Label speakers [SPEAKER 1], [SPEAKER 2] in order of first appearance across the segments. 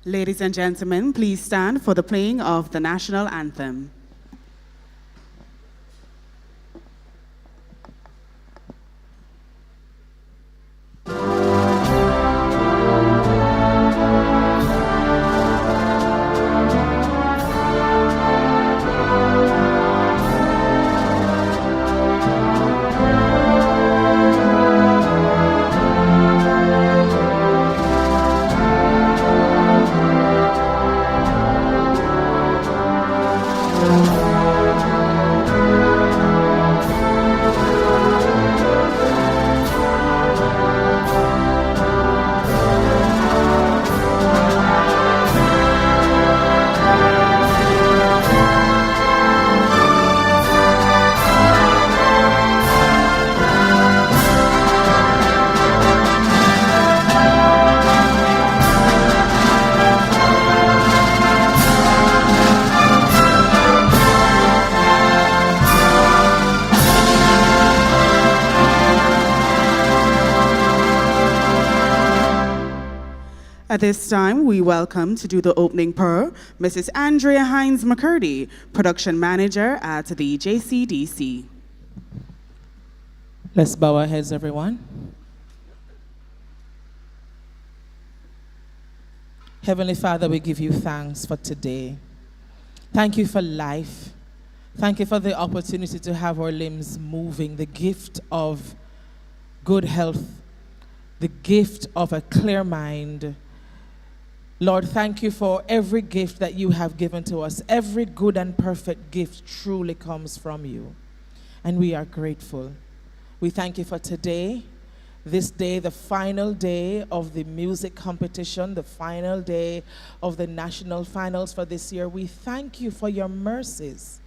[SPEAKER 1] Ladies and gentlemen, please stand for the playing of the national anthem. At this time, we welcome to do the opening prayer, Mrs. Andrea Hines McCurdy, Production Manager at the JCDC.
[SPEAKER 2] Let's bow our heads, everyone. Heavenly Father, we give you thanks for today. Thank you for life. Thank you for the opportunity to have our limbs moving, the gift of good health, the gift of a clear mind. Lord, thank you for every gift that you have given to us. Every good and perfect gift truly comes from you, and we are grateful. We thank you for today, this day, the final day of the music competition, the final day of the national finals for this year. We thank you for your mercies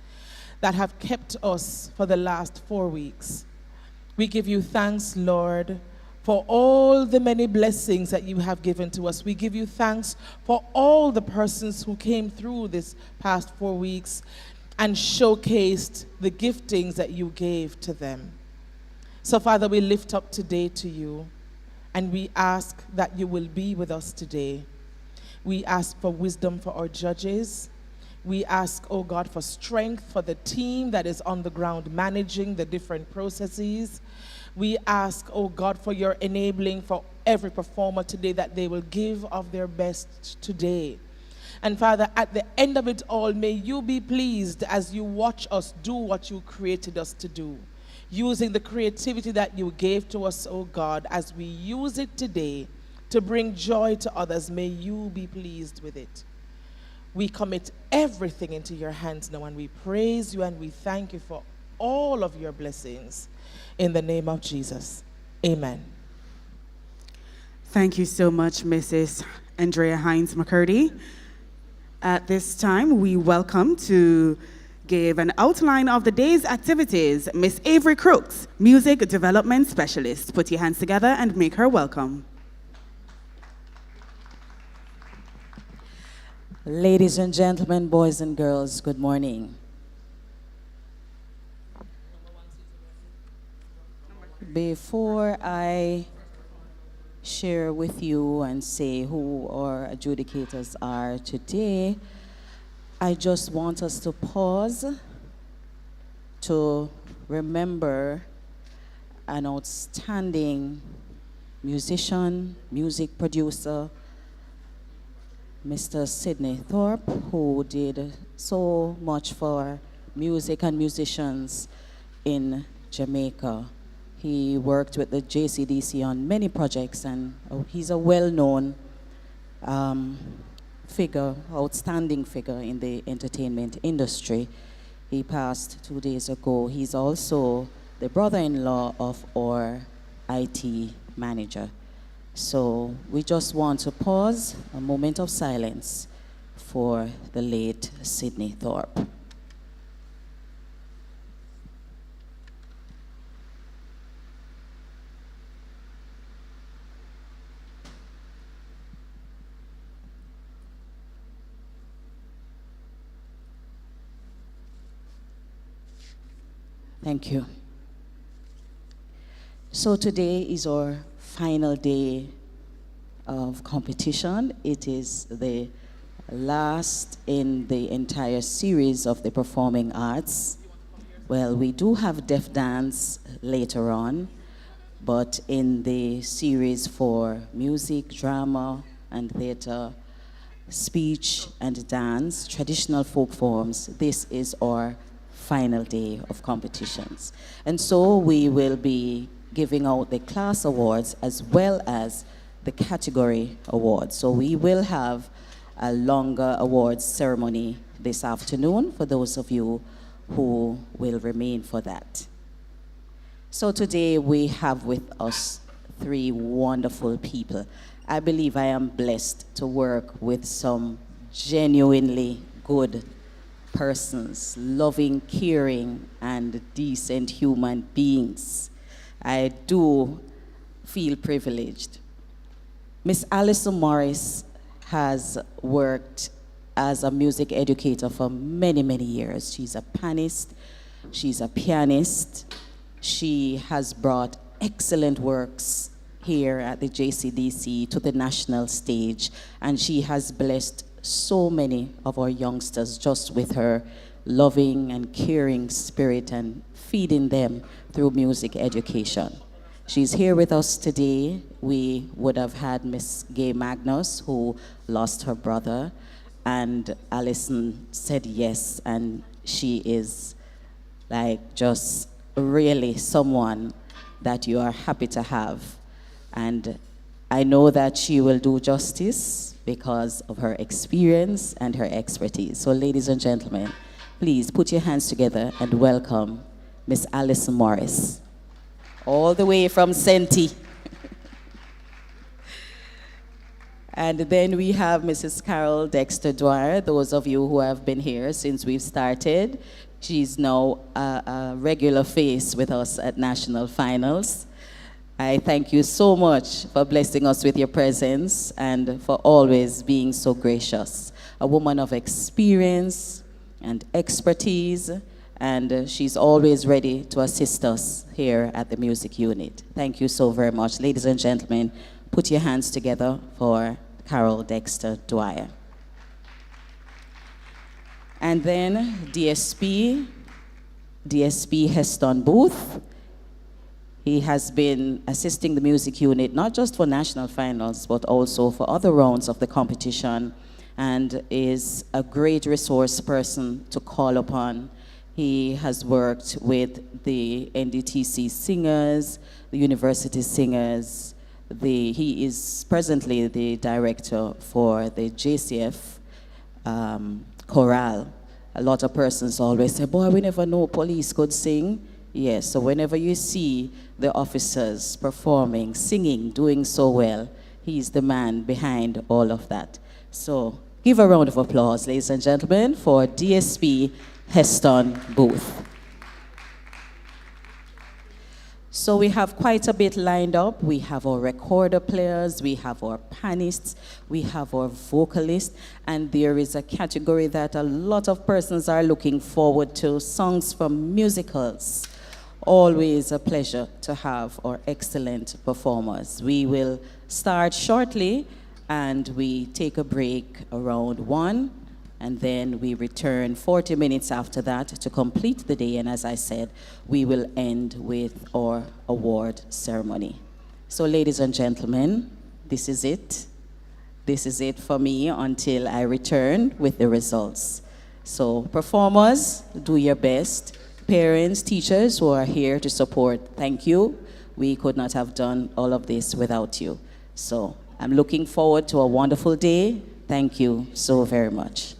[SPEAKER 2] that have kept us for the last 4 weeks. We give you thanks, Lord, for all the many blessings that you have given to us. We give you thanks for all the persons who came through this past 4 weeks and showcased the giftings that you gave to them. So, Father, we lift up today to you, and we ask that you will be with us today. We ask for wisdom for our judges. We ask, oh God, for strength for the team that is on the ground managing the different processes. We ask, oh God, for your enabling for every performer today, that they will give of their best today. And Father, at the end of it all, may you be pleased as you watch us do what you created us to do, using the creativity that you gave to us, oh God, as we use it today to bring joy to others. May you be pleased with it. We commit everything into your hands now, and we praise you and we thank you for all of your blessings. In the name of Jesus, amen.
[SPEAKER 1] Thank you so much, Mrs. Andrea Hines McCurdy. At this time, we welcome to give an outline of the day's activities, Miss Avery Crooks, Music Development Specialist. Put your hands together and make her welcome.
[SPEAKER 3] Ladies and gentlemen, boys and girls, good morning. Before I share with you and say who our adjudicators are today, I just want us to pause to remember an outstanding musician, music producer, Mr. Sidney Thorpe, who did so much for music and musicians in Jamaica. He worked with the JCDC on many projects, and he's a well-known figure, outstanding figure in the entertainment industry. He passed 2 days ago. He's also the brother-in-law of our IT manager. So we just want to pause, a moment of silence for the late Sidney Thorpe. Thank you. So today is our final day of competition. It is the last in the entire series of the performing arts. Well, we do have deaf dance later on, but in the series for music, drama, and theater, speech and dance, traditional folk forms, this is our final day of competitions. And so we will be giving out the class awards as well as the category awards. So we will have a longer awards ceremony this afternoon for those of you who will remain for that. So today we have with us three wonderful people. I believe I am blessed to work with some genuinely good persons, loving, caring, and decent human beings. I do feel privileged. Miss Alison Morris has worked as a music educator for many, many years. She's a pianist, she's a pianist. She has brought excellent works here at the JCDC to the national stage, and she has blessed so many of our youngsters just with her loving and caring spirit and feeding them through music education. She's here with us today. We would have had Miss Gay Magnus, who lost her brother, and Alison said yes, and she is like just really someone that you are happy to have. And I know that she will do justice because of her experience and her expertise. So ladies and gentlemen, please put your hands together and welcome Miss Alison Morris, all the way from Senti. And then we have Mrs. Carol Dexter Dwyer, those of you who have been here since we've started. She's now a regular face with us at national finals. I thank you so much for blessing us with your presence and for always being so gracious. A woman of experience and expertise, and she's always ready to assist us here at the music unit. Thank you so very much. Ladies and gentlemen, put your hands together for Carol Dexter Dwyer. And then DSP Heston Booth. He has been assisting the music unit, not just for national finals, but also for other rounds of the competition, and is a great resource person to call upon. He has worked with the NDTC singers, the university singers. He is presently the director for the JCF chorale. A lot of persons always say, boy, we never know police could sing. Yes, so whenever you see the officers performing, singing, doing so well, he's the man behind all of that. So give a round of applause, ladies and gentlemen, for DSP Heston Booth. So we have quite a bit lined up. We have our recorder players, we have our pianists, we have our vocalists, and there is a category that a lot of persons are looking forward to, songs from musicals. Always a pleasure to have our excellent performers. We will start shortly, and we take a break around 1, and then we return 40 minutes after that to complete the day. And as I said, we will end with our award ceremony. So ladies and gentlemen, this is it. This is it for me until I return with the results. So performers, do your best. Parents, teachers who are here to support, thank you. We could not have done all of this without you. So I'm looking forward to a wonderful day. Thank you so very much.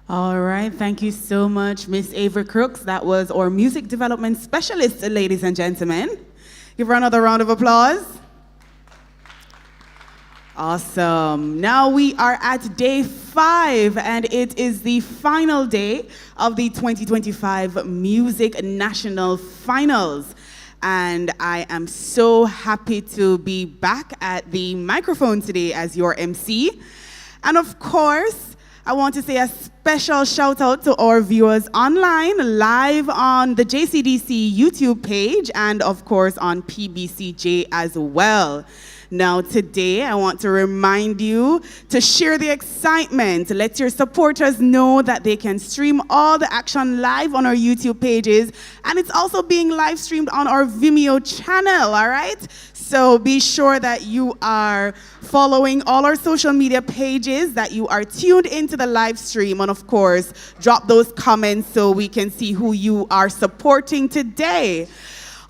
[SPEAKER 1] All right, thank you so much, Miss Avery Crooks. That was our music development specialist, ladies and gentlemen. Give her another round of applause. Awesome. Now we are at day 5, and it is the final day of the 2025 Music National Finals. And I am so happy to be back at the microphone today as your MC. And of course, I want to say a special shout out to our viewers online, live on the JCDC YouTube page, and of course on PBCJ as well. Now today, I want to remind you to share the excitement. Let your supporters know that they can stream all the action live on our YouTube pages, and it's also being live streamed on our Vimeo channel, all right? So be sure that you are following all our social media pages, that you are tuned into the live stream, and of course, drop those comments so we can see who you are supporting today.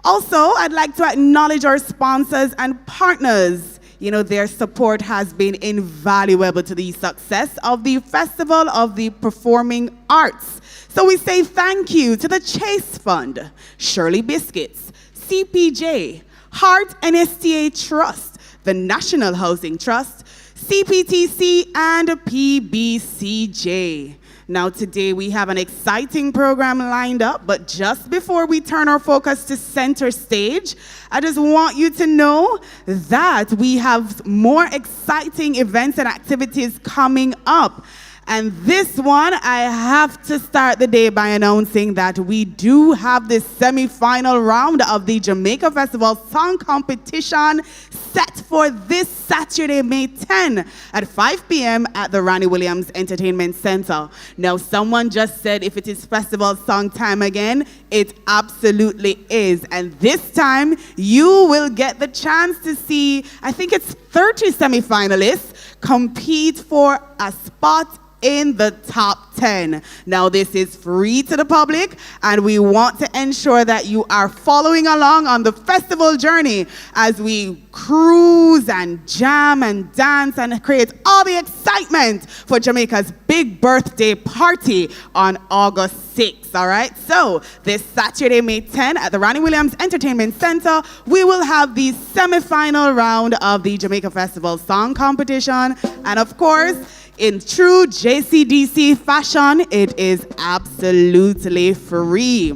[SPEAKER 1] Also, I'd like to acknowledge our sponsors and partners. You know, their support has been invaluable to the success of the Festival of the Performing Arts. So we say thank you to the Chase Fund, Shirley Biscuits, CPJ, Heart NSTA Trust, the National Housing Trust, CPTC, and PBCJ. Now today we have an exciting program lined up, but just before we turn our focus to center stage, I just want you to know that we have more exciting events and activities coming up. And this one, I have to start the day by announcing that we do have the semi-final round of the Jamaica Festival Song Competition set for this Saturday, May 10 at 5 p.m. at the Ronnie Williams Entertainment Center. Now, someone just said if it is festival song time again, it absolutely is. And this time, you will get the chance to see, I think it's 30 semi-finalists compete for a spot in the top 10. Now this is free to the public, and we want to ensure that you are following along on the festival journey as we cruise and jam and dance and create all the excitement for Jamaica's big birthday party on August 6th, all right? So this Saturday, May 10 at the Ronnie Williams Entertainment Center, we will have the semi-final round of the Jamaica Festival Song Competition, and of course, in true JCDC fashion, it is absolutely free.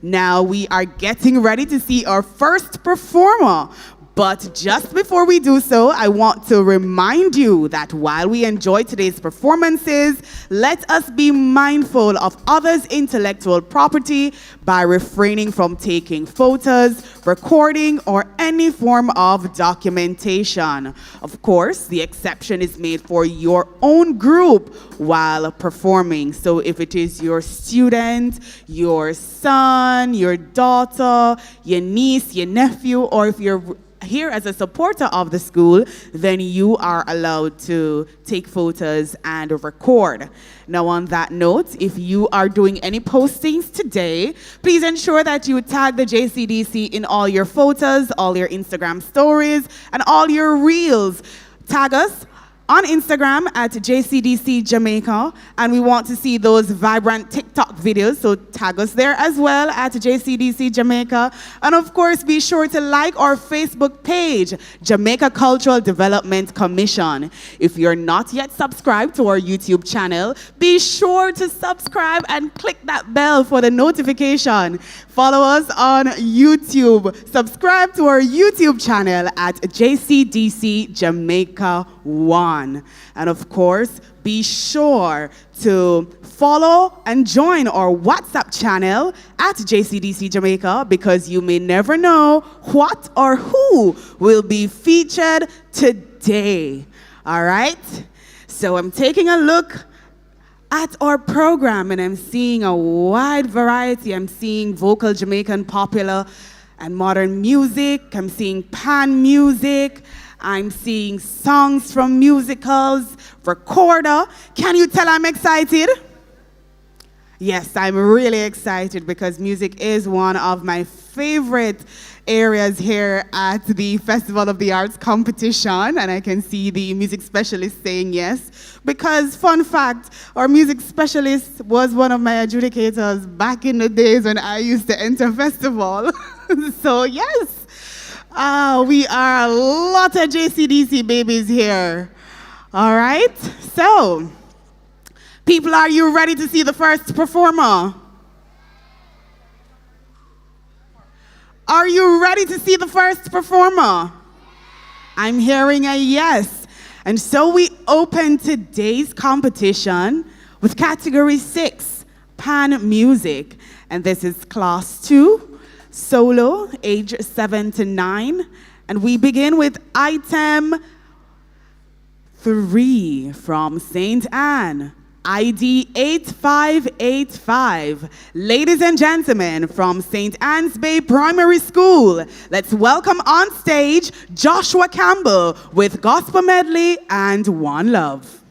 [SPEAKER 1] Now we are getting ready to see our first performer. But just before we do so, I want to remind you that while we enjoy today's performances, let us be mindful of others' intellectual property by refraining from taking photos, recording, or any form of documentation. Of course, the exception is made for your own group while performing. So if it is your student, your son, your daughter, your niece, your nephew, or if you're here as a supporter of the school, then you are allowed to take photos and record. Now on that note, if you are doing any postings today, please ensure that you tag the JCDC in all your photos, all your Instagram stories, and all your reels. Tag us on Instagram at JCDC Jamaica, and we want to see those vibrant TikTok videos, so tag us there as well at JCDC Jamaica. And of course, be sure to like our Facebook page, Jamaica Cultural Development Commission. If you're not yet subscribed to our YouTube channel, be sure to subscribe and click that bell for the notification. Follow us on YouTube. Subscribe to our YouTube channel at JCDC Jamaica 1. And of course, be sure to follow and join our WhatsApp channel at JCDC Jamaica, because you may never know what or who will be featured today. All right? So I'm taking a look at our program, and I'm seeing a wide variety. I'm seeing vocal Jamaican popular and modern music. I'm seeing pan music. I'm seeing songs from musicals, recorder. Can you tell I'm excited? Yes, I'm really excited because music is one of my favorite areas here at the Festival of the Arts competition, and I can see the music specialist saying yes, because fun fact, our music specialist was one of my adjudicators back in the days when I used to enter festival. So yes, we are a lot of JCDC babies here. All right, so people, are you ready to see the first performer? Are you ready to see the first performer? I'm hearing a yes. And so we open today's competition with category 6, Pan Music. And this is class 2, solo, age 7 to 9. And we begin with item 3 from St. Anne, ID 8585. Ladies and gentlemen, from St. Anne's Bay Primary School, let's welcome on stage Joshua Campbell with Gospel Medley and One Love.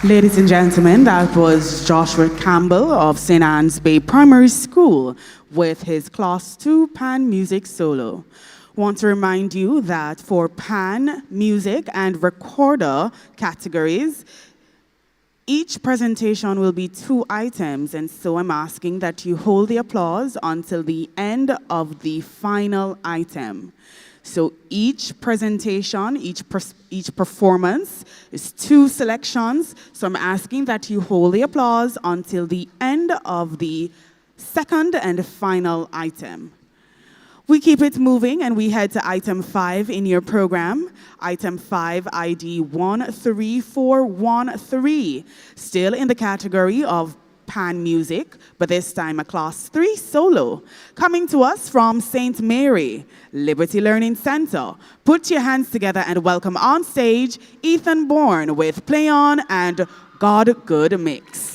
[SPEAKER 1] Ladies and gentlemen, that was Joshua Campbell of St. Anne's Bay Primary School with his Class 2 Pan Music solo. Want to remind you that for Pan Music and Recorder categories, each presentation will be 2 items, and so I'm asking that you hold the applause until the end of the final item. So each presentation, each performance is 2 selections. So I'm asking that you hold the applause until the end of the second and final item. We keep it moving and we head to item 5 in your program. Item 5, ID 13413. Still in the category of Pan Music, but this time a Class 3 solo. Coming to us from St. Mary, Liberty Learning Center. Put your hands together and welcome on stage Ethan Bourne with Play On and God Good Mix.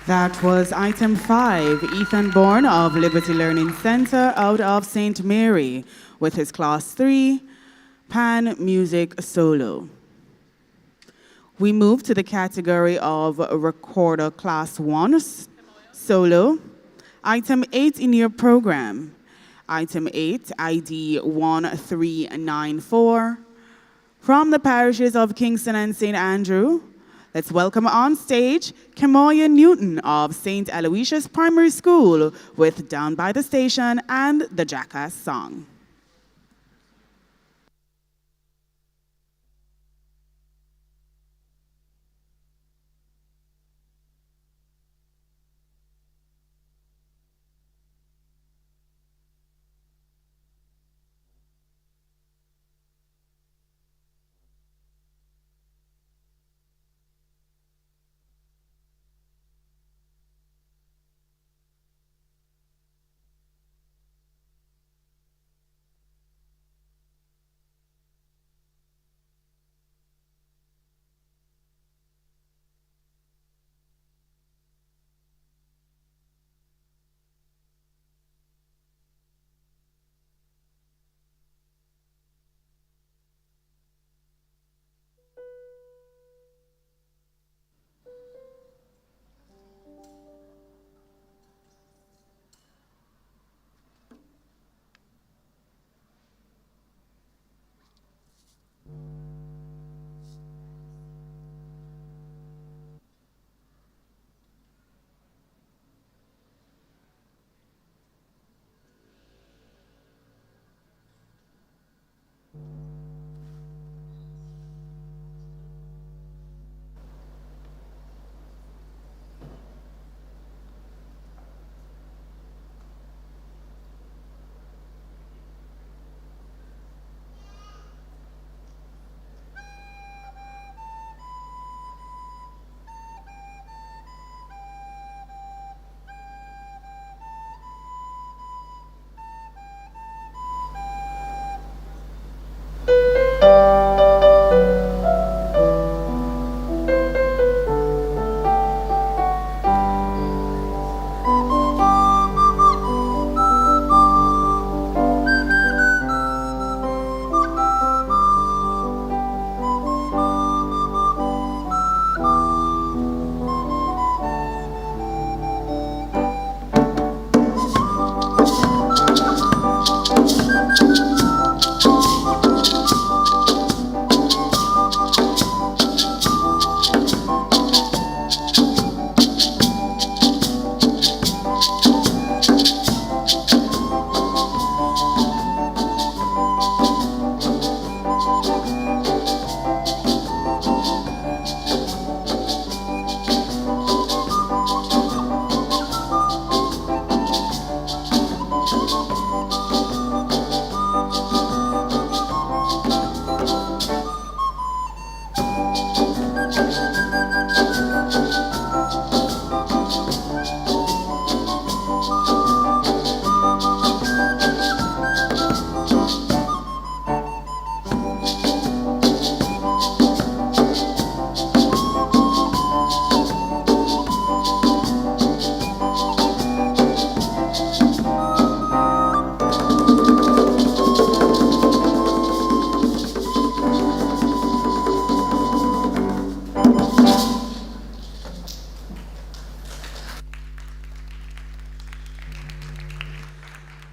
[SPEAKER 1] That was item 5, Ethan Bourne of Liberty Learning Center out of St. Mary with his class 3 Pan Music Solo. We move to the category of Recorder Class 1 Solo. Item 8 in your program. Item 8, ID 1394. From the parishes of Kingston and St. Andrew, let's welcome on stage Kemoya Newton of St. Aloysius Primary School with Down by the Station and the Jackass Song.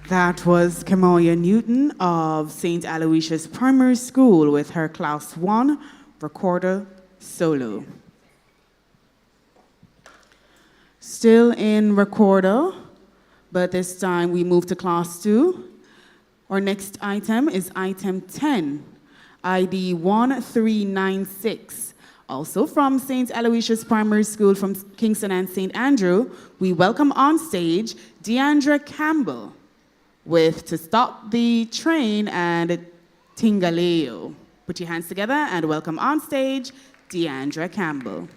[SPEAKER 1] That was Kemoya Newton of St. Aloysius Primary School with her Class 1 Recorder Solo. Still in Recorder, but this time we move to Class 2. Our next item is item 10, ID 1396. Also from St. Aloysius Primary School from Kingston and St. Andrew, we welcome on stage Deandra Campbell with To Stop the Train and Tingaleo. Put your hands together and welcome on stage Deandra Campbell.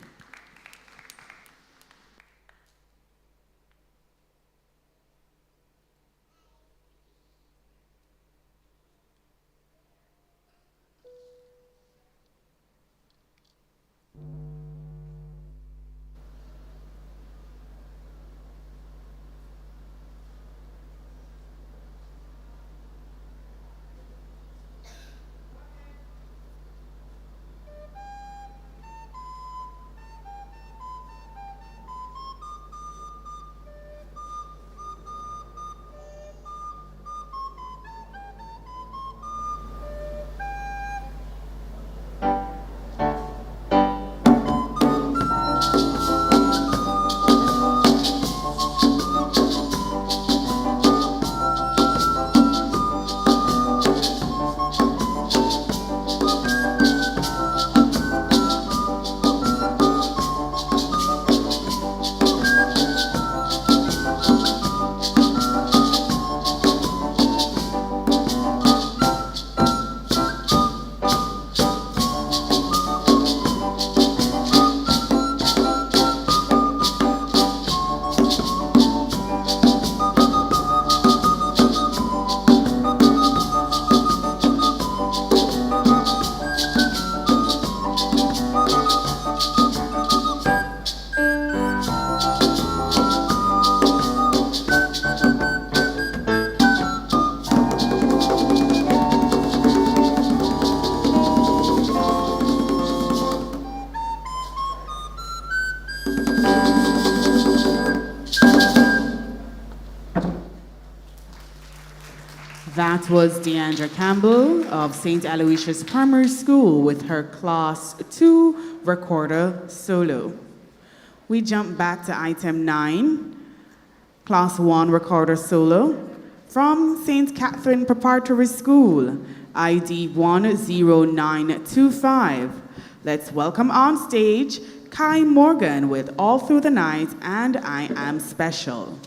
[SPEAKER 1] That was Deandra Campbell of St. Aloysius Primary School with her Class 2 recorder solo. We jump back to item 9, Class 1 recorder solo from St. Catherine Preparatory School, ID 10925. Let's welcome on stage Kai Morgan with All Through the Night and I Am Special.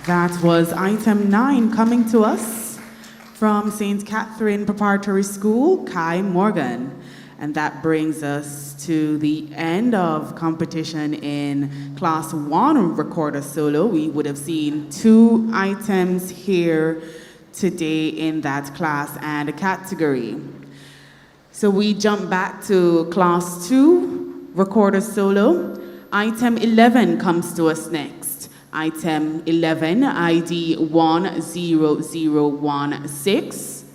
[SPEAKER 1] That was item 9 coming to us from St. Catherine Preparatory School, Kai Morgan. And that brings us to the end of competition in Class 1 Recorder Solo. We would have seen 2 items here today in that class and category. So we jump back to class 2, recorder solo. Item 11 comes to us next. Item 11, ID 10016,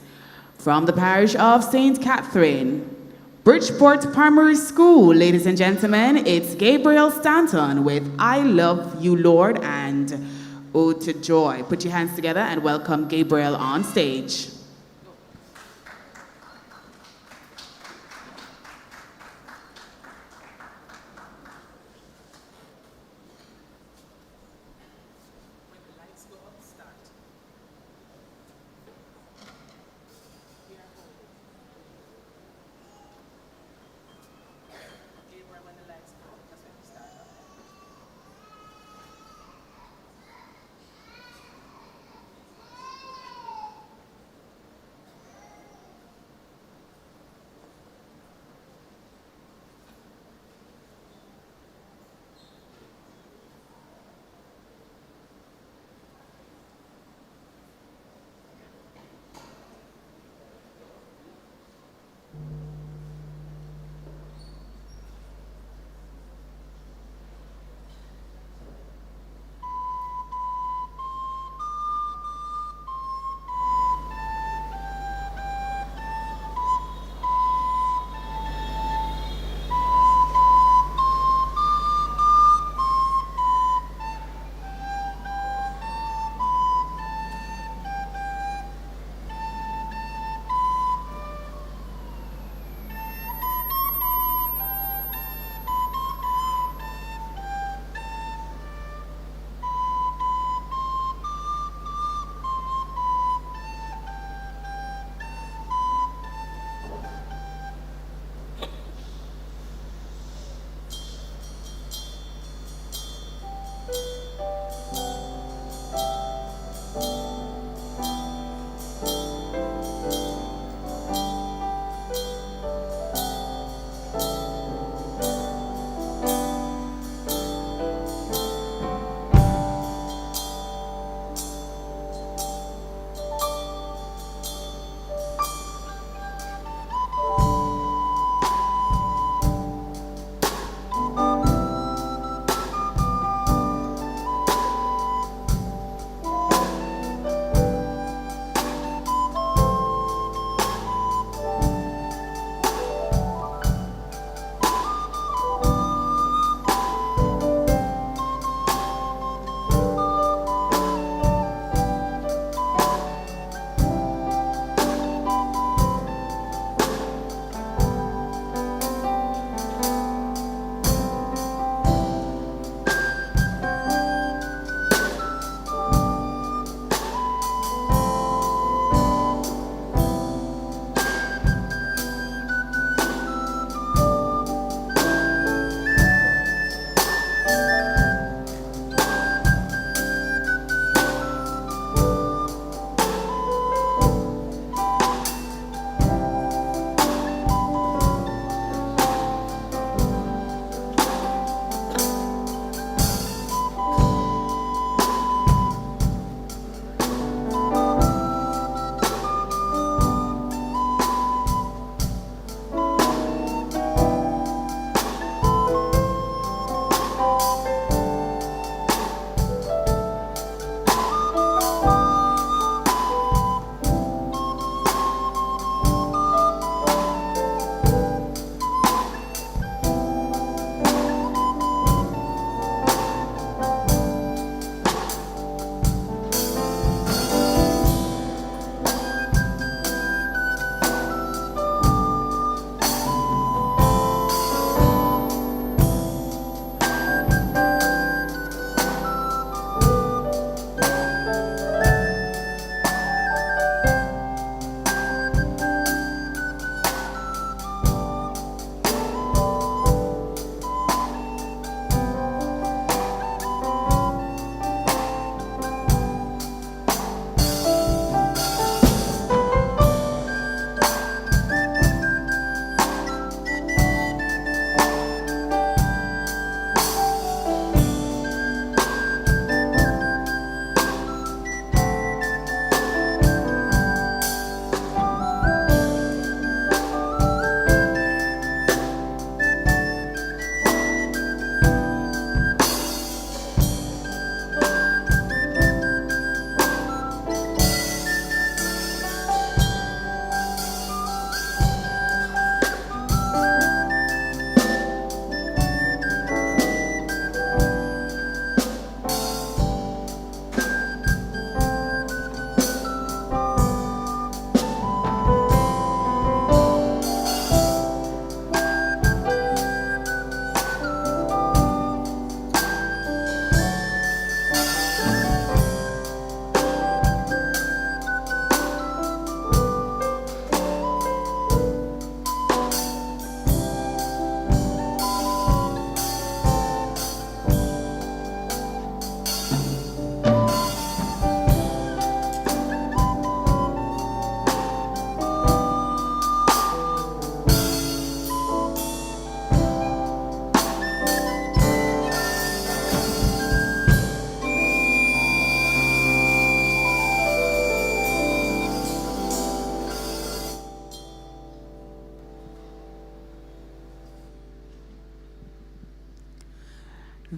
[SPEAKER 1] from the parish of St. Catherine, Bridgeport Primary School. Ladies and gentlemen, it's Gabriel Stanton with I Love You, Lord, and Ode to Joy. Put your hands together and welcome Gabriel on stage.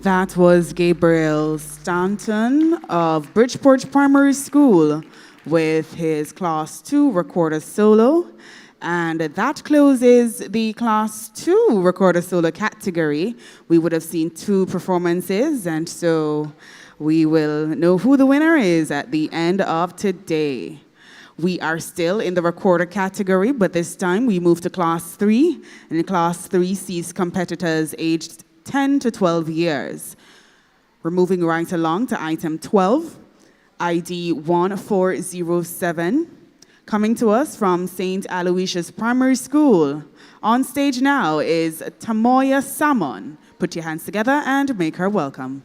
[SPEAKER 1] That was Gabriel Stanton of Bridgeport Primary School with his Class 2 recorder solo. And that closes the Class 2 recorder solo category. We would have seen 2 performances, and so we will know who the winner is at the end of today. We are still in the recorder category, but this time we move to Class 3, and Class 3 sees competitors aged 10 to 12 years. We're moving right along to item 12, ID 1407, coming to us from St. Aloysius Primary School. On stage now is Tamoya Salmon. Put your hands together and make her welcome.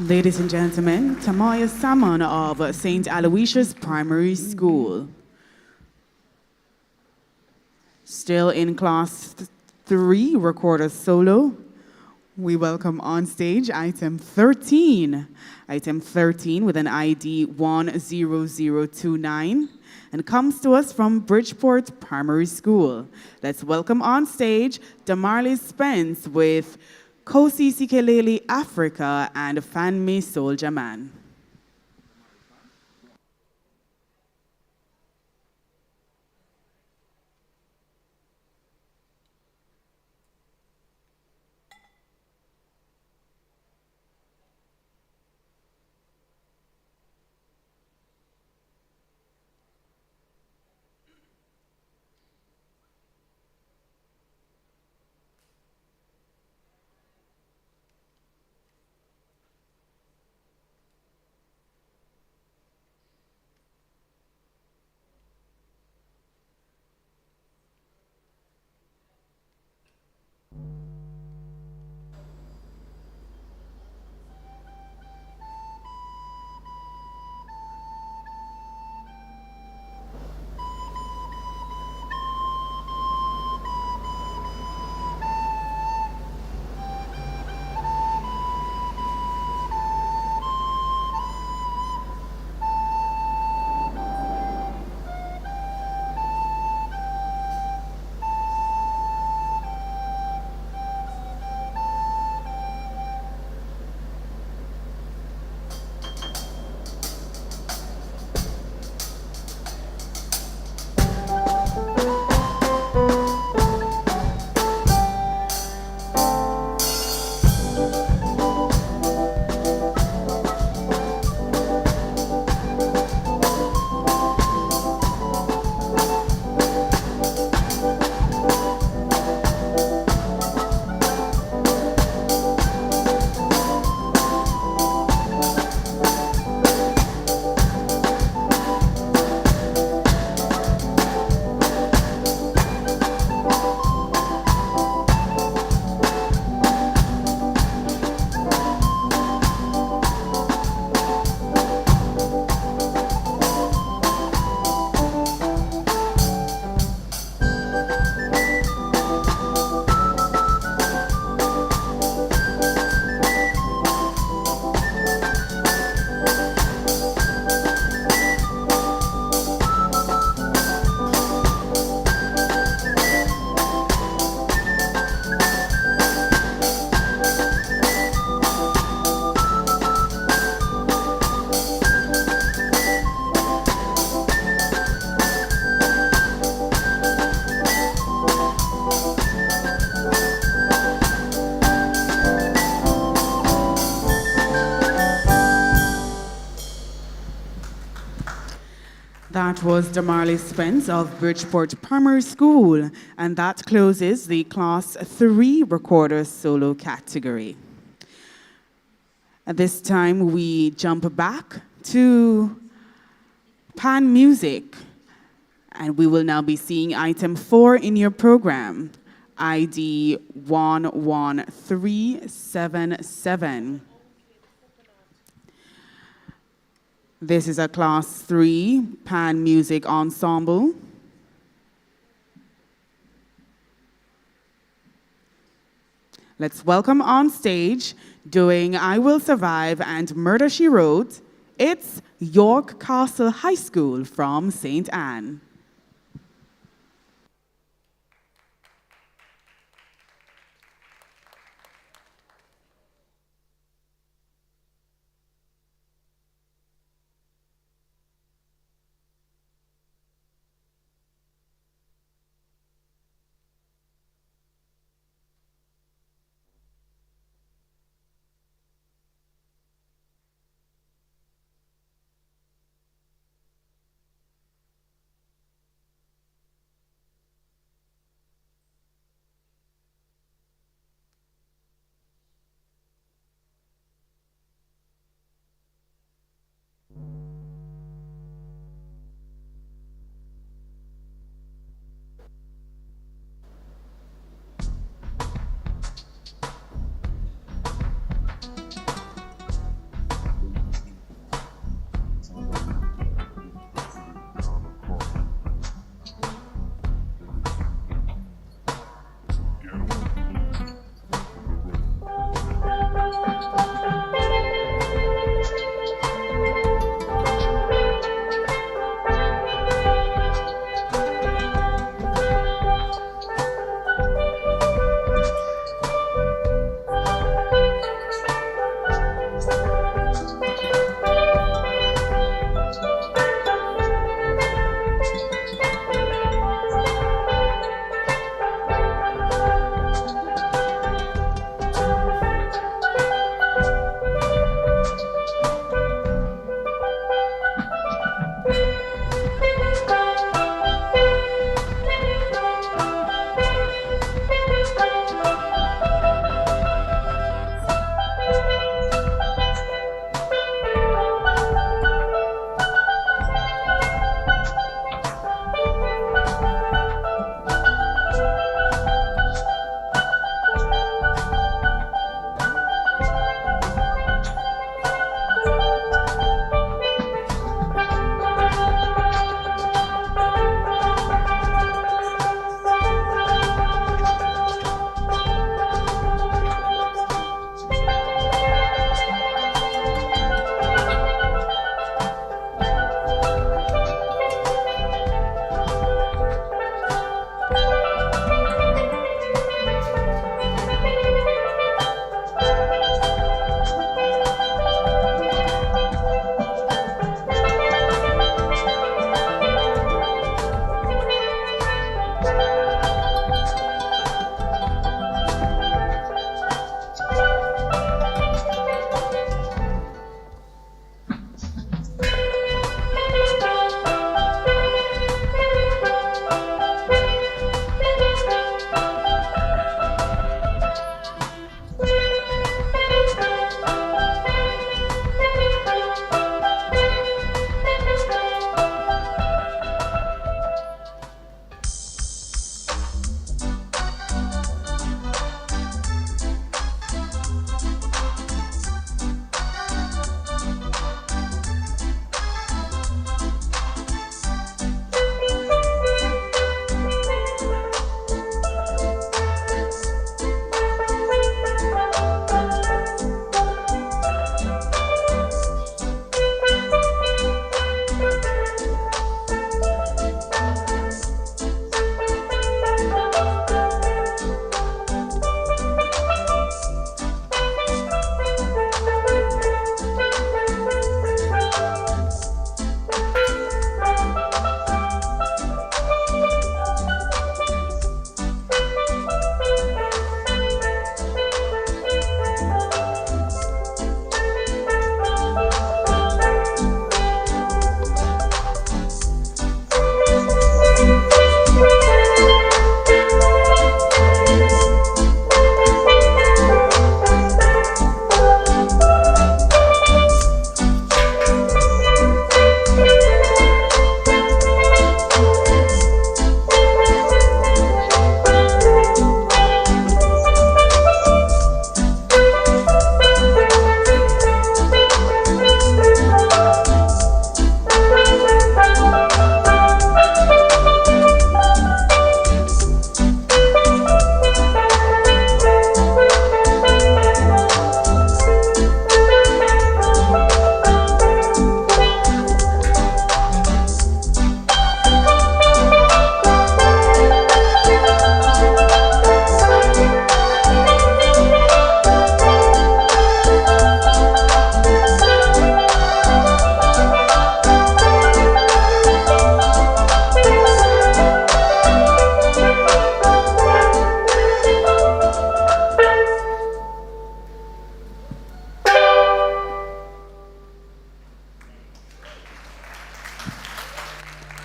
[SPEAKER 1] Ladies and gentlemen, Tamoya Salmon of St. Aloysius Primary School. Still in Class 3, recorder solo. We welcome on stage item 13. Item 13 with an ID 10029 and comes to us from Bridgeport Primary School. Let's welcome on stage Damarley Spence with Kosi Sikelele Africa and Fan Me Soldier Man. That was Damarley Spence of Bridgeport Primary School, and that closes the Class 3 Recorder Solo category. At this time, we jump back to Pan Music, and we will now be seeing item 4 in your program, ID 11377. This is a Class 3 Pan Music Ensemble. Let's welcome on stage, doing I Will Survive and Murder, She Wrote, it's York Castle High School from St. Anne.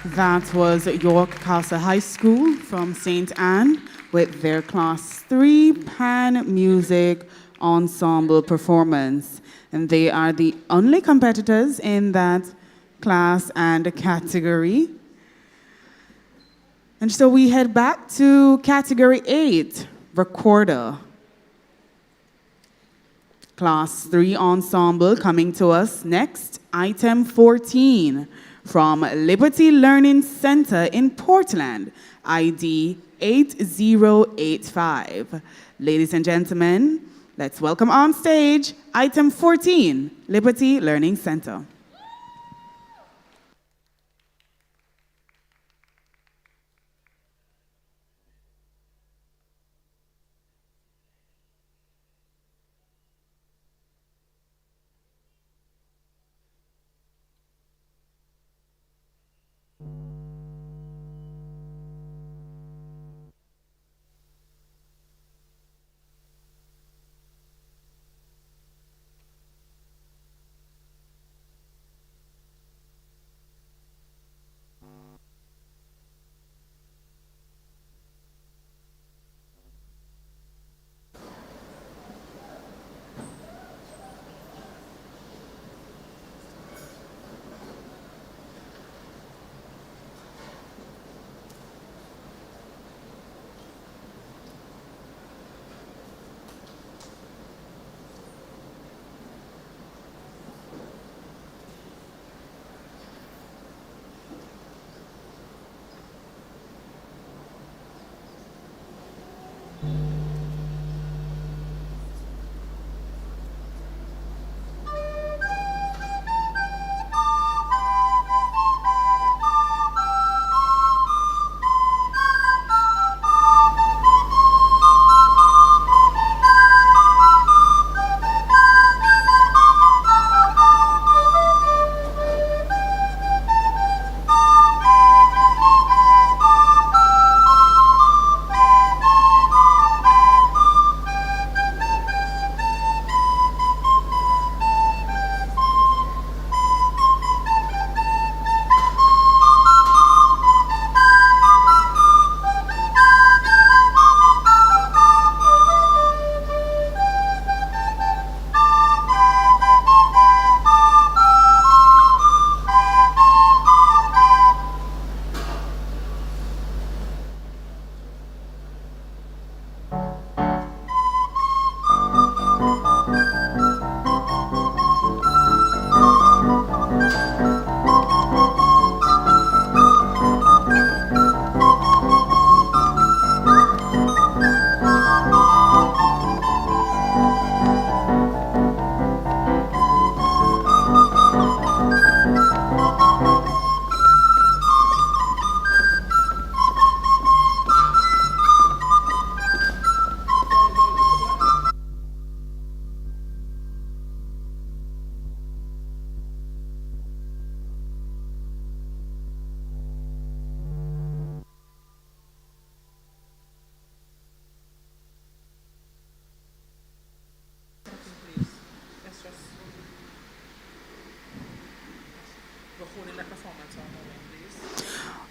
[SPEAKER 1] That was York Castle High School from St. Anne with their Class 3 Pan Music Ensemble performance. And they are the only competitors in that class and category. And so we head back to Category 8, Recorder. Class 3 Ensemble coming to us next, item 14 from Liberty Learning Center in Portland, ID 8085. Ladies and gentlemen, let's welcome on stage item 14, Liberty Learning Center.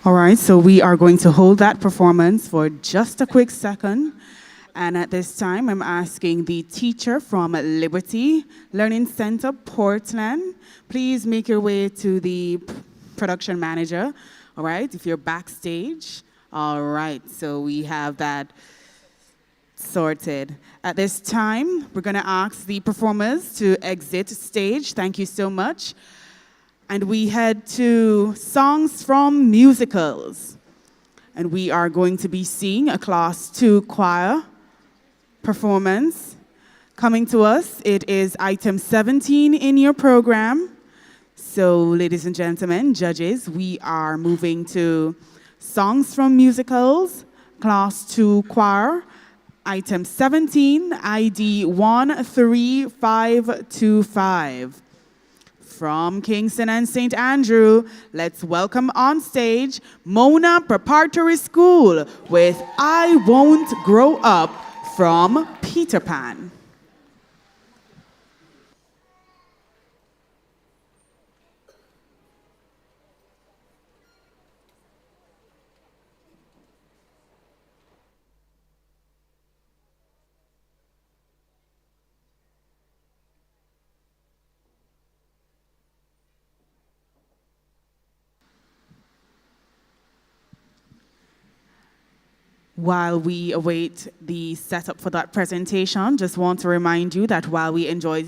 [SPEAKER 1] All right, so we are going to hold that performance for just a quick second. And at this time, I'm asking the teacher from Liberty Learning Center, Portland, please make your way to the production manager. All right, if you're backstage. All right, so we have that sorted. At this time, we're going to ask the performers to exit stage. Thank you so much. And we head to songs from musicals. And we are going to be seeing a Class 2 choir performance. Coming to us, it is item 17 in your program. So, ladies and gentlemen, judges, we are moving to songs from musicals, Class 2 choir, item 17, ID 13525. From Kingston and St. Andrew, let's welcome on stage Mona Preparatory School with I Won't Grow Up from Peter Pan. While we await the setup for that presentation, just want to remind you that while we enjoy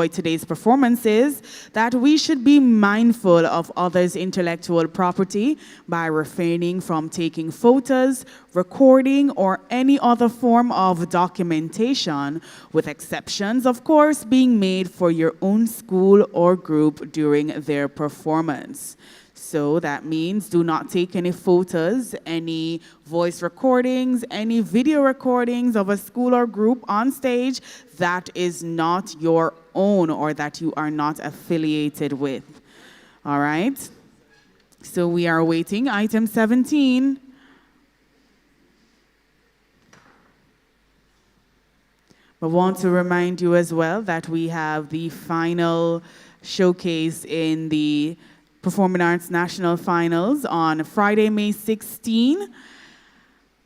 [SPEAKER 1] today's performances, that we should be mindful of others' intellectual property by refraining from taking photos, recording, or any other form of documentation, with exceptions, of course, being made for your own school or group during their performance. So that means do not take any photos, any voice recordings, any video recordings of a school or group on stage that is not your own or that you are not affiliated with. All right? So we are waiting. Item 17. I want to remind you as well that we have the final showcase in the Performing Arts National Finals on Friday, May 16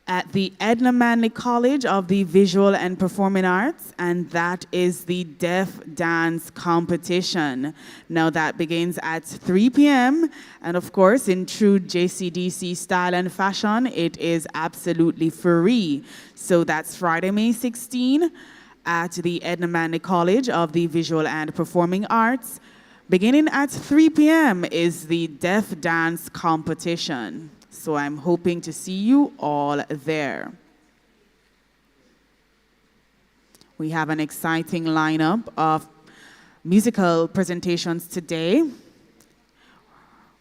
[SPEAKER 1] at the Edna Manley College of the Visual and Performing Arts, and that is the Deaf Dance Competition. Now that begins at 3 p.m., and of course, in true JCDC style and fashion, it is absolutely free. So that's Friday, May 16 at the Edna Manley College of the Visual and Performing Arts. Beginning at 3 p.m. is the Deaf Dance Competition. So I'm hoping to see you all there. We have an exciting lineup of musical presentations today.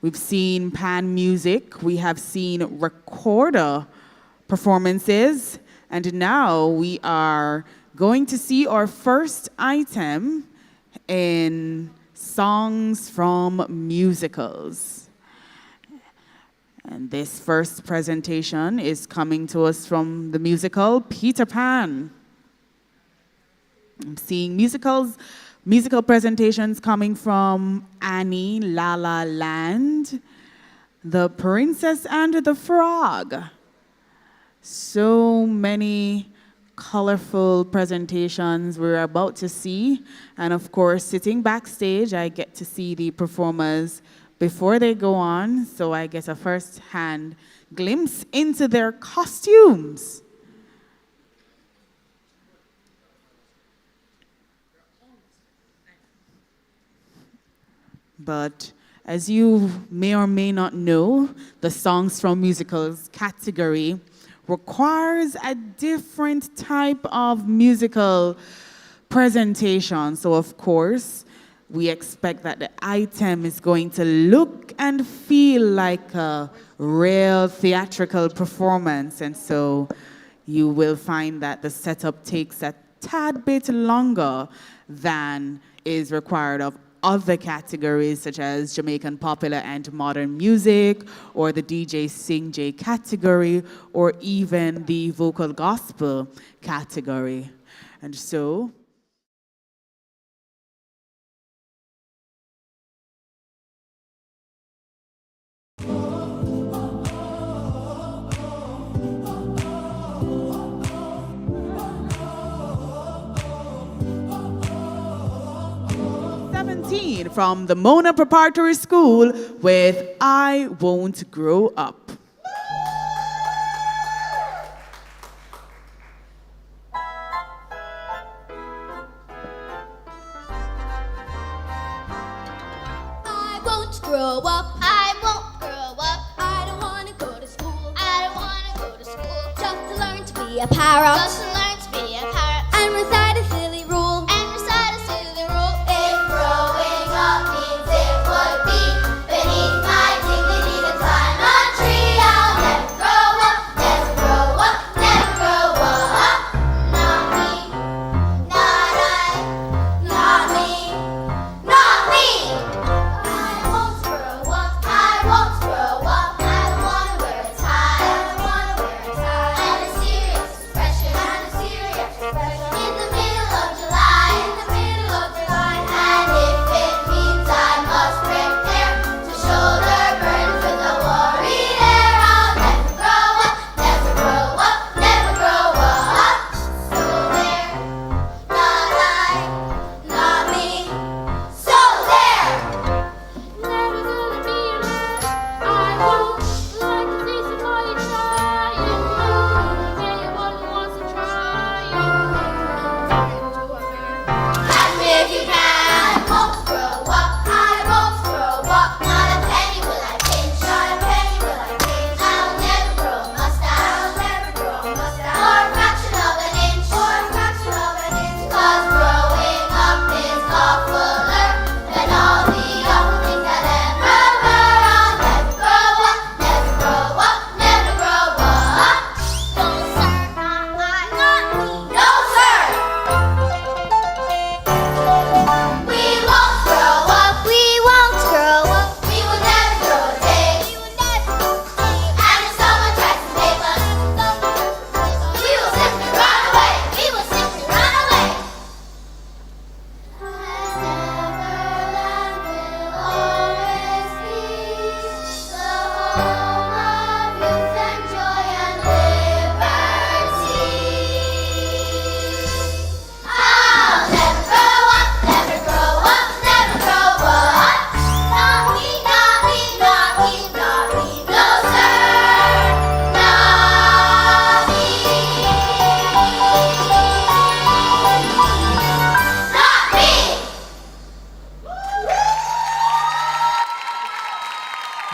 [SPEAKER 1] We've seen pan music, we have seen recorder performances, and now we are going to see our first item in songs from musicals. And this first presentation is coming to us from the musical Peter Pan. I'm seeing musical presentations coming from Annie, La La Land, The Princess and the Frog. So many colorful presentations we're about to see. And of course, sitting backstage, I get to see the performers before they go on, so I get a first-hand glimpse into their costumes. But as you may or may not know, the songs from musicals category requires a different type of musical presentation. So of course, we expect that the item is going to look and feel like a real theatrical performance. And so you will find that the setup takes a tad bit longer than is required of other categories such as Jamaican popular and modern music, or the DJ Sing J category, or even the vocal gospel category. And so from the Mona Preparatory School with I Won't Grow Up.
[SPEAKER 4] I won't grow up, I won't grow up. I don't want to go to school, I don't want to go to school. Just to learn to be a parrot, just to learn to be a parrot. And recite a silly rule, and recite a silly rule. If growing up means it would be beneath my dignity to climb a tree, I'll never grow up, never grow up, never grow up. Not me, not I, not me, not me. I won't grow up, I won't grow up. I don't wanna wear a tie, I don't wanna wear a tie. And a serious expression, and a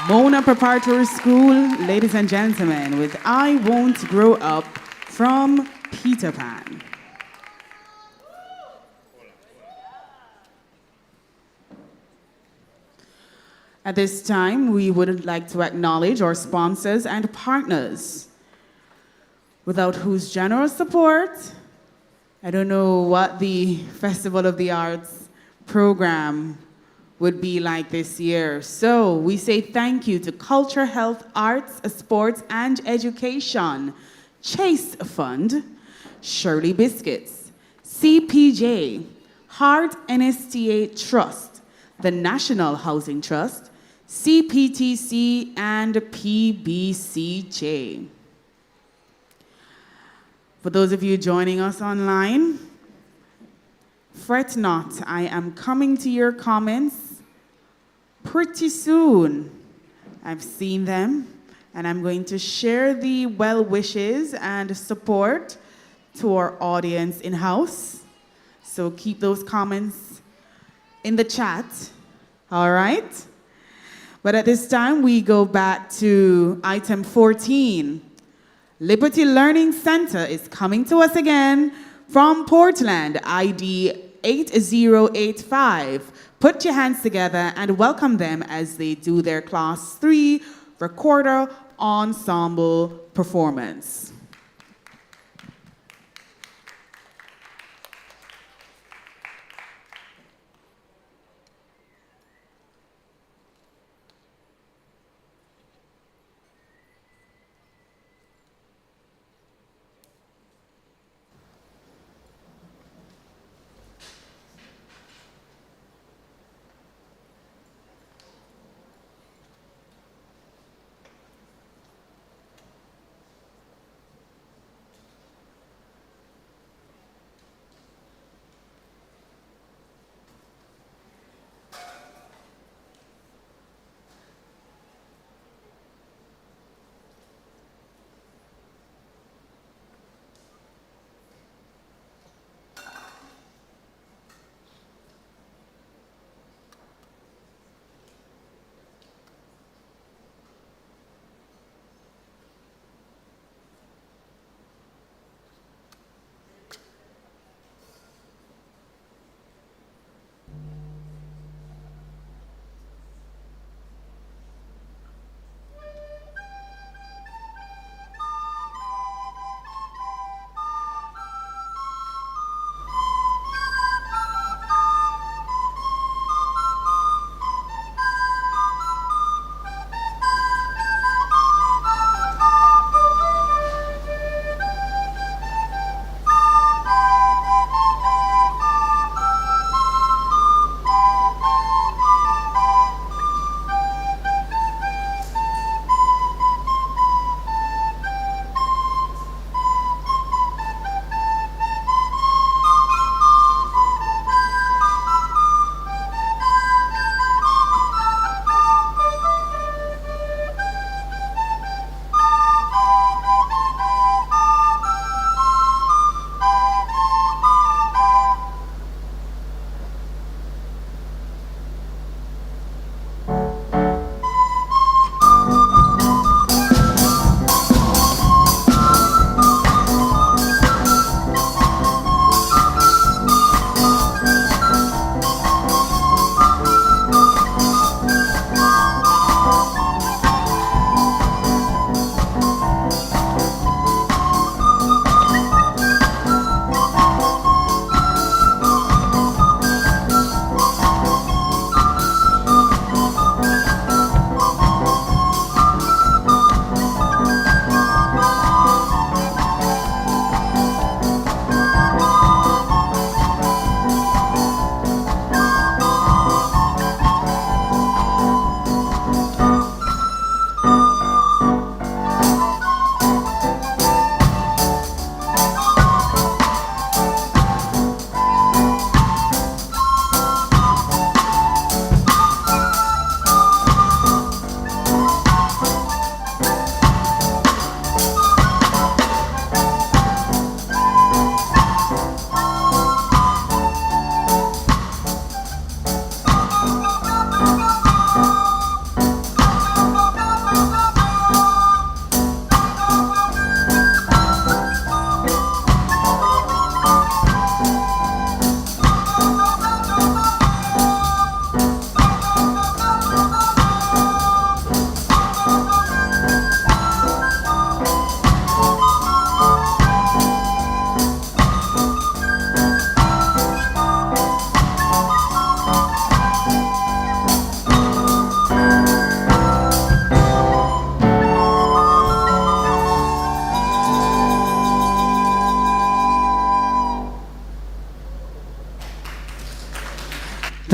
[SPEAKER 1] Mona Preparatory School, ladies and gentlemen, with I Won't Grow Up from Peter Pan. At this time, we would like to acknowledge our sponsors and partners, without whose generous support, I don't know what the Festival of the Arts program would be like this year. So we say thank you to Culture, Health, Arts, Sports, and Education, Chase Fund, Shirley Biscuits, CPJ, Heart NSTA Trust, the National Housing Trust, CPTC, and PBCJ. For those of you joining us online, fret not, I am coming to your comments pretty soon. I've seen them, and I'm going to share the well wishes and support to our audience in-house. So keep those comments in the chat, all right? But at this time, we go back to item 14. Liberty Learning Center is coming to us again from Portland, ID 8085. Put your hands together and welcome them as they do their Class 3 Recorder Ensemble performance.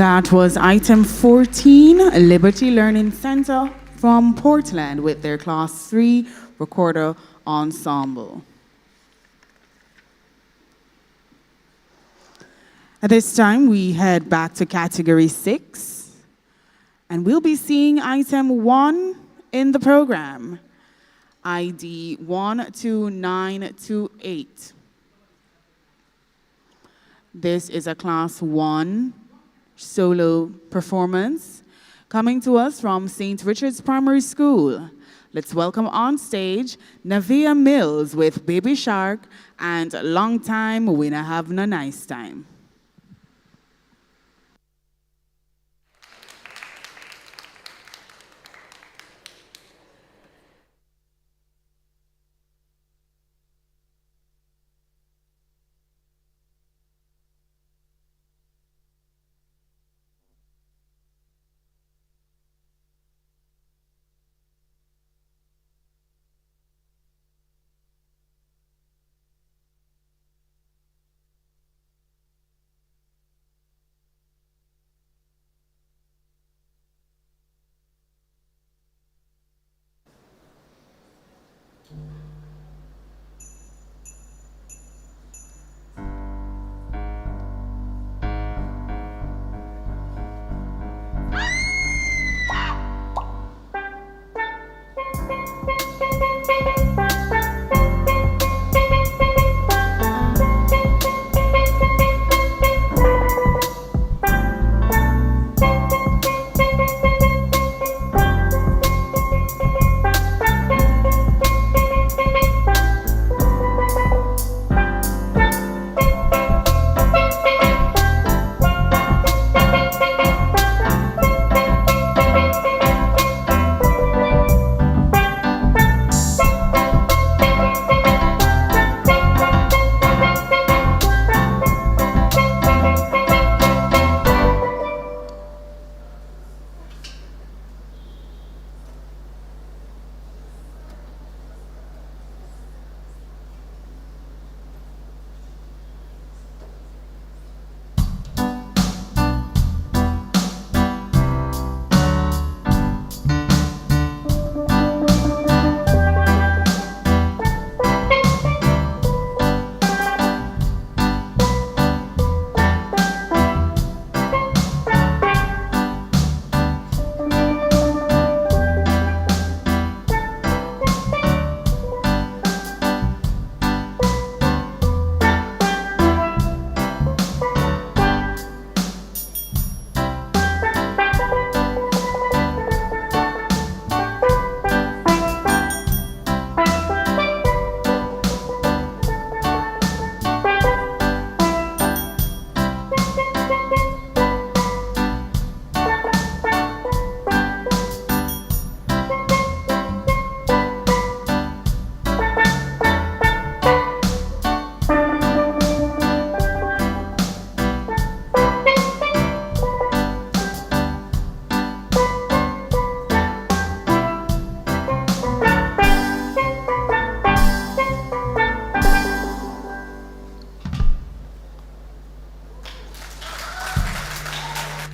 [SPEAKER 1] That was item 14, Liberty Learning Center from Portland with their Class 3 recorder ensemble. At this time, we head back to Category 6, and we'll be seeing item 1 in the program, ID 12928. This is a Class 1 solo performance coming to us from St. Richard's Primary School. Let's welcome on stage Navia Mills with Baby Shark and Long Time When I Have No Nice Time.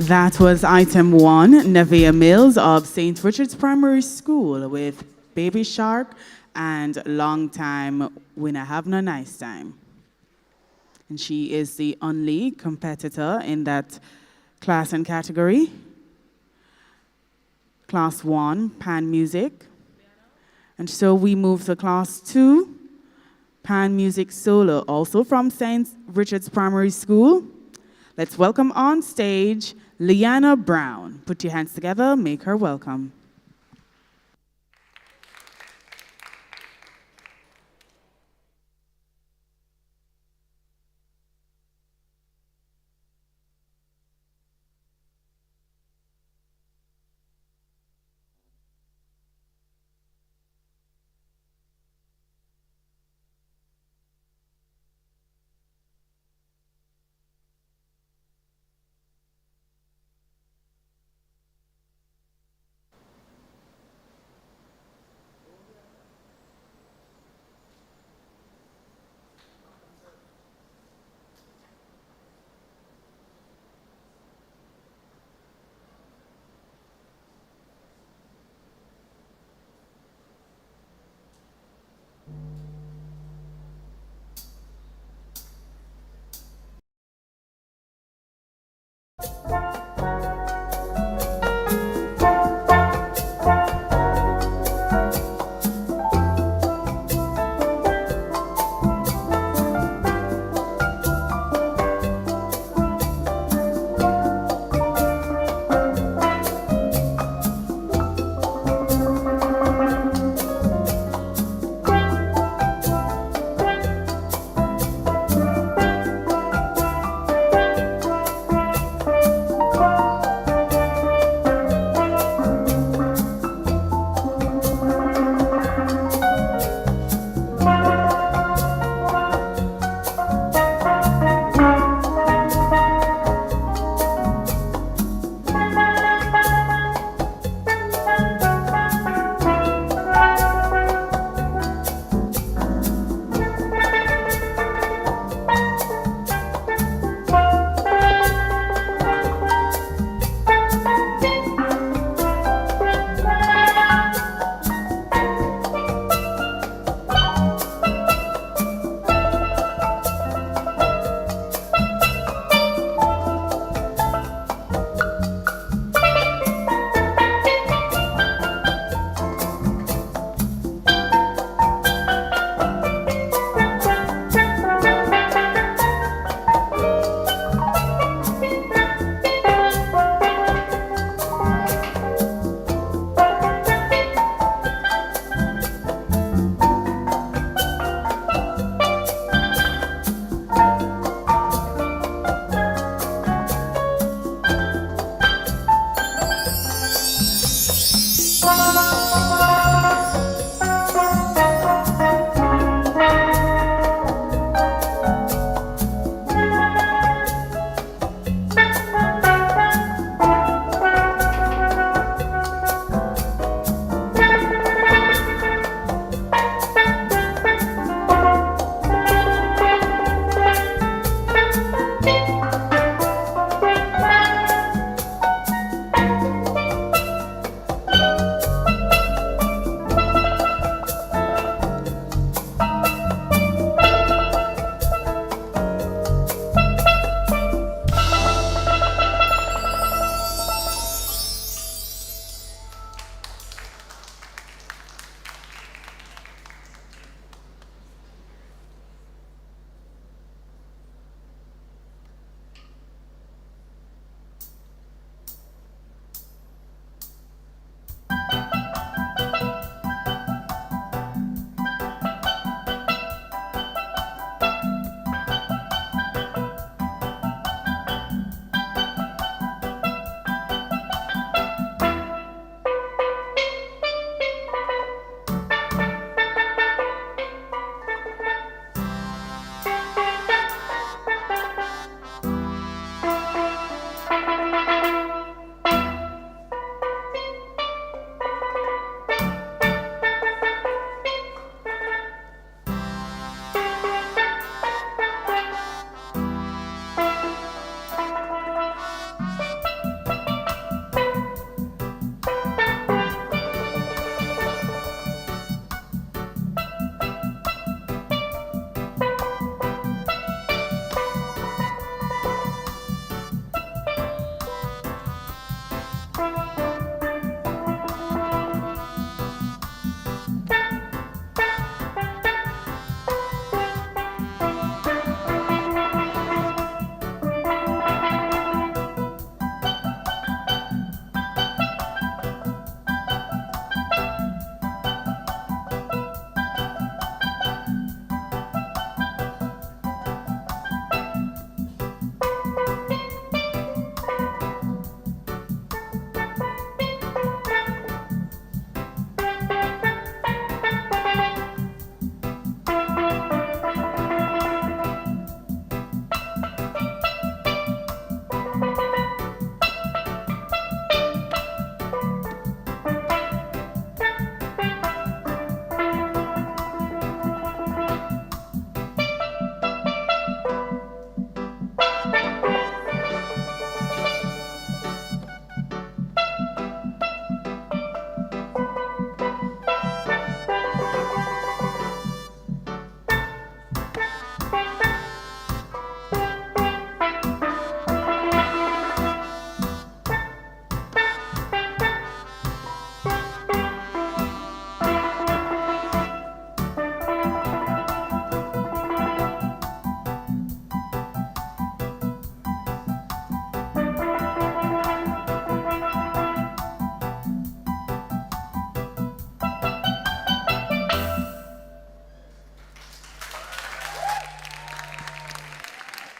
[SPEAKER 1] That was item 1, Nevea Mills of St. Richard's Primary School with Baby Shark and Long Time When I Have No Nice Time. And she is the only competitor in that class and category. Class 1, Pan Music. And so we move to Class 2, Pan Music Solo, also from St. Richard's Primary School. Let's welcome on stage Liana Brown. Put your hands together, make her welcome.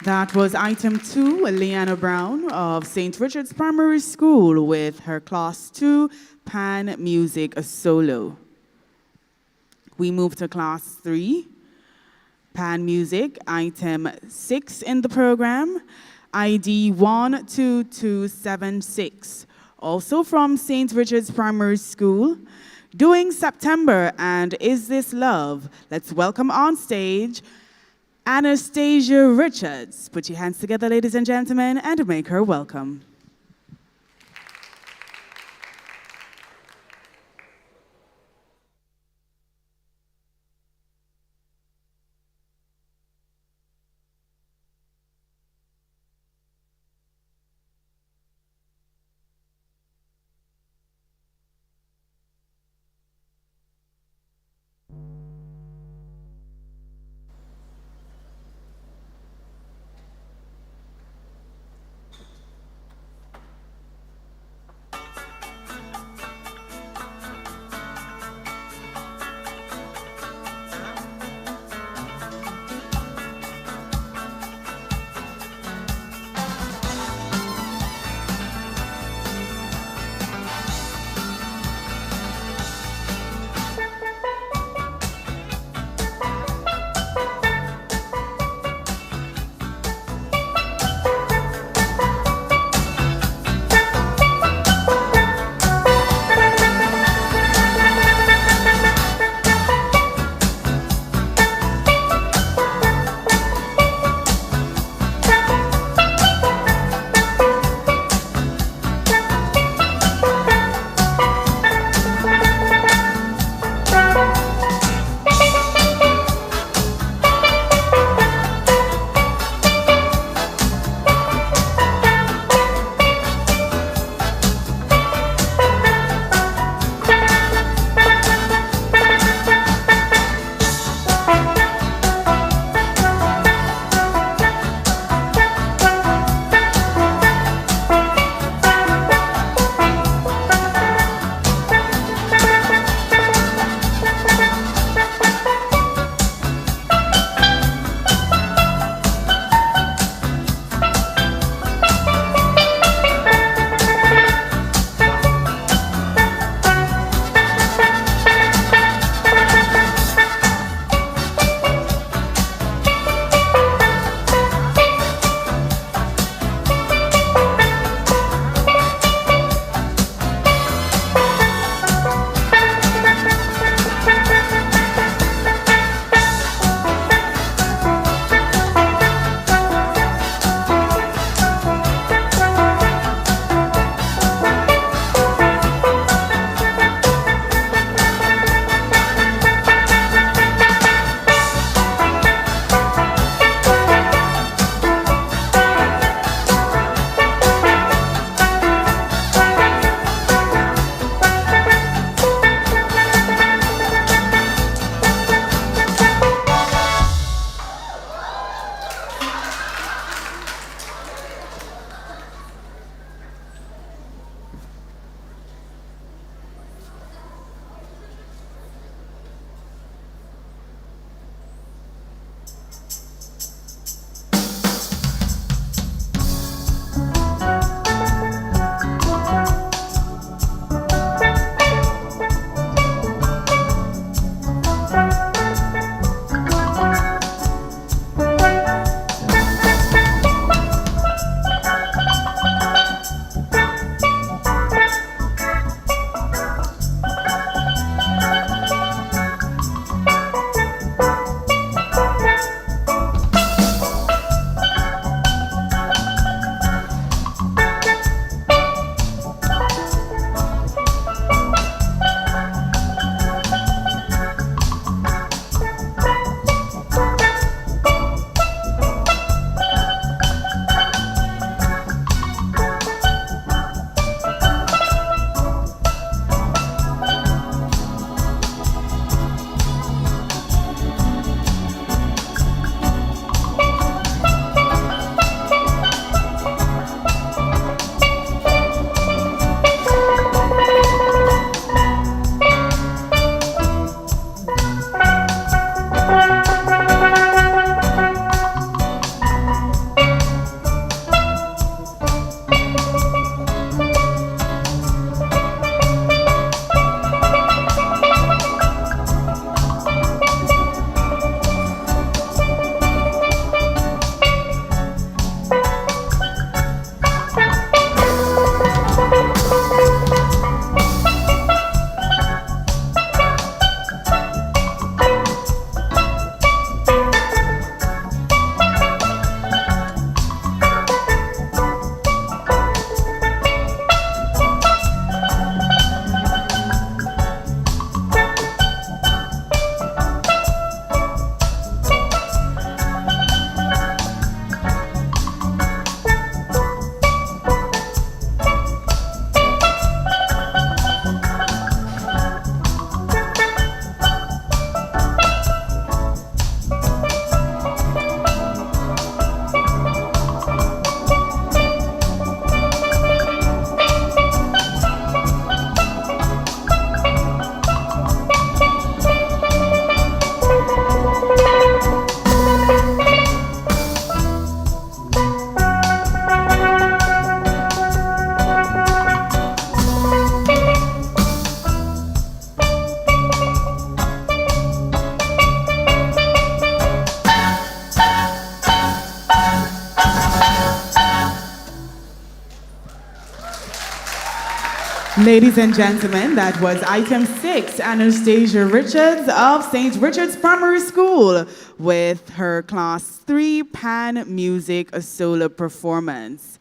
[SPEAKER 1] That was item 2, Leanna Brown of St. Richard's Primary School with her Class 2 Pan Music Solo. We move to Class 3, Pan Music, item 6 in the program, ID 12276, also from St. Richard's Primary School. Doing September and Is This Love? Let's welcome on stage Anastasia Richards. Put your hands together, ladies and gentlemen, and make her welcome. Ladies and gentlemen, that was item 6, Anastasia Richards of St. Richard's Primary School with her Class 3 Pan Music solo performance.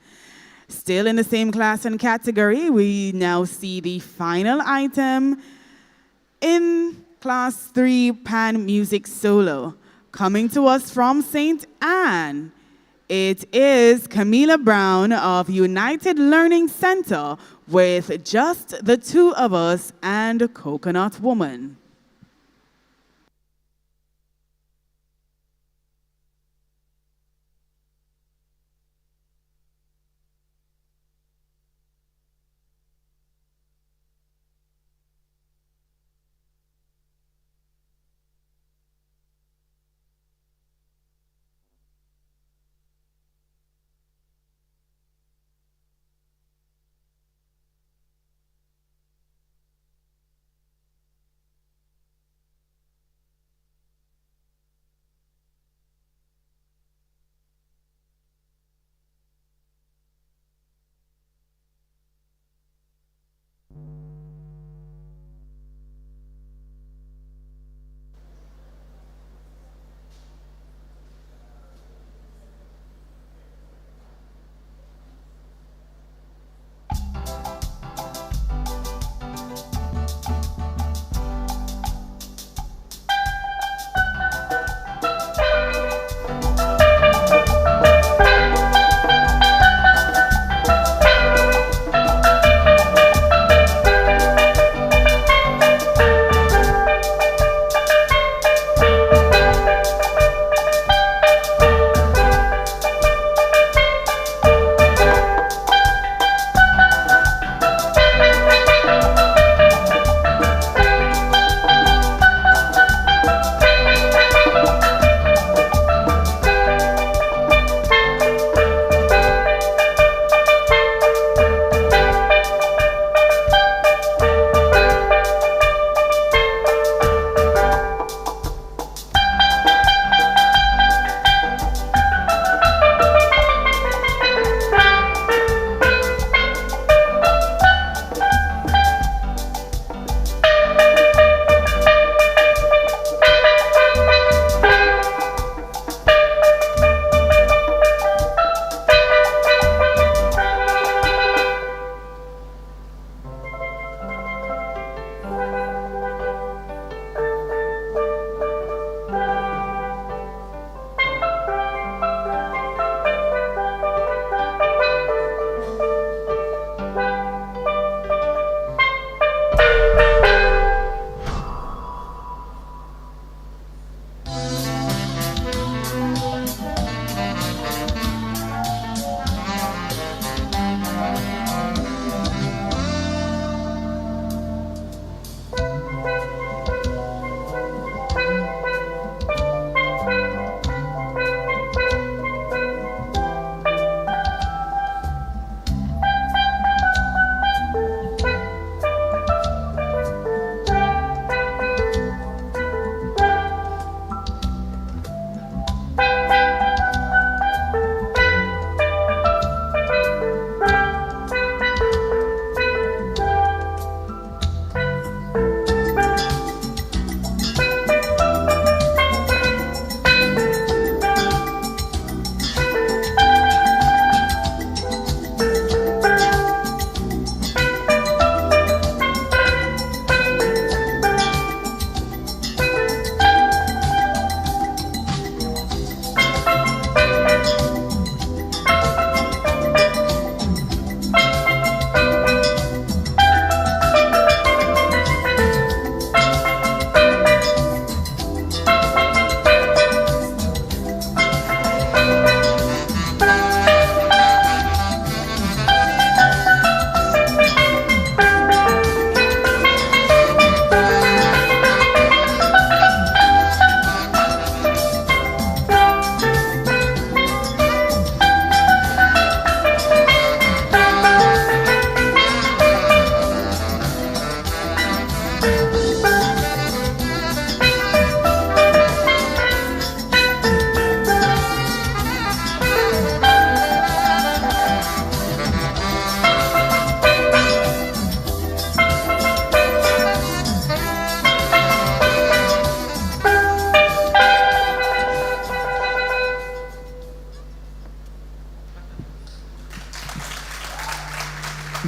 [SPEAKER 1] Still in the same class and category, we now see the final item in Class 3 Pan Music Solo. Coming to us from St. Anne, it is Camila Brown of United Learning Center with Just the Two of Us and Coconut Woman.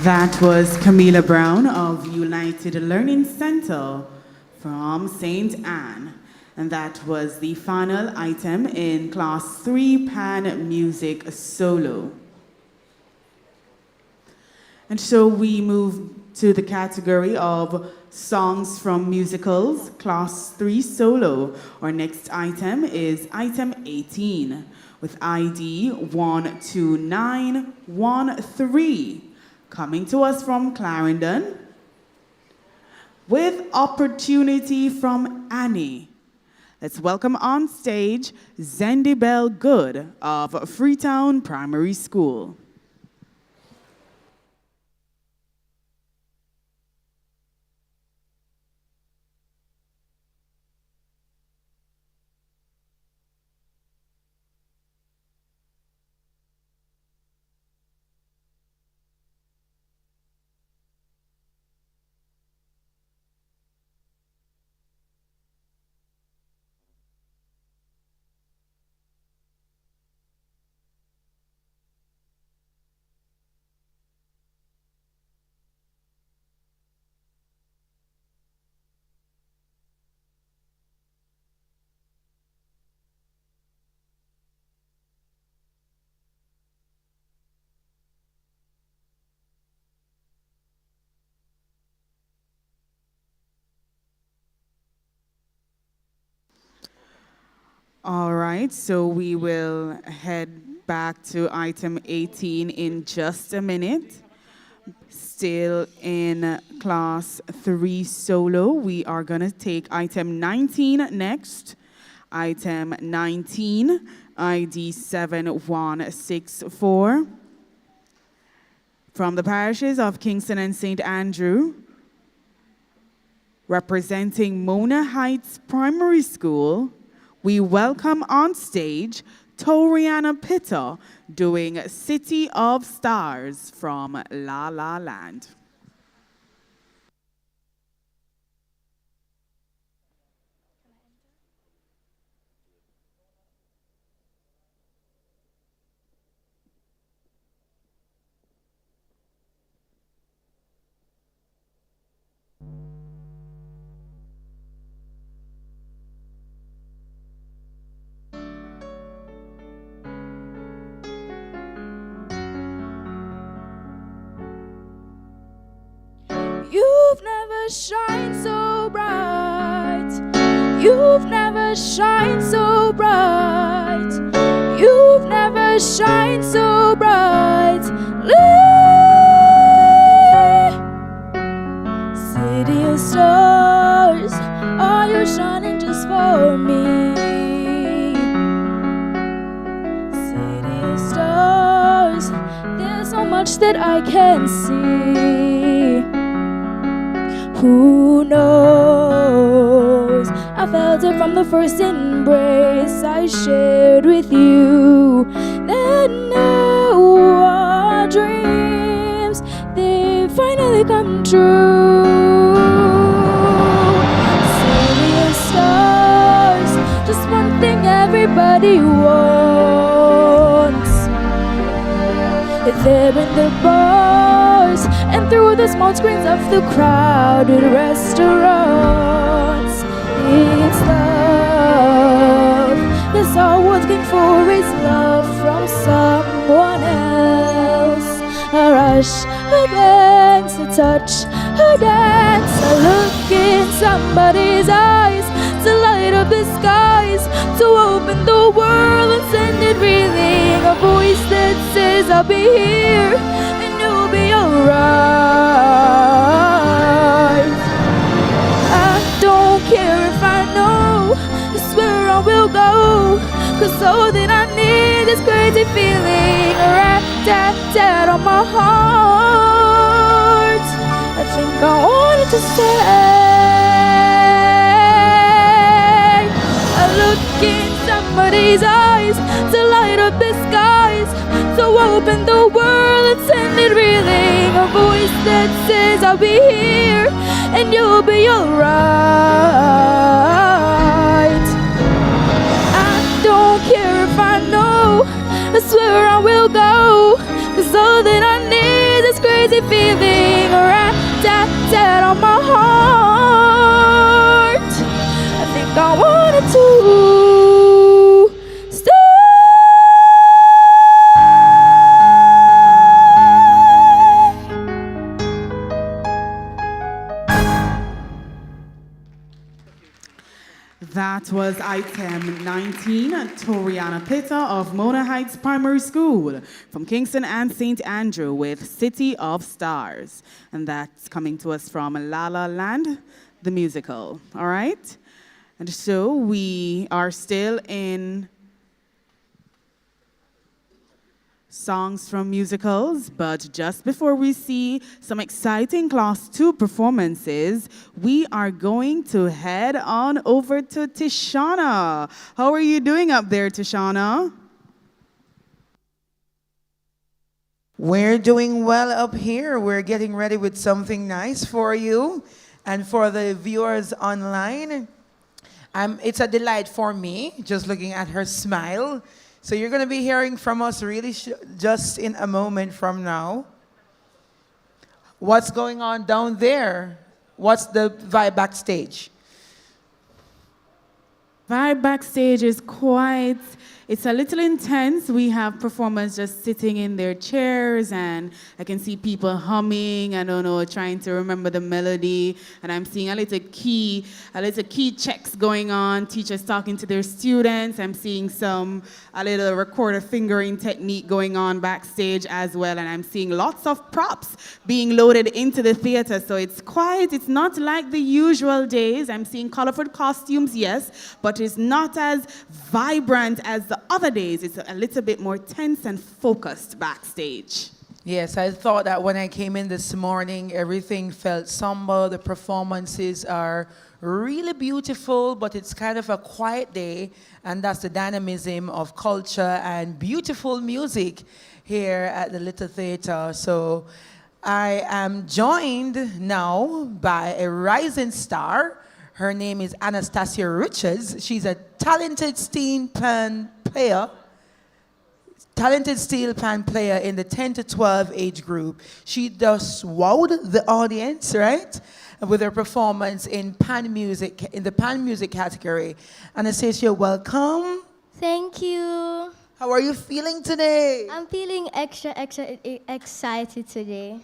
[SPEAKER 1] That was Camila Brown of United Learning Center from St. Anne. And that was the final item in Class 3 Pan Music Solo. And so we move to the category of Songs from Musicals, Class 3 Solo. Our next item is item 18 with ID 12913. Coming to us from Clarendon with Opportunity from Annie. Let's welcome on stage Zendi Bell Good of Freetown Primary School. All right, so we will head back to item 18 in just a minute. Still in class 3 solo, we are going to take item 19 next. Item 19, ID 7164. From the parishes of Kingston and St. Andrew, representing Mona Heights Primary School, we welcome on stage Toriana Pitta doing City of Stars from La La Land.
[SPEAKER 5] You've never shined so bright. You've never shined so bright. You've never shined so brightly. City of stars, are you shining just for me? City of stars, there's so much that I can see. Who knows? I felt it from the first embrace I shared with you. That now our dreams, they finally come true. City of stars, just one thing everybody wants. There in the bars and through the small screens of the crowded restaurants. It's love. That's all we're looking for is love from someone else. A rush, a glance, a touch, a dance, a look in somebody's eyes to light up the skies, to open the world and send it reeling. A voice that says I'll be here and you'll be alright. I don't care if I know, it's where I will go, 'cause all that I need is crazy feeling. A rat-tat-tat on my heart. I think I wanted to say, I look in somebody's eyes to light up the skies, to open the world and send it reeling. A voice that says I'll be here and you'll be alright. I don't care if I know, I swear I will go, 'cause all that I need is grace crazy feeling right dead on my heart. I think I wanted to stay.
[SPEAKER 1] That was item 19, Toriana Pitta of Mona Heights Primary School from Kingston and St. Andrew with City of Stars. And that's coming to us from La La Land, the musical, all right? And so we are still in songs from musicals, but just before we see some exciting Class 2 performances, we are going to head on over to Tishana. How are you doing up there, Tishana?
[SPEAKER 6] We're doing well up here. We're getting ready with something nice for you and for the viewers online. It's a delight for me, just looking at her smile. So you're going to be hearing from us really just in a moment from now. What's going on down there? What's the vibe backstage?
[SPEAKER 1] Vibe backstage is quite, it's a little intense. We have performers just sitting in their chairs, and I can see people humming, I don't know, trying to remember the melody, and I'm seeing a little key checks going on, teachers talking to their students. I'm seeing a little recorder fingering technique going on backstage as well, and I'm seeing lots of props being loaded into the theater, so it's quiet. It's not like the usual days. I'm seeing colorful costumes, yes, but it's not as vibrant as the other days. It's a little bit more tense and focused backstage.
[SPEAKER 6] Yes, I thought that when I came in this morning, everything felt somber. The performances are really beautiful, but it's kind of a quiet day, and that's the dynamism of culture and beautiful music here at the Little Theatre. So I am joined now by a rising star. Her name is Anastasia Richards. She's a talented steel pan player in the 10 to 12 age group. She just wowed the audience, right? With her performance in the pan music category. Anastasia, welcome.
[SPEAKER 4] Thank you.
[SPEAKER 6] How are you feeling today?
[SPEAKER 4] I'm feeling extra excited today.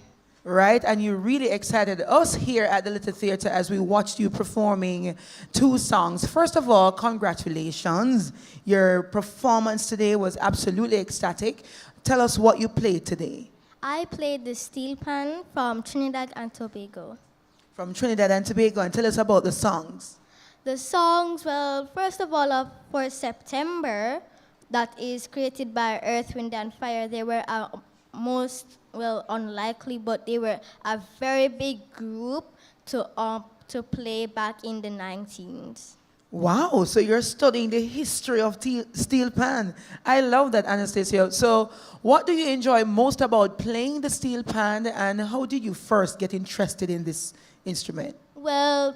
[SPEAKER 6] Right, and you really excited us here at the Little Theatre as we watched you performing 2 songs. First of all, congratulations. Your performance today was absolutely ecstatic. Tell us what you played today.
[SPEAKER 4] I played the steel pan from Trinidad and Tobago.
[SPEAKER 6] From Trinidad and Tobago, and tell us about the songs.
[SPEAKER 4] The songs, well, first of all, for September, that is created by Earth, Wind and Fire, they were unlikely, but they were a very big group to play back in the 19s.
[SPEAKER 6] Wow, so you're studying the history of steel pan. I love that, Anastasia. So what do you enjoy most about playing the steel pan, and how did you first get interested in this instrument?
[SPEAKER 4] Well,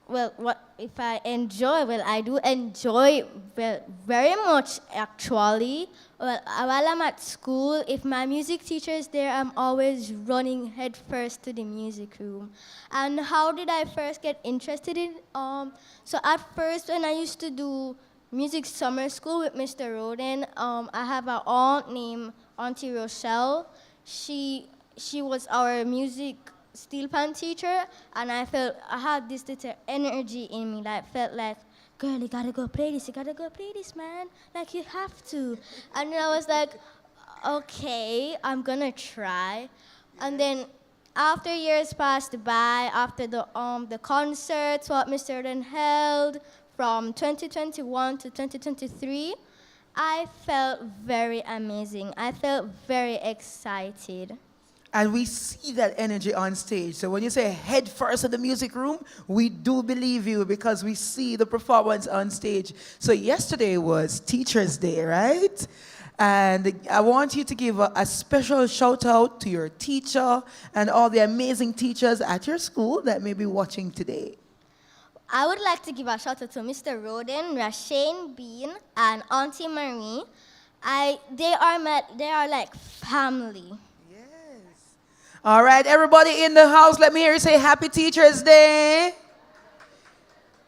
[SPEAKER 4] what if I enjoy? Well, I do enjoy very much, actually. Well, while I'm at school, if my music teacher is there, I'm always running head first to the music room. And how did I first get interested in? So at first, when I used to do music summer school with Mr. Roden, I have an aunt named Auntie Rochelle. She was our music steel pan teacher, and I had this little energy in me that felt like, girl, you gotta go play this, man. Like, you have to. And I was like, okay, I'm gonna try. And then after years passed by, after the concerts what Mr. Roden held from 2021 to 2023, I felt very amazing. I felt very excited.
[SPEAKER 6] And we see that energy on stage. So when you say head first in the music room, we do believe you because we see the performance on stage. So yesterday was Teachers' Day, right? And I want you to give a special shout out to your teacher and all the amazing teachers at your school that may be watching today.
[SPEAKER 4] I would like to give a shout out to Mr. Roden, Rashane Bean, and Auntie Marie. They are like family.
[SPEAKER 6] Yes. All right, everybody in the house, let me hear you say Happy Teacher's Day.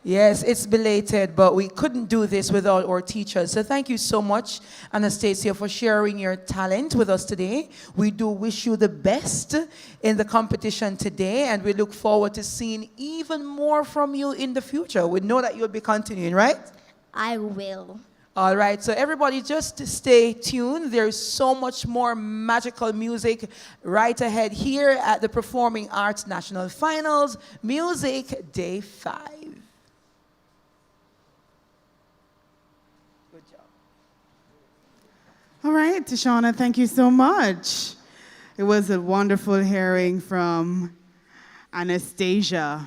[SPEAKER 6] Yes, it's belated, but we couldn't do this without our teachers. So thank you so much, Anastasia, for sharing your talent with us today. We do wish you the best in the competition today, and we look forward to seeing even more from you in the future. We know that you'll be continuing, right?
[SPEAKER 4] I will.
[SPEAKER 6] All right, so everybody just stay tuned. There's so much more magical music right ahead here at the Performing Arts National Finals, Music Day 5.
[SPEAKER 1] All right, Tashana, thank you so much. It was a wonderful hearing from Anastasia.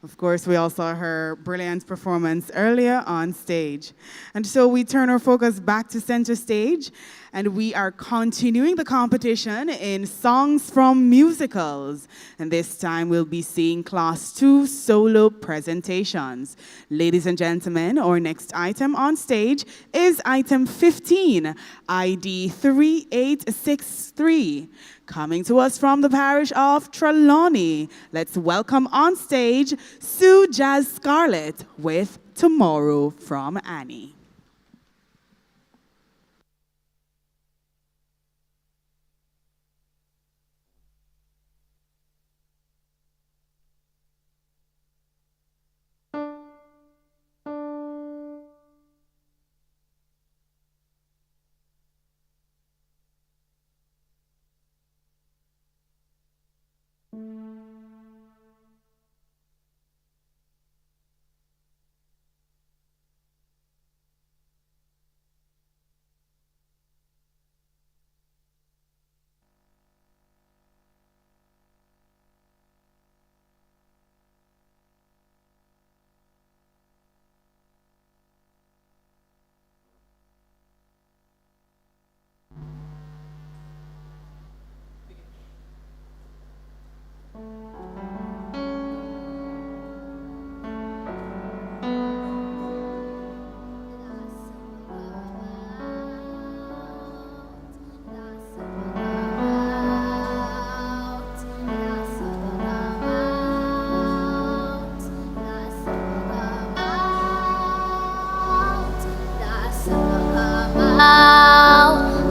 [SPEAKER 1] Of course, we all saw her brilliant performance earlier on stage. And so we turn our focus back to center stage, and we are continuing the competition in songs from musicals. And this time we'll be seeing Class 2 solo presentations. Ladies and gentlemen, our next item on stage is item 15, ID 3863. Coming to us from the parish of Trelawney, let's welcome on stage Sue Jazz Scarlett with Tomorrow from Annie.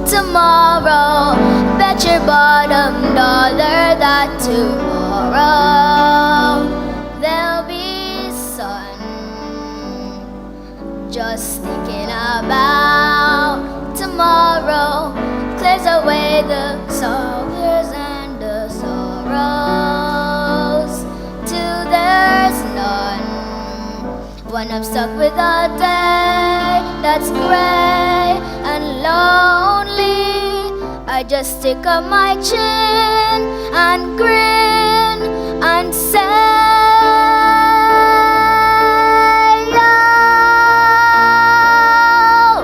[SPEAKER 4] Tomorrow, bet your bottom dollar that tomorrow there'll be sun. Just thinking about tomorrow clears away the sorrows and the sorrows till there's none. When I'm stuck with a day that's gray and lonely, I just stick up my chin and grin and say, oh,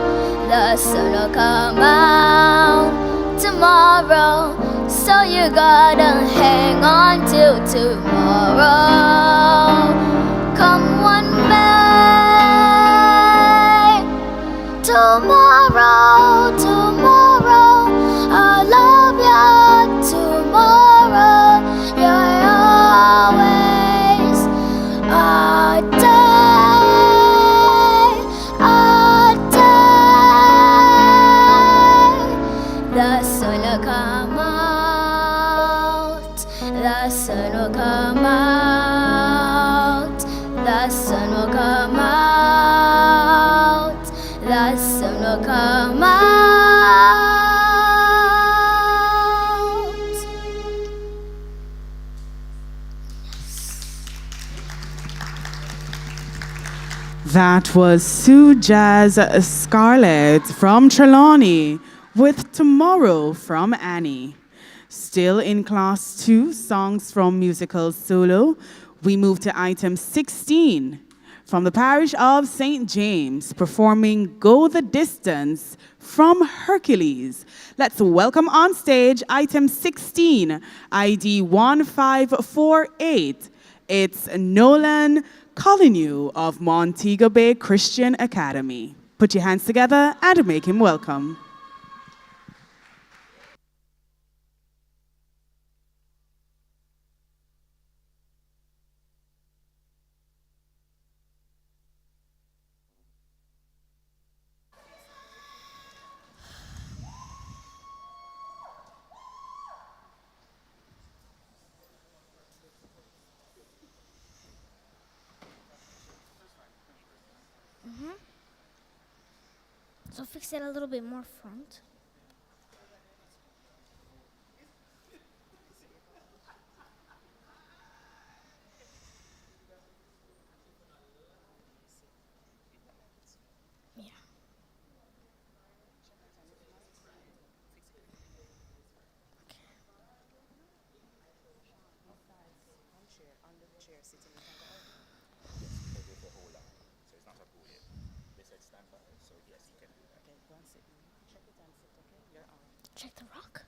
[SPEAKER 4] the sun will come out tomorrow, so you gotta hang on till tomorrow. Come one May, tomorrow, tomorrow, I love ya tomorrow. You're always a day, a day. The sun will come out, the sun will come out, the sun will come out, the sun will come out.
[SPEAKER 1] That was Sue Jazz Scarlett from Trelawney with Tomorrow from Annie. Still in Class 2, songs from musical solo, we move to item 16 from the parish of St. James, performing Go the Distance from Hercules. Let's welcome on stage item 16, ID 1548. It's Nolan Coligny of Montego Bay Christian Academy. Put your hands together and make him welcome.
[SPEAKER 4] So fix it a little bit more front. Yeah. Check the rock.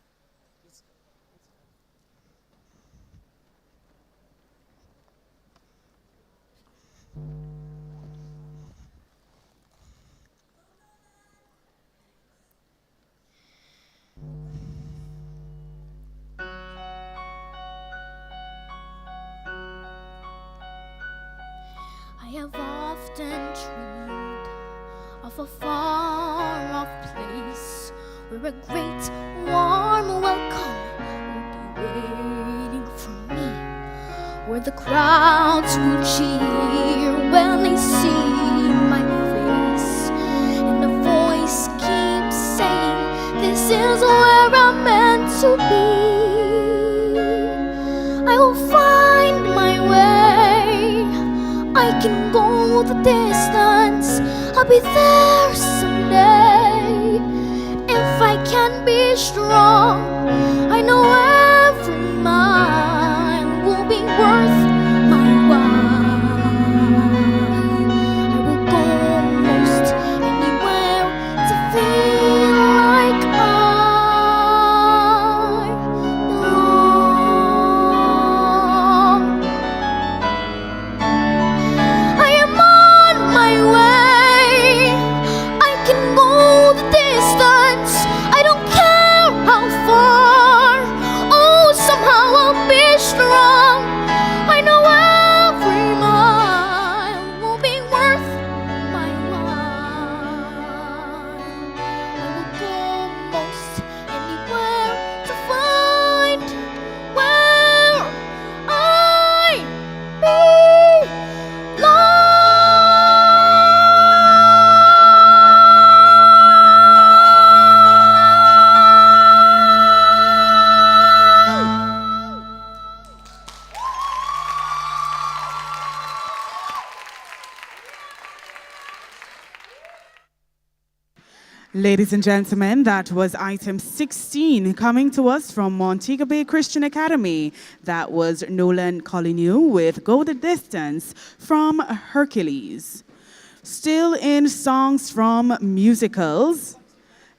[SPEAKER 4] I have often dreamed of a far-off place where a great warm welcome will be waiting for me, where the crowds will cheer when they see my face, and a voice keeps saying, "This is where I'm meant to be." I will find my way. I can go the distance. I'll be there someday. If I can be strong, I know every mile will be worth my while. I will go most anywhere to feel like I belong. I am on my way. I can go the distance. I don't care how far. Oh, somehow I'll be strong. I know every mile will be worth my while. I will go most anywhere to find where I belong.
[SPEAKER 1] Ladies and gentlemen, that was item 16 coming to us from Montego Bay Christian Academy. That was Nolan Coligny with Go the Distance from Hercules. Still in songs from musicals.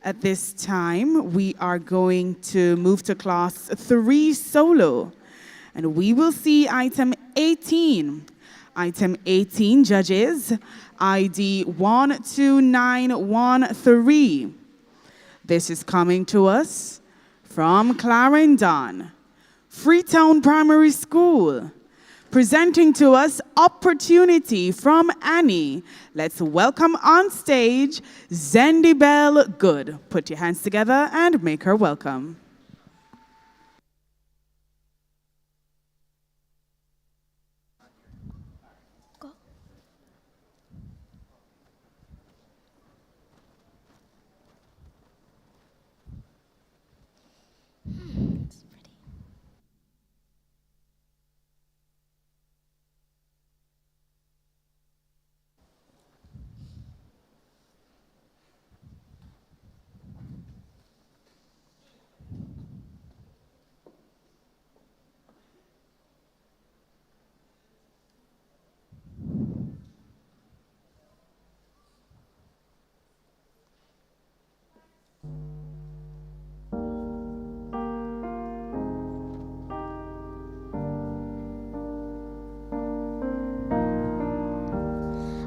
[SPEAKER 1] At this time, we are going to move to class 3 solo. And we will see item 18. Item 18, judges, ID 12913. This is coming to us from Clarendon, Freetown Primary School. Presenting to us Opportunity from Annie. Let's welcome on stage Zendi Bell Good. Put your hands together and make her welcome.
[SPEAKER 4] It's pretty.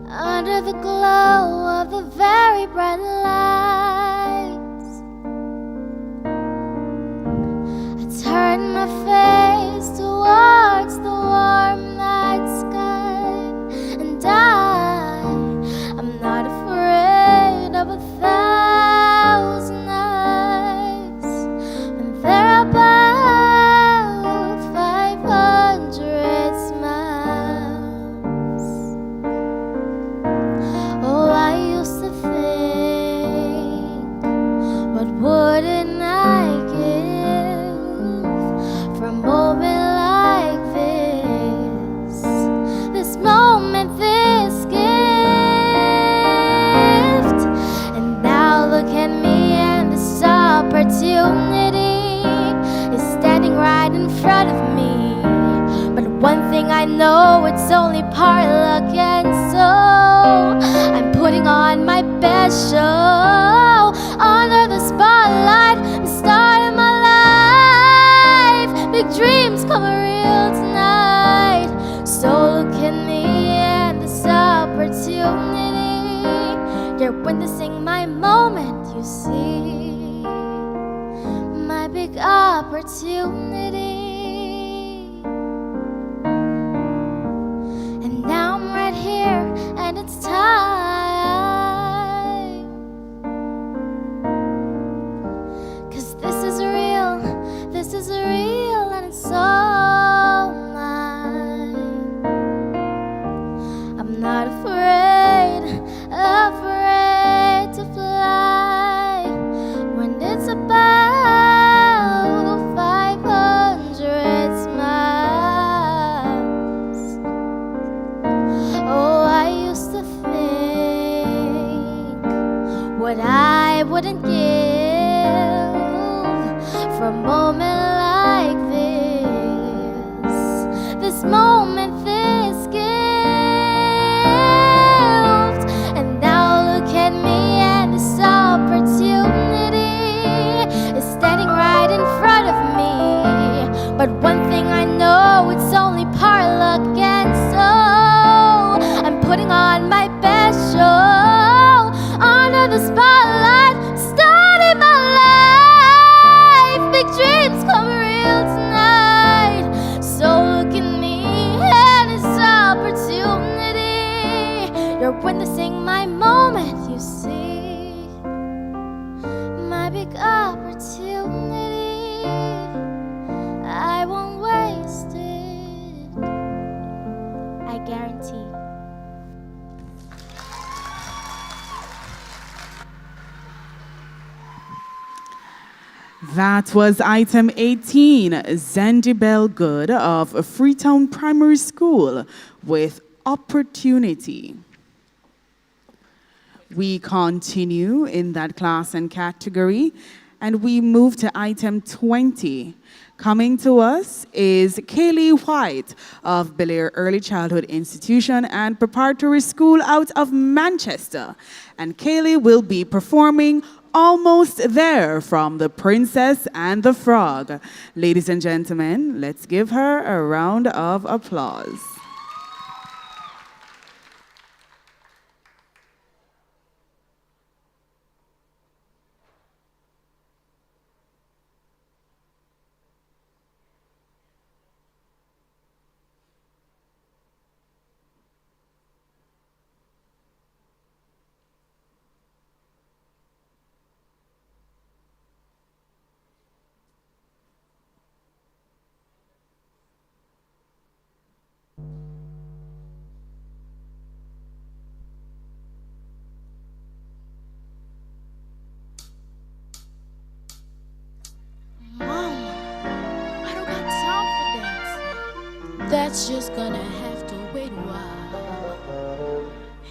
[SPEAKER 4] Under the glow of the very bright lights, I turned my face towards the warm night sky, and I'm not afraid of 1,000 eyes, and there are about 500 smiles. Oh, I used to think
[SPEAKER 5] know it's only part luck, and so I'm putting on my best show. Under the spotlight, I'm starting my life. Big dreams come real tonight. So look at me and this opportunity. You're witnessing my moment, you see. My big opportunity. And now I'm right here, and it's time. 'Cause this is real, and it's all mine. I'm not afraid to fly when it's about 500 miles. Oh, I used to think what I wouldn't give for a moment like this. This moment, this gift. And now look at me, and this opportunity is standing right in front of me. But one thing I know, it's only part luck, and so I'm putting on my best show. Under the spotlight, starting my life. Big dreams come real tonight. So look at me and this opportunity. You're witnessing my moment, you see. My big opportunity. I won't waste it, I guarantee.
[SPEAKER 1] That was item 18, Zandy Bell Good of Freetown Primary School with Opportunity. We continue in that class and category, and we move to item 20. Coming to us is Kaylee White of Belair Early Childhood Institution and Preparatory School out of Manchester. And Kaylee will be performing Almost There from The Princess and the Frog. Ladies and gentlemen, let's give her a round of applause.
[SPEAKER 5] That's just gonna have to wait a while.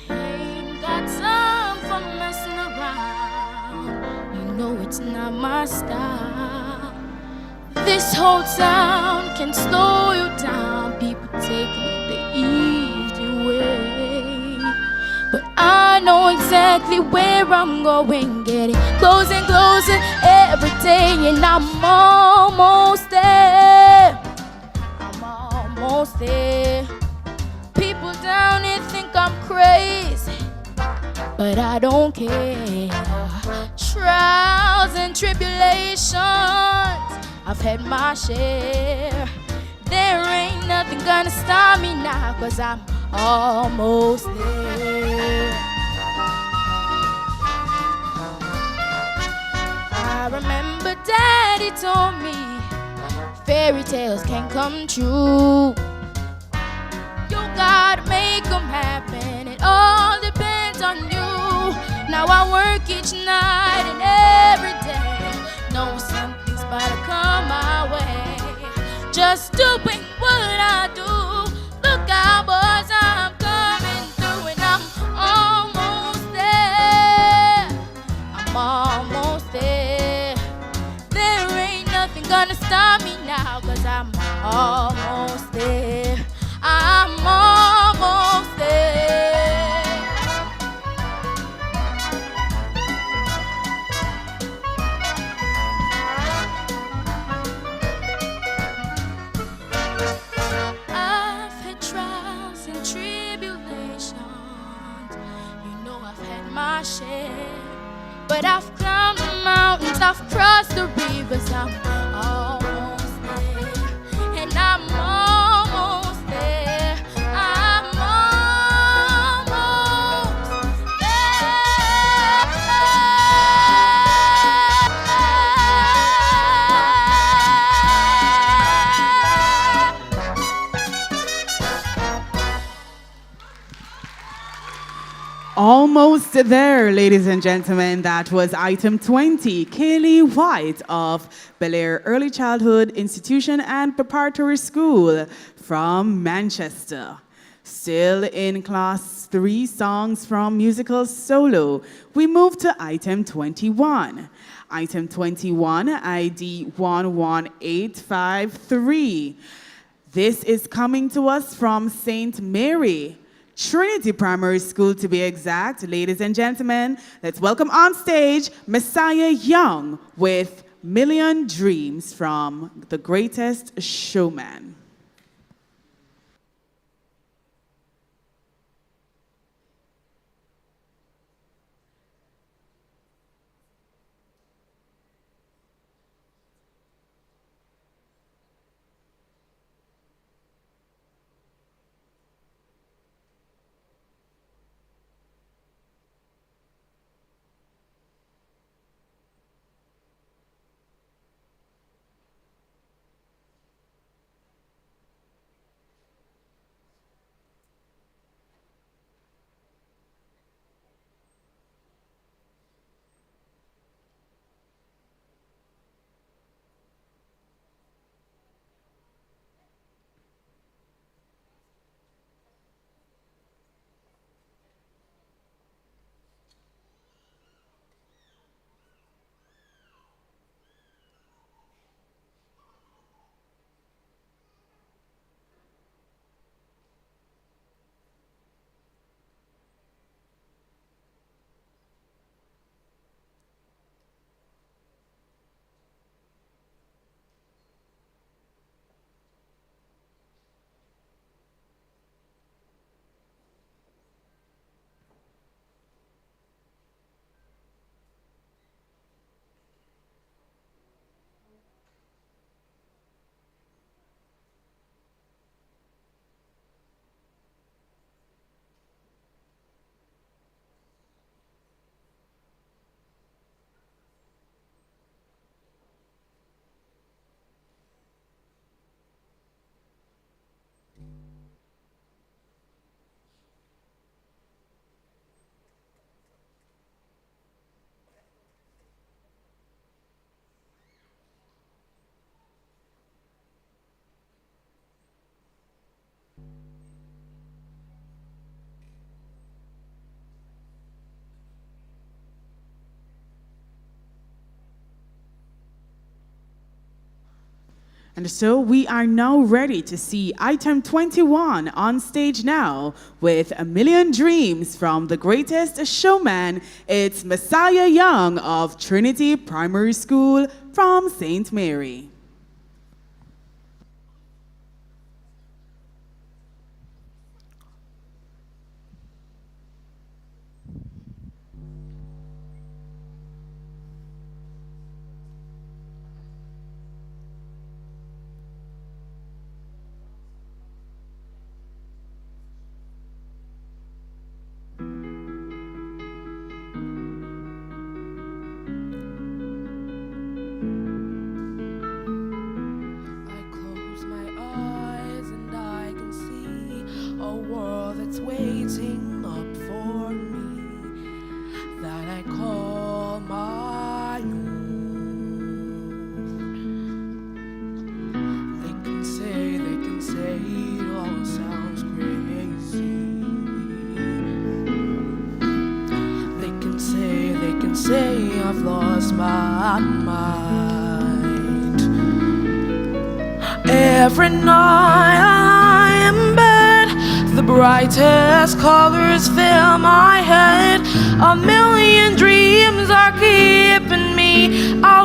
[SPEAKER 5] Ain't got time for messing around. You know it's not my style. This whole town can slow you down. People taking it the easy way. But I know exactly where I'm going. Getting closer and closer every day, and I'm almost there. Almost there. People down here think I'm crazy, but I don't care. Trials and tribulations, I've had my share. There ain't nothing gonna stop me now, 'cause I'm almost there. I remember Daddy told me fairy tales can come true. You gotta make them happen. It all depends on you. Now I work each night and every day, knowing something's about to come my way. Just doing what I do. Look out, boys, I'm coming through, and I'm almost there. I'm almost there. There ain't nothing gonna stop me now, 'cause I'm almost there. share. But I've climbed the mountains, I've crossed the rivers, I'm almost there. And I'm almost there. I'm almost
[SPEAKER 1] Almost there, ladies and gentlemen. That was item 20, Kaylee White of Bel Air Early Childhood Institution and Preparatory School from Manchester. Still in class 3 songs from musical solo, we move to item 21. Item 21, ID 11853. This is coming to us from St. Mary, Trinity Primary School to be exact. Ladies and gentlemen, let's welcome on stage Messiah Young with Million Dreams from The Greatest Showman. And so we are now ready to see item 21 on stage now with A Million Dreams from The Greatest Showman. It's Messiah Young of Trinity Primary School from St. Mary.
[SPEAKER 7] Waiting up for me that I call my own. They can say it all sounds crazy. They can say I've lost my mind. Every night I'm in bed, the brightest colors fill my head. A million dreams are keeping me awake.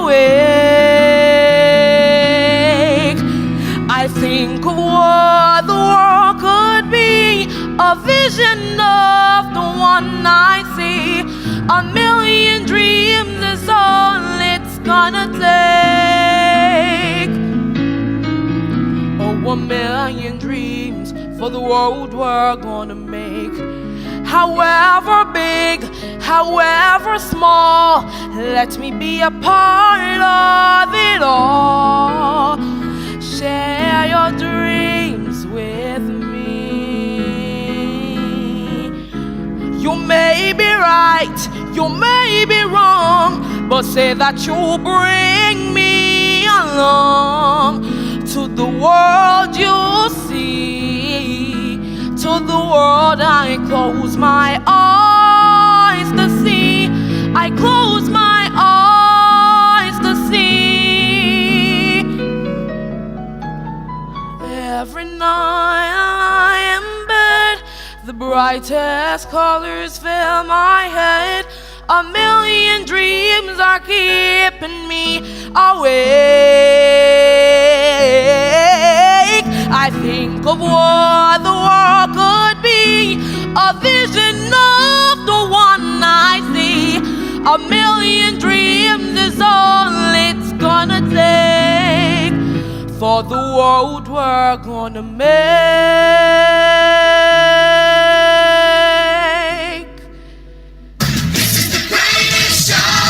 [SPEAKER 7] I think of what the world could be, a vision of the one I see. A million dreams is all it's gonna take. Oh, a million dreams for the world we're gonna make. However big, however small, let me be a part of it all. Share your dreams with me. You may be right, you may be wrong, but say that you'll bring me along to the world you'll see. To the world I close my eyes to see. I close my eyes to see. Every night I am in bed, the brightest colors fill my head. A million dreams are keeping me awake. I think of what the world could be, a vision of the one I see. A million dreams is all it's gonna take for the world we're gonna make.
[SPEAKER 8] This is the greatest show.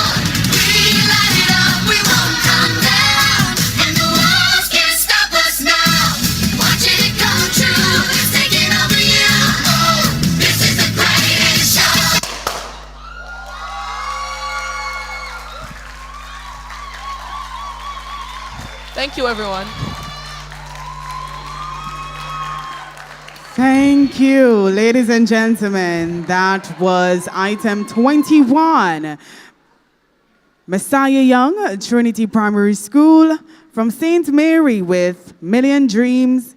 [SPEAKER 8] We light it up, we won't come down, and the walls can't stop us now. Watching it come true, it's taking over you. Oh, this is the greatest show.
[SPEAKER 7] Thank you, everyone.
[SPEAKER 1] Thank you, ladies and gentlemen. That was item 21. Messiah Young, Trinity Primary School, from St. Mary with Million Dreams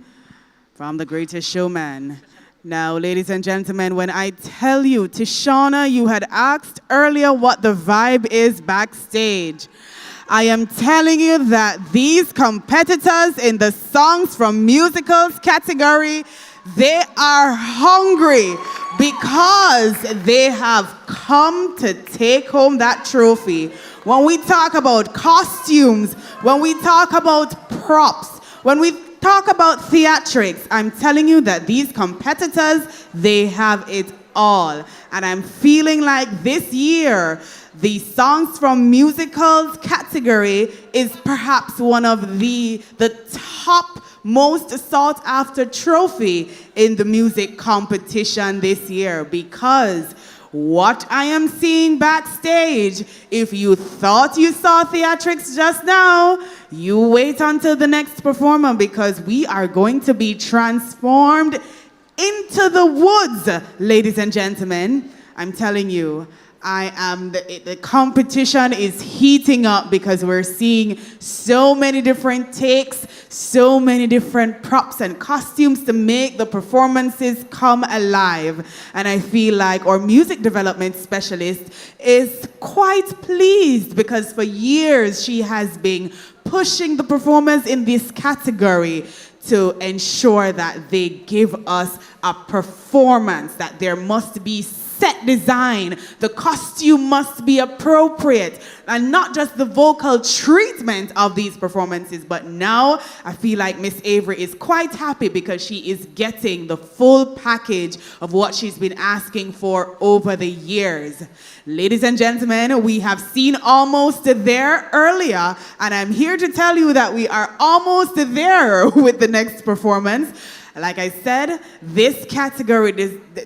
[SPEAKER 1] from The Greatest Showman. Now, ladies and gentlemen, when I tell you, Tishana, you had asked earlier what the vibe is backstage. I am telling you that these competitors in the songs from musicals category, they are hungry because they have come to take home that trophy. When we talk about costumes, when we talk about props, when we talk about theatrics, I'm telling you that these competitors, they have it all. And I'm feeling like this year, the songs from musicals category is perhaps one of the top most sought after trophy in the music competition this year, because what I am seeing backstage, if you thought you saw theatrics just now, you wait until the next performer, because we are going to be transformed into the woods, ladies and gentlemen. I'm telling you, the competition is heating up because we're seeing so many different takes, so many different props and costumes to make the performances come alive. And I feel like our music development specialist is quite pleased because for years she has been pushing the performers in this category to ensure that they give us a performance, that there must be set design, the costume must be appropriate, and not just the vocal treatment of these performances, but now I feel like Miss Avery is quite happy because she is getting the full package of what she's been asking for over the years. Ladies and gentlemen, we have seen Almost There earlier, and I'm here to tell you that we are almost there with the next performance. Like I said, this category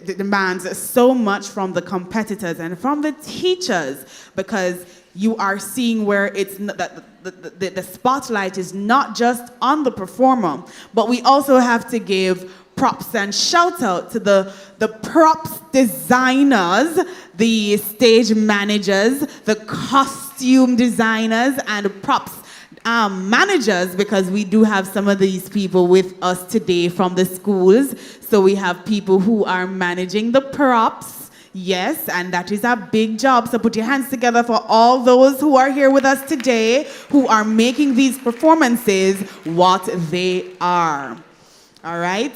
[SPEAKER 1] demands so much from the competitors and from the teachers, because you are seeing where it's that the spotlight is not just on the performer, but we also have to give props and shout out to the props designers, the stage managers, the costume designers, and props managers, because we do have some of these people with us today from the schools. So we have people who are managing the props. Yes, and that is a big job. So put your hands together for all those who are here with us today, who are making these performances what they are. All right?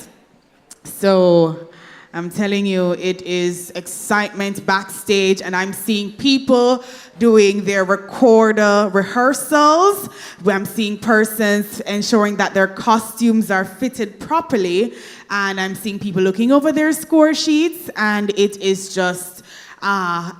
[SPEAKER 1] So I'm telling you, it is excitement backstage, and I'm seeing people doing their recorder rehearsals. I'm seeing persons ensuring that their costumes are fitted properly, and I'm seeing people looking over their score sheets, and it is just,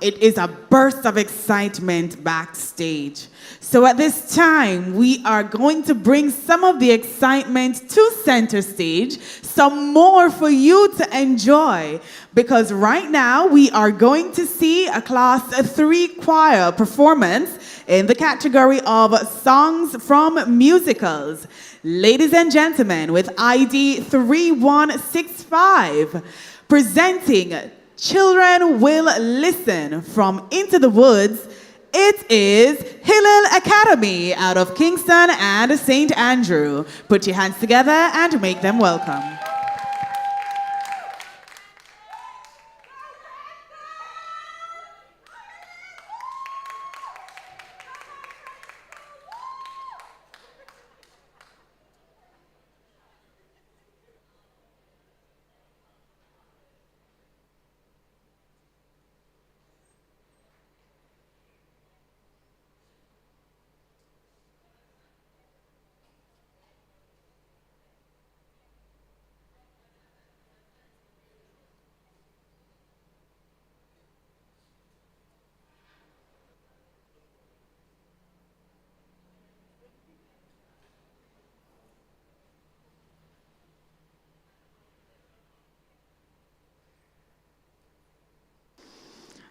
[SPEAKER 1] it is a burst of excitement backstage. So at this time, we are going to bring some of the excitement to center stage, some more for you to enjoy, because right now we are going to see a Class 3 choir performance in the category of songs from musicals. Ladies and gentlemen, with ID 3165, presenting Children Will Listen from Into the Woods, it is Hillel Academy out of Kingston and St. Andrew. Put your hands together and make them welcome.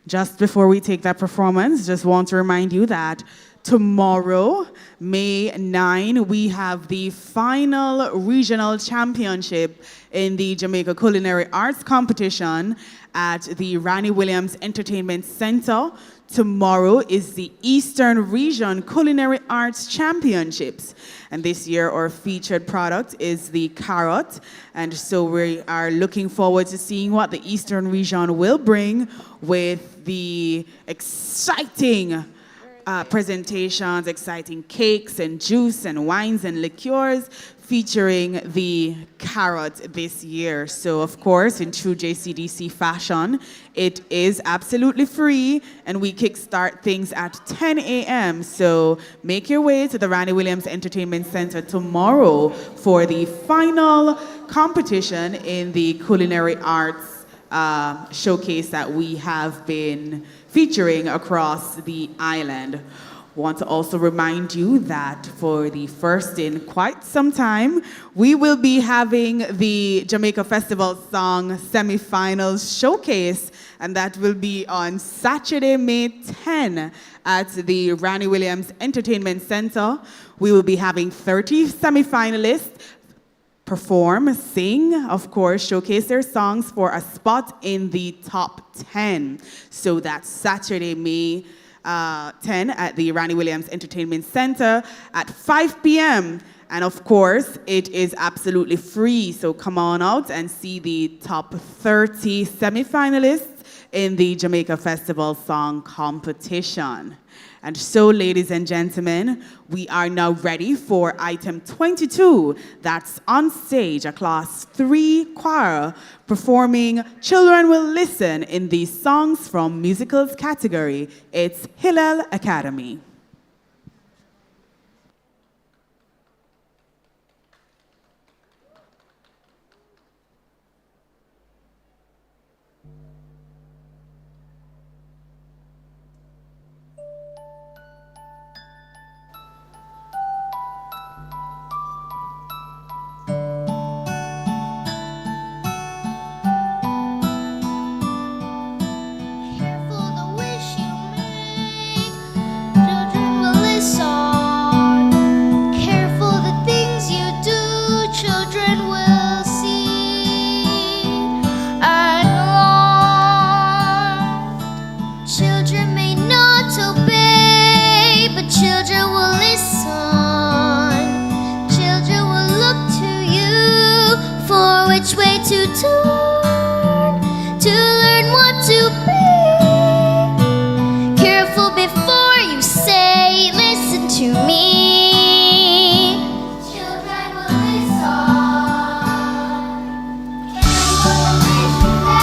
[SPEAKER 1] Just before we take that performance, just want to remind you that tomorrow, May 9, we have the final regional championship in the Jamaica Culinary Arts Competition at the Ranny Williams Entertainment Center. Tomorrow is the Eastern Region Culinary Arts Championships. And this year our featured product is the carrot. And so we are looking forward to seeing what the Eastern Region will bring with the exciting presentations, exciting cakes and juice and wines and liqueurs featuring the carrot this year. So of course, in true JCDC fashion, it is absolutely free, and we kickstart things at 10 a.m. So make your way to the Ranny Williams Entertainment Center tomorrow for the final competition in the culinary arts showcase that we have been featuring across the island. Want to also remind you that for the first in quite some time, we will be having the Jamaica Festival Song Semi-Finals Showcase, and that will be on Saturday, May 10 at the Ranny Williams Entertainment Center. We will be having 30 semi-finalists perform, sing, of course, showcase their songs for a spot in the top 10. So that's Saturday, May 10 at the Ranny Williams Entertainment Center at 5 p.m. And of course, it is absolutely free. So come on out and see the top 30 semi-finalists in the Jamaica Festival Song Competition. And so, ladies and gentlemen, we are now ready for item 22. That's on stage, a Class 3 choir performing Children Will Listen in the Songs from Musicals category. It's Hillel Academy.
[SPEAKER 4] Careful the wish you make, children will listen. Careful the things you do, children will see. And warned, children may not obey, but children will listen. Children will look to you for which way to turn, to learn what to be. Careful before you say, listen to me. Children will listen. Careful the wish you make.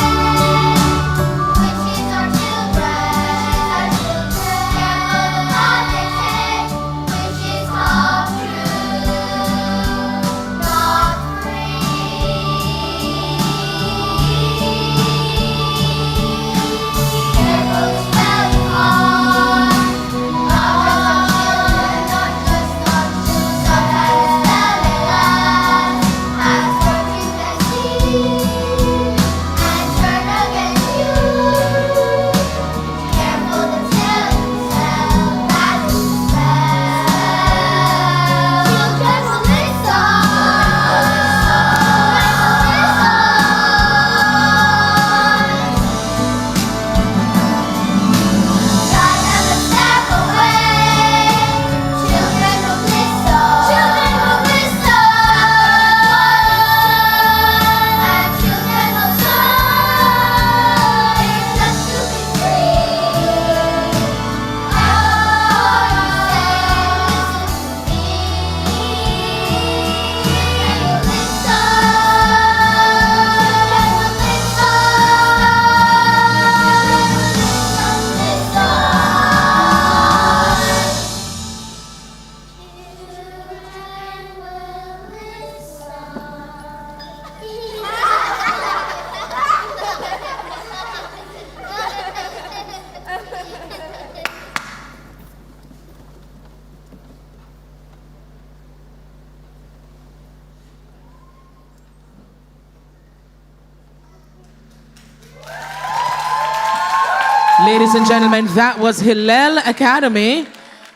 [SPEAKER 2] Ladies and gentlemen, that was Hillel Academy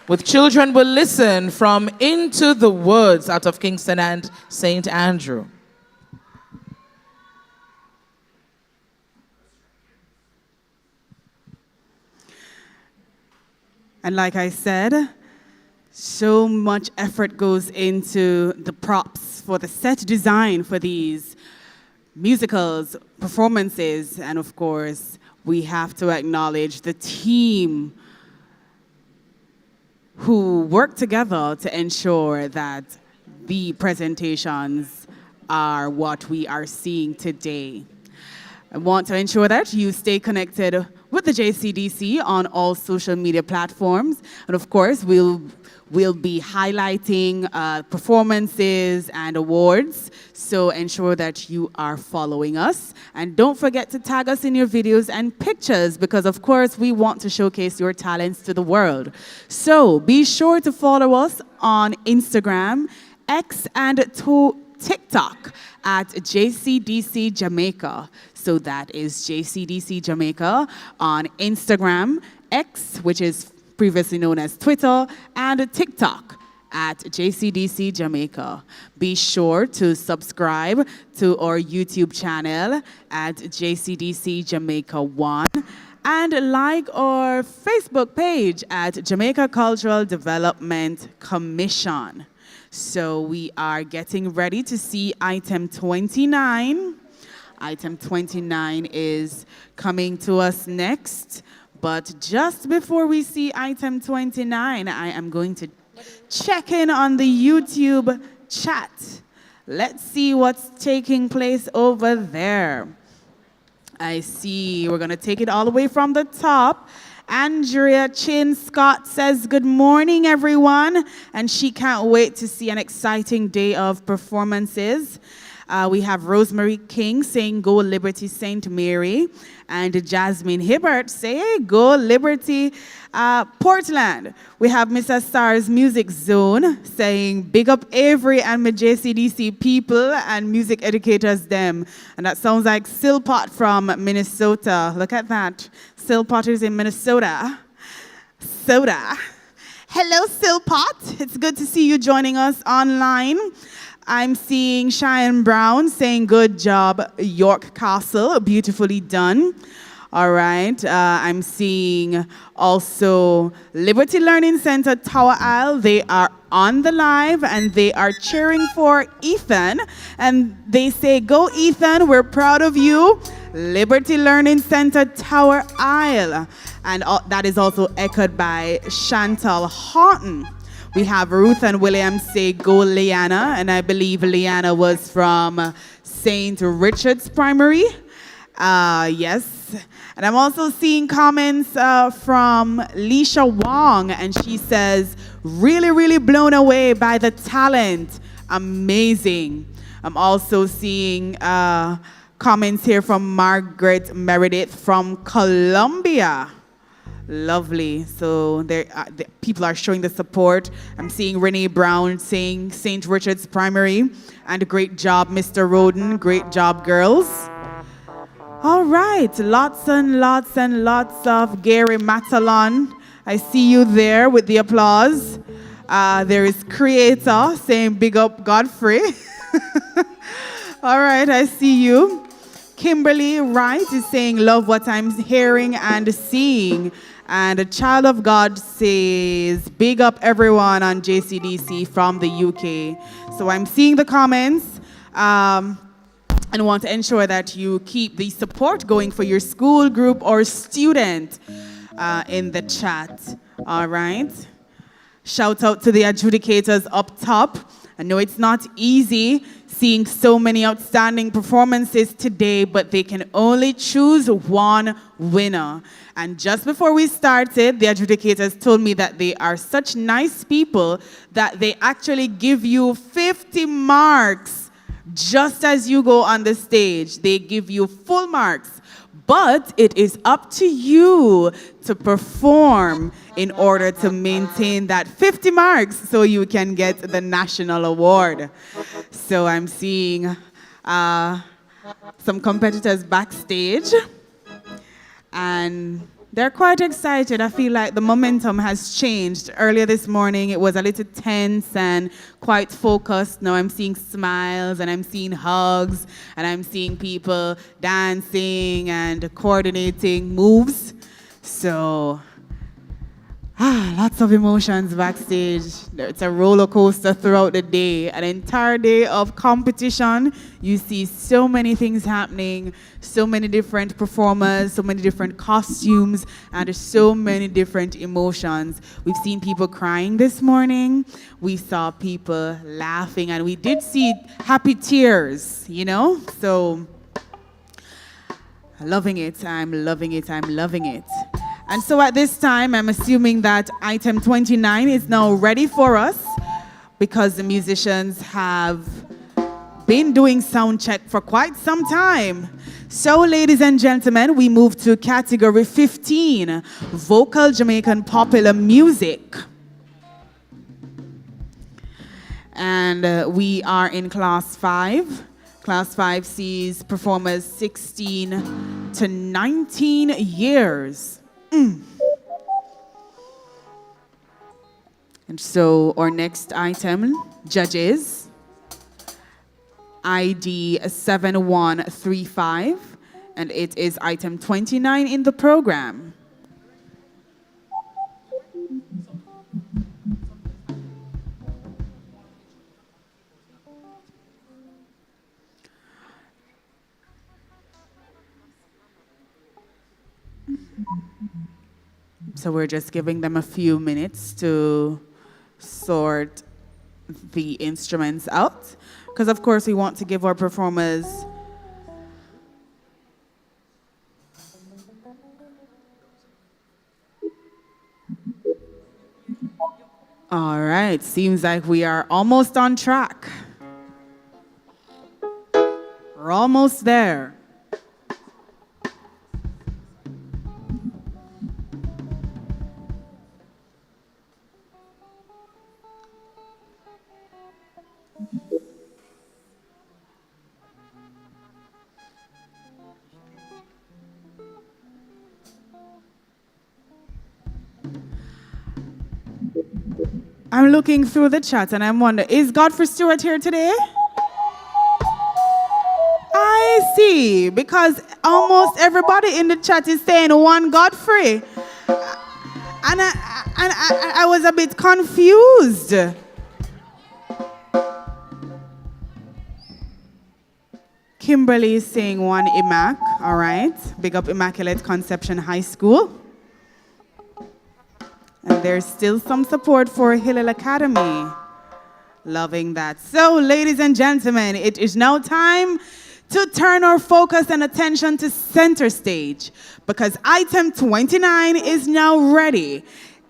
[SPEAKER 2] with Children Will Listen from Into the Woods out of Kingston and St. Andrew.
[SPEAKER 1] And like I said, so much effort goes into the props for the set design for these musicals, performances, and of course, we have to acknowledge the team who work together to ensure that the presentations are what we are seeing today. I want to ensure that you stay connected with the JCDC on all social media platforms. And of course, we'll be highlighting performances and awards. So ensure that you are following us. And don't forget to tag us in your videos and pictures because, of course, we want to showcase your talents to the world. So be sure to follow us on Instagram, X, and TikTok at JCDC Jamaica. So that is JCDC Jamaica on Instagram, X, which is previously known as Twitter, and TikTok at JCDC Jamaica. Be sure to subscribe to our YouTube channel at JCDC Jamaica 1 and like our Facebook page at Jamaica Cultural Development Commission. So we are getting ready to see item 29. Item 29 is coming to us next. But just before we see item 29, I am going to check in on the YouTube chat. Let's see what's taking place over there. I see we're going to take it all the way from the top. Andrea Chin Scott says, good morning, everyone. And she can't wait to see an exciting day of performances. We have Rosemary King saying, go Liberty St. Mary. And Jasmine Hibbert say, go Liberty Portland. We have Mr. Star's Music Zone saying, big up Avery and my JCDC people and music educators them. And that sounds like Silpot from Minnesota. Look at that. Silpot is in Minnesota. Soda. Hello, Silpot. It's good to see you joining us online. I'm seeing Cheyenne Brown saying, good job, York Castle, beautifully done. All right, I'm seeing also Liberty Learning Center Tower Isle. They are on the live and they are cheering for Ethan. And they say, go Ethan, we're proud of you. Liberty Learning Center Tower Isle. And that is also echoed by Chantal Horton. We have Ruth and William say, go Leanna, and I believe Leanna was from St. Richard's Primary. Yes. And I'm also seeing comments from Leisha Wong, and she says, really, really blown away by the talent. Amazing. I'm also seeing comments here from Margaret Meredith from Columbia. Lovely. So the people are showing the support. I'm seeing Renee Brown saying St. Richard's Primary. And great job, Mr. Roden. Great job, girls. All right. Lots and lots and lots of Gary Matalon. I see you there with the applause. There is Creator saying big up Godfrey. All right. I see you. Kimberly Wright is saying love what I'm hearing and seeing. And a child of God says, big up everyone on JCDC from the UK. So I'm seeing the comments and want to ensure that you keep the support going for your school group or student in the chat. All right. Shout out to the adjudicators up top. I know it's not easy seeing so many outstanding performances today, but they can only choose one winner. And just before we started, the adjudicators told me that they are such nice people that they actually give you 50 marks just as you go on the stage. They give you full marks. But it is up to you to perform in order to maintain that 50 marks so you can get the national award. So I'm seeing some competitors backstage. And They're quite excited. I feel like the momentum has changed. Earlier this morning, it was a little tense and quite focused. Now I'm seeing smiles and I'm seeing hugs and I'm seeing people dancing and coordinating moves. So, lots of emotions backstage. It's a roller coaster throughout the day. An entire day of competition. You see so many things happening, so many different performers, so many different costumes, and so many different emotions. We've seen people crying this morning. We saw people laughing, and we did see happy tears, you know? So, loving it. I'm loving it. I'm loving it. And so at this time, I'm assuming that item 29 is now ready for us because the musicians have been doing sound check for quite some time. So ladies and gentlemen, we move to category 15, vocal Jamaican popular music. And we are in class 5. Class 5 sees performers 16 to 19 years. And so our next item, judges, ID 7135, and it is item 29 in the program. So we're just giving them a few minutes to sort the instruments out, because of course we want to give our performers all right, seems like we are almost on track. We're almost there. I'm looking through the chat and I'm wondering, is Godfrey Stewart here today? I see, because almost everybody in the chat is saying one Godfrey. And I was a bit confused. Kimberly is saying one Imac, all right. Big up Immaculate Conception High School. And there's still some support for Hillel Academy. Loving that. So, ladies and gentlemen, it is now time to turn our focus and attention to center stage, because item 29 is now ready.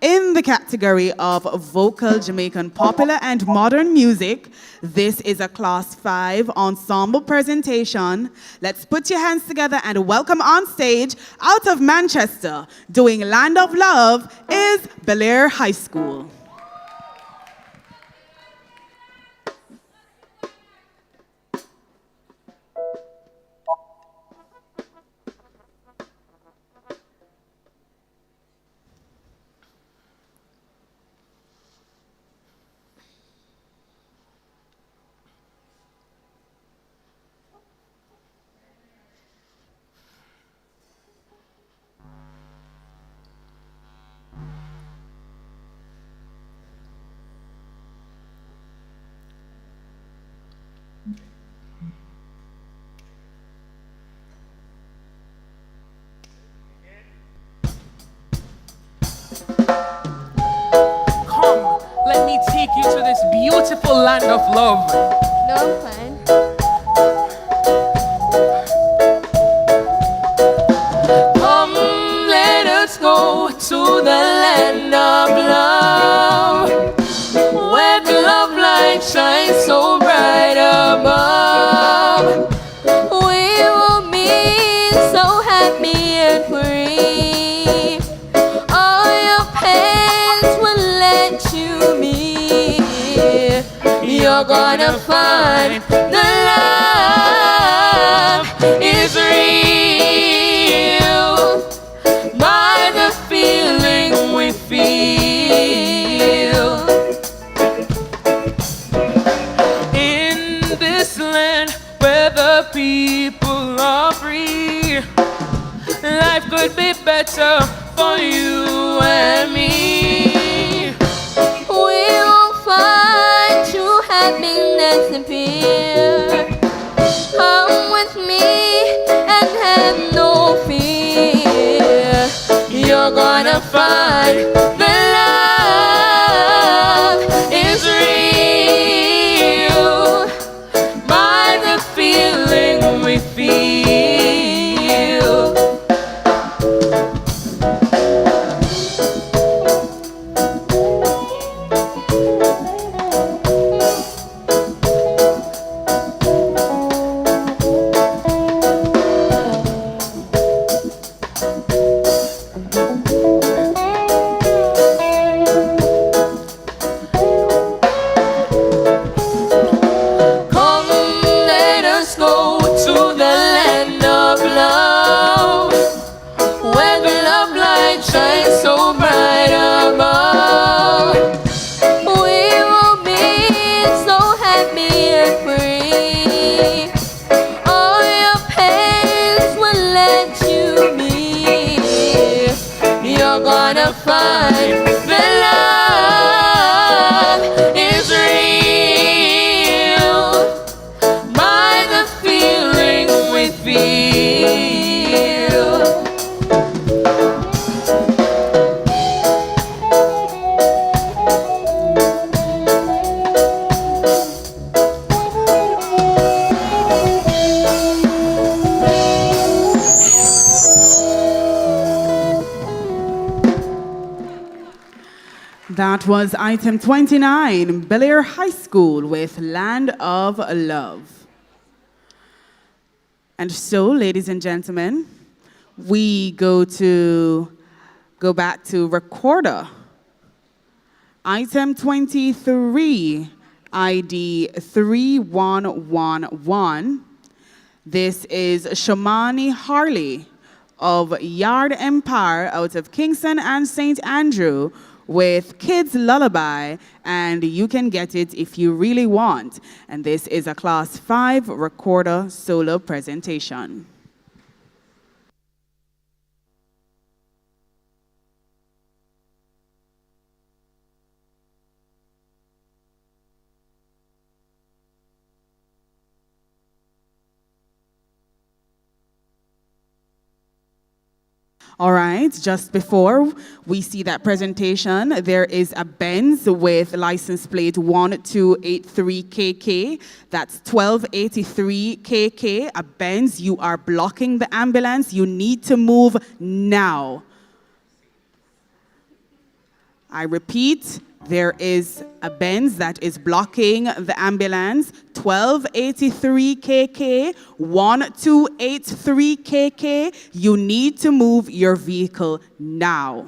[SPEAKER 1] In the category of vocal Jamaican popular and modern music, this is a class 5 ensemble presentation. Let's put your hands together and welcome on stage, out of Manchester, doing Land of Love, is Bel-Air High School.
[SPEAKER 9] Let me take you to this beautiful land of love.
[SPEAKER 5] No plan.
[SPEAKER 9] Come, let us go to the land of love, where the love light shines so bright above.
[SPEAKER 5] We will be so happy and free. All your pains will let you be.
[SPEAKER 9] You're gonna find the love is real by the life could be better for you and me.
[SPEAKER 5] We will find true happiness and peace. Come with me and have no fear.
[SPEAKER 9] You're gonna find the love is real by the feeling we feel. Come, let us go to the land of love, where the love light shines so bright above.
[SPEAKER 5] We will be so happy and free. All your pains will let you be.
[SPEAKER 9] You're gonna find the love is real by the feeling we feel.
[SPEAKER 1] That was item 29, Bel Air High School with Land of Love. And so, ladies and gentlemen, we go back to recorder. Item 23, ID 3111. This is Shamani Harley of Yard Empire out of Kingston and St. Andrew with Kids Lullaby, and you can get it if you really want. And this is a Class 5 recorder solo presentation. All right, just before we see that presentation, there is a Benz with license plate 1283KK. That's 1283KK, a Benz. You are blocking the ambulance. You need to move now. I repeat, there is a Benz that is blocking the ambulance, 1283KK, 1283KK. You need to move your vehicle now.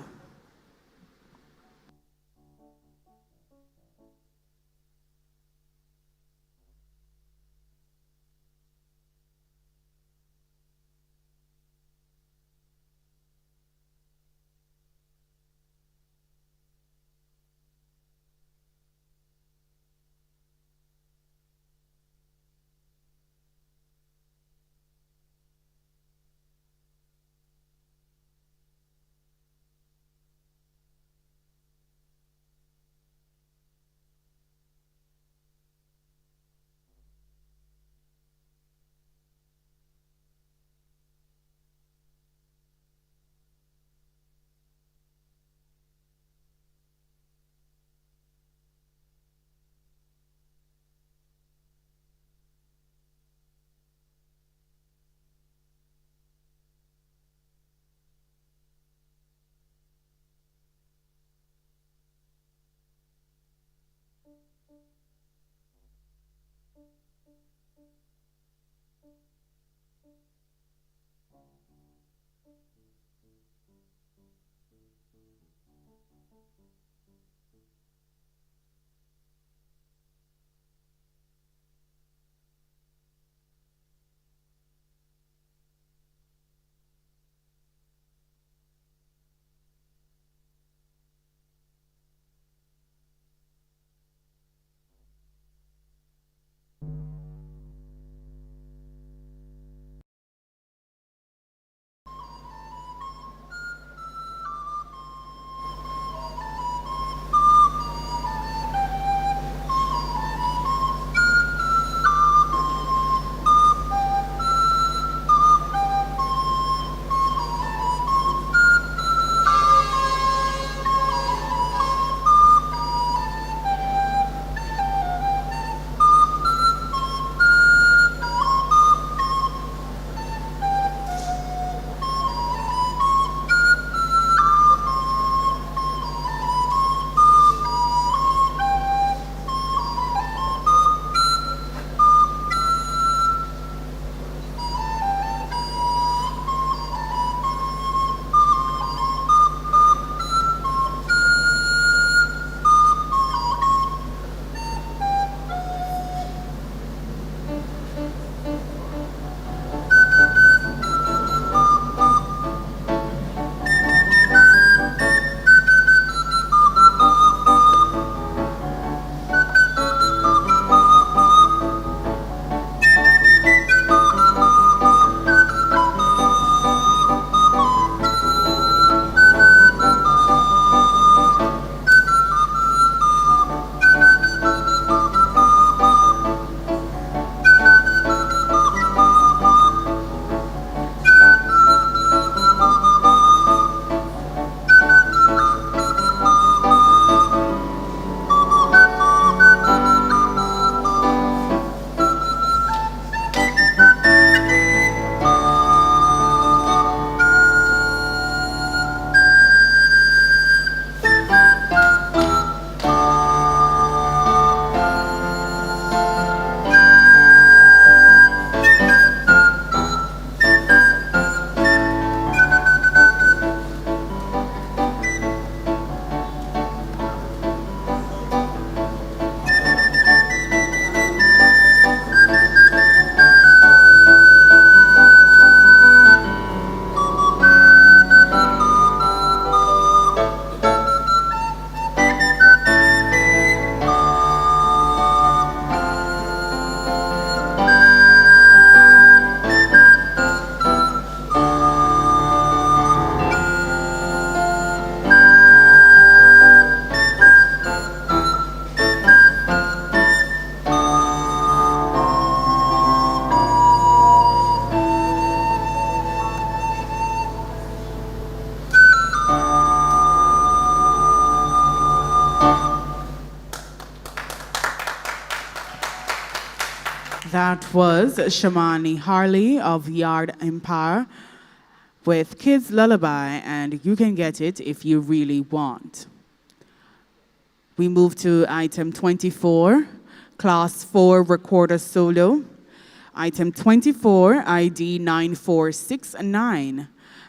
[SPEAKER 1] That was Shamani Harley of Yard Empire with Kids Lullaby, and you can get it if you really want. We move to item 24, Class 4 Recorder Solo. Item 24, ID 9469,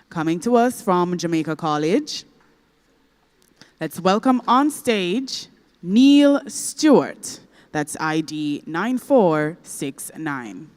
[SPEAKER 1] coming to us from Jamaica College. Let's welcome on stage Neil Stewart. That's ID 9469.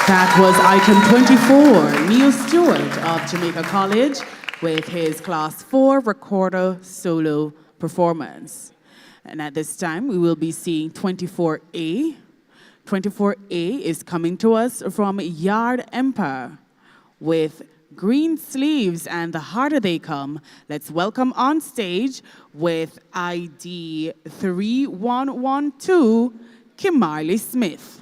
[SPEAKER 1] That was item 24, Neil Stewart of Jamaica College with his Class 4 recorder solo performance. And at this time, we will be seeing 24A. 24A is coming to us from Yard Empire with Green Sleeves and The Harder They Come. Let's welcome on stage with ID 3112, Kimarley Smith.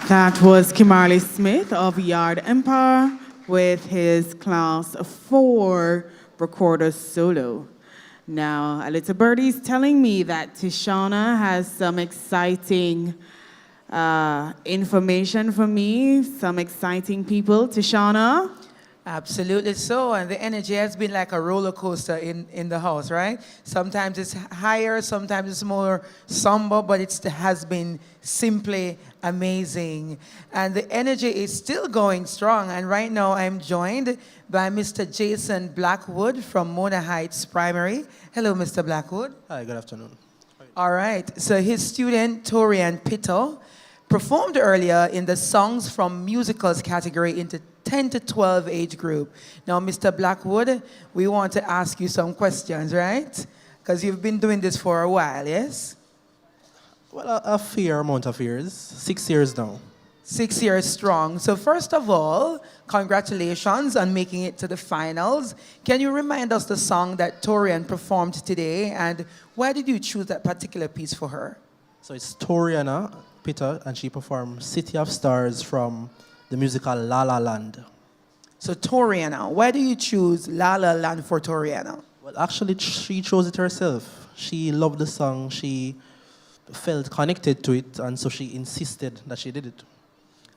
[SPEAKER 1] That was Kimarley Smith of Yard Empire with his Class 4 recorder solo. Now, a little birdie's telling me that Tishana has some exciting information for me, some exciting people. Tishana?
[SPEAKER 6] Absolutely so, and the energy has been like a roller coaster in the house, right? Sometimes it's higher, sometimes it's more somber, but it has been simply amazing. And the energy is still going strong, and right now I'm joined by Mr. Jason Blackwood from Mona Heights Primary. Hello, Mr. Blackwood.
[SPEAKER 10] Hi, good afternoon.
[SPEAKER 6] All right, so his student, Torian Pito, performed earlier in the Songs from Musicals category into 10 to 12 age group. Now, Mr. Blackwood, we want to ask you some questions, right? Because you've been doing this for a while, yes?
[SPEAKER 10] Well, a fair amount of years, 6 years now.
[SPEAKER 6] 6 years strong. So first of all, congratulations on making it to the finals. Can you remind us the song that Torian performed today, and why did you choose that particular piece for her?
[SPEAKER 10] So it's Toriana Peter, and she performed City of Stars from the musical La La Land.
[SPEAKER 6] So Toriana, why do you choose La La Land for Toriana?
[SPEAKER 10] Well, actually, she chose it herself. She loved the song, she felt connected to it, and so she insisted that she did it.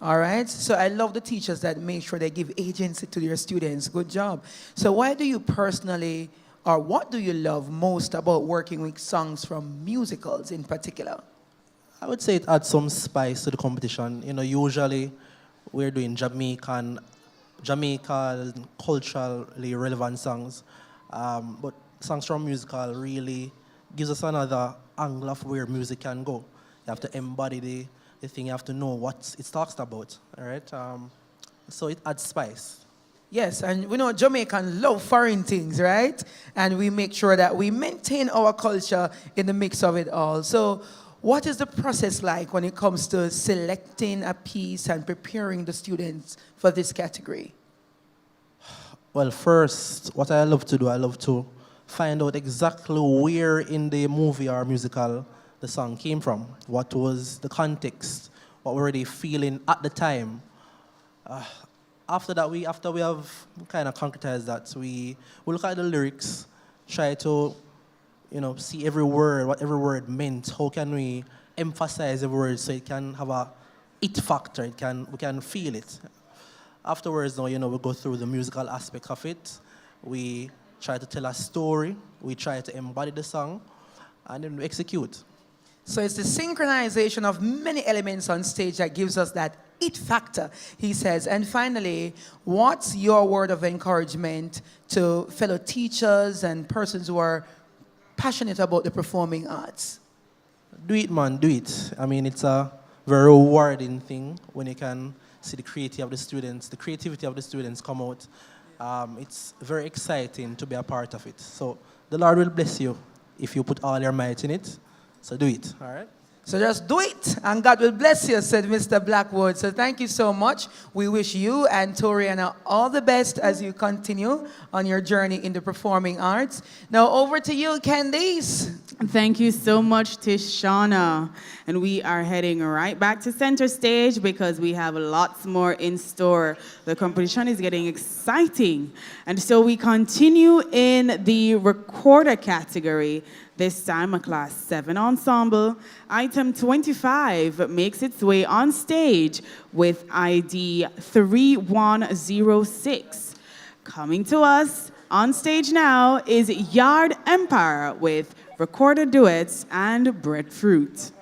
[SPEAKER 6] All right. So I love the teachers that make sure they give agency to their students. Good job. So why do you personally, or what do you love most about working with songs from musicals in particular?
[SPEAKER 10] I would say it adds some spice to the competition. You know, usually we're doing Jamaican culturally relevant songs, but songs from musical really gives us another angle of where music can go. You have to embody the thing, you have to know what it talks about, all right? So it adds spice.
[SPEAKER 6] Yes, and we know Jamaicans love foreign things, right? And we make sure that we maintain our culture in the mix of it all. So what is the process like when it comes to selecting a piece and preparing the students for this category?
[SPEAKER 10] Well, first, what I love to do, I love to find out exactly where in the movie or musical the song came from. What was the context? What were they feeling at the time? After we have kind of concretized that, we look at the lyrics, try to, see every word, what every word meant. How can we emphasize every word so it can have a it factor? We can feel it. Afterwards, now, we go through the musical aspect of it. We try to tell a story. We try to embody the song, and then we execute.
[SPEAKER 6] So it's the synchronization of many elements on stage that gives us that it factor, he says. And finally, what's your word of encouragement to fellow teachers and persons who are passionate about the performing arts?
[SPEAKER 10] Do it, man, do it. I mean, it's a very rewarding thing when you can see the creativity of the students come out. It's very exciting to be a part of it. So the Lord will bless you if you put all your might in it. So do it, all right?
[SPEAKER 6] So just do it, and God will bless you, said Mr. Blackwood. So thank you so much. We wish you and Toriana all the best as you continue on your journey in the performing arts. Now over to you, Candice.
[SPEAKER 1] Thank you so much, Tishana. And we are heading right back to center stage because we have lots more in store. The competition is getting exciting. And so we continue in the recorder category. This time, a Class 7 ensemble. Item 25 makes its way on stage with ID 3106. Coming to us on stage now is Yard Empire with Recorder Duets and Breadfruit.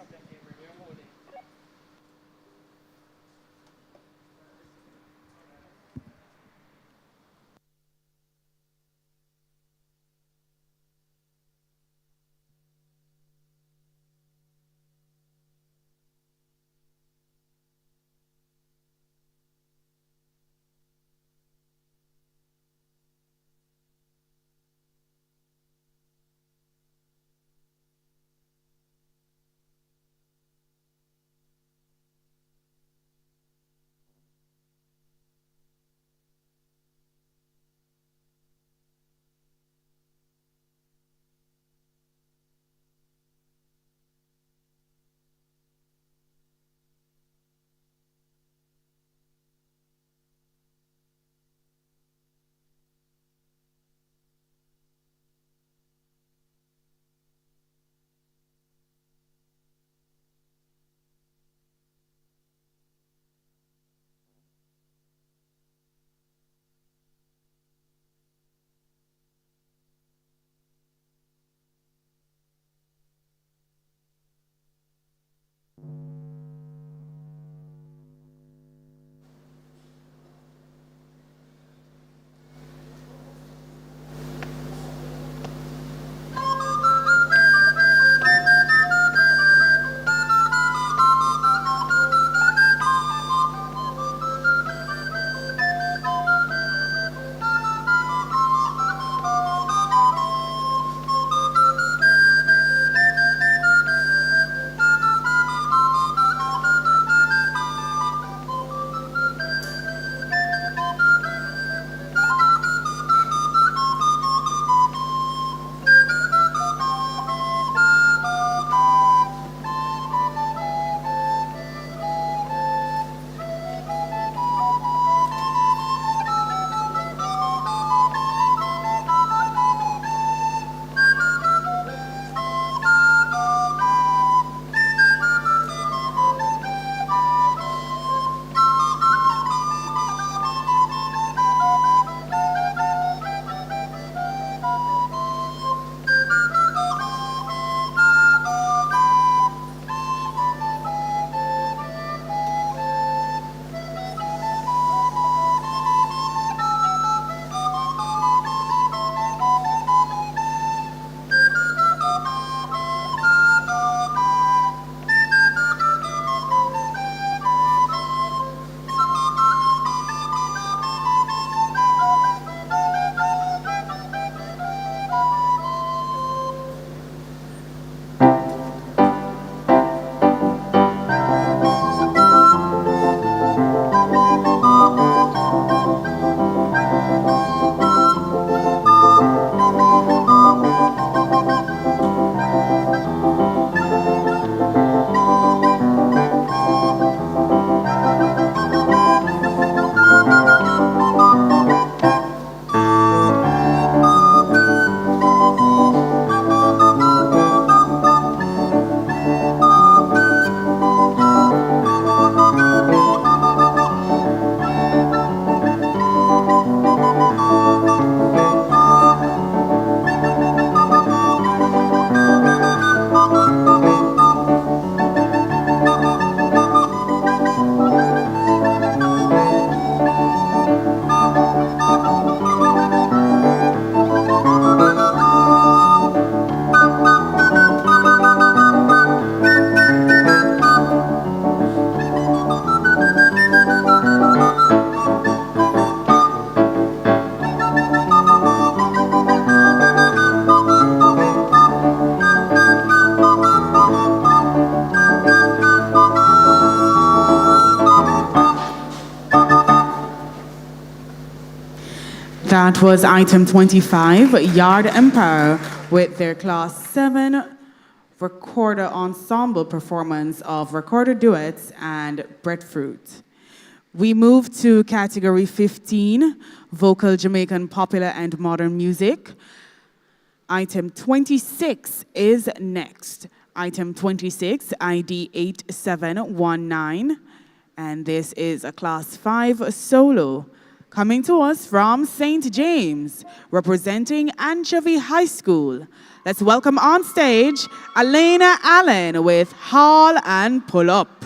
[SPEAKER 1] That was item 25, Yard Empire, with their Class 7 recorder ensemble performance of recorder duets and breadfruit. We move to category 15, vocal Jamaican popular and modern music. Item 26 is next. Item 26, ID 8719, and this is a Class 5 solo. Coming to us from St. James, representing Anchovy High School. Let's welcome on stage Elena Allen with Haul and Pull Up.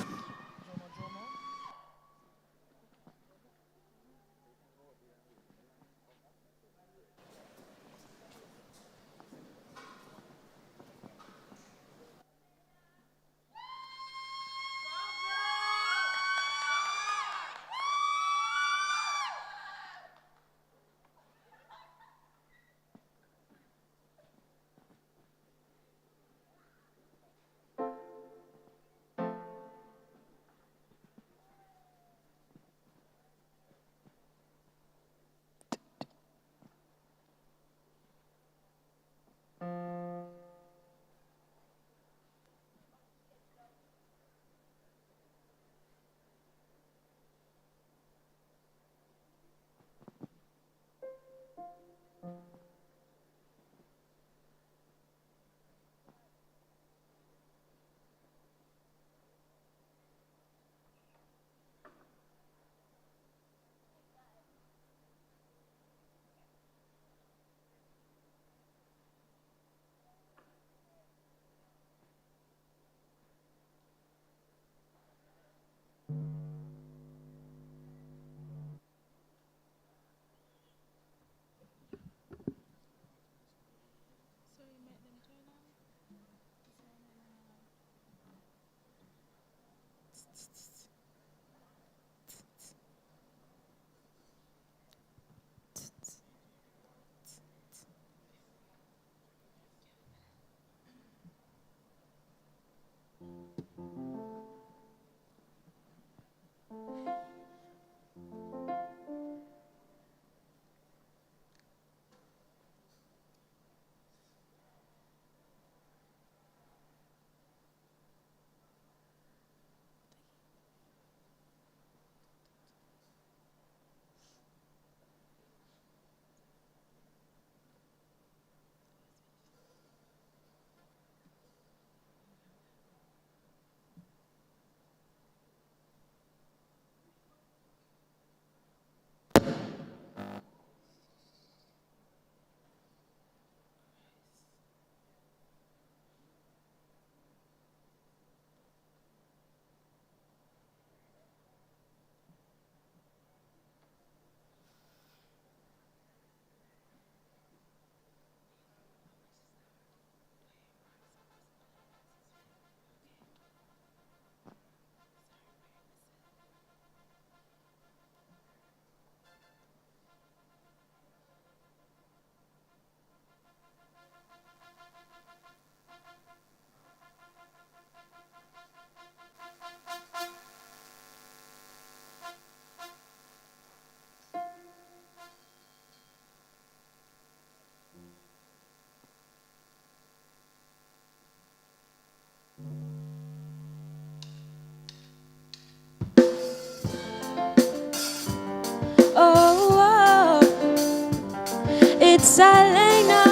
[SPEAKER 5] it's Elena.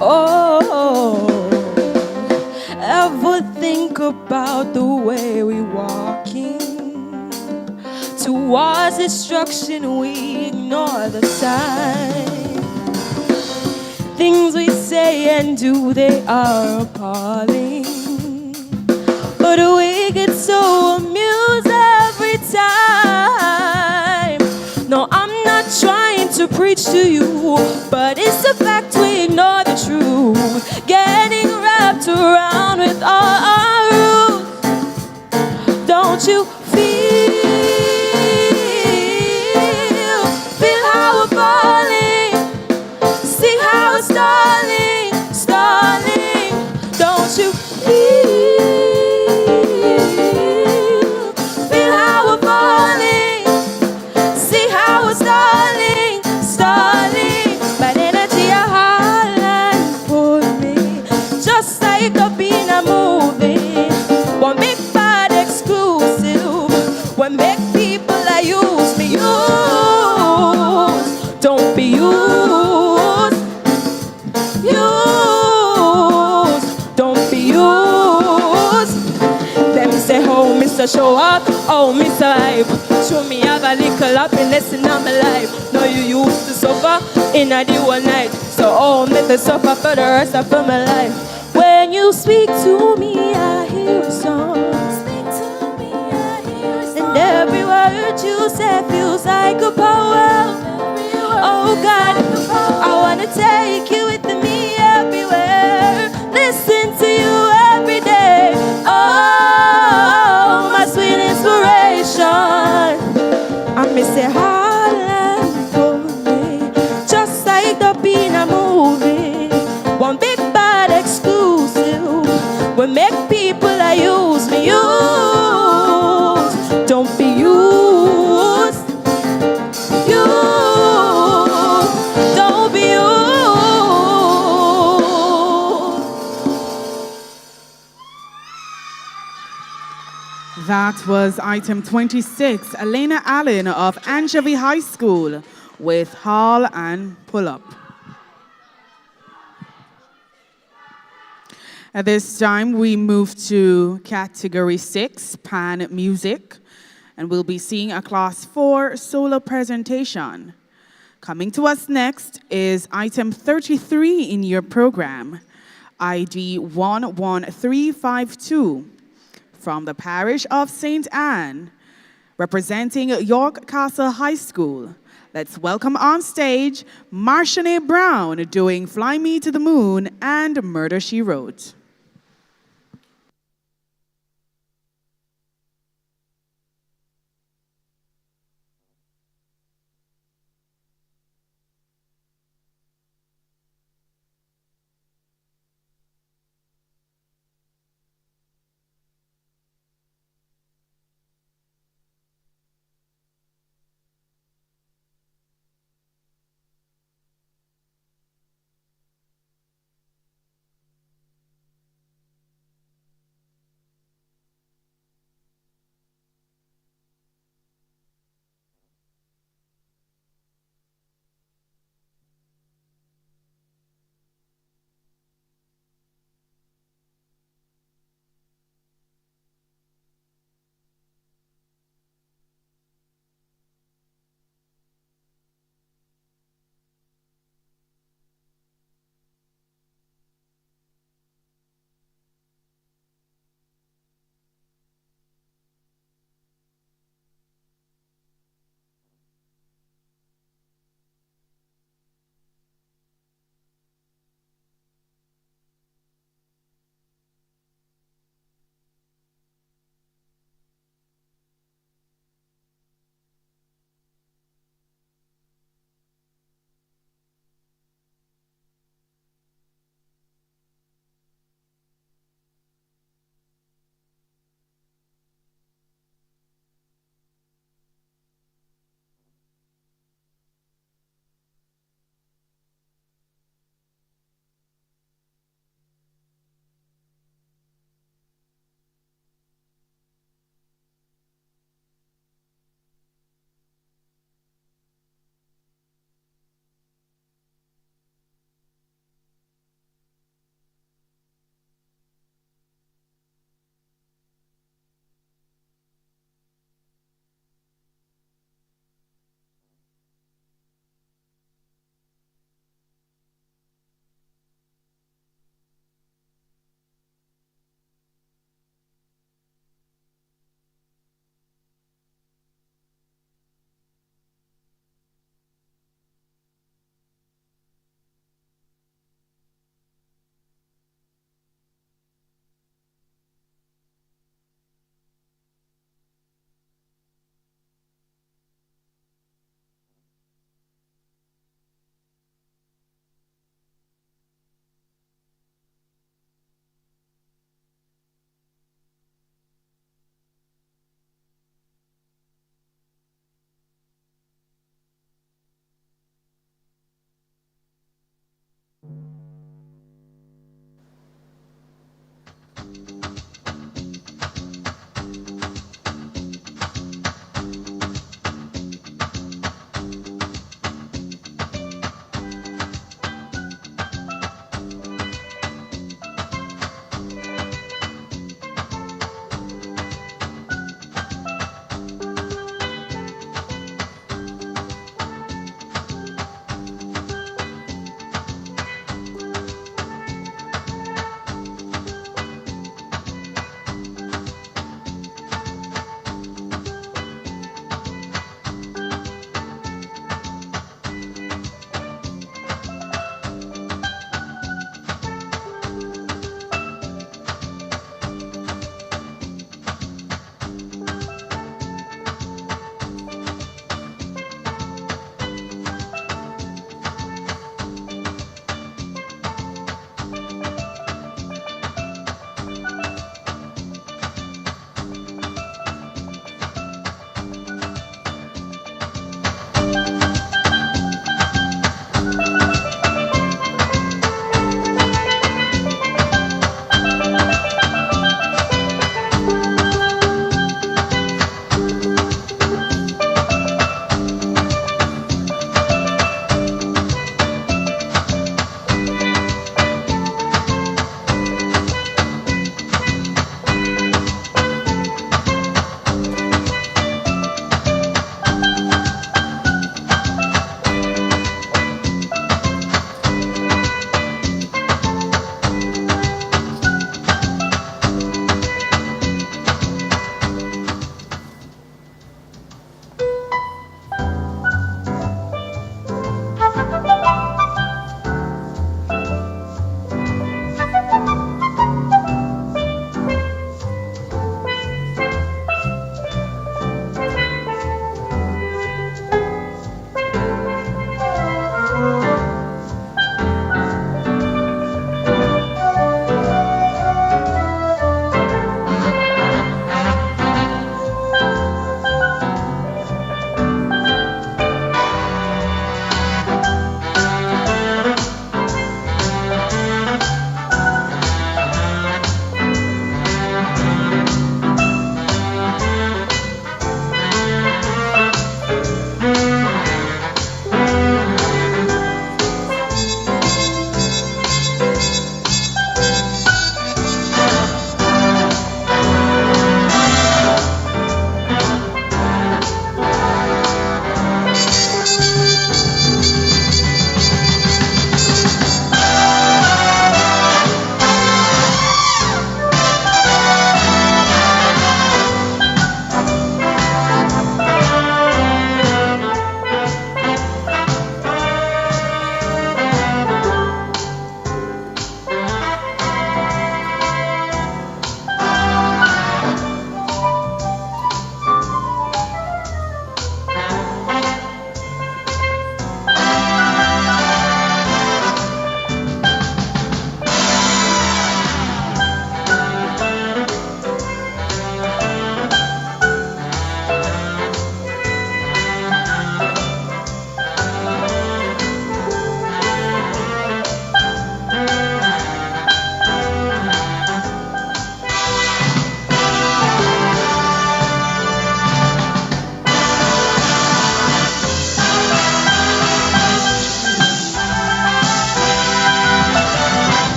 [SPEAKER 5] Oh, ever think about the way we walking towards destruction? We ignore the sign. Things we say and do, they are appalling. But we get so amused every time. No, I'm not trying to preach to you, but it's a fact we ignore the truth. Getting wrapped around with all our rules. Don't you feel how we're falling? See how we're stalling, stalling. Don't you feel how we're falling? See how we're stalling, stalling. But energy a highline for me, just like a being a movie. One big bad exclusive. When big people I use me use. Don't be used. Use. Don't be used. Them say, oh, Mr. Show Up, oh, Mr. Hype. Show me have a little happiness in my life. No, you used to suffer in a day one night. So, oh, make me suffer for the rest of my life. When you speak to me, I hear a song. Speak to me, I hear a song. And every word you say feels like a poem. Oh, God, I want to take you with me everywhere. Listen to you every day. Oh, my sweet inspiration. I miss it Harlem for me, just like the being a movie. One big bad exclusive. We make people I use me use. Don't be used. You don't be used.
[SPEAKER 1] That was item 26, Elena Allen of Anchovy High School with Hall and Pull Up. At this time, we move to category 6, Pan Music, and we'll be seeing a class 4 solo presentation. Coming to us next is item 33 in your program, ID 11352, from the parish of St. Anne, representing York Castle High School. Let's welcome on stage Marshanae Brown doing Fly Me to the Moon and Murder, She Wrote.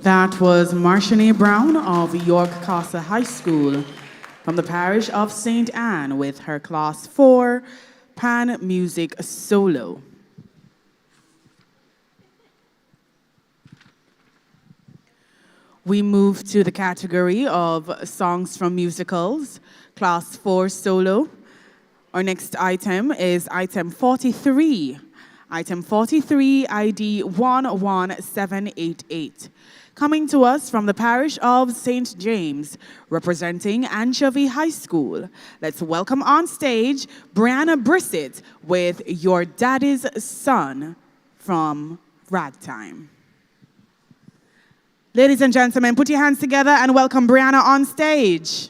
[SPEAKER 1] That was Marshanae Brown of York Casa High School from the parish of St. Anne with her Class 4 Pan Music Solo. We move to the category of songs from musicals, Class 4 Solo. Our next item is item 43. Item 43, ID 11788. Coming to us from the parish of St. James, representing Anchovy High School. Let's welcome on stage Brianna Brissett with Your Daddy's Son from Ragtime. Ladies and gentlemen, put your hands together and welcome Brianna on stage.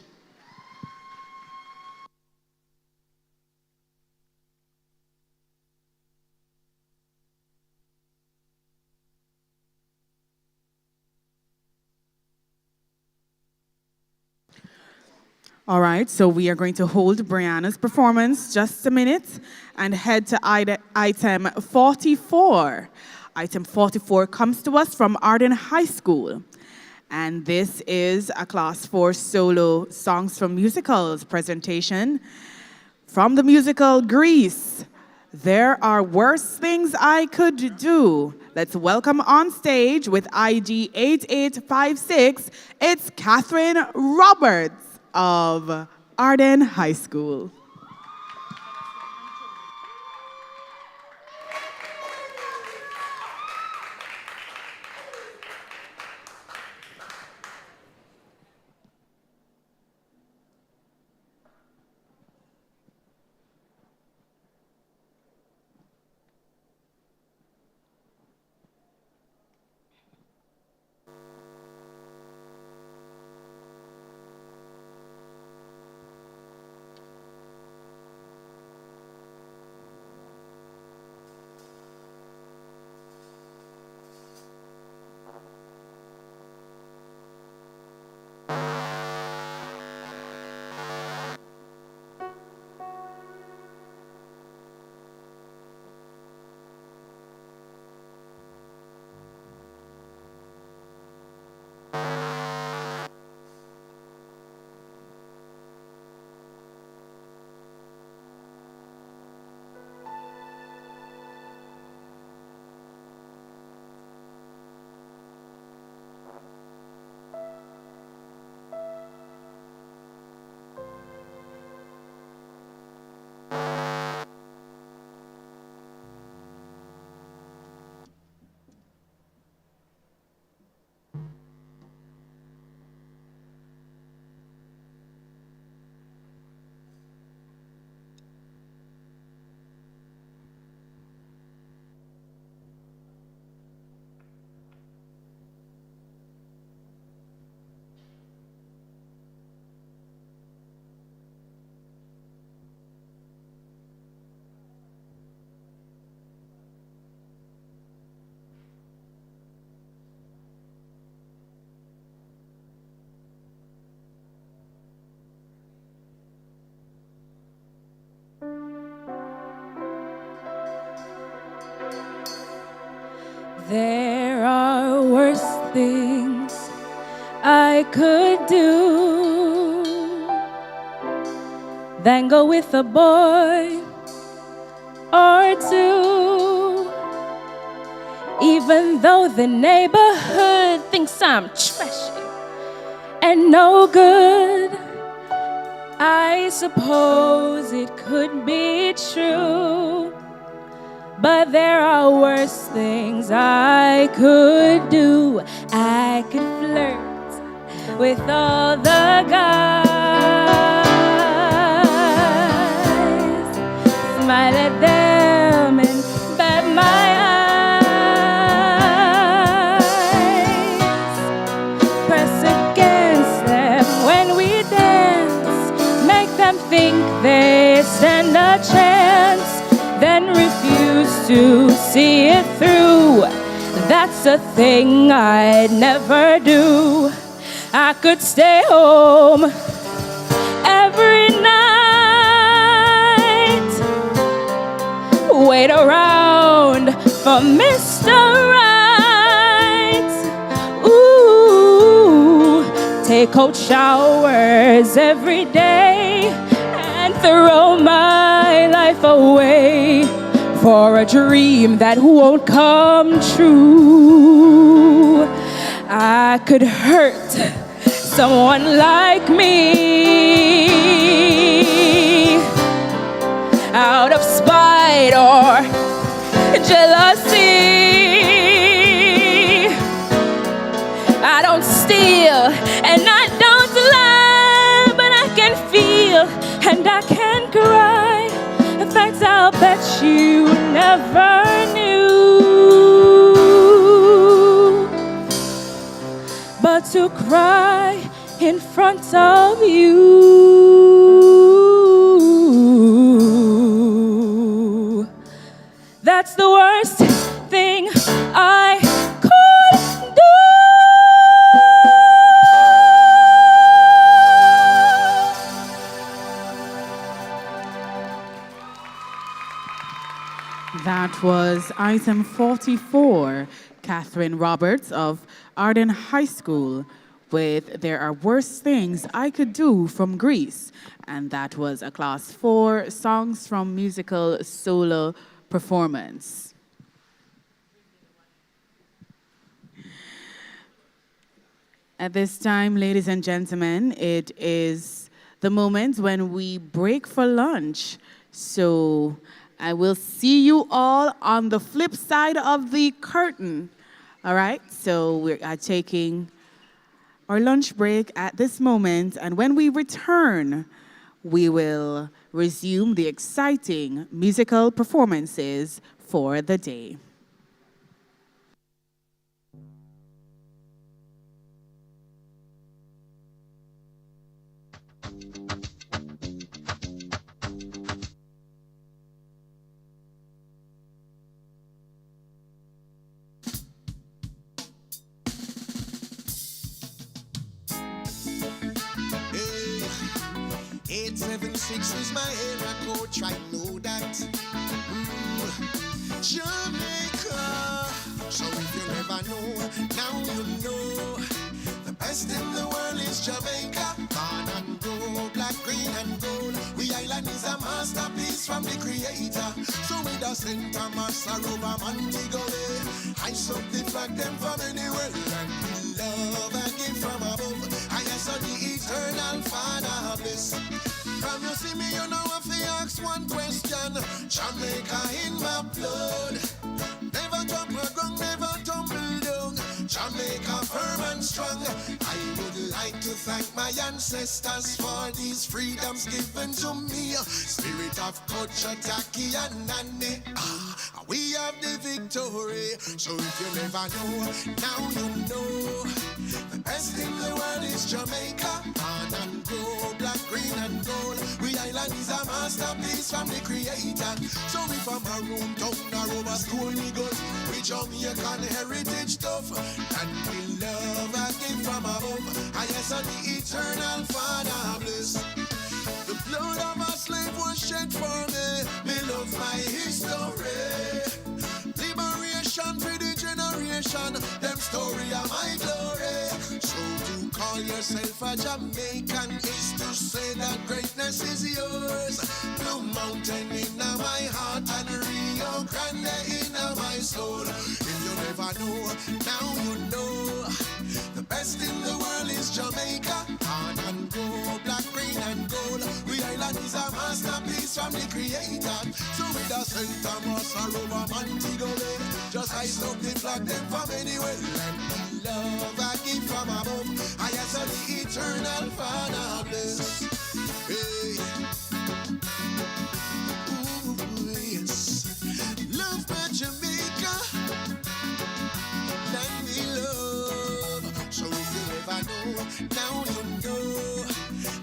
[SPEAKER 1] All right, so we are going to hold Brianna's performance just a minute and head to item 44. Item 44 comes to us from Arden High School. And this is a Class 4 solo songs from musicals presentation from the musical Grease. There Are Worse Things I Could Do. Let's welcome on stage with ID 8856, it's Catherine Roberts of Arden High School.
[SPEAKER 5] There are worse things I could do than go with a boy or two. Even though the neighborhood thinks I'm trashy and no good, I suppose it could be true. But there are worse things I could do. I could flirt with all the guys, smile at them and bat my eyes, press against them when we dance, make them think they stand a chance, then refuse to see it through. That's a thing I'd never do. I could stay home every night, wait around for Mr. Right. Ooh, take cold showers every day and throw my life away for a dream that won't come true. I could hurt someone like me out of spite or jealousy. I don't steal and I don't lie, but I can feel and I can cry. In fact, I'll bet you never knew. But to cry in front of you, that's the worst thing I could do.
[SPEAKER 1] That was item 44, Catherine Roberts of Arden High School, with There Are Worse Things I Could Do from Greece. And that was a class 4 songs from musical solo performance. At this time, ladies and gentlemen, it is the moment when we break for lunch. So I will see you all on the flip side of the curtain. All right, so we are taking our lunch break at this moment, and when we return, we will resume the exciting musical performances for the day.
[SPEAKER 8] Hey, 876 is my area code, try to know that. Jamaica. So if you never know, now you know. The best in the world is Jamaica. Born and grow, black, green and gold. We island is a masterpiece from the creator. So with a Santa Massa over Montego Bay, I up the flag them from anywhere. And we love and give from above. I saw the eternal Father bliss. From you see me, you know if you ask one question. Jamaica in my blood. Never drop my gun, never tumble down. Jamaica firm and strong. I would like to thank my ancestors for these freedoms given to me. Spirit of culture, Taki and Nani. We have the victory. So if you never know, now you know. The best in the world is Jamaica. Born and grow, black, green and gold. We island is a masterpiece from the creator. So if I'm a room down or over school eagles, we Jamaican heritage stuff. And we love and give from above. I yes, on the eternal Father bliss. The blood of a slave was shed for me. Me love my history. Liberation for the generation. Them story of my glory. So to call yourself a Jamaican is to say that greatness is yours. Blue Mountain in my heart and Rio Grande in my soul. If you never know, now you know. The best in the world is Jamaica. Born and grow, black, green and gold. We island is a masterpiece from the creator. So with a Santa Massa over Montego Bay, just ice up the flag them from anywhere. And love I give from above. I answer the eternal Father bliss. Hey. Ooh, yes. Love my Jamaica. Let me love. So if you ever know, now you know.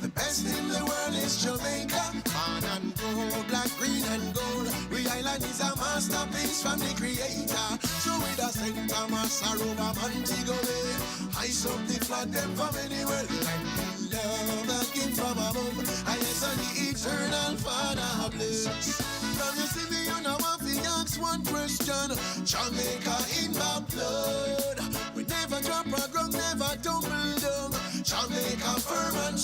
[SPEAKER 8] The best in the world is Jamaica. Born and grow, black, green and gold. We island is a masterpiece from the creator. So with a Santa Massa over Montego Bay, I up the flag them from anywhere. Like love and give from above. I answer the eternal Father bliss. From you see me, you know if you ask one question. Jamaica in my blood. We never drop our ground, never tumble down. Jamaica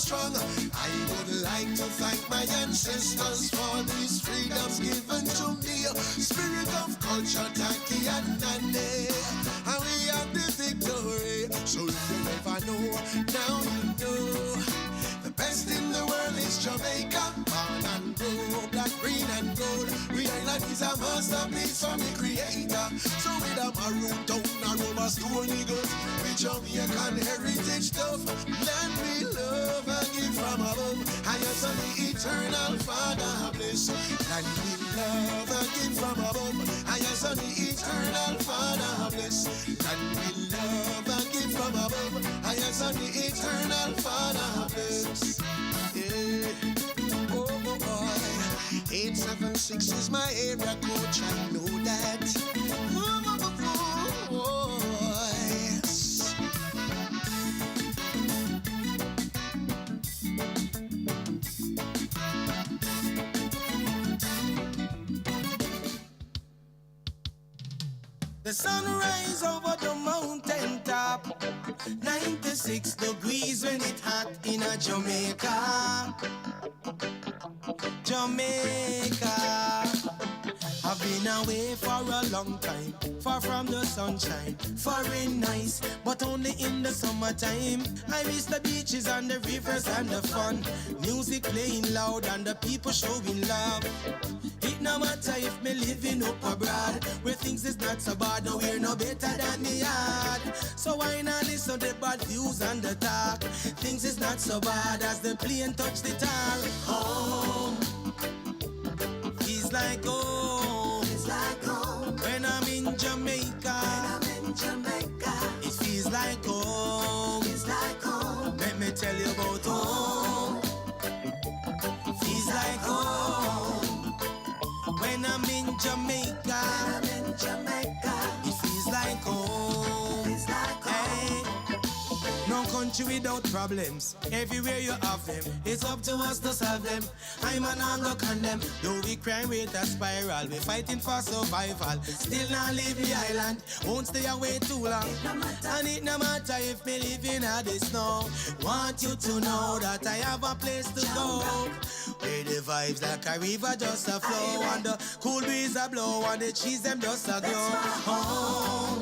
[SPEAKER 8] strong. I would like to thank my ancestors for these freedoms given to me. Spirit of culture, Taki and Nane, and we have the victory. So if you never know, now you know. The best in the world is Jamaica, born and grow, black, green and gold. We island is a masterpiece from the creator. So with a maroon down and rubber stone eagles, with Jamaican heritage stuff, land we love and give from above. I am son the eternal Father bless. Land we love and give from above. I am son the eternal Father bless. Land we love and give from above. I am son the eternal Father bless. Yeah. Oh boy, 876 is my area coach. I know that. Oh, yes.
[SPEAKER 11] The sunrise over the mountain top, 96 degrees when it hot in a Jamaica. I've been away for a long time, far from the sunshine, foreign nice, but only in the summertime. I miss the beaches and the rivers and the fun, music playing loud and the people showing love. It no matter if me living up abroad, where things is not so bad, no we're no better than the yard. So why not listen to the bad views and the talk? Things is not so bad as the plane touch the tar. Home, feels like home. It's like home. When I'm in Jamaica, it feels like home. It's like home. Let me tell you about home. Feels like home. When I'm in Jamaica, it feels like home. Hey. No country without problems. Everywhere you have them. It's up to us to solve them. I'm an anger condemn. Though we crime rate a spiral, we fighting for survival. Still not leave the island. Won't stay away too long. And it no matter if me living at the snow. Want you to know that I have a place to go. Where the vibes like a river just a flow, and the cool breeze a blow, and the trees them just a glow. Home,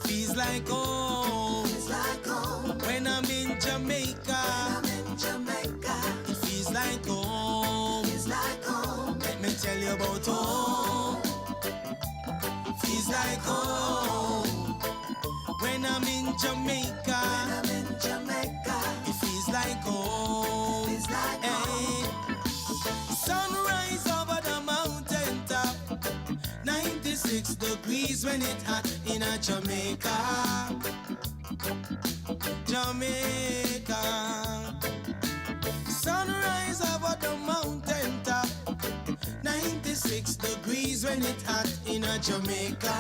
[SPEAKER 11] feels like home. When I'm in Jamaica, it feels like home. Let me tell you about home. Feels like home. When I'm in Jamaica, it feels like home. Hey. Sunrise over the mountain top, 96 degrees when it hot in a Jamaica. Sunrise over the mountain top, 96 degrees when it hot in a Jamaica.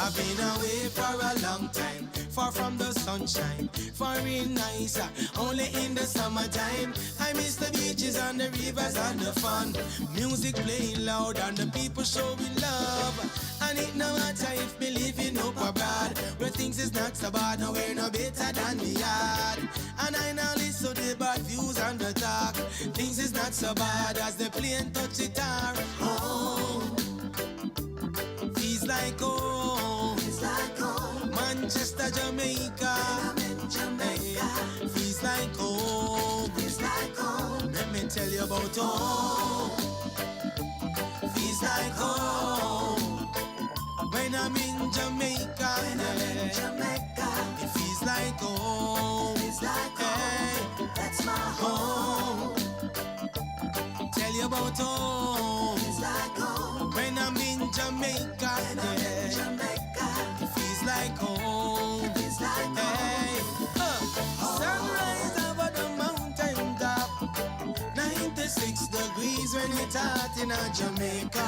[SPEAKER 11] I've been away for a long time, far from the sunshine, foreign nice, only in the summertime. I miss the beaches and the rivers and the fun, music playing loud and the people showing love. And it no matter if me living up abroad, where things is not so bad, no we're no better than the yard. And I now listen to the bad views and the talk. Things is not so bad as the plane touch the tar. Home, feels like home. Manchester, Jamaica. Feels like home. Let me tell you about home. Feels like home. When I'm in Jamaica, it feels like home. Hey, that's my home. Tell you about home. When I'm in Jamaica, it feels like home. Hey, sunrise over the mountain top, 96 degrees when it's hot in a Jamaica.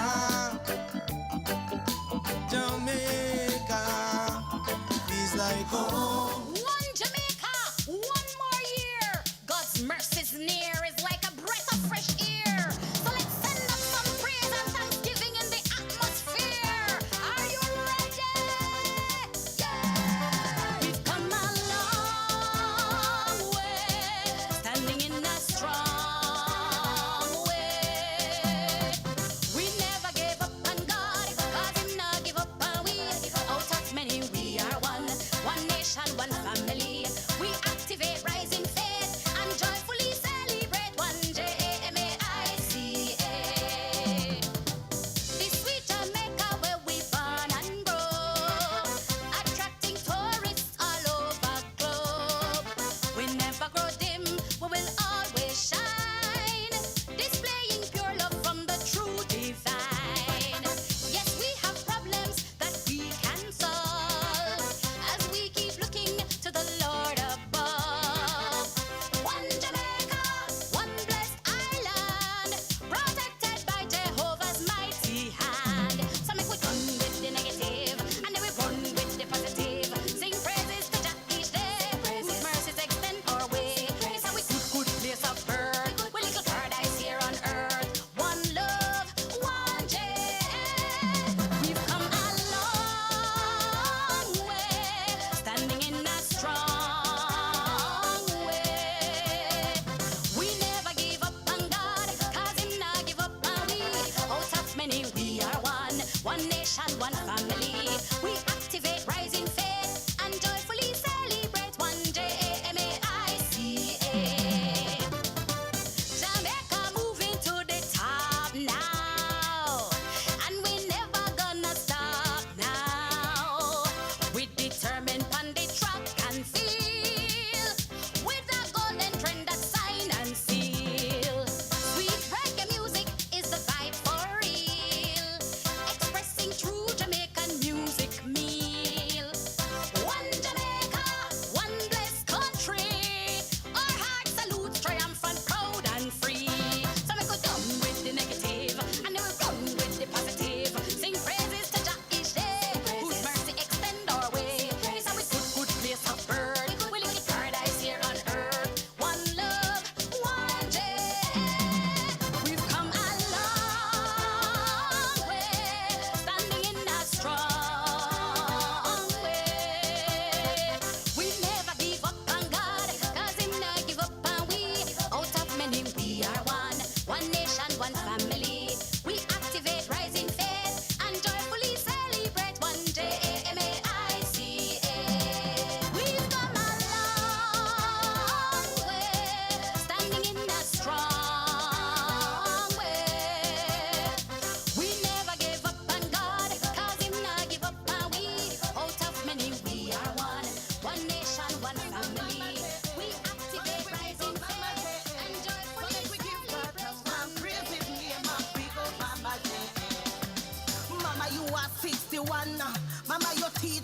[SPEAKER 11] Feels like home.
[SPEAKER 4] One Jamaica, one more year. God's mercy's near is like a breath of fresh air. So let's send up some praise and thanksgiving in the atmosphere. Are you ready? Yeah.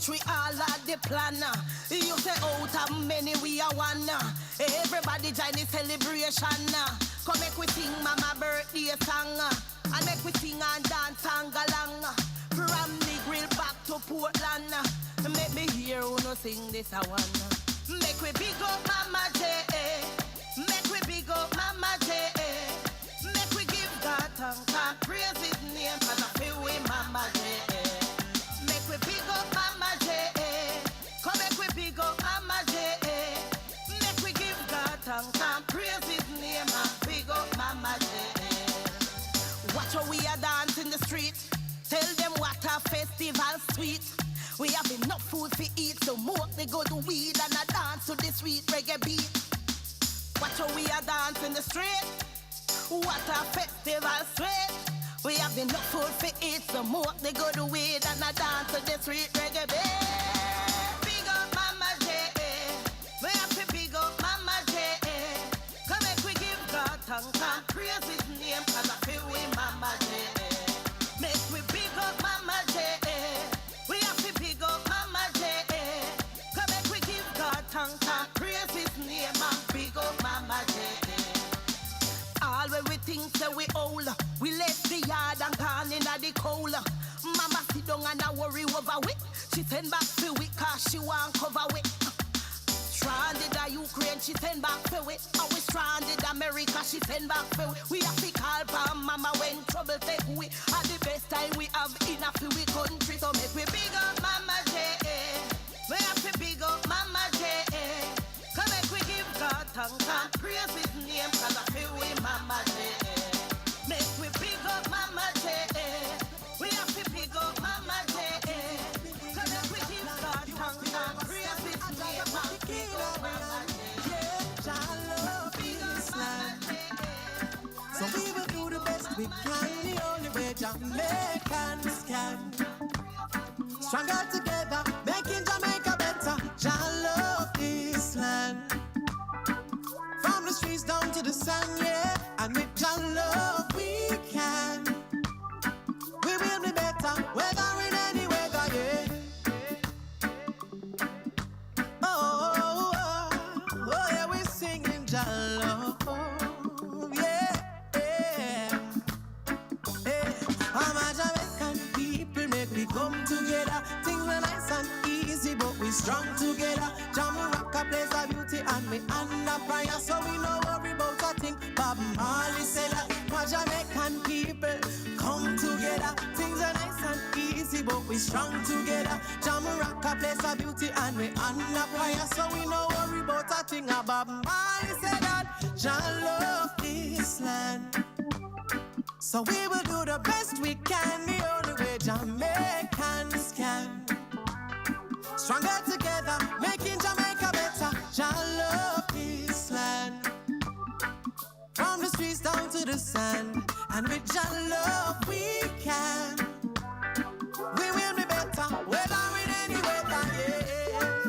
[SPEAKER 11] much we all are the planner. You say out of many we are one. Everybody join the celebration. Come make we sing mama birthday song. And make we sing and dance and galang. From the grill back to Portland. Make me hear who no sing this a one. Make we big up Mama J. Make we big up Mama J. Make we give God thanks and praise his name. Cause I feel we Mama J. Make we big up Mama J. Come make we big up Mama J. Make we give God thanks and praise his name. And big up Mama J. Watch how we are dance in the street. Tell them what a festival sweet. We have enough food to eat, so more they go to weed and a dance to the sweet reggae beat. Watch how we are dance in the street. What a festival sweet. We have enough food to eat, so more they go to weed and a dance to the sweet reggae beat. Big up Mama J. We have to big up Mama J. Come make we give God thanks and praise his name. Cause I feel we Mama J. Make we big up Mama J. We have to big up Mama J. Come make we give God thanks and praise his name. And big up Mama J. All when we think that we old, we left the yard and gone in the cold. Mama sit down and a worry over it. She send back to it cause she want cover it. Stranded a Ukraine, she send back to it. And we stranded America, she send back to it. We have to call for Mama when trouble take we. At the best time we have in a few country. So make we big up Mama J. We have to big up Mama J. Come make we give God thanks and praise his name. Cause I feel we Mama J. Make we big up Mama J. We have to big up Mama J. Come make we give God thanks and praise his name. And big up Mama J.
[SPEAKER 12] Yeah, I love this land. So we will do the best we can. The only way Jamaicans can. Stronger together, making Jamaica better. I love this land. From the streets down to the sun, yeah. And with your love we can. We will be better, whether in any weather, yeah. Oh, oh, oh, yeah, we're singing your love, yeah, yeah. I'm a Jamaican people, make we come together. Things are nice and easy, but we strong together. Jamaica plays a beauty and we under prayer, so we no worry about a thing. Bob Marley said that my Jamaican people come together. Things are nice and easy, but we strong together. Jamaica plays a beauty and we under prayer, so we no worry about a thing. Bob Marley said that Jah love this land. So we will do the best we can, the only way Jamaicans can. Stronger together, making Jamaica better. Jah love this land. From the streets down to the sand. And with Jah love we can. We will be better, whether in any weather, yeah.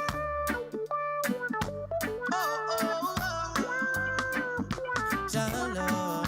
[SPEAKER 12] Oh, oh, oh. Jah love.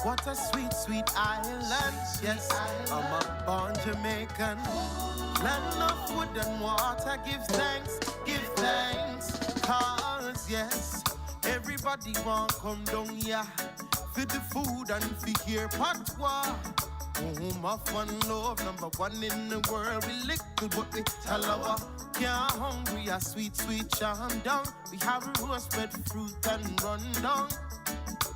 [SPEAKER 11] What a sweet, sweet island. Yes, I'm a born Jamaican. Land of wood and water. Give thanks, give thanks. Cause yes, everybody want come down here for the food and for hear patois. Home of one love, number one in the world. We little but we talawa. Can't hungry, a sweet, sweet charm down. We have a roasted fruit and run down.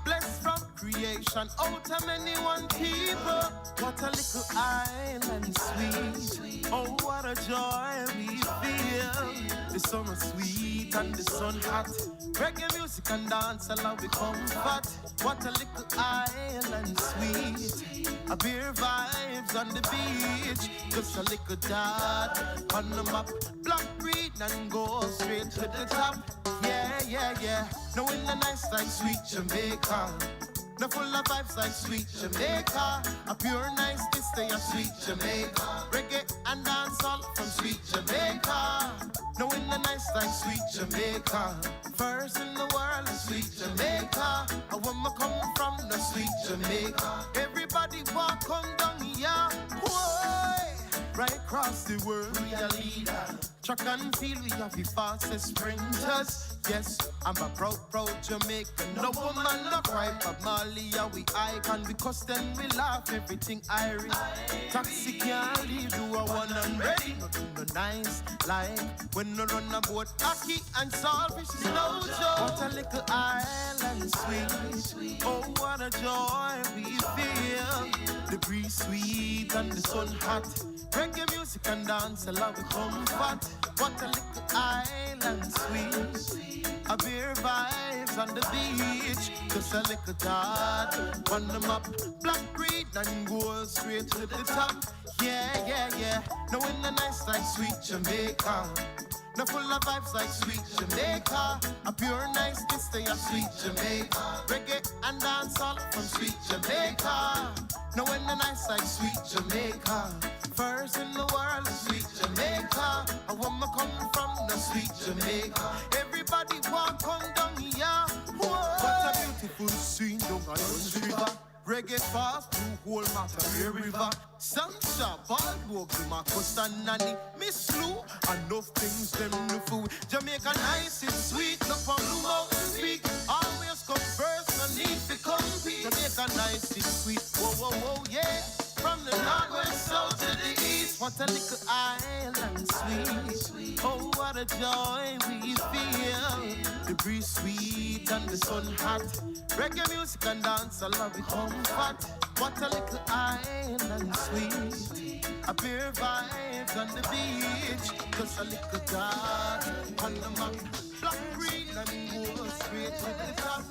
[SPEAKER 11] Blessed from creation, out of many one people. What a little island sweet. Oh, what a joy we feel. The sun is sweet and the sun hot. Reggae music and dance allow we comfort. What a little island sweet. A beer vibes on the beach. Just a little dot on the map. Black breed, and go straight to the top. Yeah, yeah, yeah. No in the nice like sweet Jamaica. No full of vibes like sweet Jamaica. A pure nice kiss, they are sweet Jamaica. Reggae and dancehall from sweet Jamaica. No in the nice like sweet Jamaica. First in the world is sweet Jamaica. And when I come from the sweet Jamaica, everybody walk on down here. Whoa. Right across the world, we are leader. Track and field, we have the fastest sprinters. Yes, I'm a proud Jamaican. No woman, no cry, but Mali, we icon. Because then we laugh, everything Irish. Taxi can't leave, do a one and ready. Nothing no nice, like when no run a boat. Aki and saltfish is no joke. What a little island sweet. Oh, what a joy we feel. The breeze sweet and the sun hot. Reggae music and dance, I love it comfort. What a little island sweet. A beer vibes on the beach. Just a little dot on the map. Black, green and gold straight to the top. Yeah, yeah, yeah. No in the nice like sweet Jamaica. No full of vibes like sweet Jamaica. A pure nice kiss, they are sweet Jamaica. Reggae and dancehall from sweet Jamaica. No in the nice like sweet Jamaica. First in the world is sweet Jamaica. And when I come from the sweet Jamaica, everybody walk on down here. Whoa. What a beautiful scene down on the river. Reggae fast through whole Matterhorn River. Sancha, Baldwog, Marcus and Nanny. Miss Slew, enough things them no food. Jamaica nice and sweet, no from Blue Mountain Peak. Always come first, no need to compete. Jamaica nice and sweet, whoa, whoa, whoa, yeah. From the north, west, south to the east. What a little island sweet. Oh, what a joy we feel. The breeze sweet and the sun hot. Reggae music and dance, I love it comfort. What a little island sweet. A beer vibes on the beach. Just a little dot on the map. Black, green and gold straight to the top.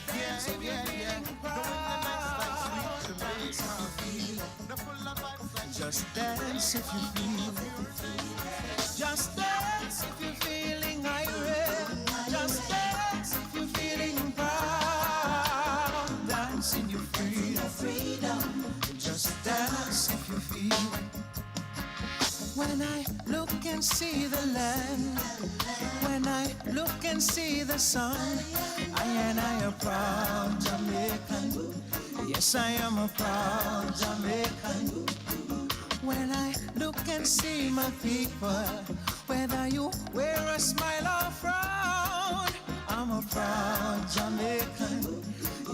[SPEAKER 11] Yeah, yeah, yeah. Knowing the nice like sweet Jamaica. The full of vibes like
[SPEAKER 12] just dance if you feel it. Just dance if you're feeling irate. Just dance if you're feeling proud. Dance in your freedom. Just dance if you feel it. When I look and see the land, when I look and see the sun, I am a proud Jamaican. Yes, I am a proud Jamaican. When I look and see my people, whether you wear a smile or frown, I'm a proud Jamaican.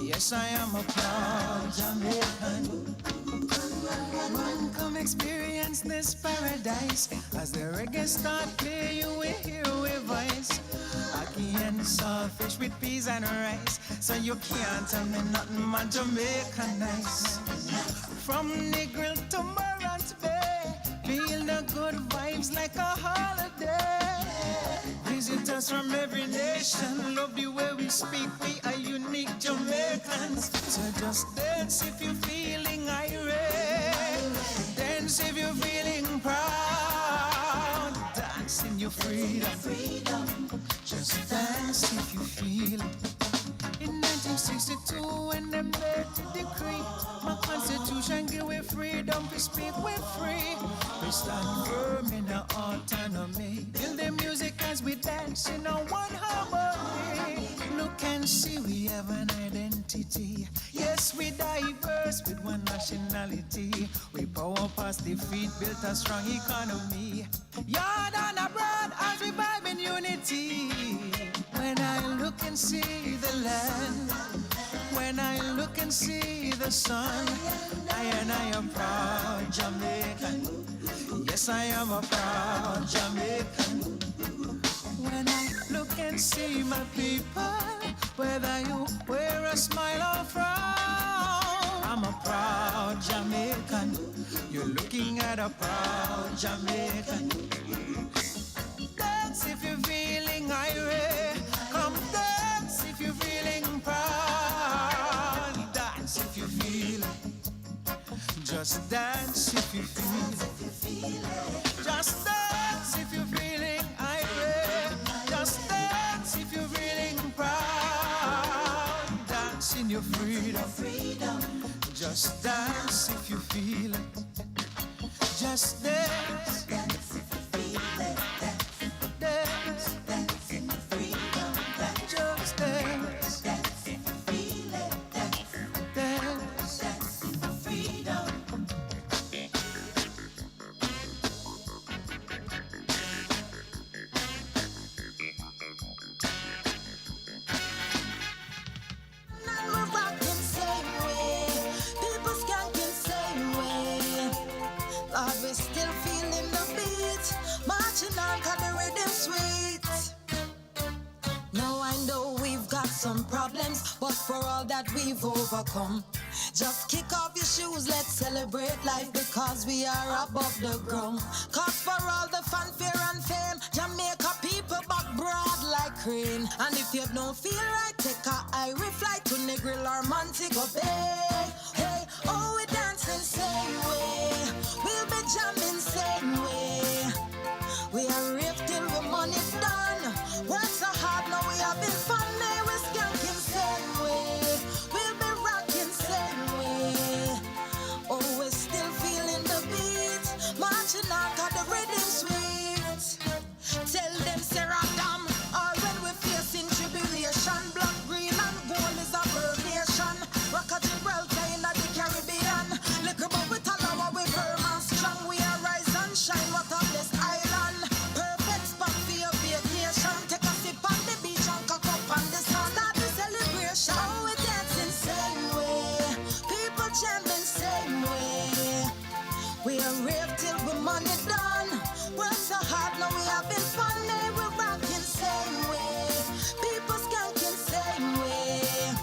[SPEAKER 12] Yes, I am a proud Jamaican. Come experience this paradise. As the reggae start play, you will hear a voice. Aki and saltfish with peas and rice. So you can't tell me nothing, my Jamaican nice. From Negril to Morant Bay, feel the good vibes like a holiday. Visitors from every nation love the way we speak. We are unique Jamaicans. So just dance if you're feeling irate. Dance if you're feeling proud. Dance in your freedom. Just dance if you feel it. In 1962, when they made the decree, my constitution give we freedom to speak, we're free. We stand firm in our autonomy. Feel the music as we dance in a one harmony. Look and see, we have an identity. Yes, we diverse with one nationality. We power past defeat, built a strong economy. Yard and abroad as we vibe in unity. When I look and see the land, when I look and see the sun, I am proud Jamaican. Yes, I am a proud Jamaican. When I look and see my people, whether you wear a smile or frown, I'm a proud Jamaican. You're looking at a proud Jamaican. Dance if you're feeling irate. Come dance if you're feeling proud. Dance if you feel it. Just dance if you feel it. Just dance if you're feeling irate.
[SPEAKER 11] your freedom. Just dance if you feel it. Just dance. Dance if you feel it. Dance. Dance in your freedom. Just dance. Dance if you feel it. Dance. Dance. Dance in your freedom.
[SPEAKER 12] We're still feeling the beat, marching on 'cause the rhythm sweet. Now I know we've got some problems, but for all that we've overcome, just kick off your shoes, let's celebrate life because we are above the ground. 'Cause for all the fanfare and fame, Jamaica people back broad like crane. And if you don't feel right, take a Irish flight to Negril or Montego Bay. Hey, oh, we dancing same way, we'll be jamming same way. We are ripped till the money's done. Work so hard, now we having fun. Hey, we're skanking same way, we'll be rocking same way. Oh, we're still feeling the beat, marching on 'cause the rhythm sweet. Tell them Sarah Dam, or when we're facing tribulation, blood green and gold is a nation. Rock a Gibraltar in the Caribbean. Look about we Talawa, we firm and strong. We are rise and shine, what of this island. Perfect spot for your vacation. Take a sip on the beach and cock up on the sun. Start the celebration. Oh, we dancing same way, people jamming same way. We are ripped till the money done. Work so hard, now we having fun. Hey, we're rocking same way, people skanking same way.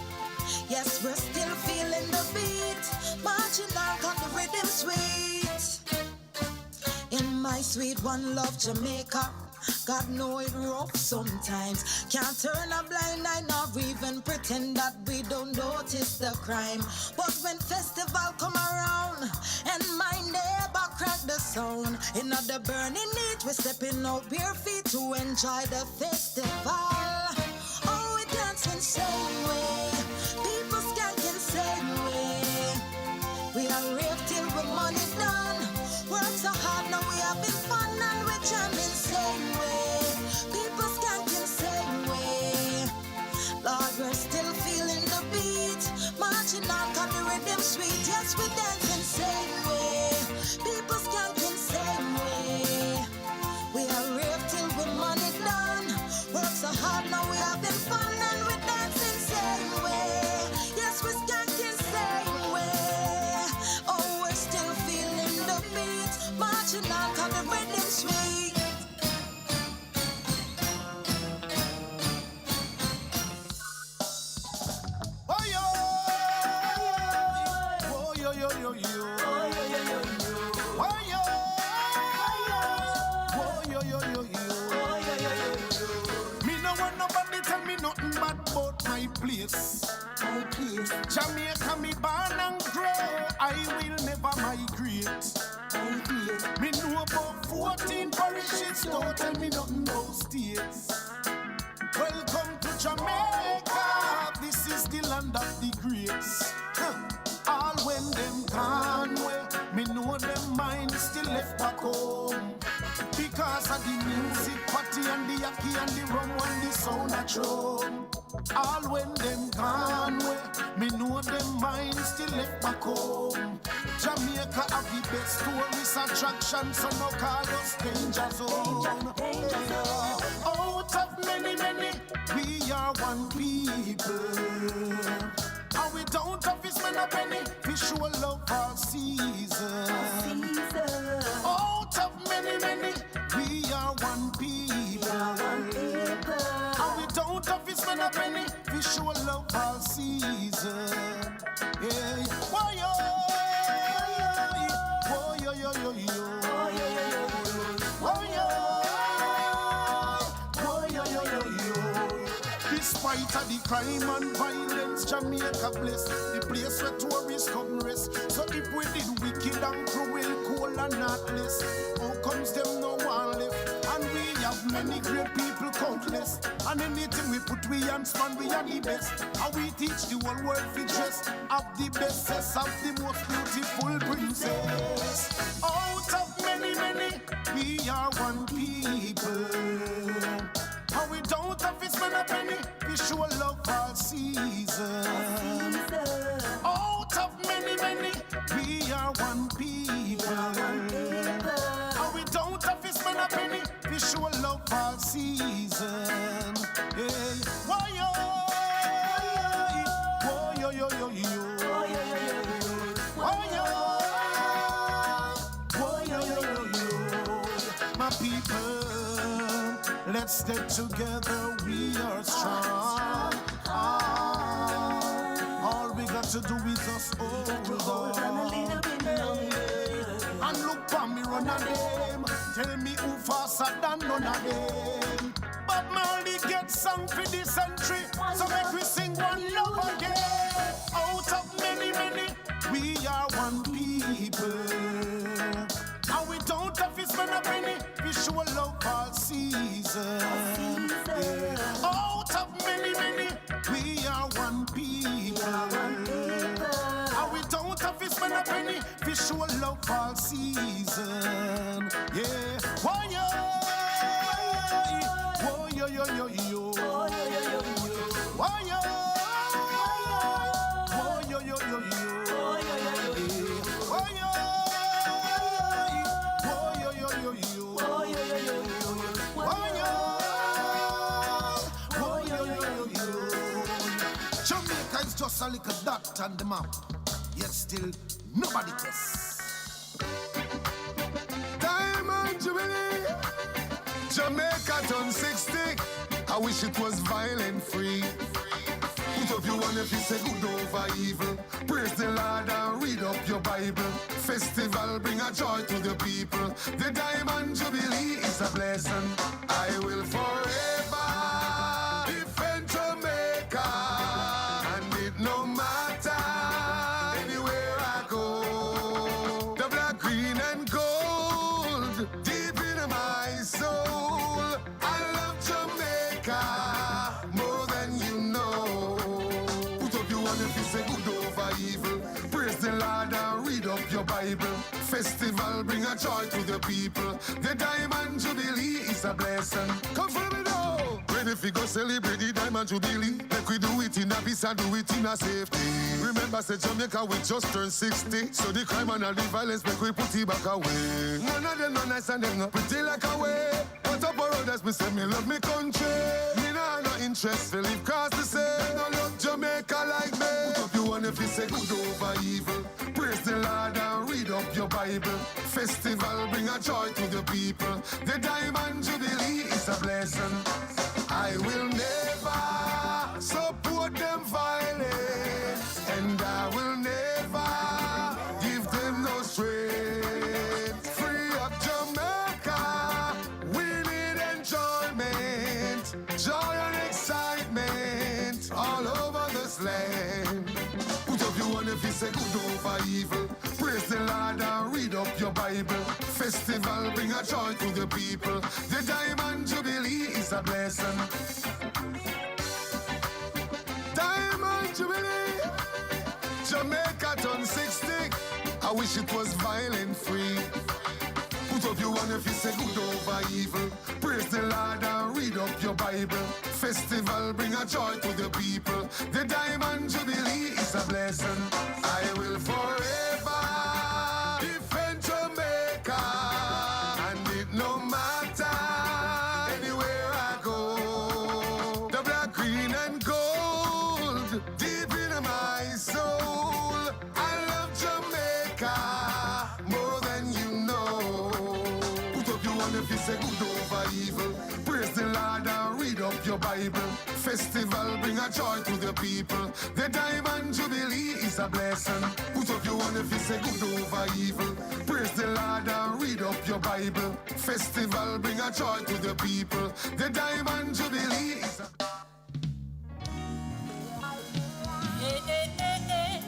[SPEAKER 12] Yes, we're still feeling the beat, marching on 'cause the rhythm sweet. In my sweet one love Jamaica, God know it rough sometimes. Can't turn a blind eye nor even pretend that we don't notice the crime. But when festival come around and my neighbor crack the sound, in the burning heat we stepping out bare feet to enjoy the festival. Oh, we dancing same way, people skanking same way. We are ripped till the money done. Work so hard, now we having fun and we're jamming same way. People skanking same way. Lord, we're still feeling the beat, marching on 'cause the rhythm sweet. Yes, we're dancing same way. People skanking same way. We are ripped till the money done. Work so hard, now we having fun and we're dancing same way. Yes, we're skanking same way. Oh, we're still feeling the beat, marching on 'cause the rhythm sweet.
[SPEAKER 11] Oh yo, oh yo yo yo yo, oh yo yo yo yo, oh yo, oh yo yo yo yo, oh yo yo yo yo. Me no want nobody tell me nothing bad about my place. My place, Jamaica, me born and grow. I will never migrate. Me know about 14 parishes, don't tell me nothing about states. Welcome to Jamaica, this is the land of the greats. All when them gone well, me know them mind still left back home. Because of the music party and the yaki and the rum and the sound of drum. All when them gone well, me know them mind still left back home. Jamaica have the best tourist attraction, so no call us danger zone. Out of many, we are one people. And we don't have this man a penny, we show love all season. Out of many, we are one people. And we don't have this man a penny, we show love all season. Yeah, why yo, yo yo yo yo, why yo, yo yo yo yo. Despite of the crime and violence, Jamaica blessed, the place where tourists come rest. So if we did wicked and cruel, cold and heartless, how comes them no one left? And we have many great people countless. And anything we put we hands man, we are the best. And we teach the whole world to dress of the bestest of the most beautiful princess. Out of many, we are one people. And we don't have to spend a penny, we show love all season. Out of many, we are one people. And we don't have to spend a penny, we show love all season. Hey, why yo, yo, yo, yo, yo, why yo, yo, yo, yo, yo, my people. Let's stay together, we are strong. All we got to do is just hold on. And look for me, run a them. Tell me who faster than none of them. But Marley get sung for this century, so make we sing one love again. Out of many, we are one people. And we don't have to spend a penny, we show love all season. Yeah. Out of many, we are one people. And we don't have to spend a penny, we show love all season. Yeah. Why yo, yo, yo, yo, yo. Why yo, yo, yo, yo, yo. Why yo. Jamaica is just a little dot on the map, yet still nobody tests. Diamond Jubilee, Jamaica turn 60. I wish it was violent free. Put up your one if you say good over evil. Praise the Lord and read up your Bible. Festival bring a joy to the people. The Diamond Jubilee is a blessing. I will forever defend Jamaica, and it no matter anywhere I go. The black, green and gold deep in my soul. I love Jamaica more than you know. Put up your one if you say good over evil. Praise the Lord and read up your Bible. Festival bring a joy to the people. The Diamond Jubilee is a blessing. Come for me now. Ready if we go celebrate the Diamond Jubilee. Make we do it in a peace and do it in a safety. Remember say Jamaica we just turned 60. So the crime and all the violence make we put it back away. None of them no nice and them no pretty like away. But up around us me say me love me country. Me nah no interest to live cause to say no love Jamaica like me. Put up your one if you say good over evil. Praise the Lord and read up your Bible. Festival bring a joy to the people. The Diamond Jubilee is a blessing. I will never support them violence, and I will never give them no strength. Free up Jamaica, we need enjoyment, joy and excitement all over this land. Put up your one if you say good over evil. Praise the Lord and read up your Bible. Festival bring a joy to the people. The Diamond Jubilee is a blessing. Diamond Jubilee, Jamaica turn 60. I wish it was violent free. Put up your one if you say good over evil. Praise the Lord and read up your Bible. Festival bring a joy to the people. The Diamond Jubilee is a blessing. I will forever defend Jamaica, and it no matter anywhere I go. The black, green and gold deep in my soul. I love Jamaica more than you know. Put up your one if you say good over evil. Praise the Lord and read up your Bible. Festival bring a joy to the people. The Diamond Jubilee is a blessing. Put up your one if you say good over evil. Praise the Lord and read up your Bible. Festival bring a joy to the people. The Diamond Jubilee is a...
[SPEAKER 9] Hey, hey, hey, hey.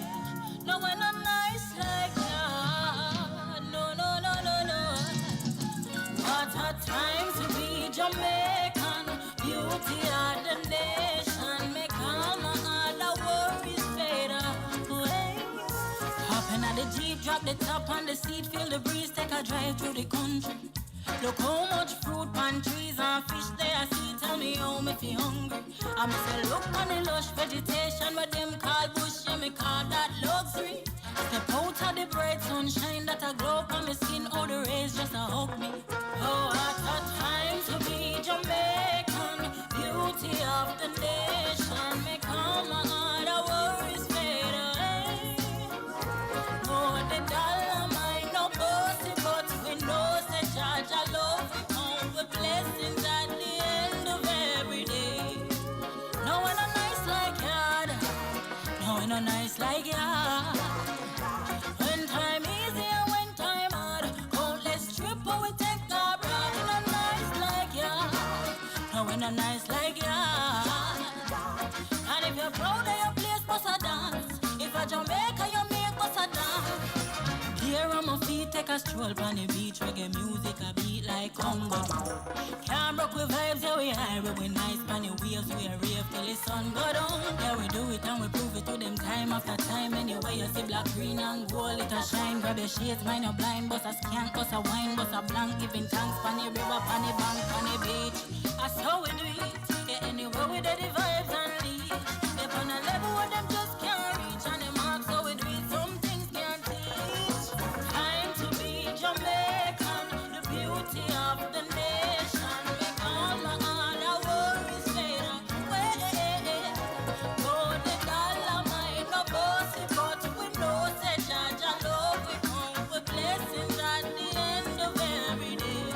[SPEAKER 9] No one on nice like now. No, no, no, no, no. What a time to be joyful. Jamaican, beauty of the nation. Make all my other worries fade away. Hopping at the Jeep, drop the top on the seat, feel the breeze, take a drive through the country. Look how much fruit, pan trees and fish there I see. Tell me how me feel hungry. I'm say look on the lush vegetation, what them call bush, yeah, me call that luxury. Step out of the bright sunshine that a glow on my skin, all the rays just a hug me. Oh, what a time to be Jamaican, beauty of the nation. Make all my other worries fade away. Oh, the dollar might no bossy, but we know say Judge I love we count with blessings at the end of every day. No one a nice like God, no one a nice like God. When time easy and when time hard, countless trip but we take our bride. No one a nice like God, no one a nice like God. And if you're proud of your place, bust a dance. If a Jamaica you make bust a dance. Here on my feet, take a stroll on the beach. Reggae music, a beat like Congo. Can't broke with vibes, yeah we high. We nice on the waves, we a rave till the sun go down. Yeah we do it and we prove it to them time after time. Anyway you see black, green and gold, it a shine. Grab your shades, mind your blind. Bust a skank, bust a wine, bust a blank. Giving thanks on the river, on the bank, on the beach. That's how we do it. Yeah, anywhere we do the vibes and leave. If on a level where them just can't reach. And the marks how we do it, some things can't teach. Time to be Jamaican, the beauty of the nation. Make all my other worries fade away. Oh, the dollar might no bossy, but we know say Judge I love we count with blessings at the end of every day.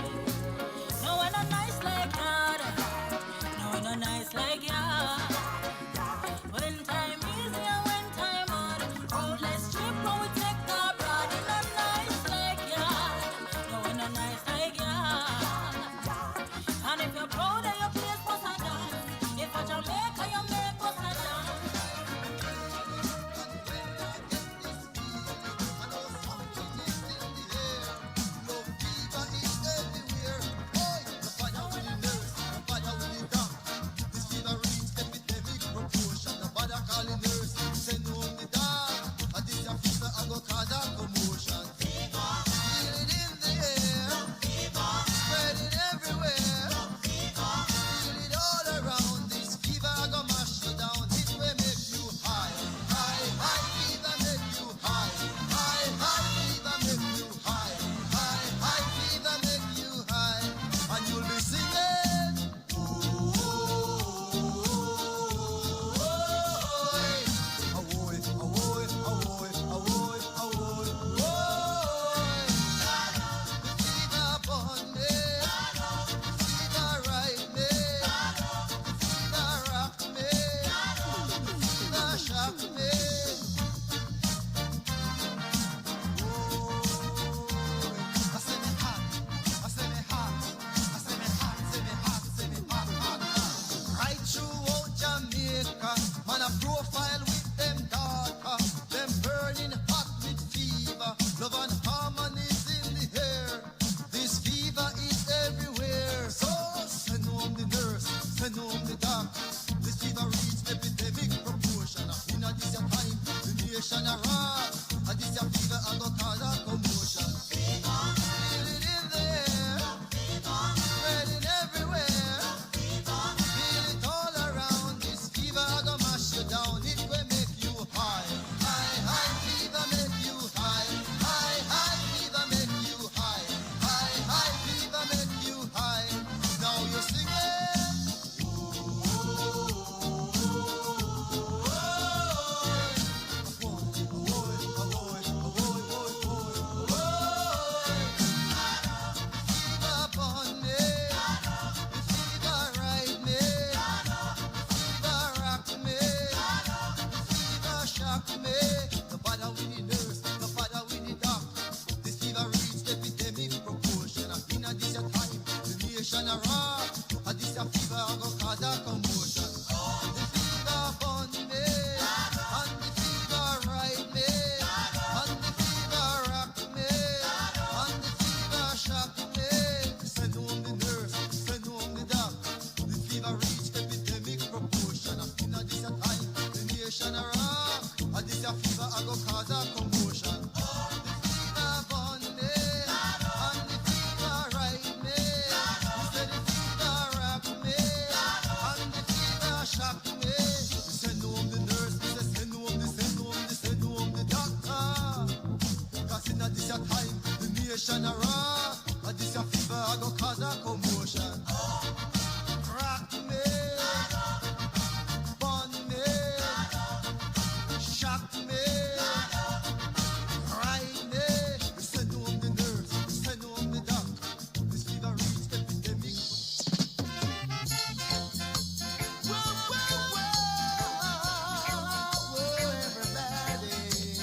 [SPEAKER 11] I go cause a commotion. Rock me, bun me, shock me, ride me. We send home the nurse, we send home the doctor. This fever reach epidemic. Whoa, whoa, whoa, everybody.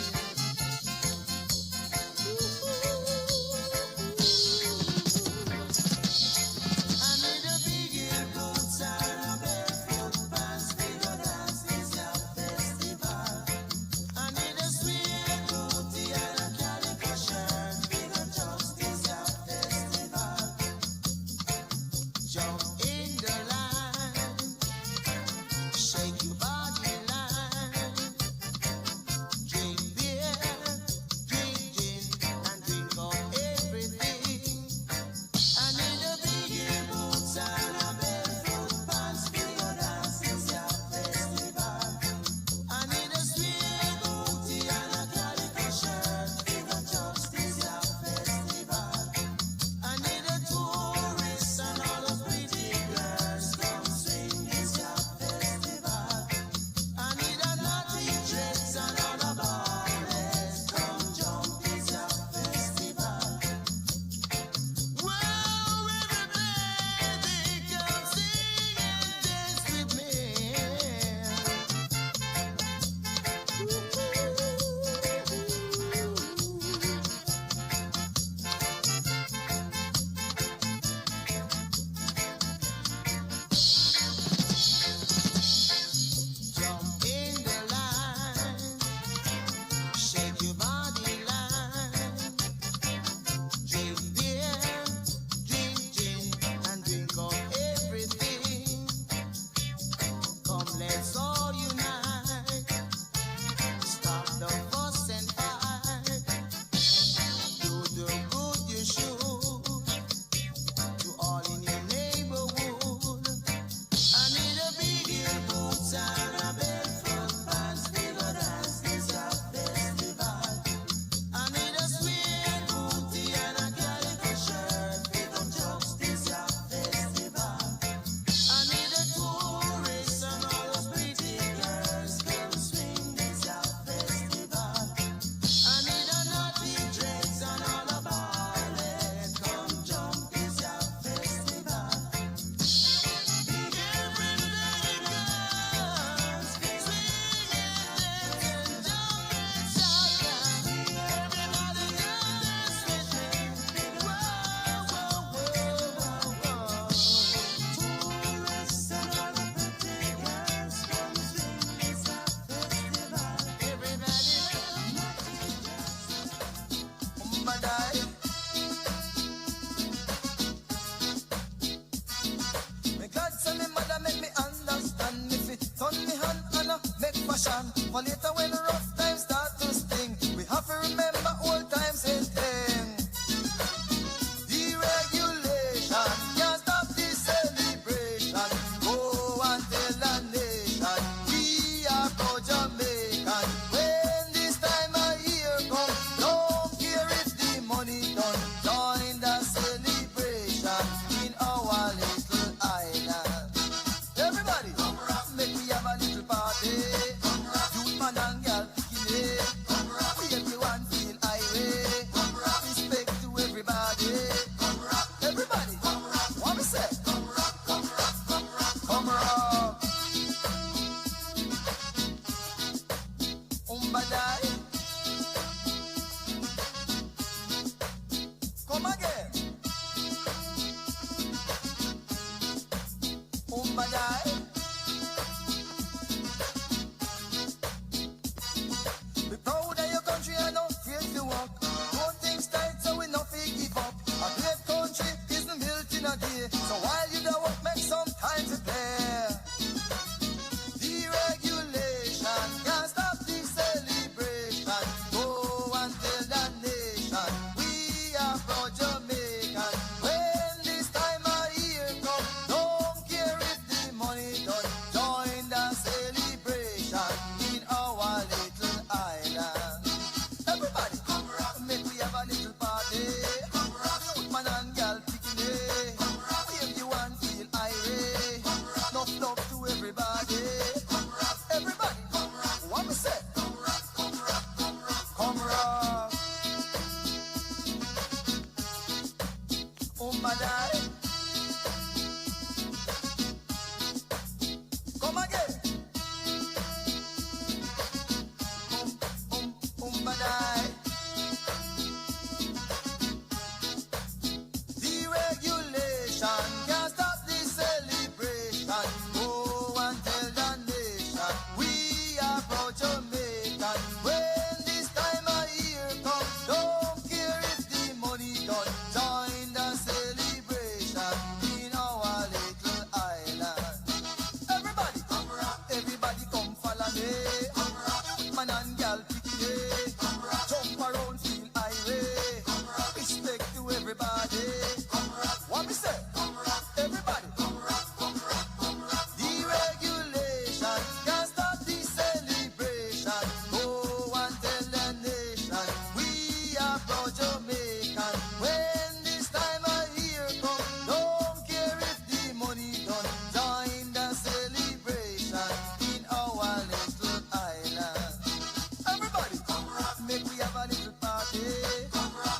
[SPEAKER 11] Umbadai. Come again. Umbadai. Deregulation can't stop the celebration. Go and tell the nation we are proud Jamaican. When this time of year comes, don't care if the money done. Join the celebration in our little island. Everybody, everybody come follow me. Man and girl picking it. Jump around, feel irate. Respect to everybody. What we say? Everybody. Deregulation can't stop the celebration. Go and tell the nation we are proud Jamaican. When this time of year comes, don't care if the money done. Join the celebration in our little island. Everybody, make we have a little party.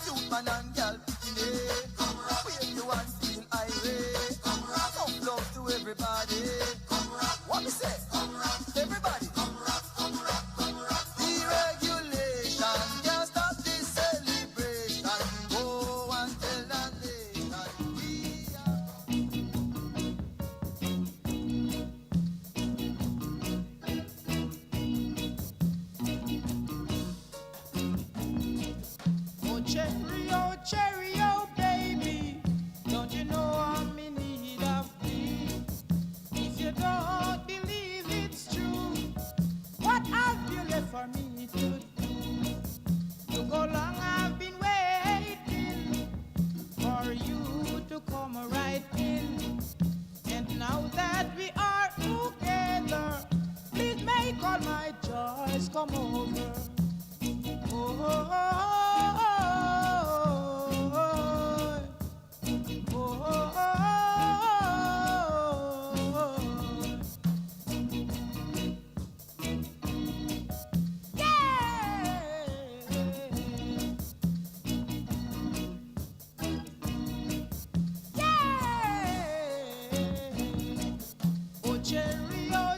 [SPEAKER 11] Youth man and girl picking it. Wave you and feel irate. Come love to everybody. What we say? Everybody. Deregulation can't stop this celebration. Go and tell the nation we are.
[SPEAKER 12] Oh cherry, oh baby, don't you know I'm in need of thee? If you don't believe it's true, what have you left for me to do? Look how long I've been waiting for you to come right in. And now that we are together, please make all my joys come over. Oh, oh, oh, oh, oh, oh, oh,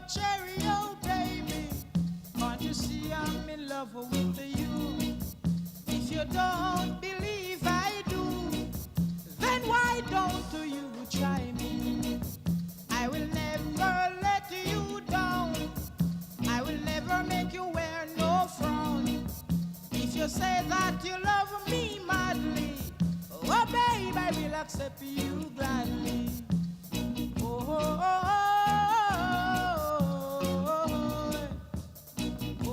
[SPEAKER 12] cherry, oh, baby, can't you see I'm in love with you? If you don't believe I do, then why don't you try me? I will never let you down. I will never make you wear no frown. If you say that you love me madly, oh babe, I will accept you gladly. Oh, oh, oh, oh, oh, oh, oh.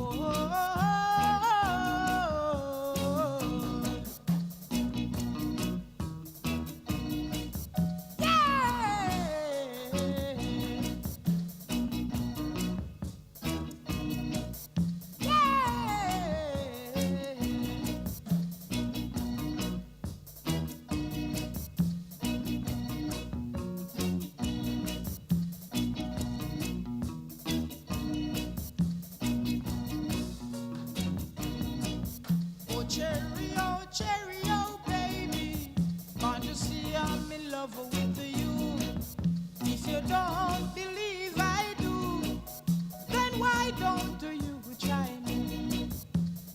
[SPEAKER 12] Cherry, oh baby, can't you see I'm in love with you? If you don't believe I do, then why don't you try me?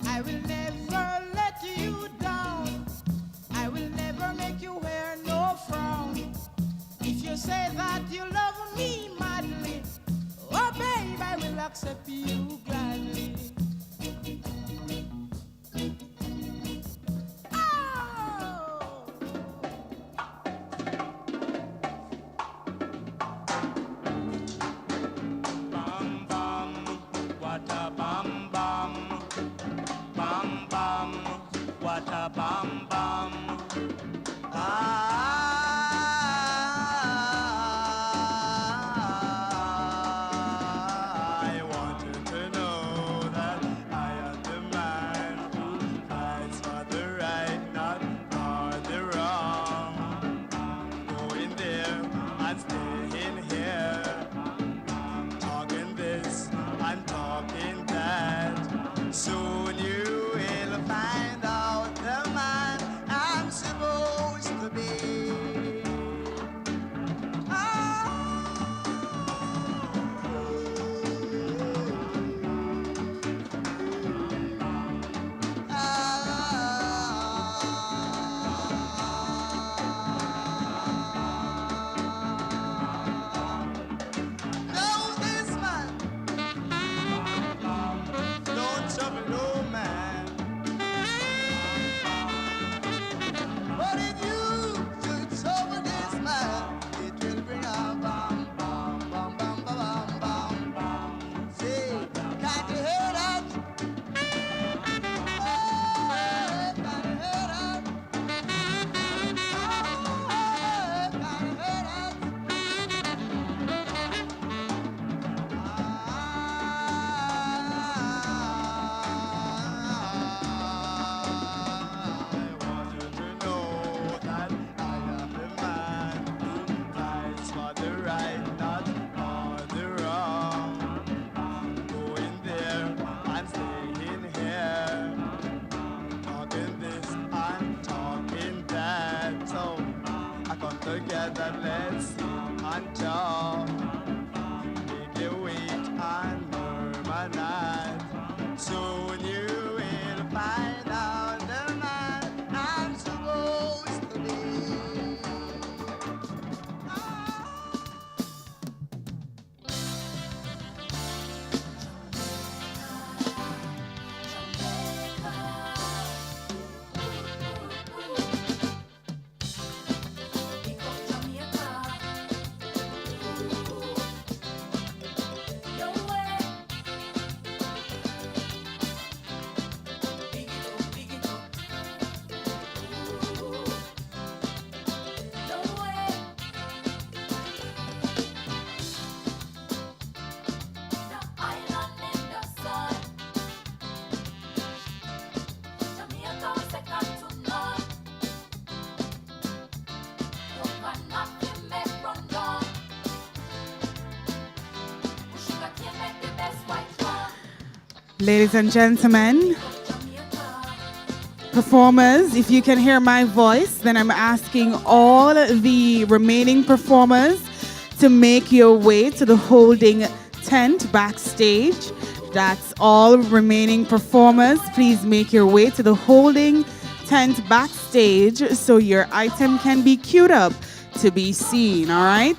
[SPEAKER 12] I will never let you down. I will never make you wear no frown. If you say that you love me madly, oh babe, I will accept you gladly.
[SPEAKER 11] What a bam bam. I want you to Together let's sing and talk. Make you wait and murmur. Soon you will find out the man I'm supposed to be.
[SPEAKER 1] Ladies and gentlemen, performers, if you can hear my voice, then I'm asking all the remaining performers to make your way to the holding tent backstage. That's all remaining performers. Please make your way to the holding tent backstage so your item can be queued up to be seen, all right?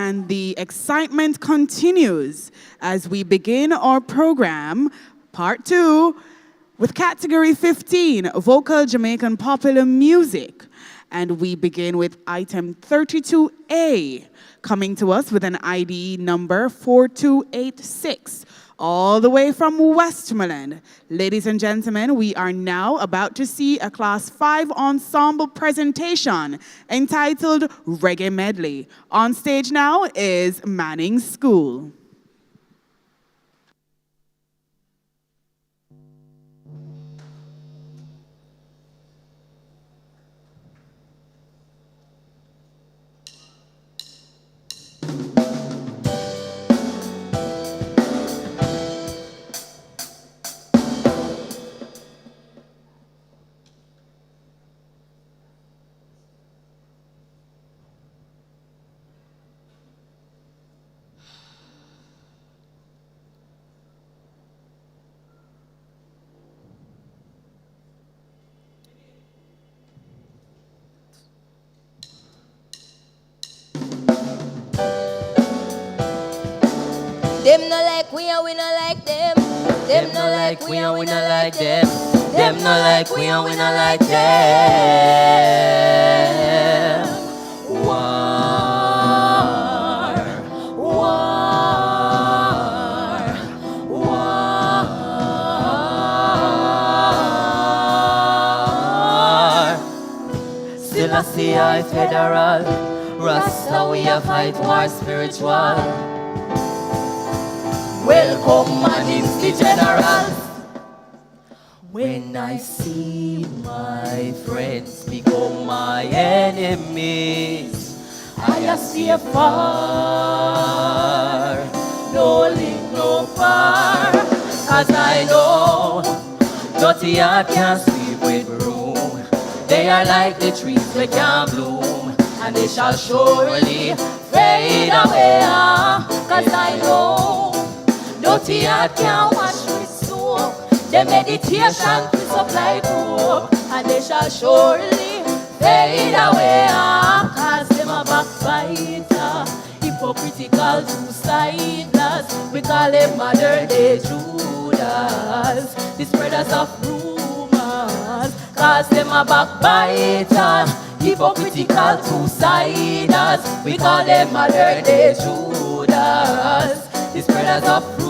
[SPEAKER 1] and the excitement continues as we begin our program, part 2, with category 15, vocal Jamaican popular music. And we begin with item 32A, coming to us with an ID number 4286, all the way from Westmoreland. Ladies and gentlemen, we are now about to see a Class 5 ensemble presentation entitled Reggae Medley. On stage now is Manning School.
[SPEAKER 9] Them no like we and we no like them. Them no like we and we no like them. Them no like we and we no like them. War, war, war. Still I see I federal. Rasta we a fight war spiritual. Welcome man is the general. When I see my friends become my enemies, I stay far, no link, no far. Cause I know dirty heart can't sleep with broom. They are like the trees that can't bloom, and they shall surely fade away. Cause I know dirty heart can't wash with soap. The meditation is up like hope, and they shall surely fade away. Cause them a backbiter, hypocritical, two-siders. We call them modern day Judas, the spreaders of rumors. Cause them a backbiter, hypocritical, two-siders. We call them modern day Judas, the spreaders of rumors.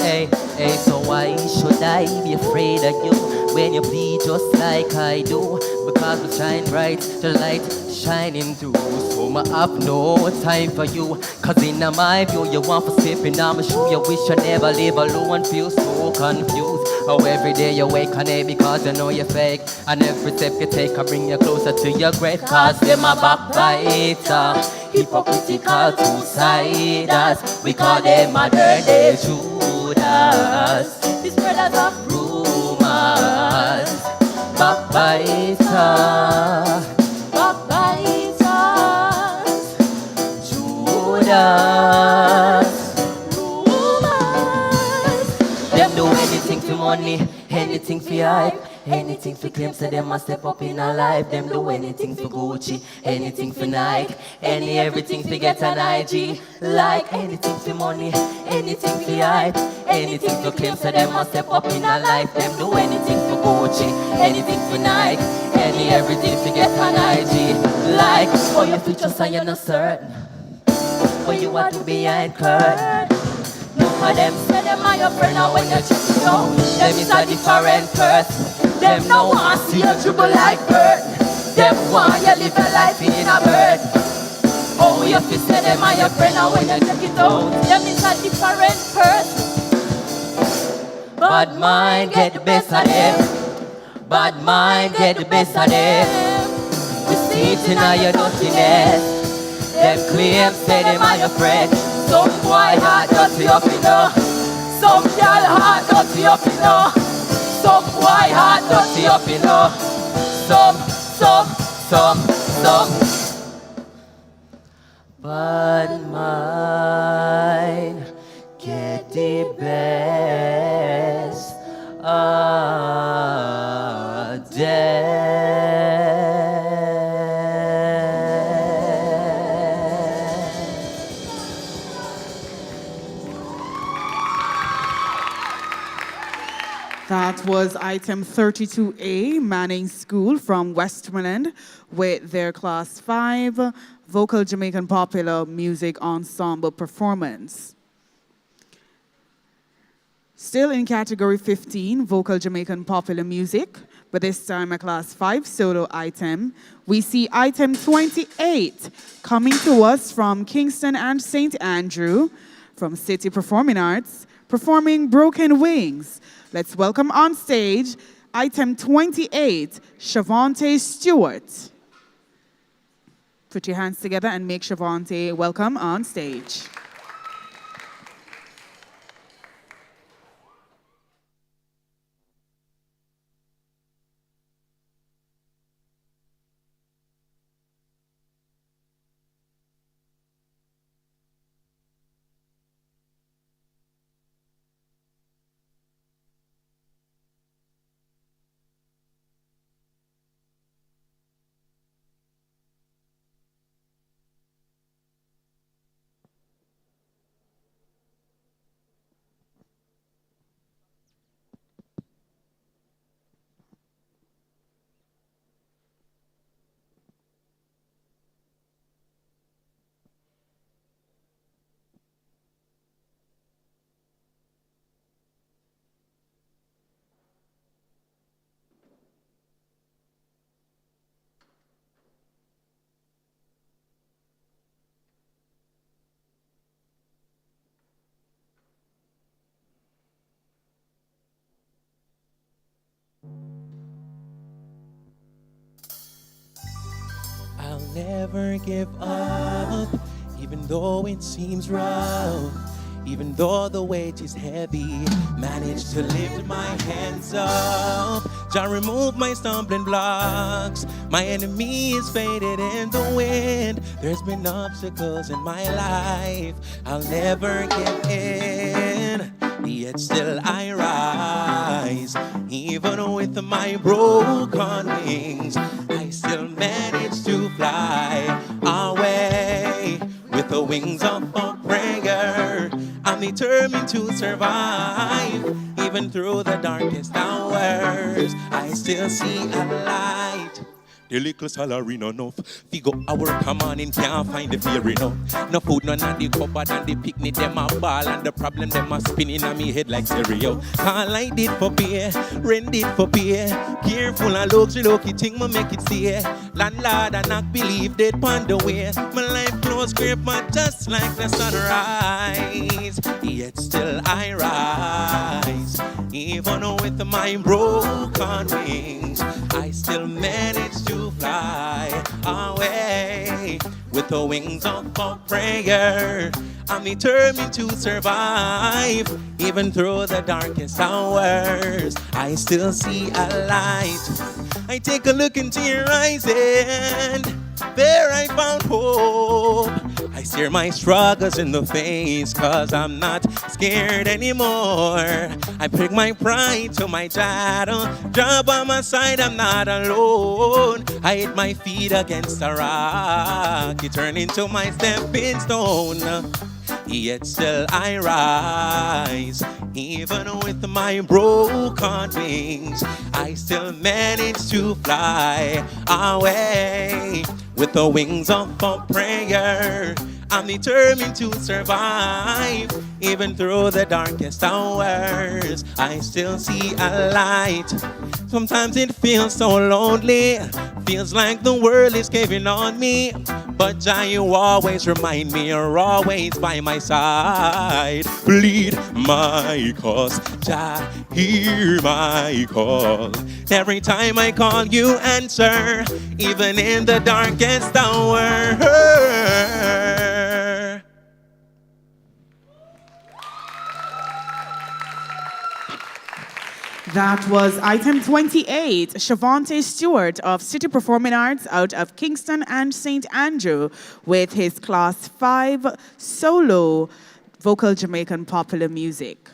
[SPEAKER 9] Hey, hey, so why should I be afraid of you when you bleed just like I do? Because we shine bright, the light shining through. So I have no time for you. Cause in my view, you want for slipping on my shoe. You wish you never live alone, feel so confused. Oh, every day you wake on it because you know you're fake. And every step you take can bring you closer to your grave. Cause them a backbiter, hypocritical, two-siders. We call them modern day Judas, the spreaders of rumors. Backbiter, backbiters, Judas, rumors. Them do anything for money, anything for hype, anything for claim, so them must step up in our life. Them do anything for Gucci, anything for Nike, everything for get an IG. Like anything for money, anything for hype, anything for claim, so them must step up in our life. Them do anything for Gucci, anything for Nike, everything for get an IG. Like, oh, your future so you're not certain, what you want to behind curtain. For them say them are your friend, and when you check it out, them is a different person. Them no want see you dribble like bird. Them want you live a life in a bird. Oh, you feel say them are your friend, and when you check it out, them is a different person. Bad mind get the best of them. Bad mind get the best of them. We see it in your dirtiness. Them claim say them are your friend. Some boy heart dirty up in her. Some girl heart dirty up in her. Some boy heart dirty up in her. Some. Bad mind get the best of them.
[SPEAKER 1] was item 32A, Manning School from Westmoreland, with their Class 5 Vocal Jamaican Popular Music Ensemble performance. Still in category 15, Vocal Jamaican Popular Music, but this time a Class 5 solo item, we see item 28 coming to us from Kingston and St. Andrew, from City Performing Arts, performing Broken Wings. Let's welcome on stage item 28, Shavante Stewart. Put your hands together and make Shavante welcome on stage.
[SPEAKER 12] I'll never give up, even though it seems rough, even though the weight is heavy. Manage to lift my hands up, Jah remove my stumbling blocks. My enemy is faded in the wind. There's been obstacles in my life, I'll never give in. Yet still I rise, even with my broken wings. I still manage to fly away with the wings of a prayer. I'm determined to survive, even through the darkest hours. I still see a light. The little salary no enough. Figure our come on in, can't find the fear enough. No food, none of the cupboard and the picnic, them a ball. And the problem, them a spinning on me head like stereo. Can't light it for beer, rent it for beer. Careful and lucky thing, me make it stay. Landlord and not believe they'd pound the way. My life close grip, but just like the sunrise. Yet still I rise, even with my broken wings. I still manage to fly away with the wings of a prayer. I'm determined to survive, even through the darkest hours. I still see a light. I take a look into your eyes and there I found hope. I stare my struggles in the face, cause I'm not scared anymore. I pick my pride to my saddle, job on my side, I'm not alone. I hit my feet against a rock, it turned into my stepping stone. Yet still I rise, even with my broken wings. I still manage to fly away with the wings of a prayer. I'm determined to survive, even through the darkest hours. I still see a light. Sometimes it feels so lonely, feels like the world is caving on me. But Jah, you always remind me, you're always by my side. Plead my cause, Jah, hear my call. Every time I call, you answer, even in the darkest hour.
[SPEAKER 1] That was item 28, Shavante Stewart of City Performing Arts out of Kingston and St. Andrew with his Class 5 solo Vocal Jamaican Popular Music.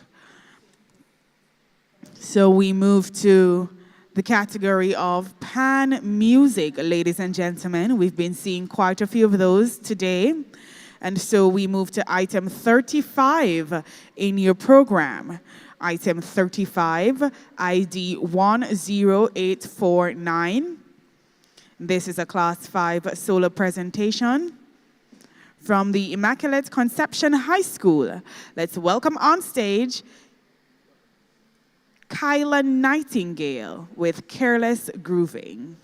[SPEAKER 1] So we move to the category of pan music, ladies and gentlemen. We've been seeing quite a few of those today. And so we move to item 35 in your program. Item 35, ID 10849. This is a Class 5 solo presentation from the Immaculate Conception High School. Let's welcome on stage Kyla Nightingale with Careless Grooving.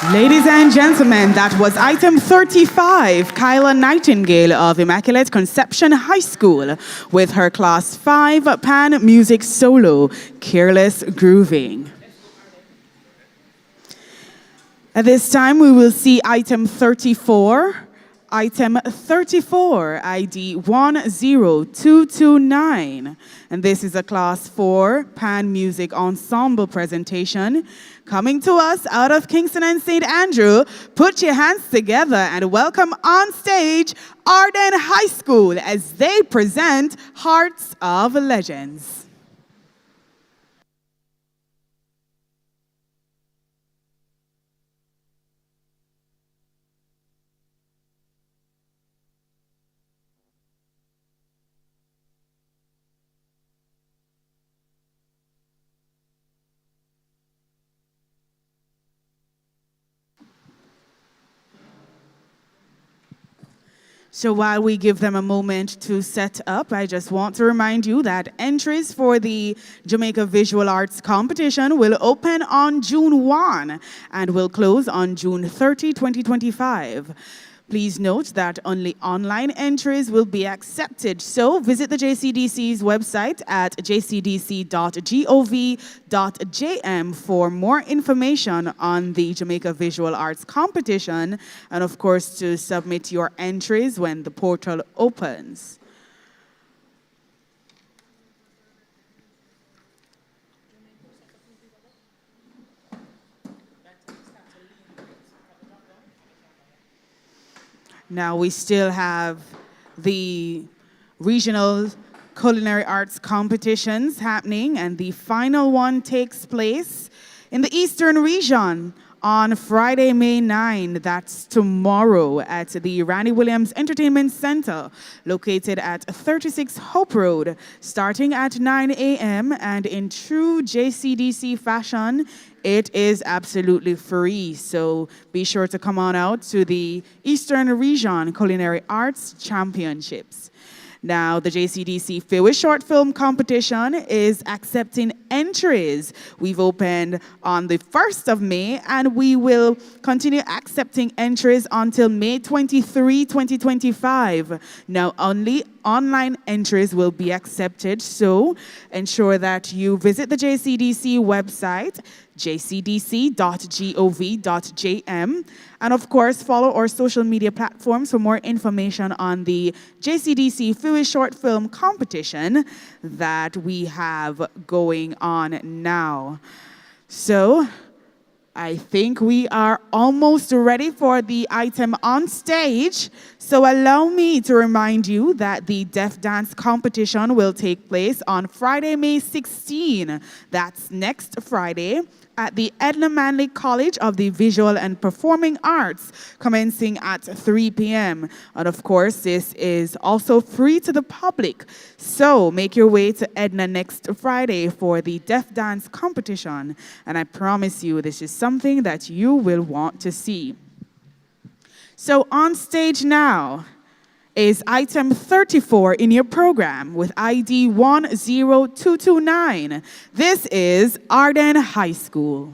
[SPEAKER 1] Ladies and gentlemen, that was item 35, Kyla Nightingale of Immaculate Conception High School with her Class 5 Pan Music Solo, Careless Grooving. At this time, we will see item 34. Item 34, ID 10229. And this is a Class 4 Pan Music Ensemble presentation. Coming to us out of Kingston and St. Andrew, put your hands together and welcome on stage Arden High School as they present Hearts of Legends. So while we give them a moment to set up, I just want to remind you that entries for the Jamaica Visual Arts Competition will open on June 1 and will close on June 30, 2025. Please note that only online entries will be accepted, so visit the JCDC's website at jcdc.gov.jm for more information on the Jamaica Visual Arts Competition and, of course, to submit your entries when the portal opens. Now we still have the regional culinary arts competitions happening, and the final one takes place in the Eastern region on Friday, May 9. That's tomorrow at the Randy Williams Entertainment Center, located at 36 Hope Road, starting at 9 a.m. And in true JCDC fashion, it is absolutely free. So be sure to come on out to the Eastern Region Culinary Arts Championships. Now, the JCDC Fewish Short Film Competition is accepting entries. We've opened on the 1st of May, and we will continue accepting entries until May 23, 2025. Now, only online entries will be accepted, so ensure that you visit the JCDC website, jcdc.gov.jm, and of course, follow our social media platforms for more information on the JCDC Fewish Short Film Competition that we have going on now. So, I think we are almost ready for the item on stage. So allow me to remind you that the Deaf Dance competition will take place on Friday, May 16. That's next Friday at the Edna Manley College of the Visual and Performing Arts, commencing at 3 p.m. And of course, this is also free to the public. So make your way to Edna next Friday for the Deaf Dance competition. And I promise you, this is something that you will want to see. So on stage now is item 34 in your program with ID 10229. This is Arden High School.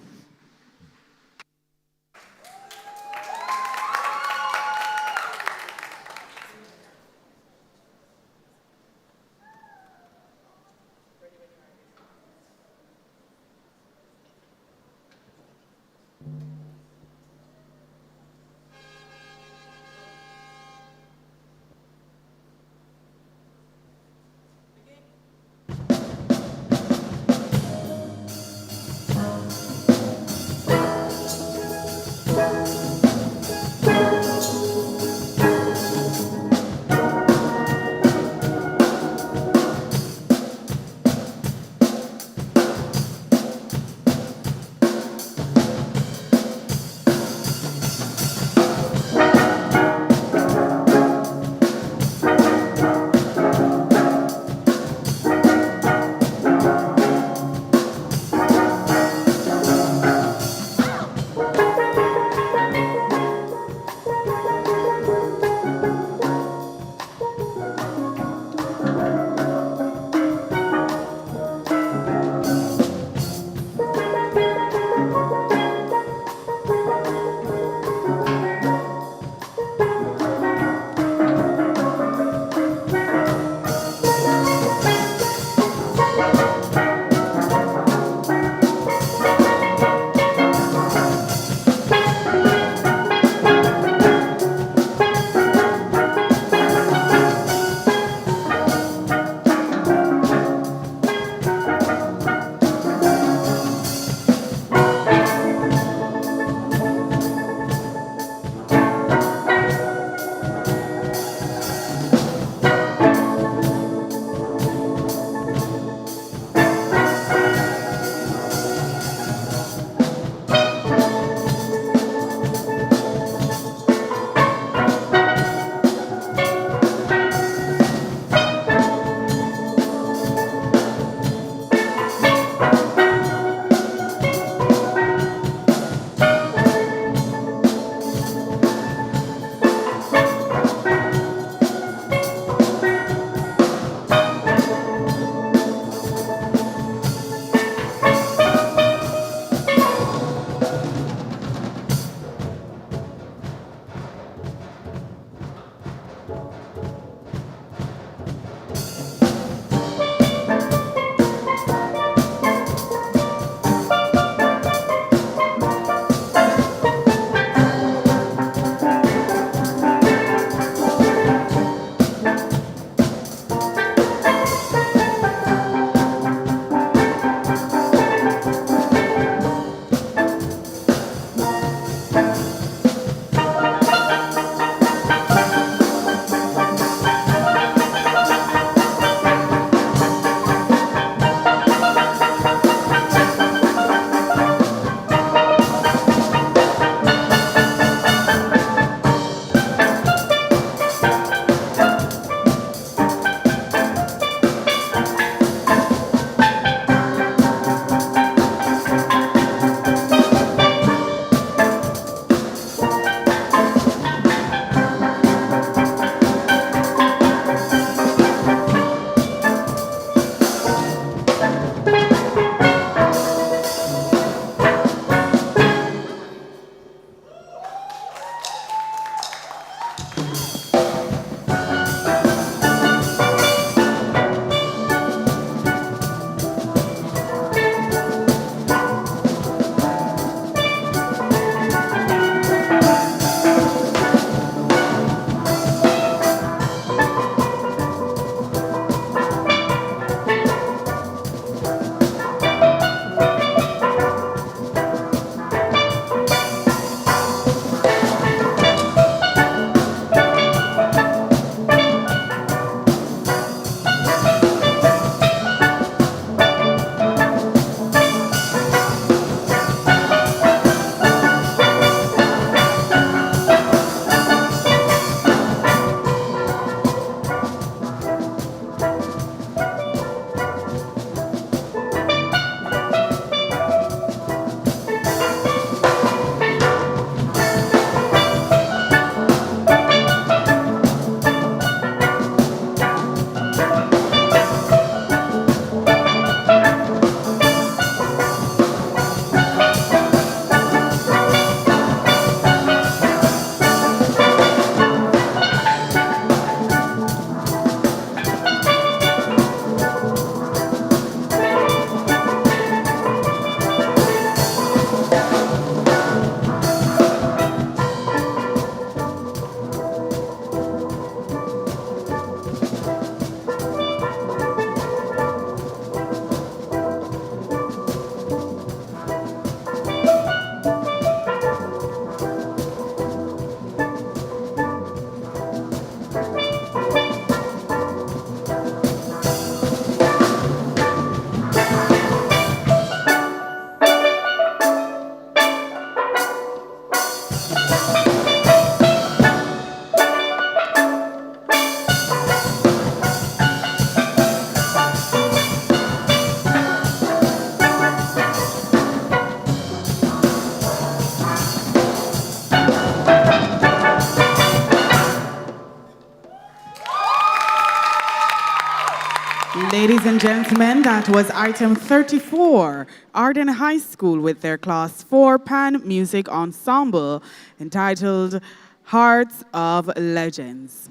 [SPEAKER 1] Ladies and gentlemen, that was item 34, Arden High School with their Class 4 Pan Music Ensemble entitled Hearts of Legends.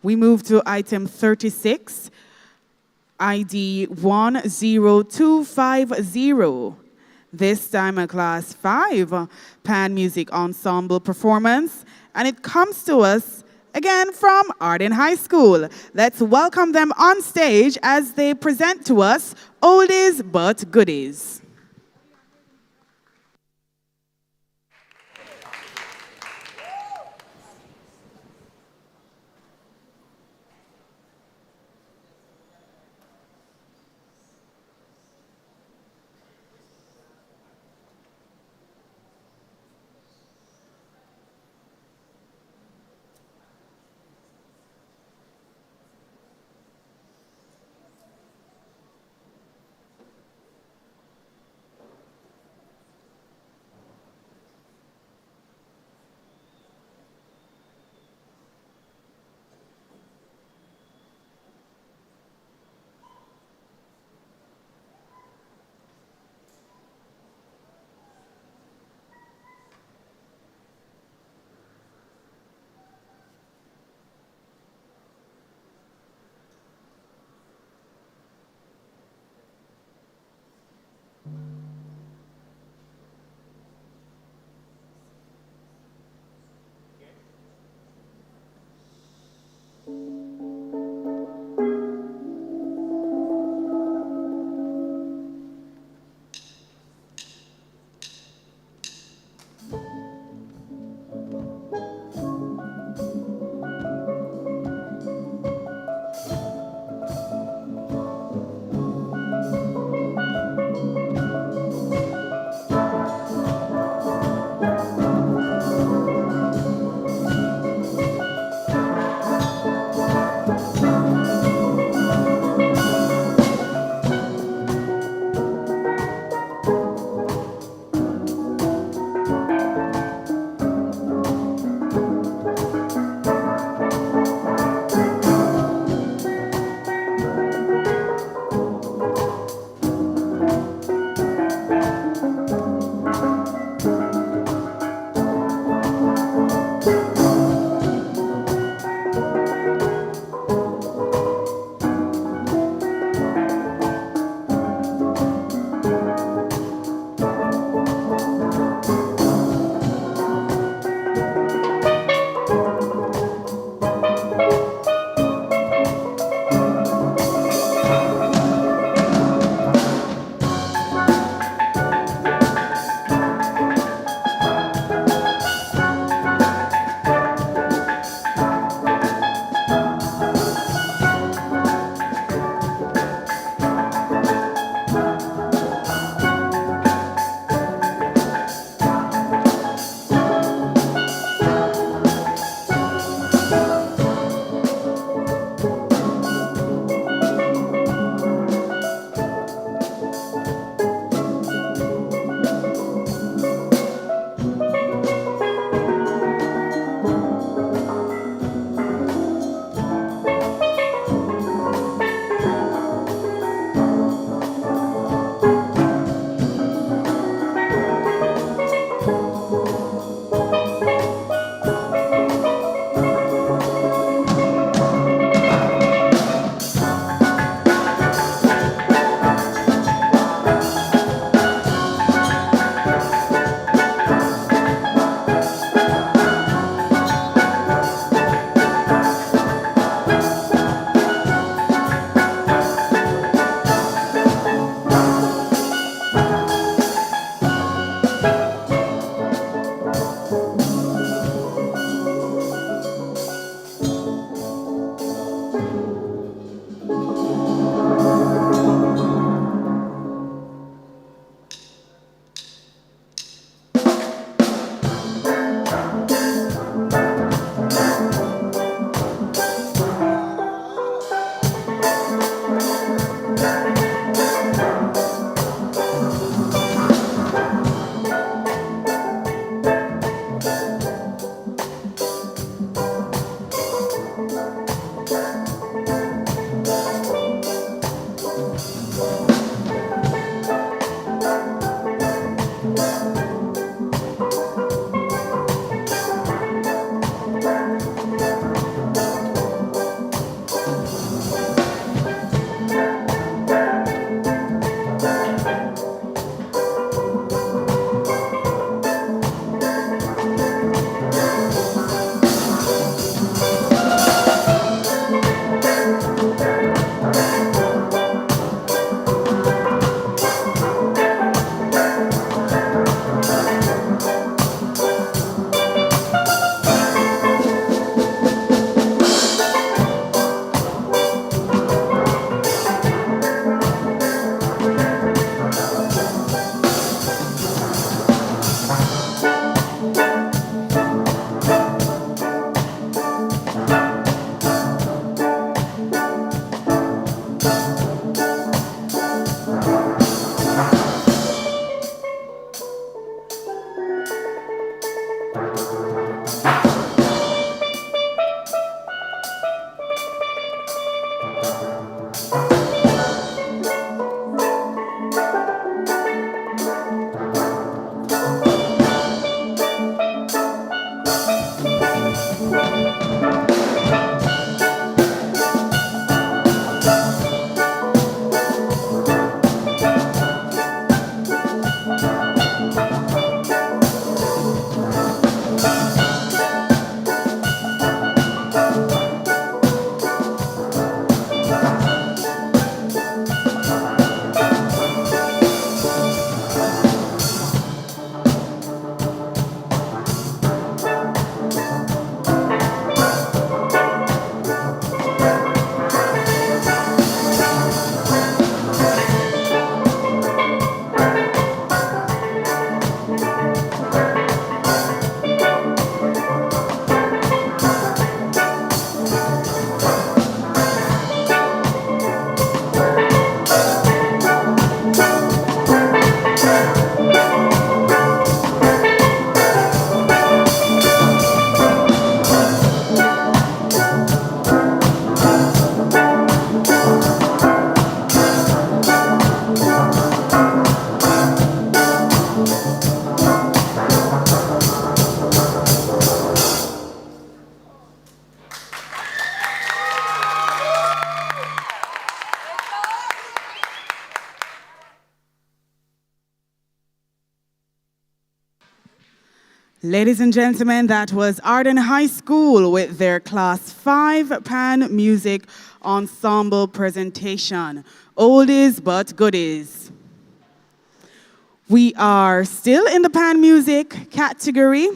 [SPEAKER 1] We move to item 36, ID 10250. This time a Class 5 Pan Music Ensemble performance, and it comes to us again from Arden High School. Let's welcome them on stage as they present to us Oldies But Goodies. Ladies and gentlemen, that was Arden High School with their Class 5 Pan Music Ensemble presentation. Oldies but goodies. We are still in the Pan Music category,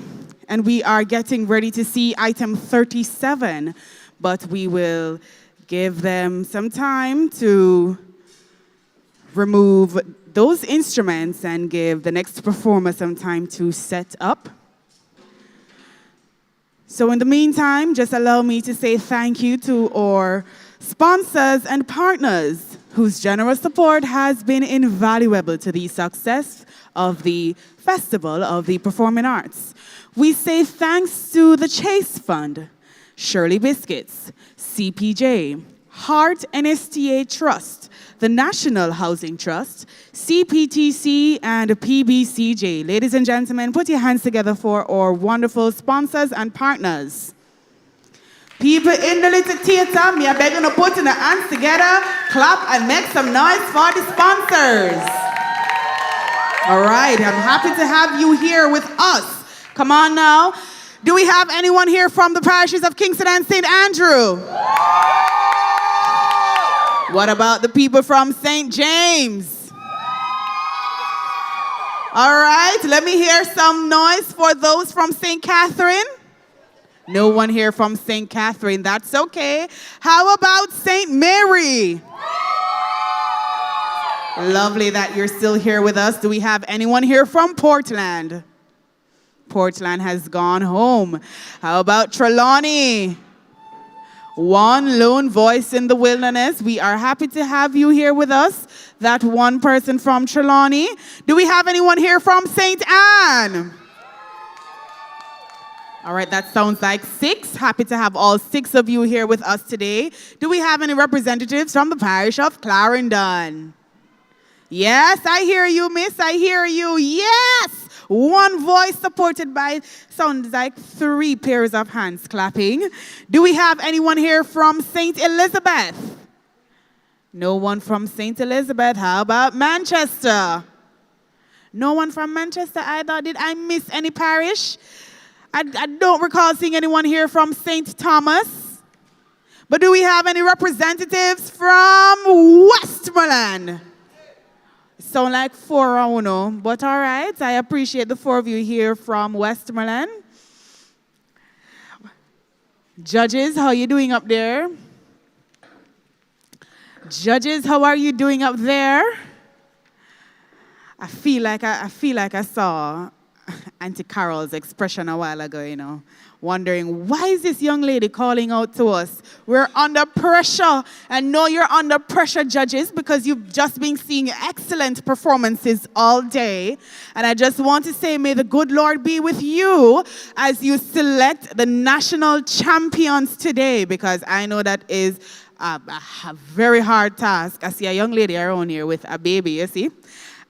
[SPEAKER 1] and we are getting ready to see item 37, but we will give them some time to remove those instruments and give the next performer some time to set up. So in the meantime, just allow me to say thank you to our sponsors and partners whose generous support has been invaluable to the success of the Festival of the Performing Arts. We say thanks to the Chase Fund, Shirley Biscuits, CPJ, Heart NSTA Trust, the National Housing Trust, CPTC, and PBCJ. Ladies and gentlemen, put your hands together for our wonderful sponsors and partners. People in the little theater, me I beg you to put in the hands together, clap, and make some noise for the sponsors. All right, I'm happy to have you here with us. Come on now. Do we have anyone here from the parishes of Kingston and St. Andrew? What about the people from St. James? All right, let me hear some noise for those from St. Catherine. No one here from St. Catherine, that's okay. How about St. Mary? Lovely that you're still here with us. Do we have anyone here from Portland? Portland has gone home. How about Trelawney? One lone voice in the wilderness. We are happy to have you here with us. That one person from Trelawney. Do we have anyone here from St. Anne? All right, that sounds like 6. Happy to have all 6 of you here with us today. Do we have any representatives from the parish of Clarendon? Yes, I hear you, miss. I hear you. Yes! One voice supported by, sounds like 3 pairs of hands clapping. Do we have anyone here from St. Elizabeth? No one from St. Elizabeth. How about Manchester? No one from Manchester either. Did I miss any parish? I don't recall seeing anyone here from St. Thomas. But do we have any representatives from Westmoreland? Sound like 4 or 1, but all right. I appreciate the 4 of you here from Westmoreland. Judges, how are you doing up there? Judges, how are you doing up there? I feel like I saw Auntie Carol's expression a while ago, you know, wondering, why is this young lady calling out to us? We're under pressure. And know you're under pressure, judges, because you've just been seeing excellent performances all day. And I just want to say, may the good Lord be with you as you select the national champions today, because I know that is a very hard task. I see a young lady around here with a baby, you see?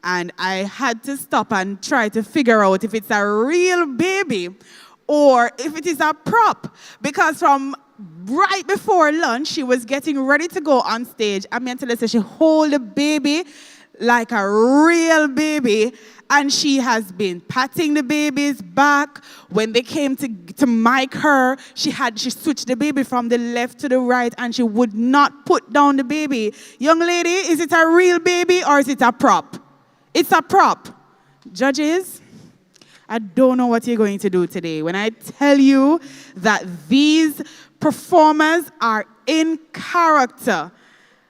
[SPEAKER 1] And I had to stop and try to figure out if it's a real baby or if it is a prop. Because from right before lunch, she was getting ready to go on stage. I mean, to say she hold the baby like a real baby. And she has been patting the baby's back. When they came to mic her, she switched the baby from the left to the right, and she would not put down the baby. Young lady, is it a real baby or is it a prop? It's a prop. Judges, I don't know what you're going to do today. When I tell you that these performers are in character.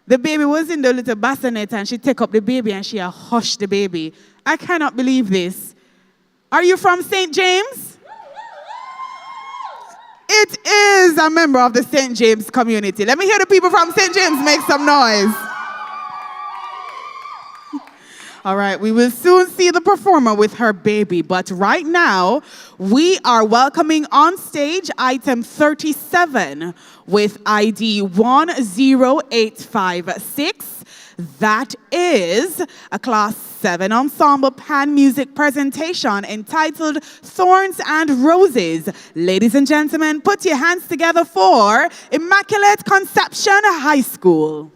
[SPEAKER 1] The baby was in the little bassinet and she took up the baby and she hushed the baby. I cannot believe this. Are you from St. James? It is a member of the St. James community. Let me hear the people from St. James make some noise. All right, we will soon see the performer with her baby, but right now, we are welcoming on stage item 37 with ID 10856. That is a Class 7 Ensemble Pan Music presentation entitled Thorns and Roses. Ladies and gentlemen, put your hands together for Immaculate Conception High School.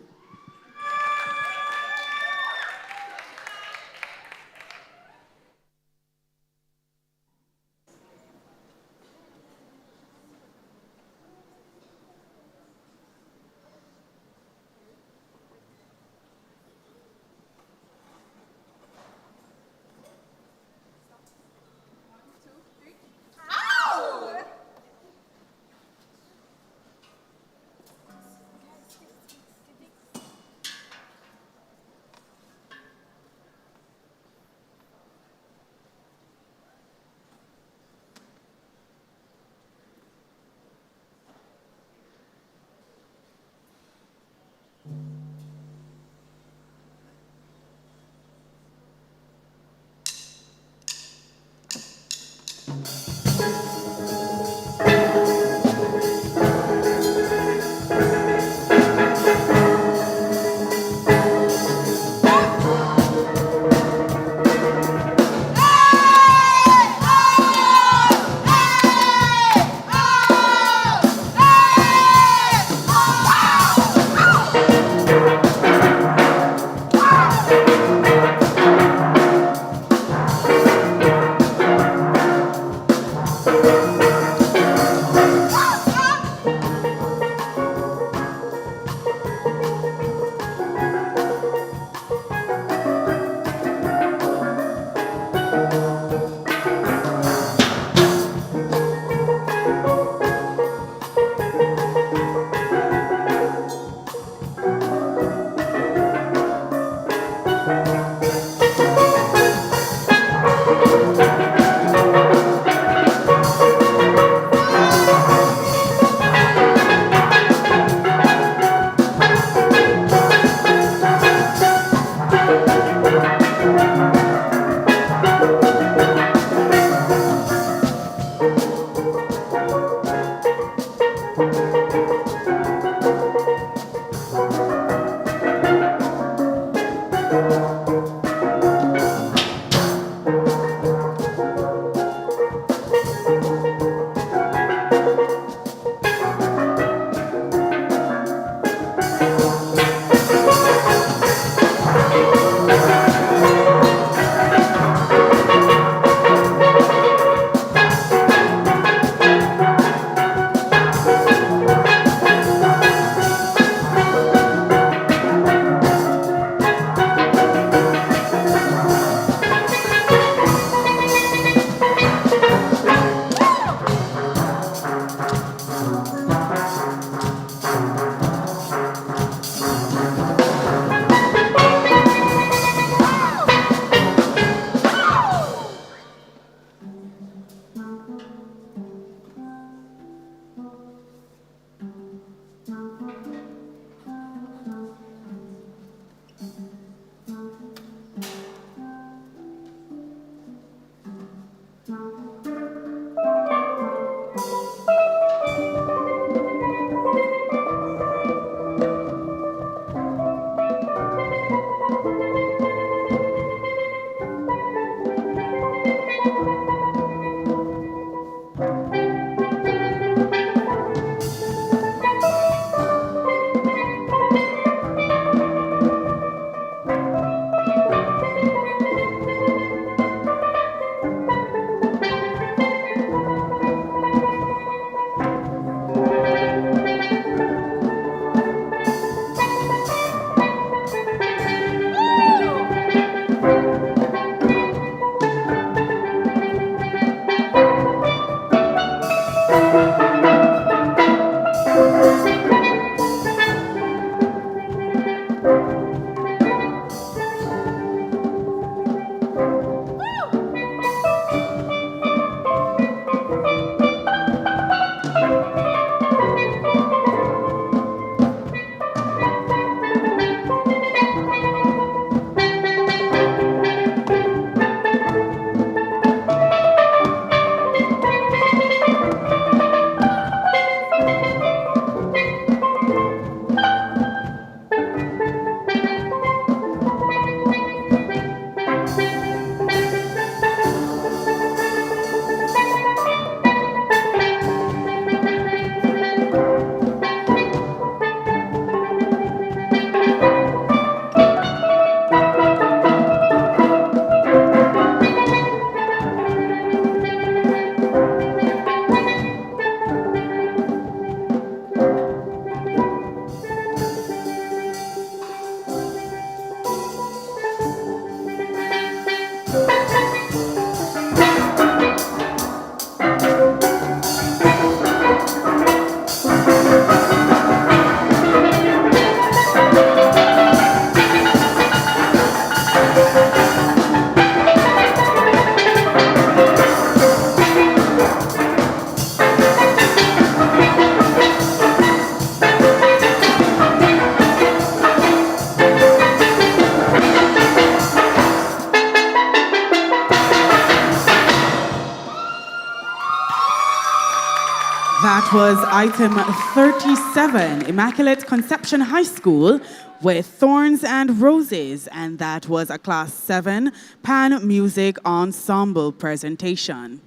[SPEAKER 1] That was item 37, Immaculate Conception High School with Thorns and Roses, and that was a Class 7 Pan Music Ensemble presentation.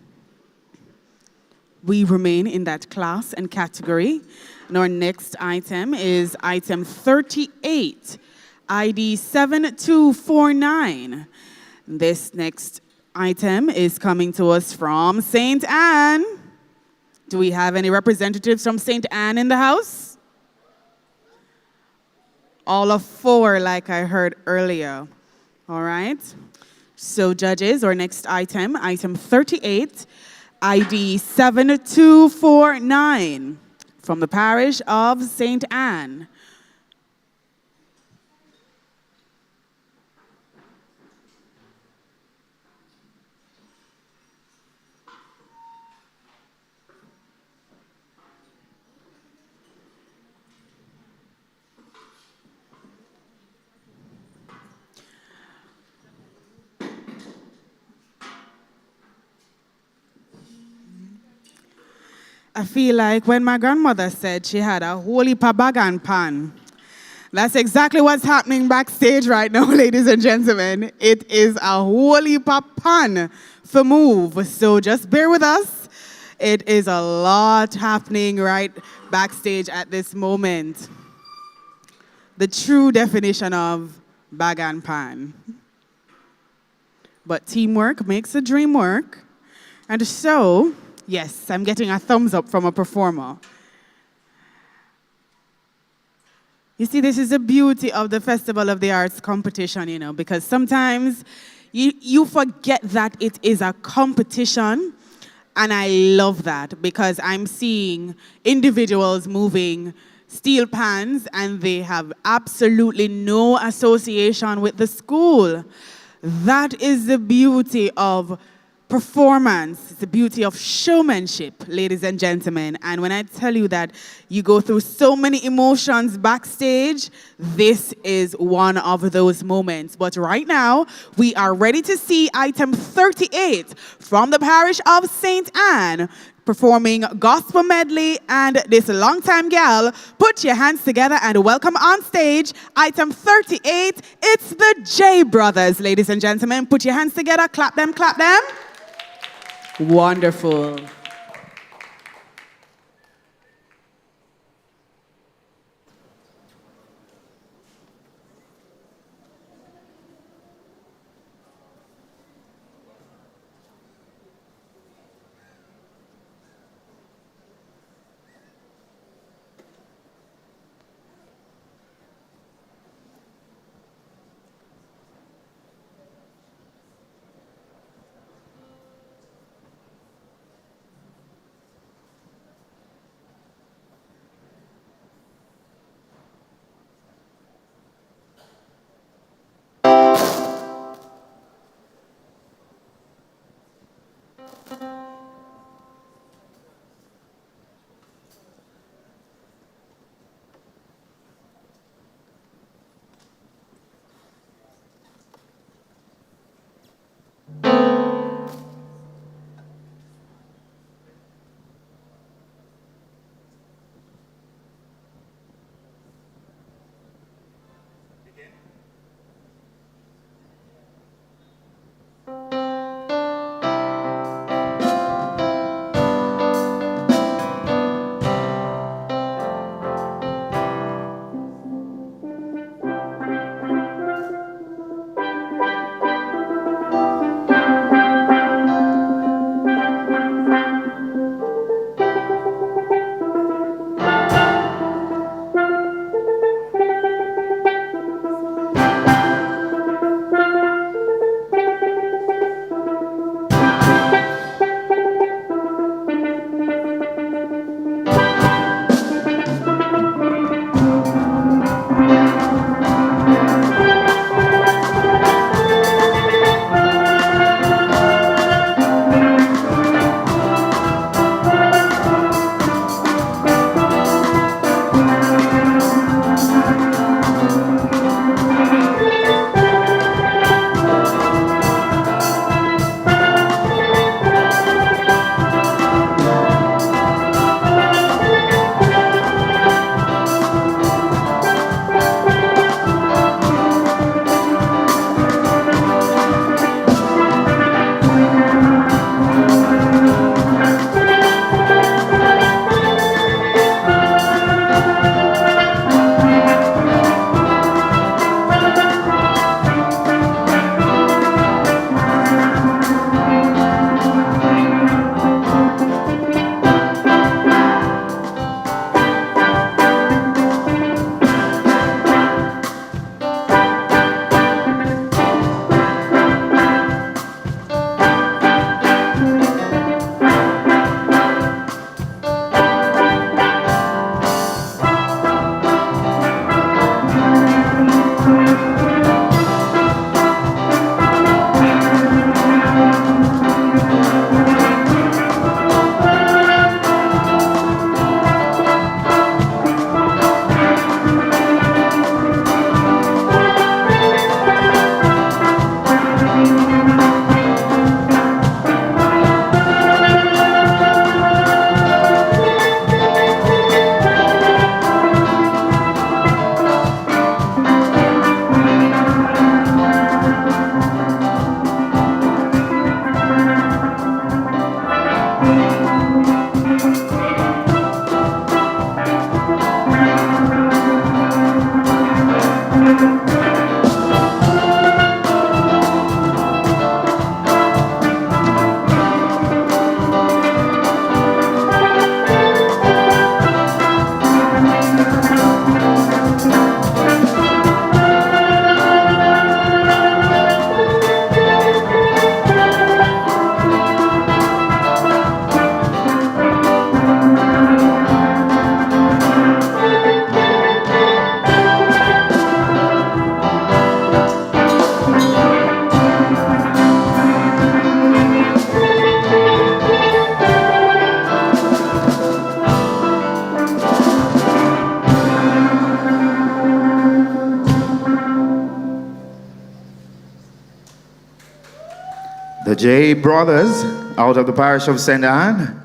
[SPEAKER 1] We remain in that class and category, and our next item is item 38, ID 7249. This next item is coming to us from St. Anne. Do we have any representatives from St. Anne in the house? All of 4, like I heard earlier. All right. So judges, our next item, item 38, ID 7249 from the parish of St. Anne. I feel like when my grandmother said she had a holy bag and pan, that's exactly what's happening backstage right now, ladies and gentlemen. It is a holy pan for move. So just bear with us. It is a lot happening right backstage at this moment. The true definition of bag and pan. But teamwork makes the dream work. And so, yes, I'm getting a thumbs up from a performer. You see, this is the beauty of the Festival of the Arts competition, you know, because sometimes you forget that it is a competition, and I love that because I'm seeing individuals moving steel pans and they have absolutely no association with the school. That is the beauty of performance. It's the beauty of showmanship, ladies and gentlemen. And when I tell you that you go through so many emotions backstage, this is one of those moments. But right now, we are ready to see item 38 from the parish of St. Anne performing gospel medley, and this longtime gal. Put your hands together and welcome on stage item 38. It's the J Brothers, ladies and gentlemen. Put your hands together, clap them, clap them. Wonderful.
[SPEAKER 13] The J brothers out of the parish of St. Anne.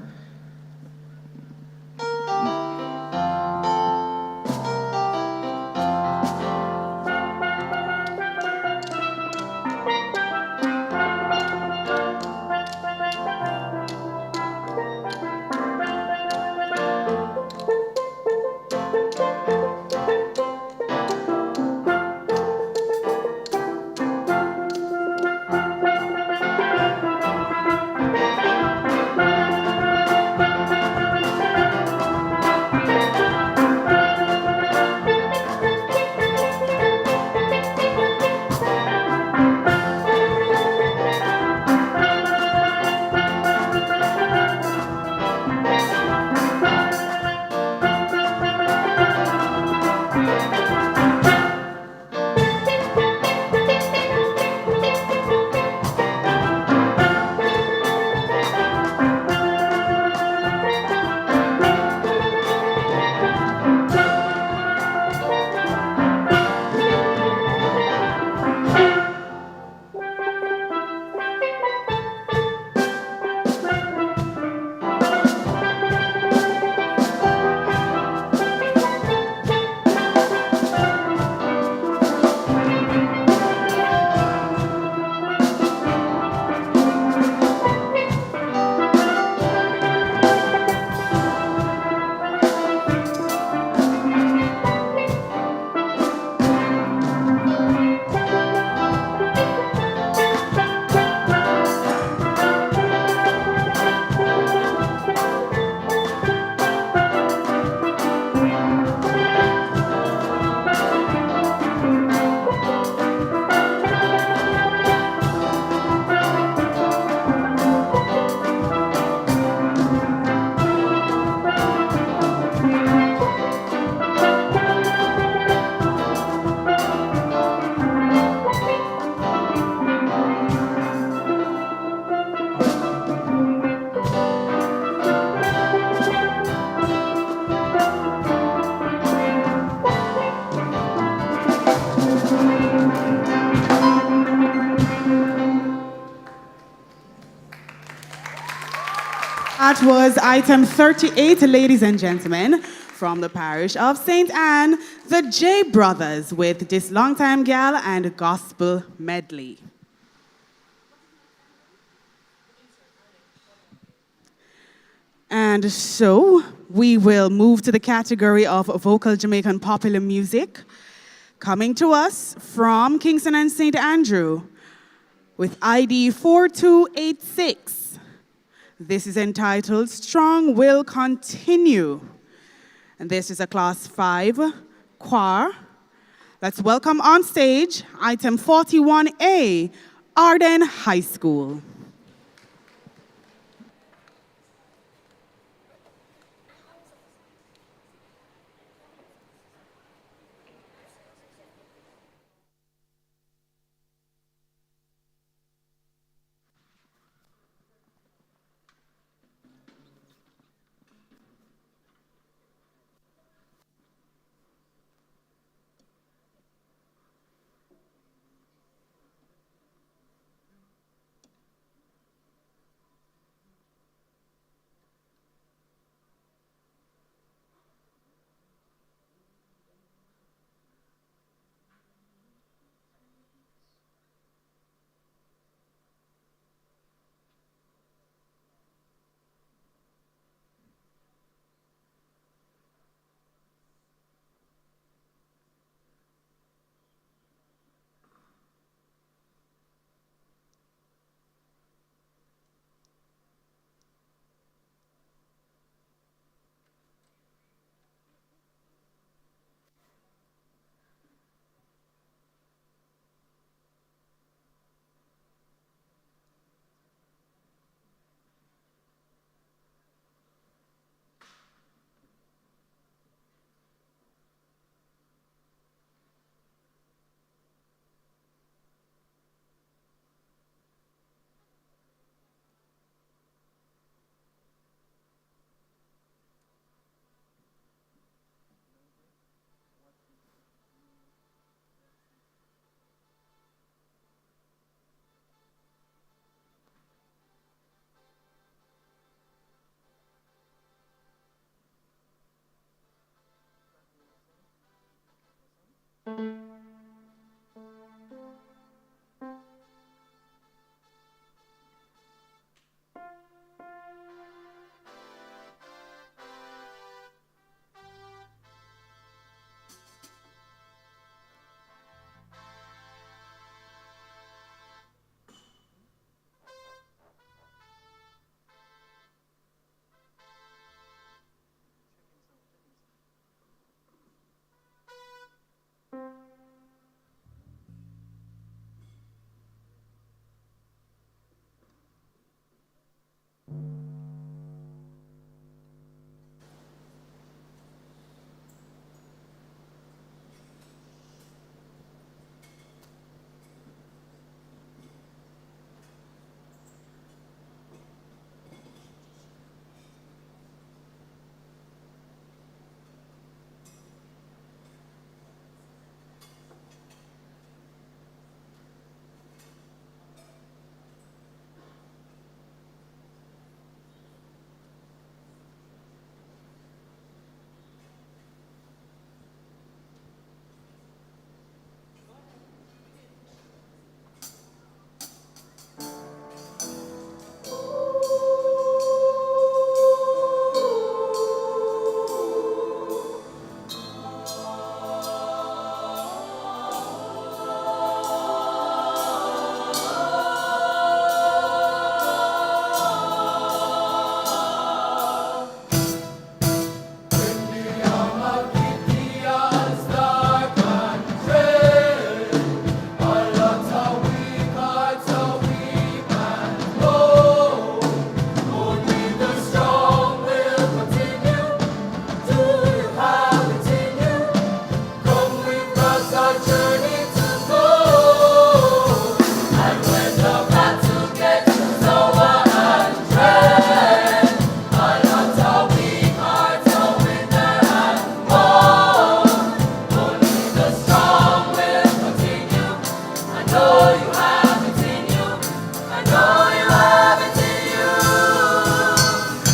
[SPEAKER 1] That was item 38, ladies and gentlemen, from the parish of St. Anne, the J Brothers with This Long Time Gal and Gospel Medley. And so we will move to the category of vocal Jamaican popular music, coming to us from Kingston and St. Andrew with ID 4286. This is entitled Strong Will Continue. And this is a class 5 choir. Let's welcome on stage item 41A, Arden High School.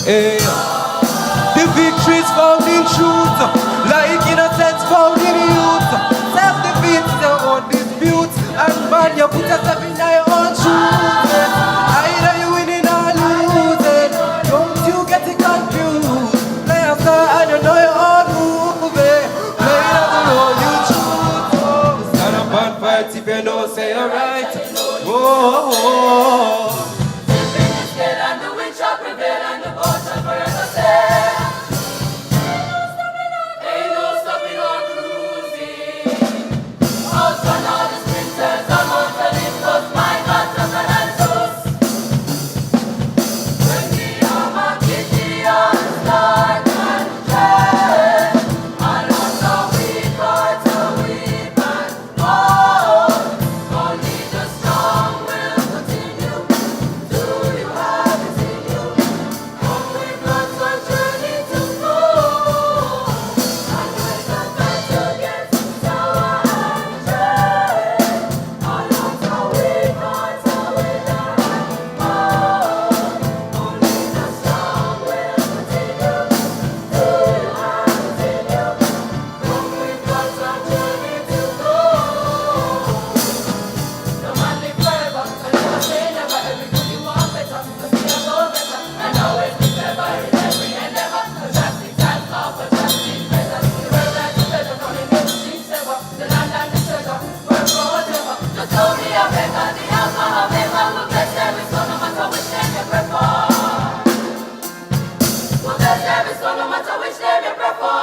[SPEAKER 12] Hey. The victory's found in truth, like innocence found in youth. Self-defeat is your own dispute, and man, you put yourself in your own shoes. Either you winning or losing, don't you get it confused. Play a star and you know your own movie. Play it the road you choose. Oh, stand up and fight if you know say you're right. Oh.
[SPEAKER 9] And the wind shall prevail and the boat shall forever sail. Ain't no stopping or cruising. Outside all the sprinters are going to lift us. My God, just an answers. When the armor gives the onslaught and dread, and us are weak, hearts are weak and bold. Only the strong will continue. Do you have it in you? Come with us on journey to go. And when the battle gets sour and dread, all hearts are weak, hearts are wither and bold. Only the strong will continue. Do you have it in you? Come with us on journey to go. No man live forever, and never say never. Every good you want better, so see a go better. And always be clever in every endeavor. No drastic time off, but drastic better. The world like the pleasure, coming in the sheep sever. The land and the treasure, work for whatever. Just know me a beggar, the alpha omega. Will bless every son, no matter which name you prefer. Will bless every son, no matter which name you prefer.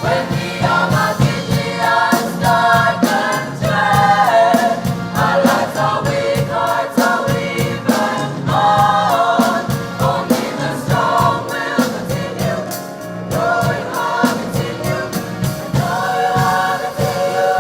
[SPEAKER 9] When the armor gives the onslaught and dread, our lives are weak, hearts are weak and bold. Only the strong will continue. Know you have it in you. Know you have it in you.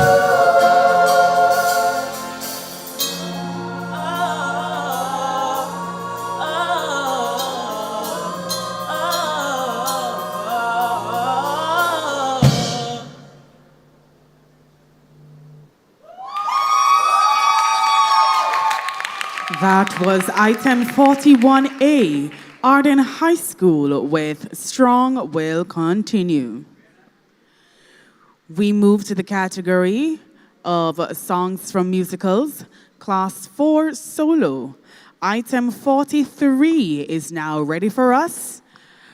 [SPEAKER 1] That was item 41A, Arden High School with Strong Will Continue. We move to the category of songs from musicals, Class 4 Solo. Item 43 is now ready for us.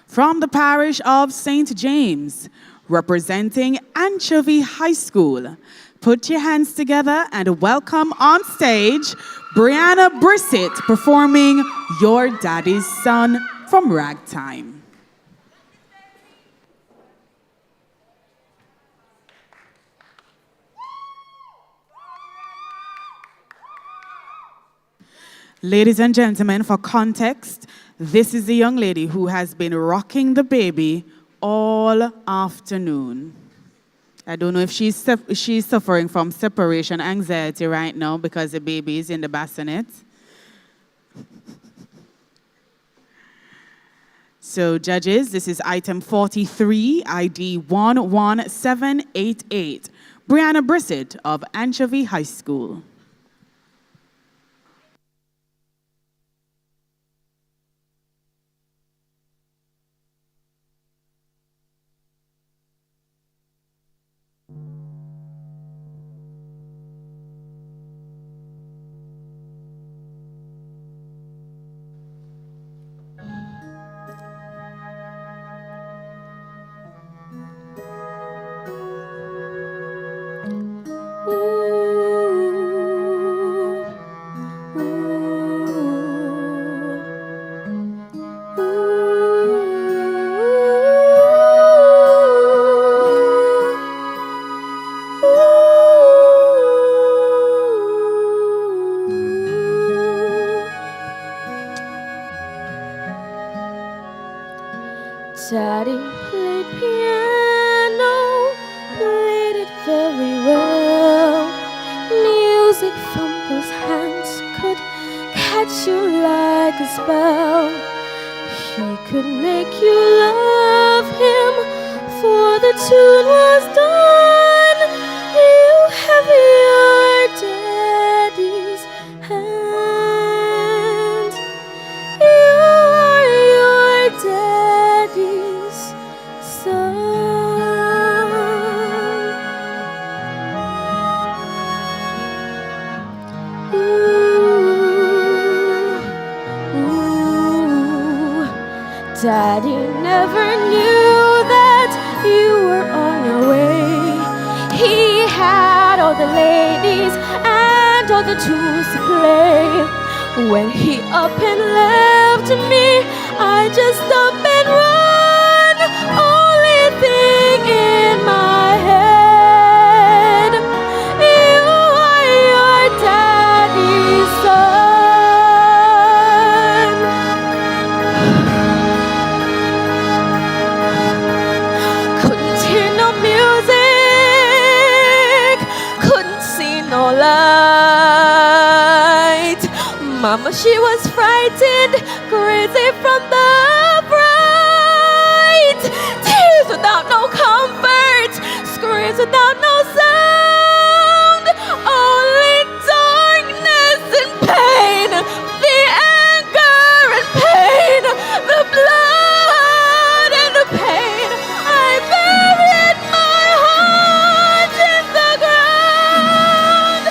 [SPEAKER 1] From the parish of St. James, representing Anchovy High School. Put your hands together and welcome on stage Brianna Brissett performing Your Daddy's Son from Ragtime. Ladies and gentlemen, for context, this is a young lady who has been rocking the baby all afternoon. I don't know if she's suffering from separation anxiety right now because the baby is in the bassinet. So judges, this is item 43, ID 11788. Brianna Brissett of Anchovy High School.
[SPEAKER 5] Daddy played piano, played it very well. Music from those hands could catch you like a spell. He could make you love him, for the tune was done. You have your daddy's hand. You are your Daddy never knew that you were on your way. He had all the ladies and all the tools to play. When he up and left me, I just up and run. Only thing in my head, you are your daddy's son. Couldn't hear no music, couldn't see no light. Mama, she was frightened, crazy from the fright. Tears without no comfort, screams without no sound. Only darkness and pain, the anger and pain, the blood and the pain. I buried my heart in the ground,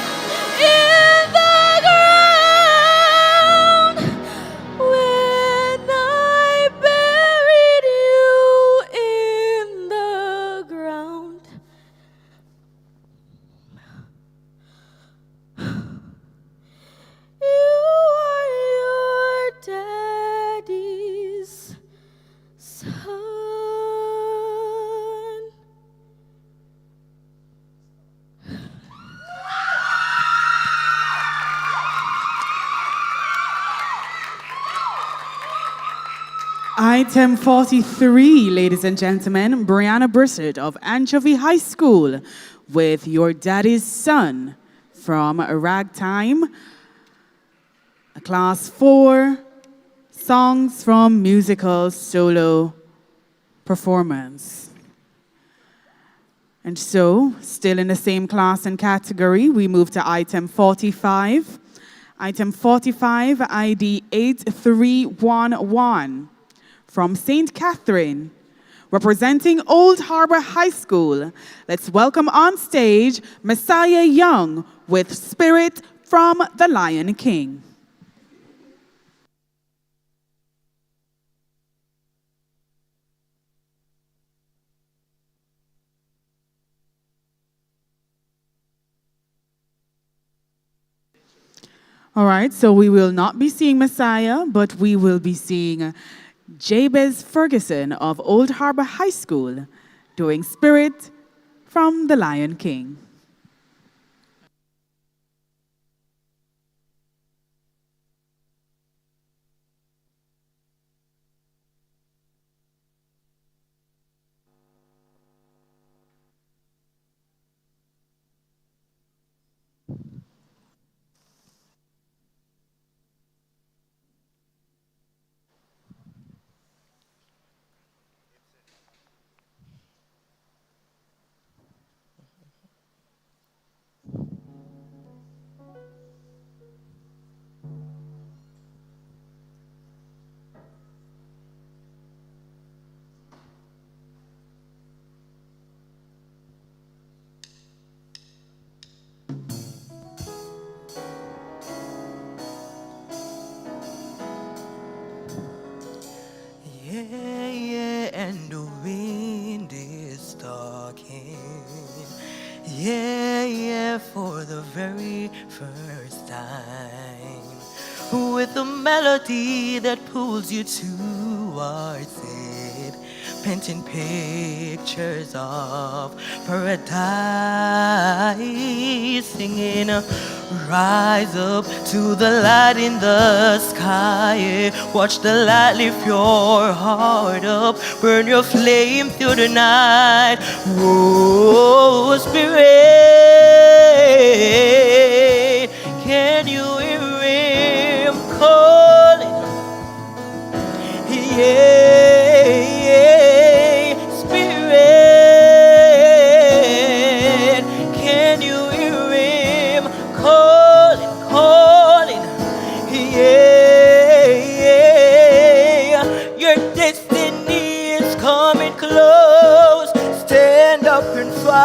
[SPEAKER 5] in the ground. When I buried you in the ground, you are your daddy's son.
[SPEAKER 1] Item 43, ladies and gentlemen, Brianna Brissett of Anchovy High School with Your Daddy's Son from Ragtime, Class 4, Songs from Musical Solo Performance. And so, still in the same class and category, we move to item 45. Item 45, ID 8311 from St. Catherine, representing Old Harbor High School. Let's welcome on stage Messiah Young with Spirit from the Lion King. All right, so we will not be seeing Messiah, but we will be seeing Jabez Ferguson of Old Harbor High School doing Spirit from the Lion King.
[SPEAKER 12] Yeah, yeah, and the wind is talking. Yeah, yeah, for the very first time. With a melody that pulls you towards it. Painting pictures of paradise. Singing, rise up to the light in the sky. Watch the light lift your heart up. Burn your flame through the night. Whoa, Spirit, can you hear him calling? Yeah, Spirit, can you hear him calling, calling? Yeah, your destiny is coming close. Stand up and fight.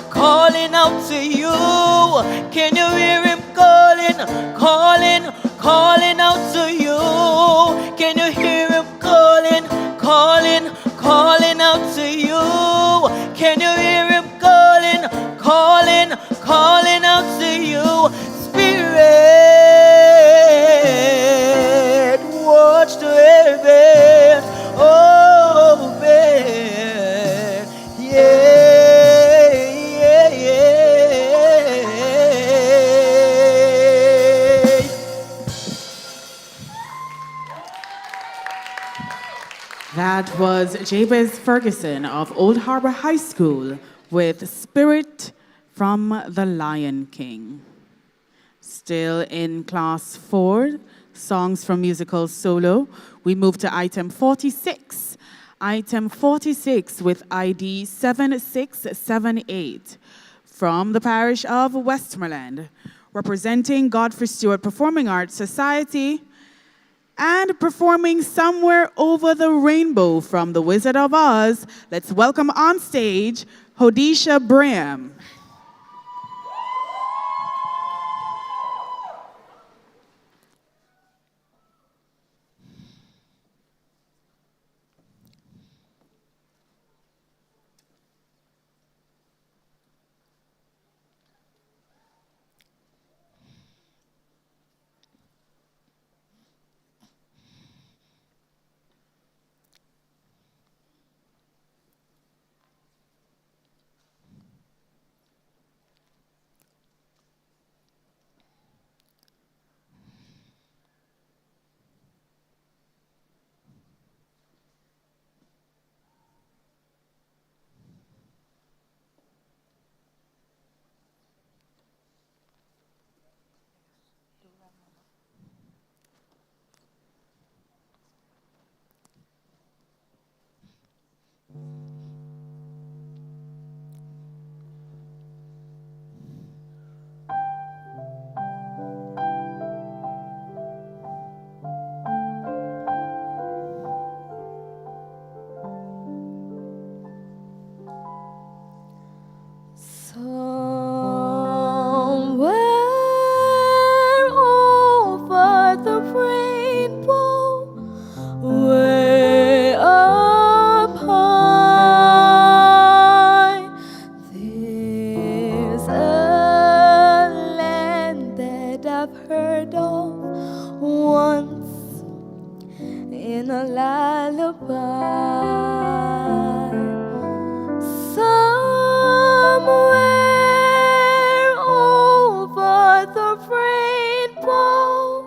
[SPEAKER 14] calling out to you. Can you hear him calling, calling, calling out to you? Can you hear him calling, calling, calling out to you? Can you hear him calling, calling, calling out to you? Spirit, watch the heavens open. Yeah, yeah, yeah.
[SPEAKER 1] That was Jabez Ferguson of Old Harbor High School with Spirit from the Lion King. Still in class 4, songs from musical solo, we move to item 46. Item 46 with ID 7678 from the parish of Westmoreland, representing Godfrey Stewart Performing Arts Society, and performing Somewhere Over the Rainbow from The Wizard of Oz. Let's welcome on stage Hodisha Bram.
[SPEAKER 5] Somewhere over the rainbow, way up high, there's a land that I've heard of once in a lullaby. Somewhere over the rainbow,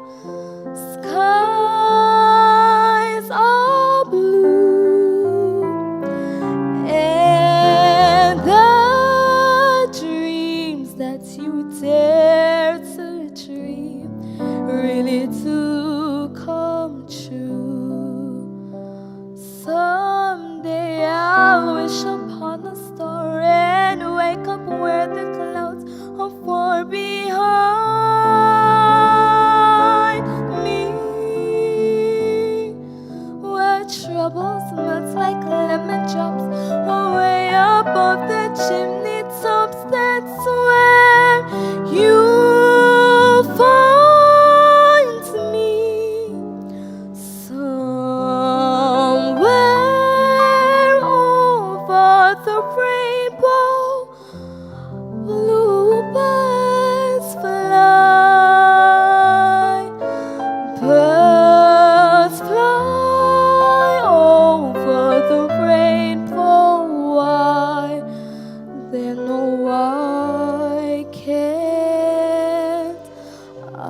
[SPEAKER 5] skies are blue, and the dreams that you dare to dream really do come true. Someday I'll wish upon a star and wake up where the clouds are far behind me, where troubles melt like lemon drops away above the chimney tops. That's where you'll find me. Somewhere over the rainbow, bluebirds fly, birds fly over the rainbow. Why? Then why can't I?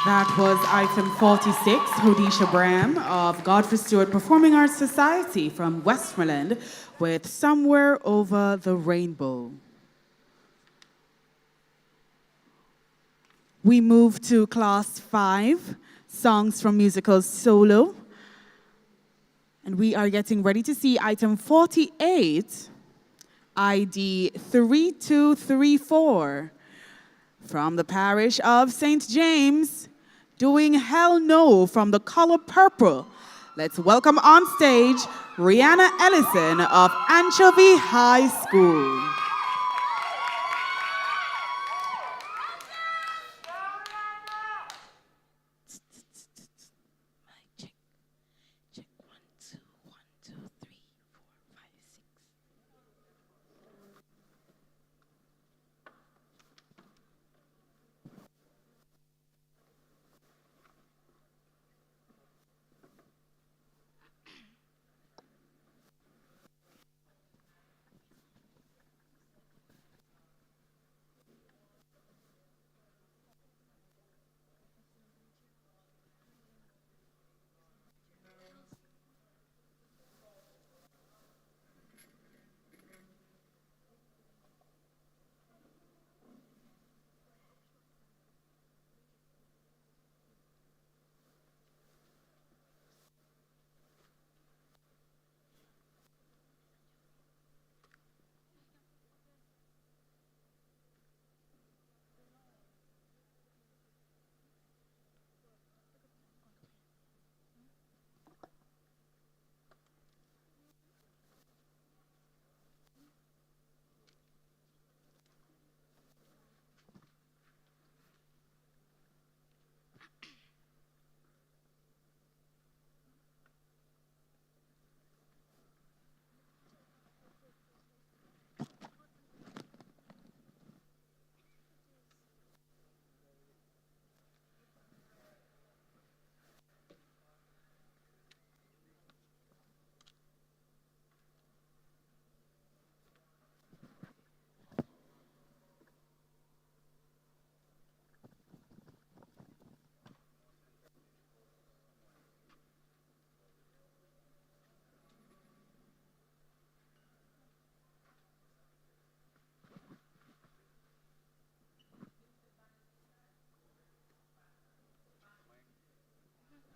[SPEAKER 1] That was item 46, Hodisha Bram of Godfrey Stewart Performing Arts Society from Westmoreland with Somewhere Over the Rainbow. We move to class 5, songs from musical solo. And we are getting ready to see item 48, ID 3234 From the parish of St. James, doing Hell No from the color purple. Let's welcome on stage Rihanna Ellison of Anchovy High School.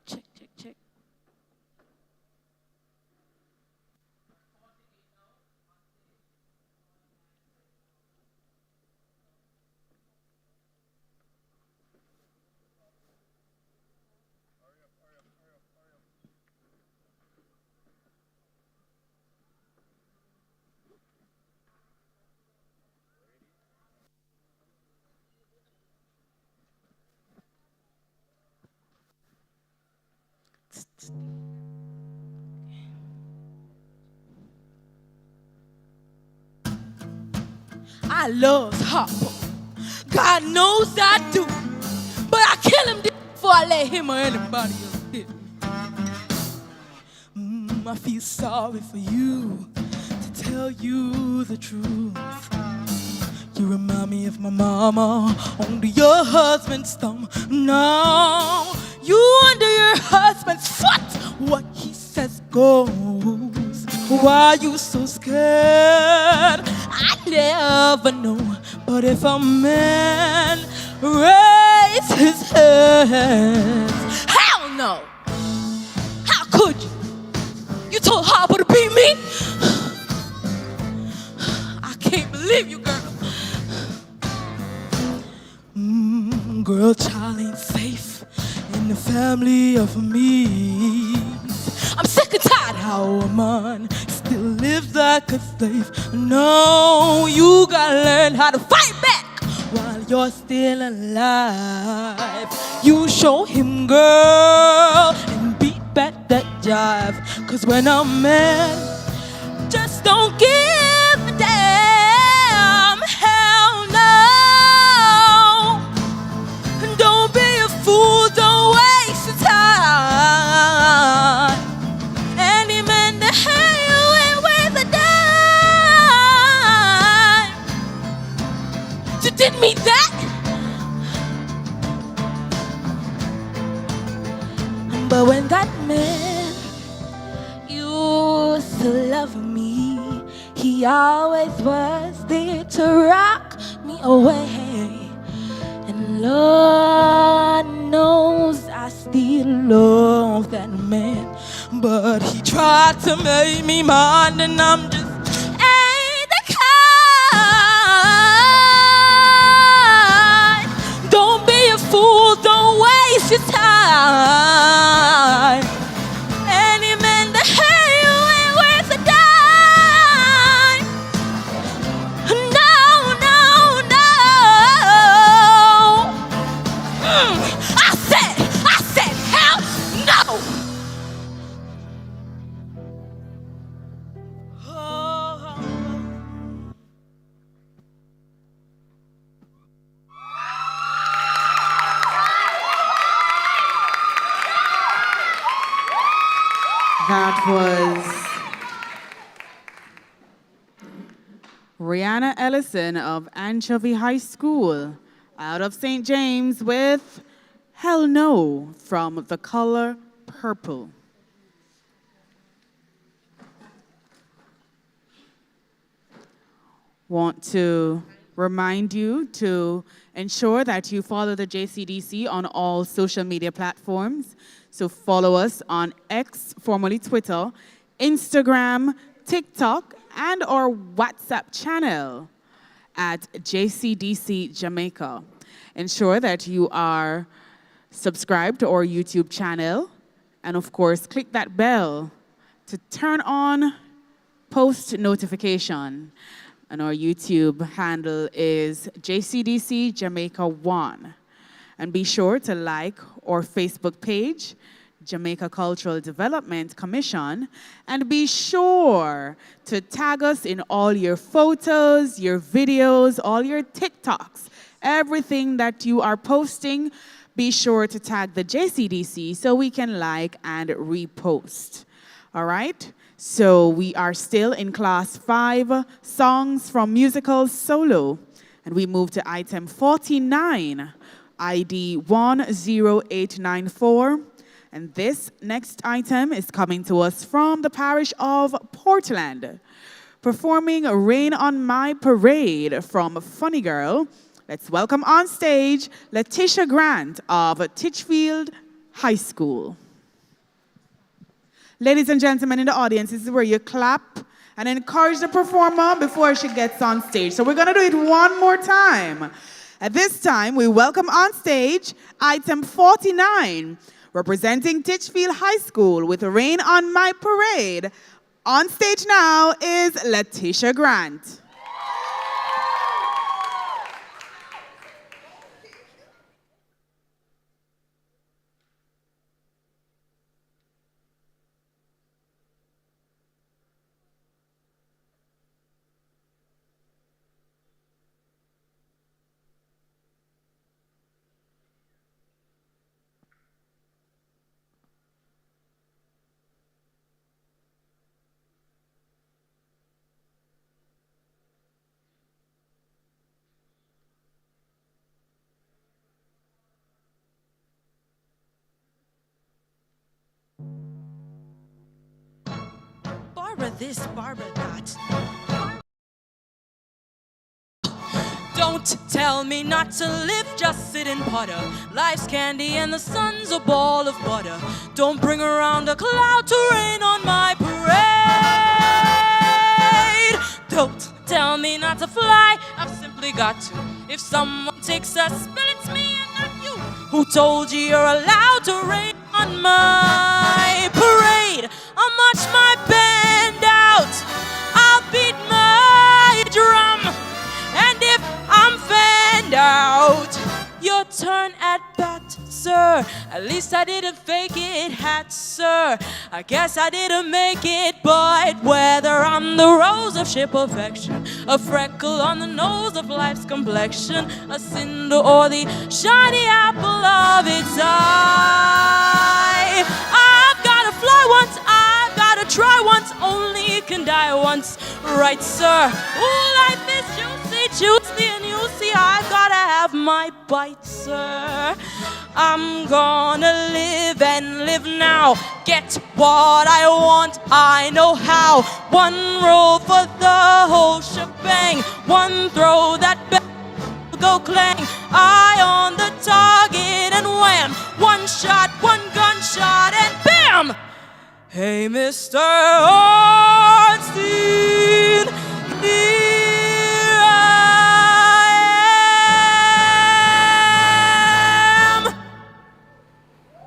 [SPEAKER 5] Check, check, check.
[SPEAKER 7] I love Hopper. God knows I do. But I kill him before I let him or anybody else hit me. I feel sorry for you, to tell you the truth. You remind me of my mama under your husband's thumb. No, you under your husband's foot. What he says goes. Why you so scared? I never know. But if a man raise his hands, hell no. How could you? You told Harper to beat me? I can't believe you, girl. Girl, child ain't safe in the family of me. I'm sick and tired how a man still lives like a slave. No, you gotta learn how to fight back while you're still alive. You show him, girl, and beat back that jive. Cause when a man just don't give a damn, hell no. Don't be a fool, don't waste your time. Any man that hang you ain't worth a dime. You didn't mean that. But when that man used to love me, he always was there to rock me away. And Lord knows I still love that man. But he tried to make me mine, and I'm just ain't the kind. lie. Any man that hate you ain't worth a dime. No, no, no. I said, hell no.
[SPEAKER 1] That was Rihanna Ellison of Anchovy High School out of St. James with Hell No from The Color Purple. Want to remind you to ensure that you follow the JCDC on all social media platforms. So follow us on X, formerly Twitter, Instagram, TikTok, and our WhatsApp channel at JCDC Jamaica. Ensure that you are subscribed to our YouTube channel, and of course, click that bell to turn on post notification. And our YouTube handle is JCDC Jamaica 1. And be sure to like our Facebook page, Jamaica Cultural Development Commission, and be sure to tag us in all your photos, your videos, all your TikToks, everything that you are posting. Be sure to tag the JCDC so we can like and repost. All right? So we are still in class 5, songs from musicals solo. And we move to item 49, ID 10894. And this next item is coming to us from the parish of Portland. Performing Rain on My Parade from Funny Girl. Let's welcome on stage Letitia Grant of Titchfield High School. Ladies and gentlemen in the audience, this is where you clap and encourage the performer before she gets on stage. So we're going to do it one more time. At this time, we welcome on stage item 49, representing Titchfield High School with Rain on My Parade. On stage now is Letitia Grant.
[SPEAKER 7] Barbara this, Barbara that. Don't tell me not to live, just sit and putter. Life's candy and the sun's a ball of butter. Don't bring around a cloud to rain on my parade. Don't tell me not to fly, I've simply got to. If someone takes a spill, it's me and not you. Who told you you're allowed to rain on my parade? I'll march my band out, I'll beat my drum, and if I'm fanned out, your turn at bat, sir. At least I didn't fake it, hat, sir. I guess I didn't make it, but whether I'm the rose of sheer perfection, a freckle on the nose of life's complexion, a cinder or the shiny apple of its eye, I've gotta fly once, I've gotta try once, only can die once, right, sir? Ooh, life is juicy, and you see I've gotta have my bite, sir. I'm gonna live and live now, get what I want, I know how. One roll for the whole shebang, one throw that bell go clang, eye on the target and wham, one shot, one gunshot and bam! Hey, Mr. Ornstein, here I am.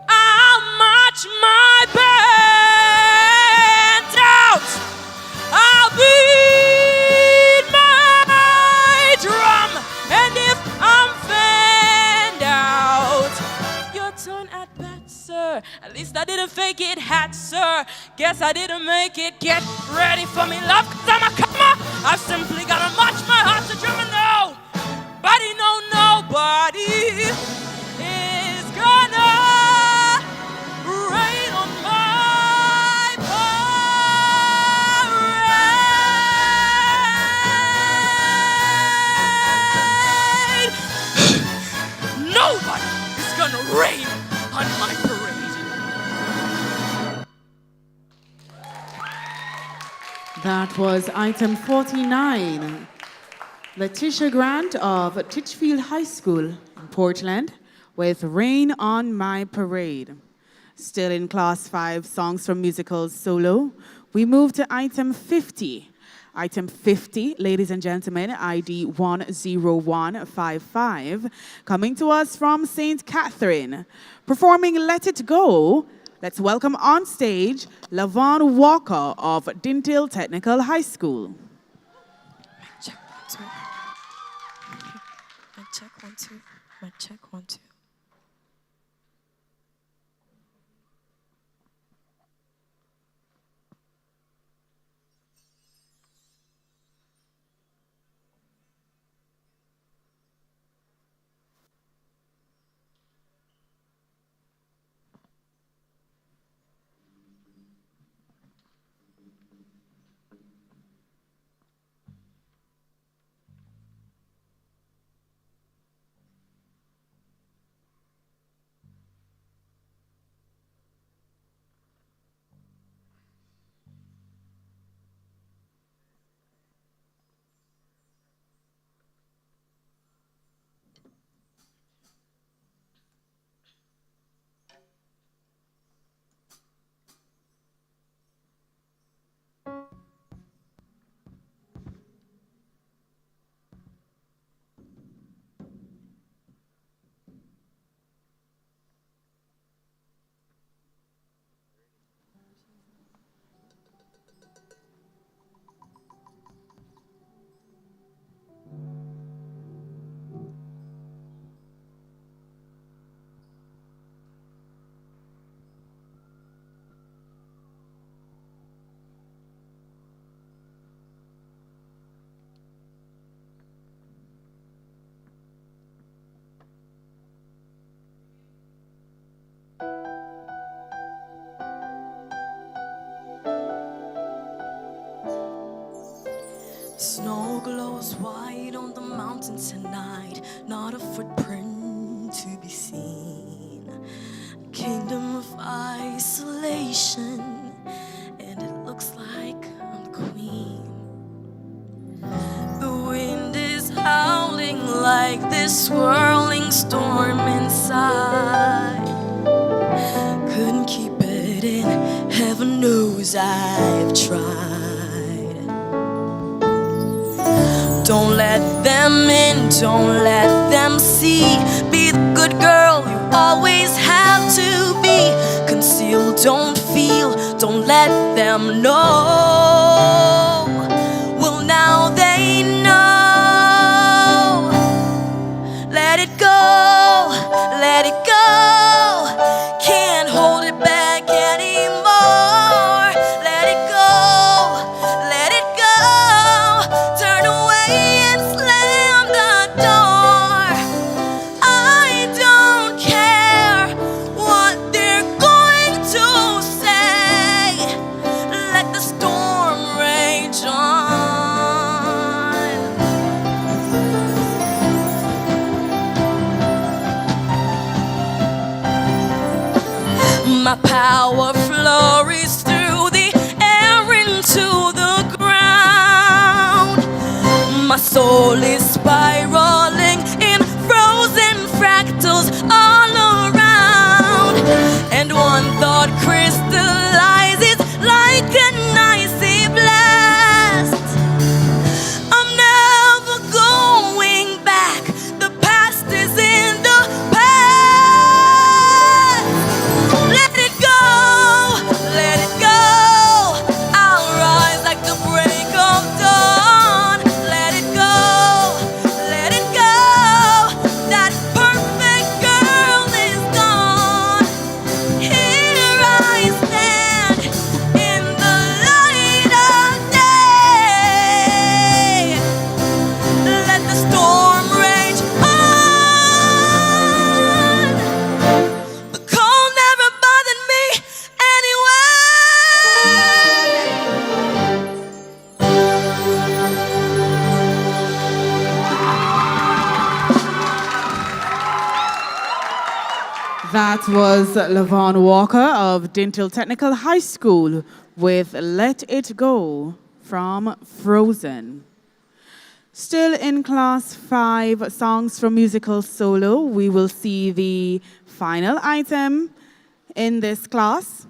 [SPEAKER 7] I sir. At least I didn't fake it, hat, sir. Guess I didn't make it. Get ready for me, love, cause I'm a comer. I simply gotta march my heart to drum and nobody, no, nobody is gonna rain on my parade. Nobody is gonna rain on my parade.
[SPEAKER 1] That was item 49. Letitia Grant of Titchfield High School in Portland with Rain on My Parade. Still in Class 5 Songs from Musicals solo, we move to item 50. Item 50, ladies and gentlemen, ID 10155, coming to us from St. Catherine. Performing Let It Go, let's welcome on stage Lavon Walker of Dintil Technical High School.
[SPEAKER 15] Check 1 2. My check 1 2.
[SPEAKER 7] Snow glows white on the mountains tonight, not a footprint to be seen. A kingdom of isolation, and it looks like I'm the queen. The wind is howling like this swirling storm inside. Couldn't keep it in, heaven knows I've tried. Don't let them in, don't let them see. Be the good girl you always have to be. Conceal, don't feel, don't let them know. Well, now they know. Let it go, let it go. Can't hold it back anymore. Let it go, let it go. Turn away and slam the door. I don't care what they're going to say. Let the storm rage on. My power flurries through the air into the ground. My soul is spiraling in frozen fractals all around. And one thought crystallizes like an icy blast. I'm never going back. The past is in the past. Let it go, let it go. I'll rise like the break of dawn. Let it go, let it go.
[SPEAKER 1] That was Lavon Walker of Dintle Technical High School with Let It Go from Frozen. Still in Class 5 Songs from Musical Solo, we will see the final item in this class.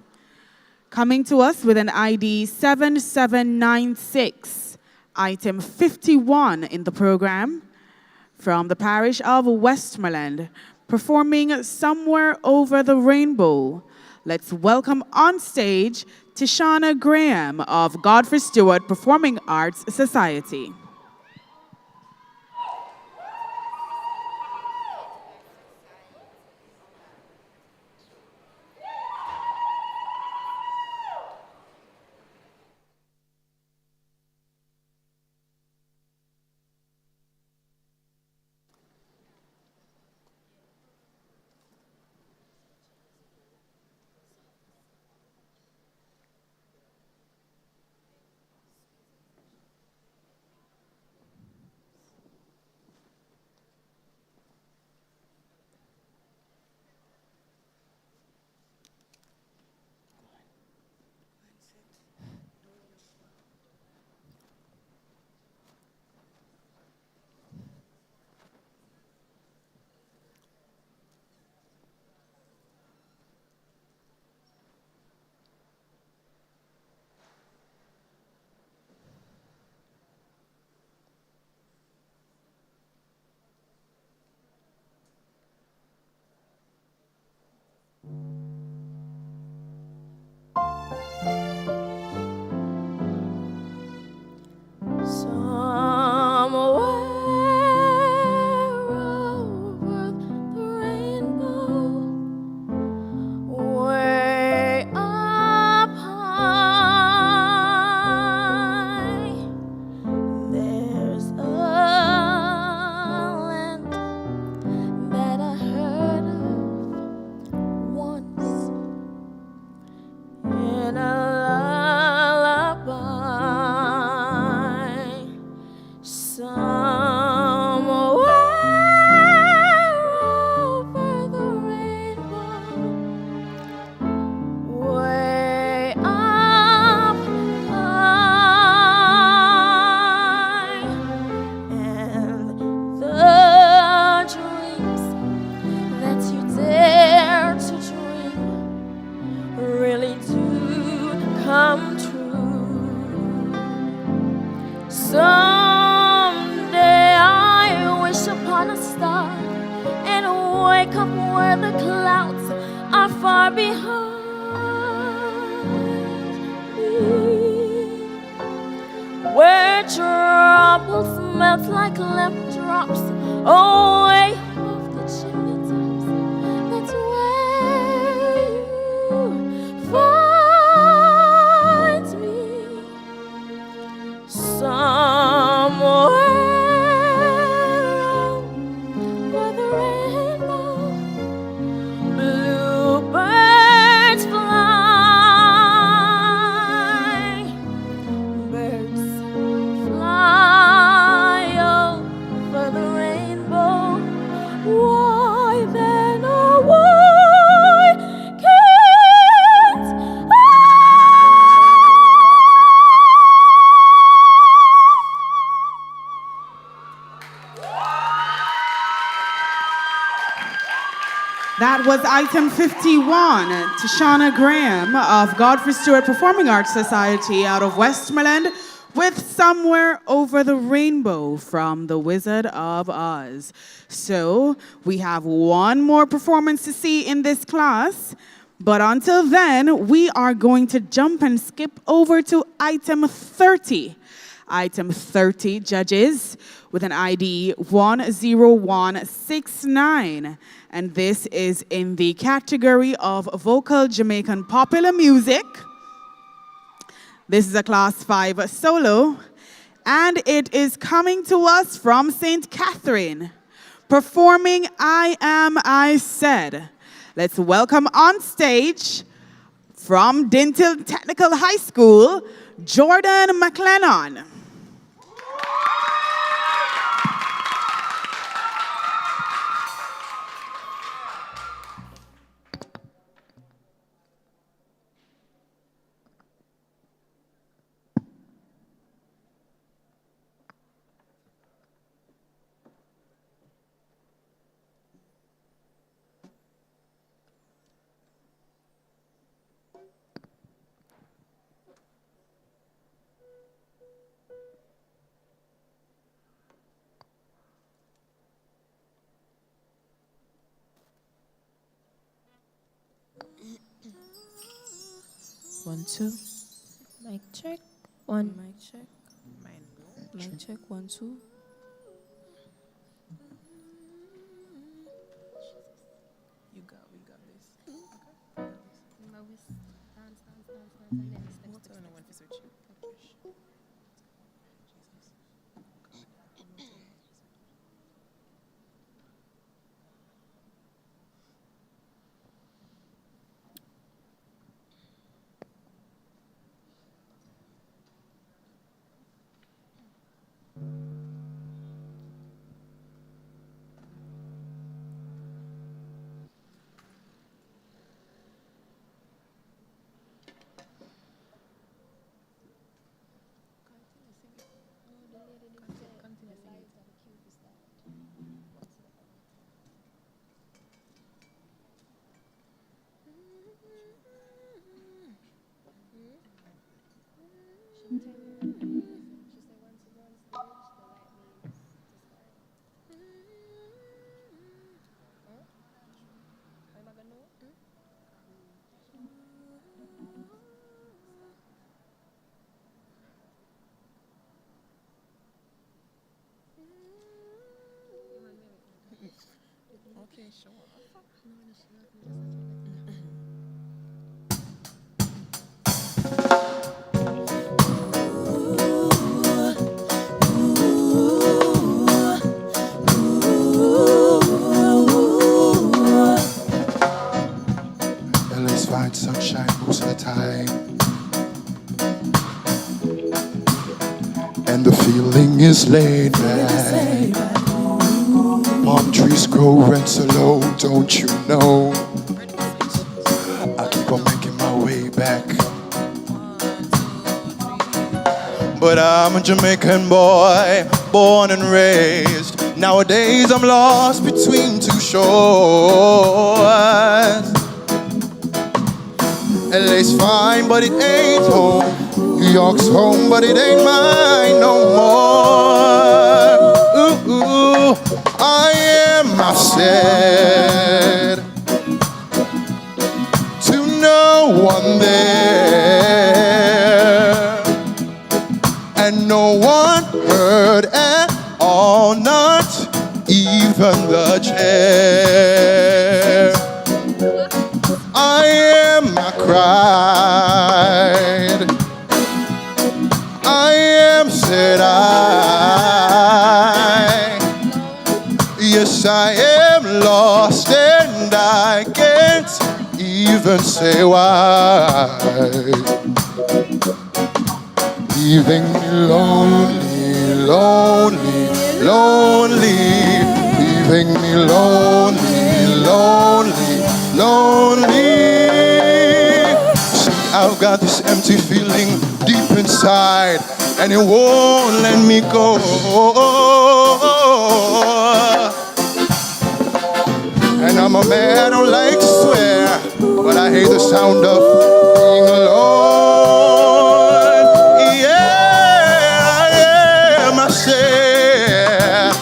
[SPEAKER 1] Coming to us with an ID 7796, item 51 in the program, from the parish of Westmoreland, performing Somewhere Over the Rainbow. Let's welcome on stage Tishana Graham of Godfrey Stewart Performing Arts Society.
[SPEAKER 5] Someday I wish upon a star and wake up where the clouds are far behind me, where troubles melt like lemon drops away off the chimney tops. That's where you find me. Somewhere over the rainbow, bluebirds fly, birds fly over the rainbow. Why then, oh why can't
[SPEAKER 1] That was item 51, Tishana Graham of Godfrey Stewart Performing Arts Society out of Westmoreland with Somewhere Over the Rainbow from The Wizard of Oz. So we have one more performance to see in this class, but until then, we are going to jump and skip over to item 30. Item 30, judges, with an ID 10169. And this is in the category of vocal Jamaican popular music. This is a class 5 solo, and it is coming to us from St. Catherine, performing I Am I Said. Let's welcome on stage from Dintle Technical High School, Jordan McLennan.
[SPEAKER 2] 1, 2.
[SPEAKER 15] Mic check. 1. Mic check. Mic check. 1, 2.
[SPEAKER 2] You got this. Okay, sure.
[SPEAKER 16] Let's find sunshine most of the time. And the feeling is laid back. Palm trees grow rent so low, don't you know? I keep on making my way back. But I'm a Jamaican boy, born and raised. Nowadays I'm lost between two shores. LA's fine, but it ain't home. New York's home, but it ain't mine no more. Ooh, ooh, I said to no one there, and no one heard at all, not even the chair. I cried, said yes, I am lost and I can't even say why. Leaving me lonely, lonely, lonely. Leaving me lonely, lonely, lonely. See, I've got this empty feeling deep inside, and it won't let me go. And I'm a man, I don't like to swear, but I hate the sound of being alone. Yeah, I am, I say,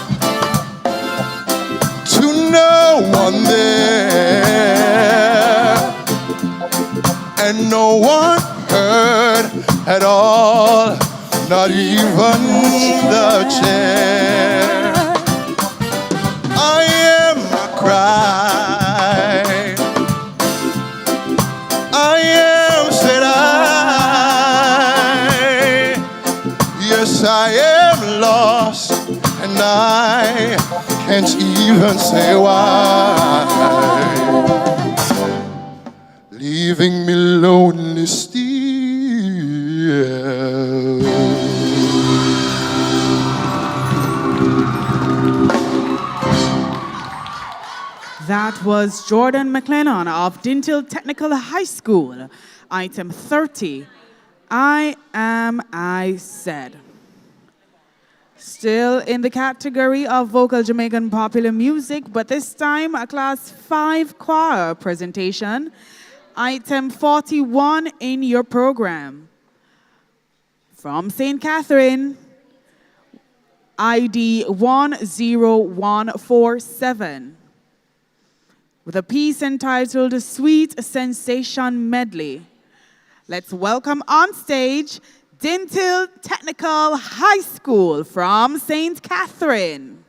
[SPEAKER 16] to no one there, and no one heard at all, not even the chair. I am, I cry. I am, said I. Yes, I am lost, and I can't even say why. Leaving me lonely still.
[SPEAKER 1] That was Jordan McLennan of Dintil Technical High School. Item 30, I Am, I Said. Still in the category of vocal Jamaican popular music, but this time a Class 5 choir presentation. Item 41 in your program. From St. Catherine, ID 10147. With a piece entitled Sweet Sensation Medley. Let's welcome on stage Dintil Technical High School from St. Catherine.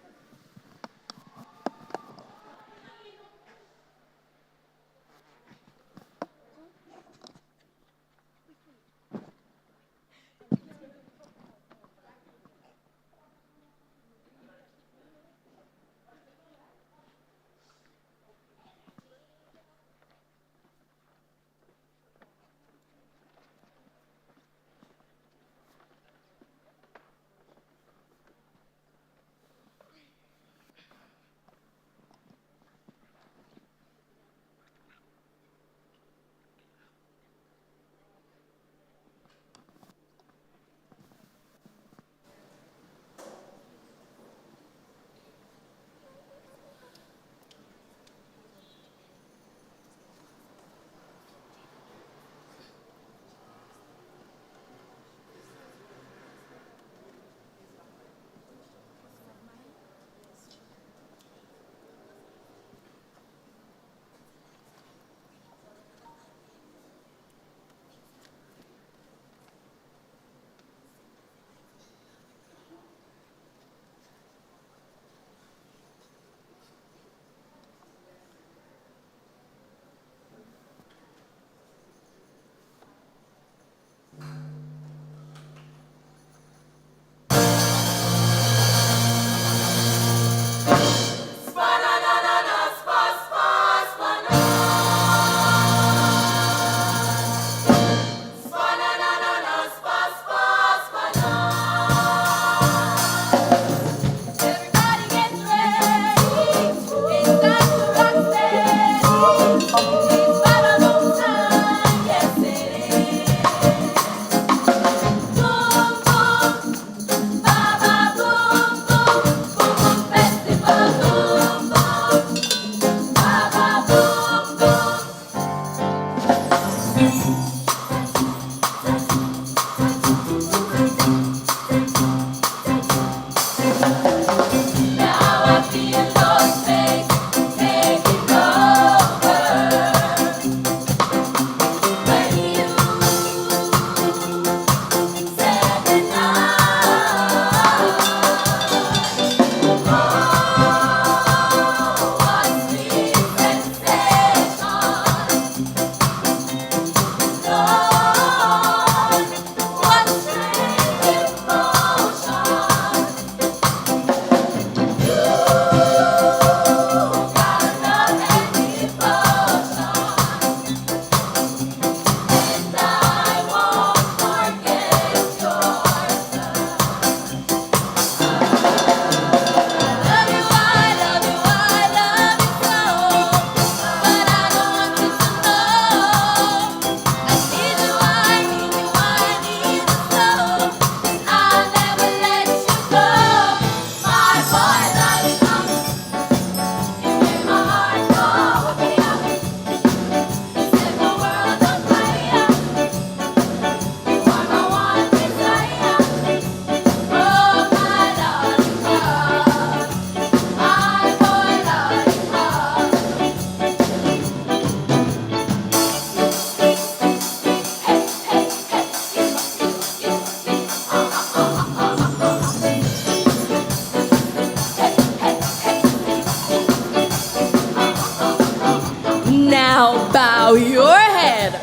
[SPEAKER 9] Now bow your head,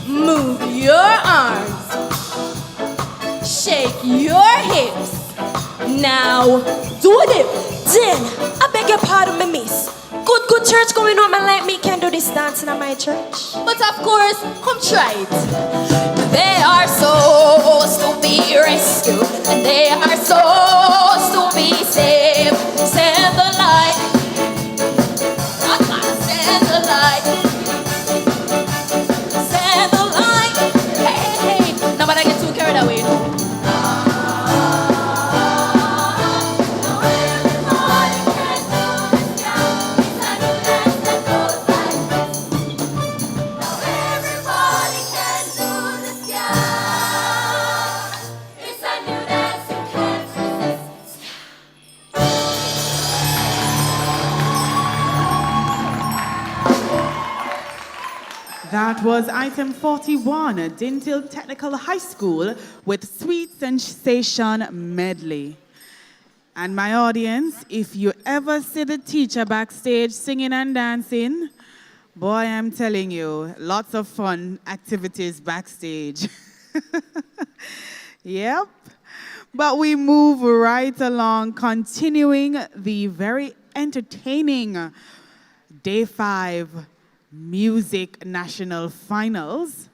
[SPEAKER 9] move your arms, shake your hips. Now do a dip.
[SPEAKER 17] Jen, I beg your pardon, me miss. Good church going on, man like me can do this dancing at my church.
[SPEAKER 9] But of course, come try it. They are souls to be rescued, and they are souls to be saved. Send the light. Send the light. Send the light. Hey. Nobody get too carried away.
[SPEAKER 1] That was item 41, Dintil Technical High School with Sweet Sensation Medley. And my audience, if you ever see the teacher backstage singing and dancing, boy, I'm telling you, lots of fun activities backstage. Yep. But we move right along, continuing the very entertaining Day 5 Music National Finals.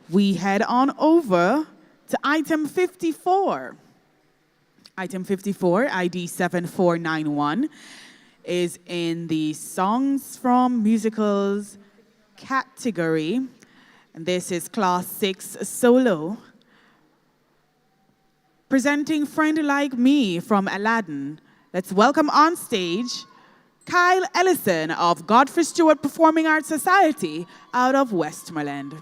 [SPEAKER 1] We head on over to item 54. Item 54, ID 7491, is in the Songs from Musicals category. And this is Class 6 Solo. Presenting Friend Like Me from Aladdin. Let's welcome on stage Kyle Ellison of Godfrey Stewart Performing Arts Society out of Westmoreland.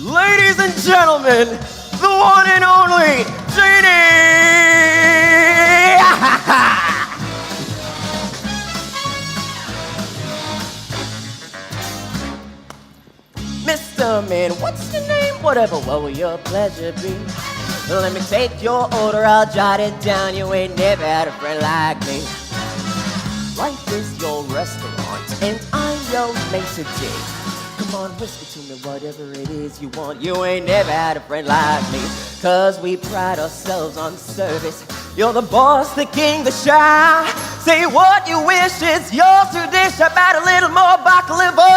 [SPEAKER 14] Ladies and gentlemen, the one and only Genie! Mr. Man, what's your name? Whatever, what will your pleasure be? Let me take your order, I'll jot it down. You ain't never had a friend like me. Life is your restaurant, and I'm your maitre d'. Come on, whisper to me whatever it is you want. You ain't never had a friend like me. Cause we pride ourselves on service. You're the boss, the king, the shy. Say what you wish is yours to dish. About a little more baklava.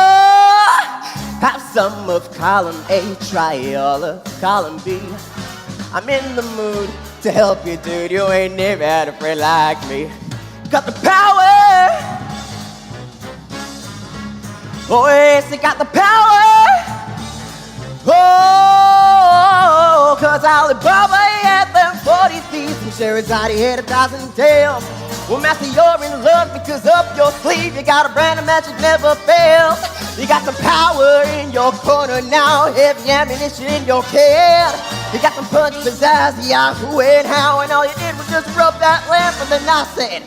[SPEAKER 14] Have some of column A, try all of column B. I'm in the mood to help you, dude. You ain't never had a friend like me. Got the power. Oh, yes, they got the power. Oh, cause Alibaba had them 40 thieves and Sherazade had 1,000 tales. Well, master, you're in love because up your sleeve you got a brand of magic never fails. You got some power in your corner now, heavy ammunition in your can. You got some punch, pizzazz, Yahoo and how, and all you did was just rub that lamp and then I said,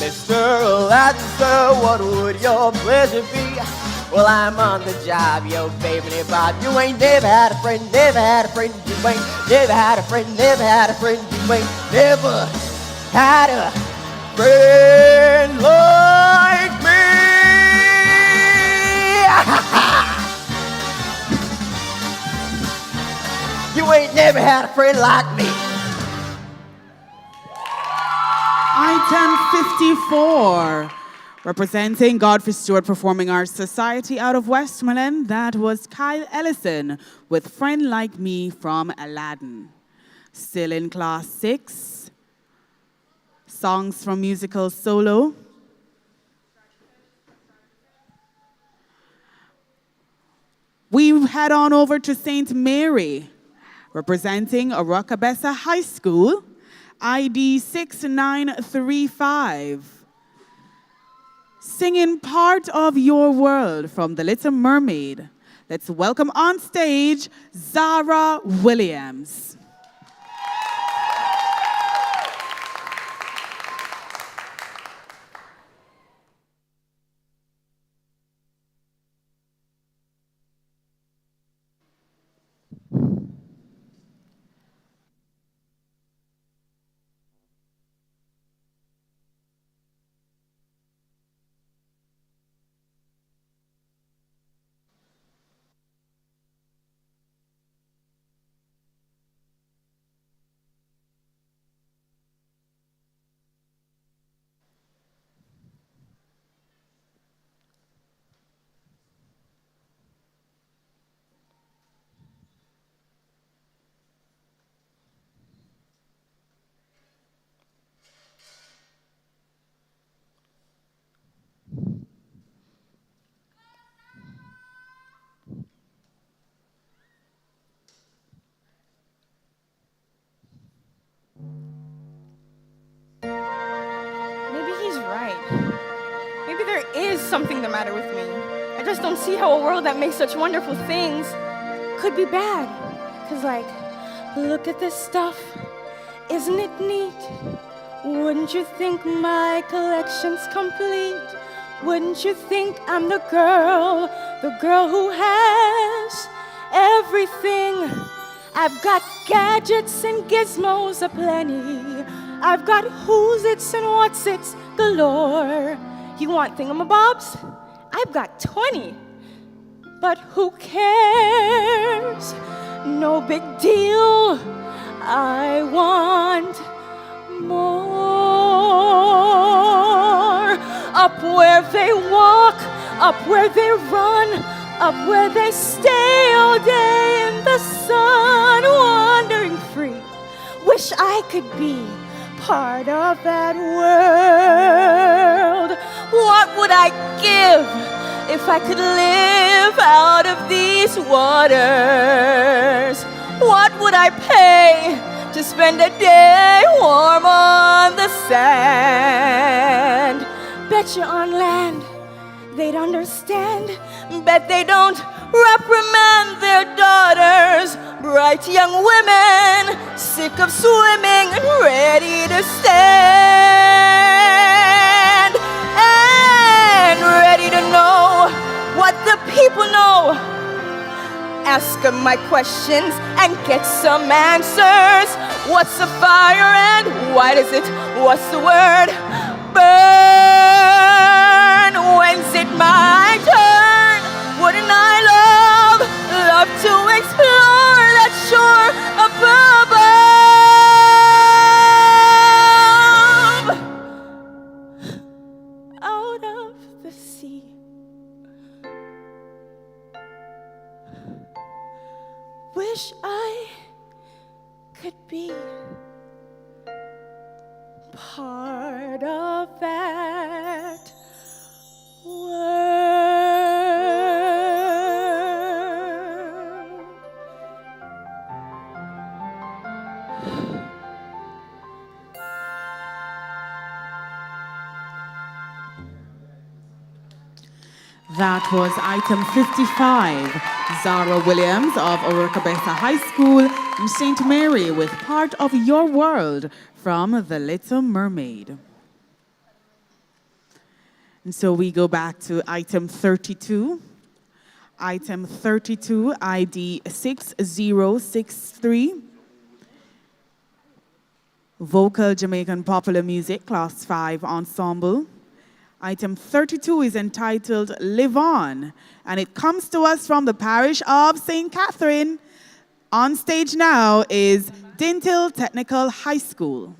[SPEAKER 14] Mr. Aladdin, sir, what would your pleasure be? Well, I'm on the job, yo, baby, Bob. You ain't never had a friend, never had a friend. You ain't never had a friend, never had a friend. You ain't never had a friend like me. You ain't never had a friend like me.
[SPEAKER 1] Item 54. Representing Godfrey Stewart Performing Arts Society out of Westmoreland, that was Kyle Ellison with Friend Like Me from Aladdin. Still in Class 6, Songs from Musical Solo. We head on over to St. Mary, representing Arokabessa High School ID 6935. Singing Part of Your World from The Little Mermaid. Let's welcome on stage Zara Williams.
[SPEAKER 18] Maybe he's right. Maybe there is something the matter with me. I just don't see how a world that makes such wonderful things could be bad. Cause like, look at this stuff. Isn't it neat? Wouldn't you think my collection's complete? Wouldn't you think I'm the girl who has everything? I've got gadgets and gizmos aplenty. I've got who's its and what's its galore. You want thingamabobs? I've got 20. But who cares? No big deal. I want more. Up where they walk, up where they run, up where they stay all day in the sun, wandering free. Wish I could be part of that world. What would I give if I could live out of these waters? What would I pay to spend a day warm on the sand? Bet you on land they'd understand. Bet they don't reprimand their daughters. Bright young women, sick of swimming and ready to stand. And ready to know what the people know. Ask them my questions and get some answers. What's a fire and why does it? What's the word? Burn. When's it my turn? Wouldn't I love to explore that shore above? Out of the sea. Wish I could be part of that world.
[SPEAKER 1] That was item 55, Zara Williams of Orokabesa High School in St. Mary with Part of Your World from The Little Mermaid. And so we go back to item 32. Item 32, ID 6063. Vocal Jamaican Popular Music, Class 5 Ensemble. Item 32 is entitled Live On, and it comes to us from the parish of St. Catherine. On stage now is Dintil Technical High School.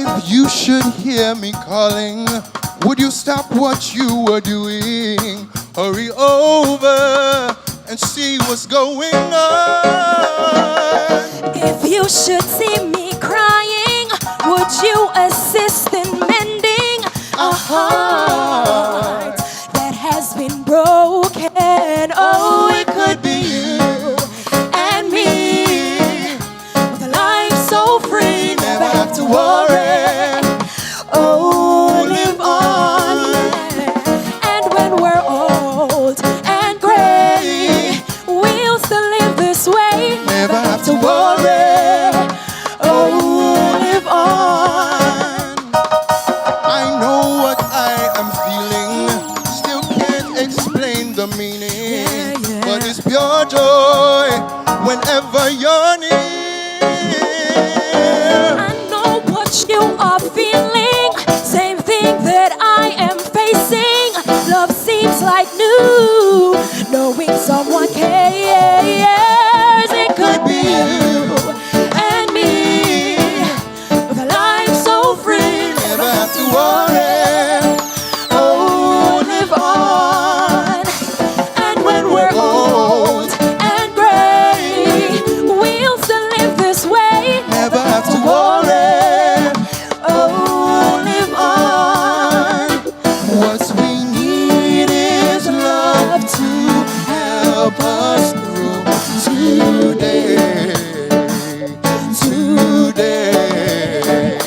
[SPEAKER 16] If you should hear me calling, would you stop what you were doing? Hurry over and see what's going on.
[SPEAKER 17] If you should see me crying, would you assist in mending a heart that has been broken? Oh, it could be you and me, with a life so free, never have to worry. Oh, live on, yeah. And when we're old and gray, we'll still live this way, never have to worry. Oh, live on.
[SPEAKER 16] I know what I am feeling, still can't explain the meaning, but it's pure joy whenever you're near.
[SPEAKER 17] I know what you are feeling, same thing that I am facing. Love seems like new, knowing someone cares. It could be you and me, with a life so free, never have to worry. Oh, live on. And when we're old and gray, we'll still live this way,
[SPEAKER 16] Never have to worry.
[SPEAKER 17] oh, live on.
[SPEAKER 16] What we need is love to help us grow today. Today.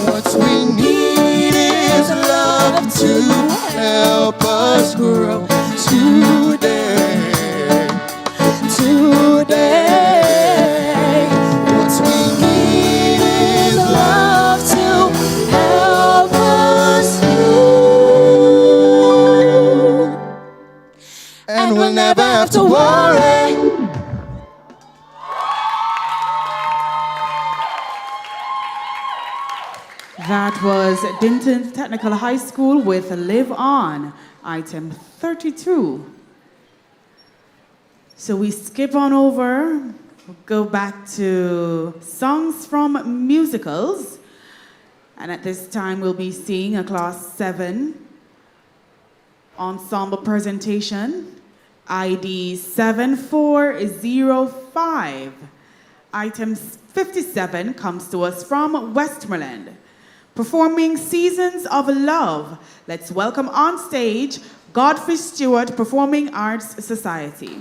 [SPEAKER 16] What we need is love to help us grow today. Today. What we need is love to help us through. And we'll never have to worry.
[SPEAKER 1] That was Dinton Technical High School with Live On, item 32. So we skip on over, go back to songs from musicals. And at this time, we'll be seeing a Class 7 ensemble presentation, ID 7405. Item 57 comes to us from Westmoreland. Performing Seasons of Love. Let's welcome on stage Godfrey Stewart Performing Arts Society.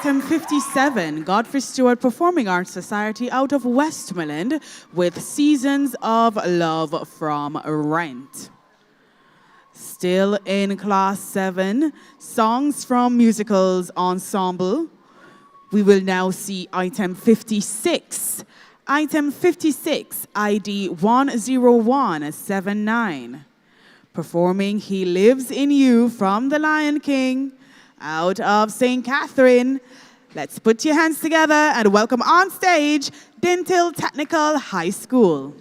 [SPEAKER 1] Item 57, Godfrey Stewart Performing Arts Society out of Westmoreland with Seasons of Love from Rent. Still in Class 7, Songs from Musicals Ensemble. We will now see Item 56. Item 56, ID 10179. Performing He Lives in You from The Lion King out of St. Catherine. Let's put your hands together and welcome on stage Dintil Technical High School.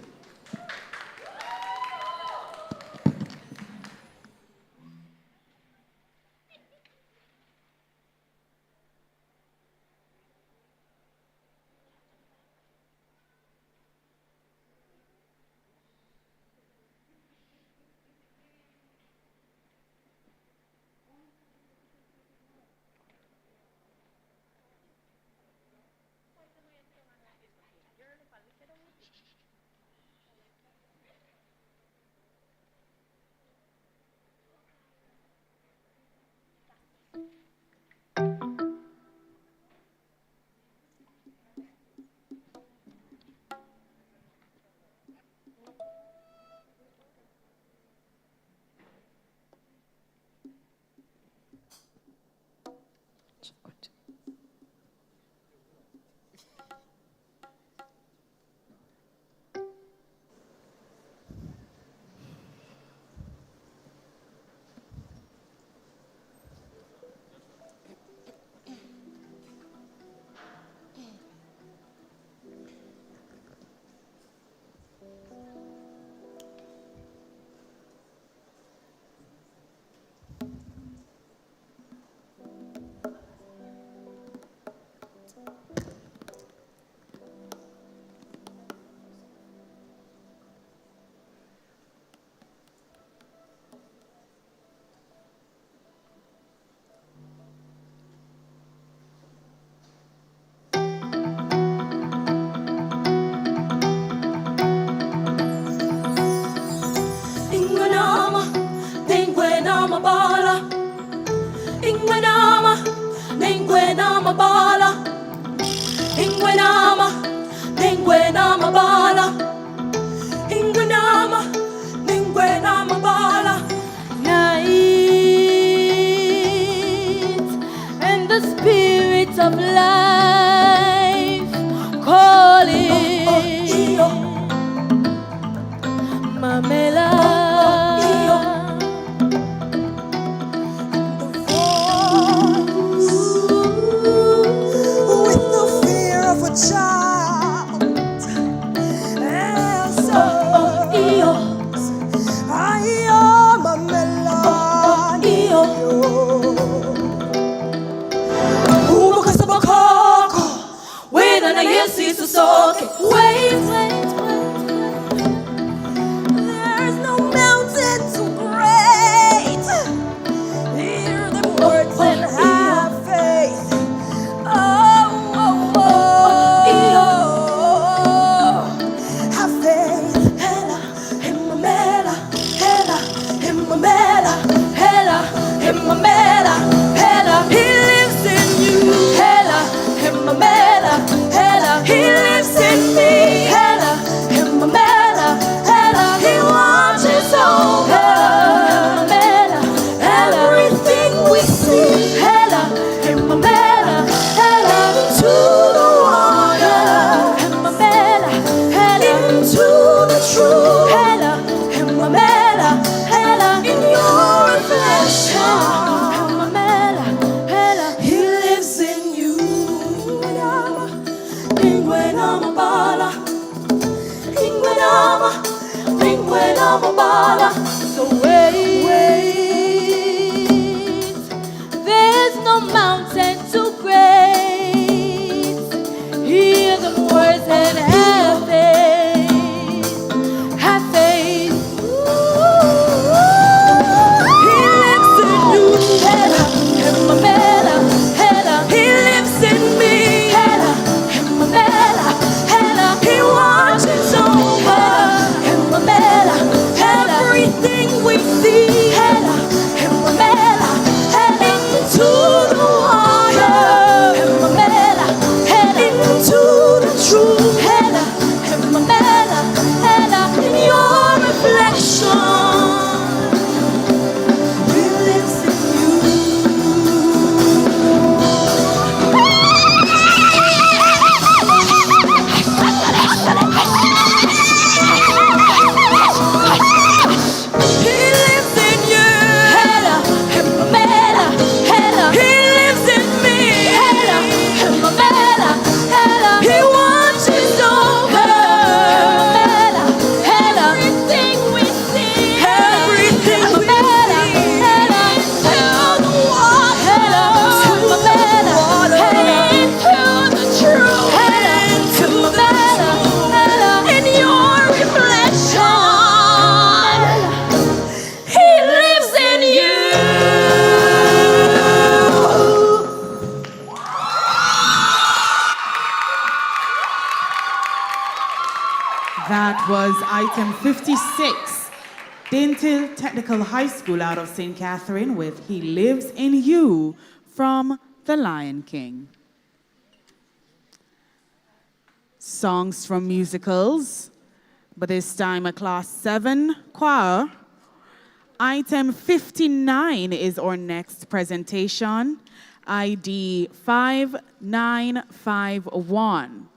[SPEAKER 17] And the spirit of life calling Mamela.
[SPEAKER 12] With the fear of a child, and so I am a melody.
[SPEAKER 17] Wait, and I guess it's a sock. Wait.
[SPEAKER 12] There's no mountain too great. Hear the words and have faith. Have faith.
[SPEAKER 17] Hella, himamela, hella, himamela, hella, himamela, hella. He lives in you. Hella, himamela, hella. He lives in me. Hella, himamela, hella. He watches over. Hella, everything we see. Hella, himamela, hella. Into the water. Himamela, hella. Into the truth. Hella, himamela, hella. In your reflection. Himamela, hella. He lives in you. Ingwenama bala. Ingwenama bala. So wait. There's no mountain too great. Hear the words and have faith. Have faith. He lives in you. Hella, himamela, hella. He lives in me. Hella, himamela, hella. He watches over. Himamela, everything we see. Hella, himamela, hella. Into the water.
[SPEAKER 1] That was item 56, Dental Technical High School out of St. Catherine with He Lives in You from The Lion King. Songs from musicals, but this time a class 7 choir. Item 59 is our next presentation, ID 5951.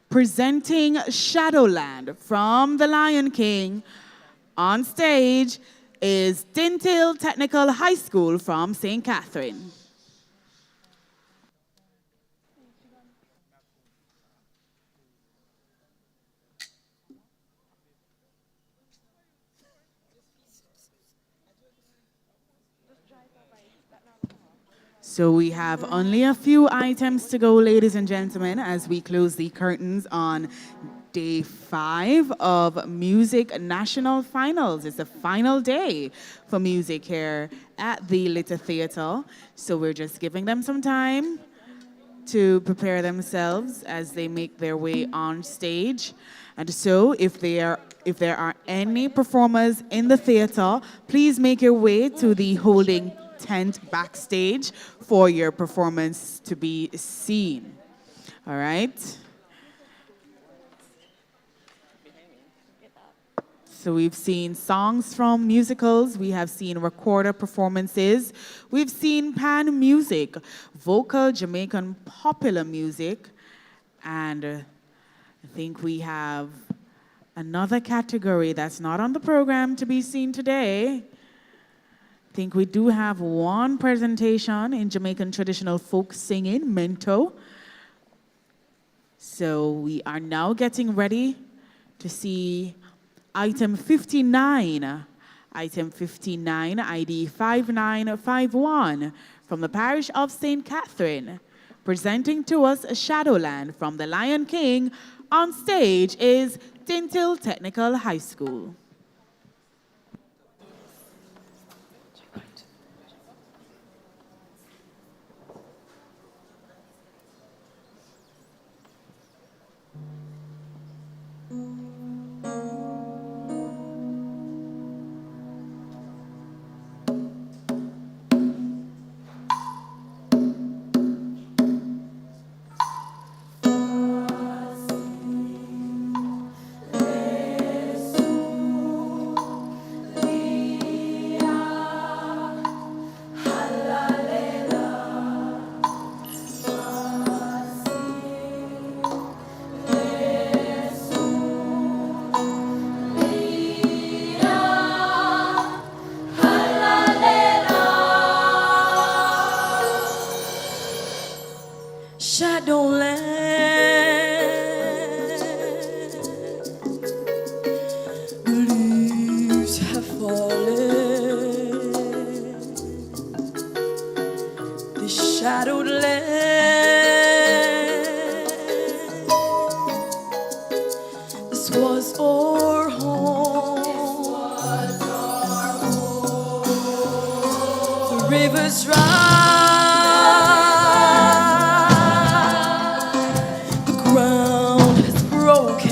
[SPEAKER 1] Presenting Shadowland from The Lion King. On stage is Dental Technical High School from St. Catherine. So we have only a few items to go, ladies and gentlemen, as we close the curtains on day 5 of Music National Finals. It's the final day for music here at the Litter Theatre. So we're just giving them some time to prepare themselves as they make their way on stage. And so if there are any performers in the theatre, please make your way to the holding tent backstage for your performance to be seen. All right? So we've seen songs from musicals, we have seen recorder performances, we've seen pan music, vocal Jamaican popular music, and I think we have another category that's not on the program to be seen today. I think we do have one presentation in Jamaican traditional folk singing, Mento. So we are now getting ready to see item 59. Item 59, ID 5951, from the parish of St. Catherine. Presenting to us Shadowland from The Lion King. On stage is Dental Technical High School.
[SPEAKER 7] Rivers rise, the ground is broken,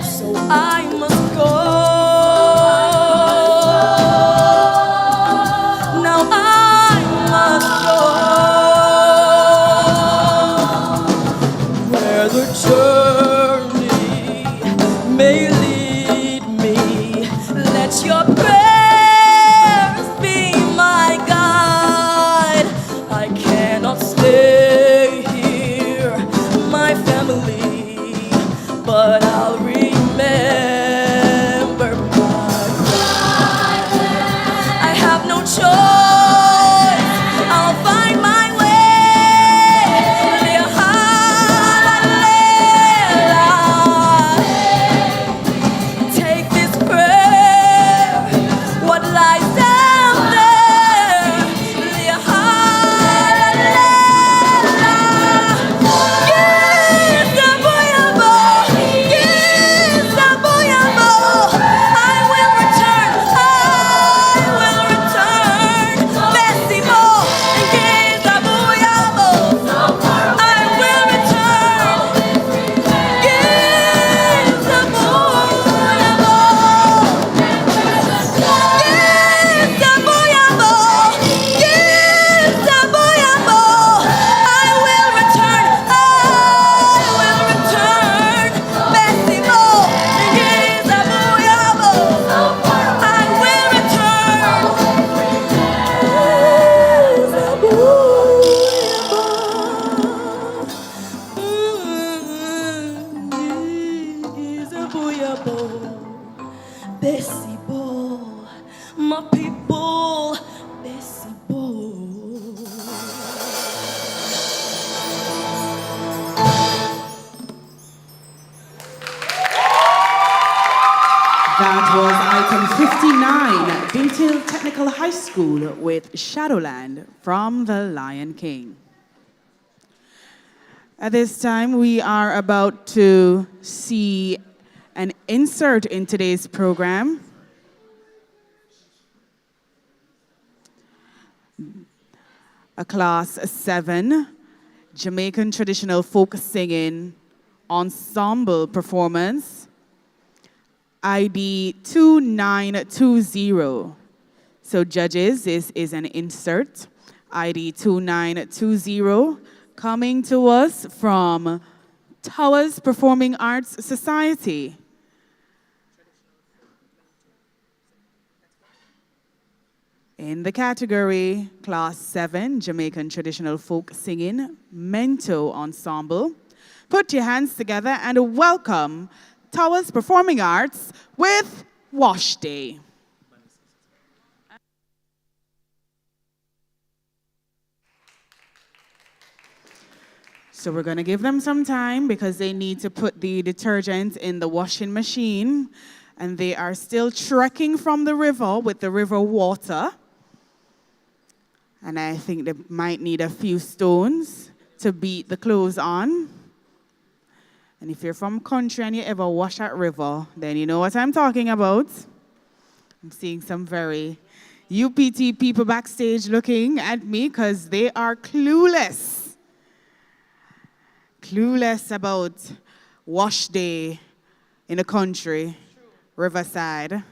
[SPEAKER 7] so I must go. Now I must go where the journey may lead me. Let your stay here, my family, but I'll remember my life. I have no choice, I'll find my way.
[SPEAKER 1] from 59, Bintil Technical High School with Shadowland from The Lion King. At this time, we are about to see an insert in today's program. A Class 7 Jamaican traditional folk singing ensemble performance, ID 2920. So judges, this is an insert, ID 2920, coming to us from Towers Performing Arts Society. In the category Class 7, Jamaican Traditional Folk Singing, Mento Ensemble. Put your hands together and welcome Towers Performing Arts with Wash Day. So we're gonna give them some time because they need to put the detergent in the washing machine, and they are still trekking from the river with the river water. And I think they might need a few stones to beat the clothes on. And if you're from country and you ever wash at river, then you know what I'm talking about. I'm seeing some very UPT people backstage looking at me because they are clueless. Clueless about wash day in the country, Riverside.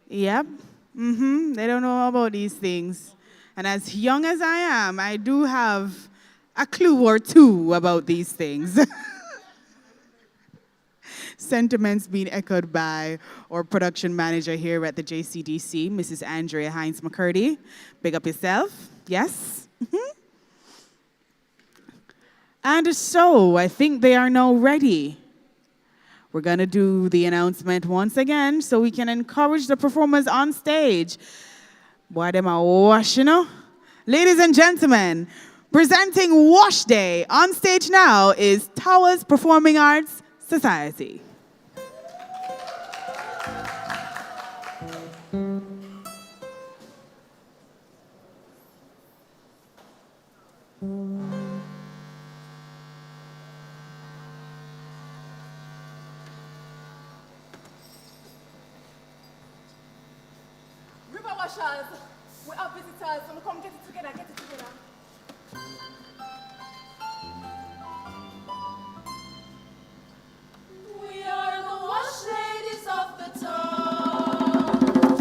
[SPEAKER 1] Yep. They don't know about these things. And as young as I am, I do have a clue or two about these things. Sentiments being echoed by our production manager here at the JCDC, Mrs. Andrea Hines McCurdy. Big up yourself. Yes? And so, I think they are now ready. We're going to do the announcement once again so we can encourage the performers on stage. Boy, them a wash, you know? Ladies and gentlemen, presenting Wash Day on stage now is Towers Performing Arts Society.
[SPEAKER 19] River washers, we are visitors, so come get it together, get it together. We are the wash ladies of the town.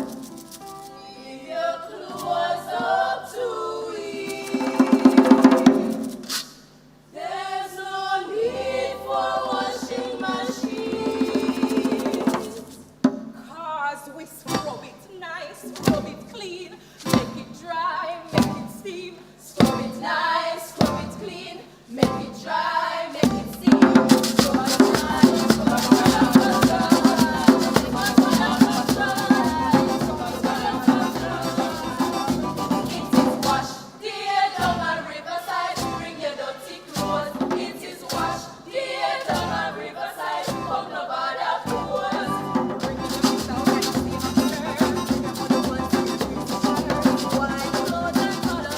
[SPEAKER 19] Give your clothes up to eat. There's no need for washing machines. Cars we scrub it nice, scrub it clean, make it dry, make it steam. Scrub it nice, scrub it clean, make it dry, make it steam. Scrub it nice, scrub it It is wash day down on Riverside, bring your dirty clothes. It is wash day down on Riverside, come no bother pose. Bring your dirty clothes and steam up the dirt. Bring your mother ones and your trees to water. White clothes and colored,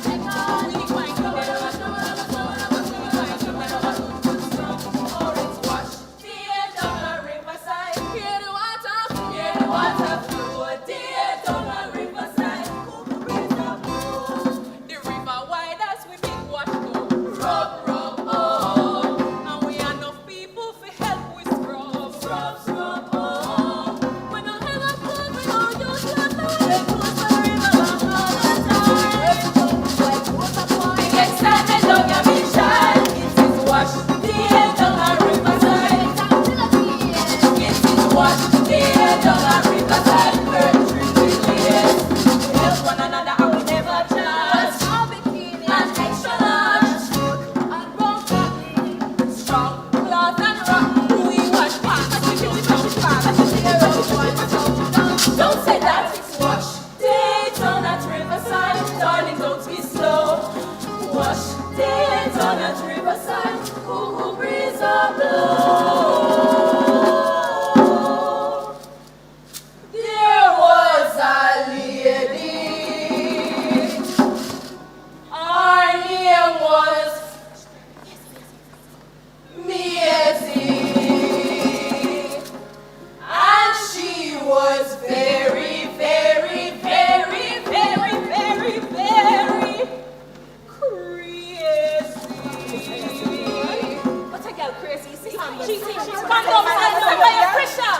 [SPEAKER 19] take all the white clothes. Or it's wash day down on Riverside. Hear the water flow day down on Riverside. The river wide as we big wash go. Rub, rub, oh. And we are enough people for help with scrub. Scrub, scrub, oh. We don't have a clothes, we don't use clothes. We wear clothes for the river all the time. Big excitement on your mission. It is wash day down on Riverside. It is wash day down on Riverside. We're drinking years. We help one another and we never charge. And extra large. And brown cotton. Strong cloth and rock. We wash pants. Don't say that it's wash day down at Riverside. Darling, don't be slow. Wash day down at Riverside. Cool breeze or blow. She's condom high pressure.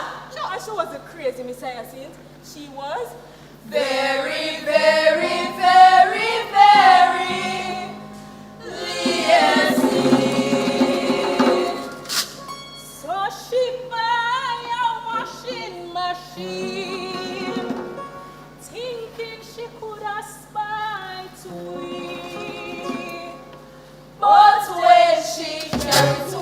[SPEAKER 19] And she was a crazy Messiah saint. She was very, very, very, very lazy. So she buy a washing machine, thinking she could aspire to it. But when she carried to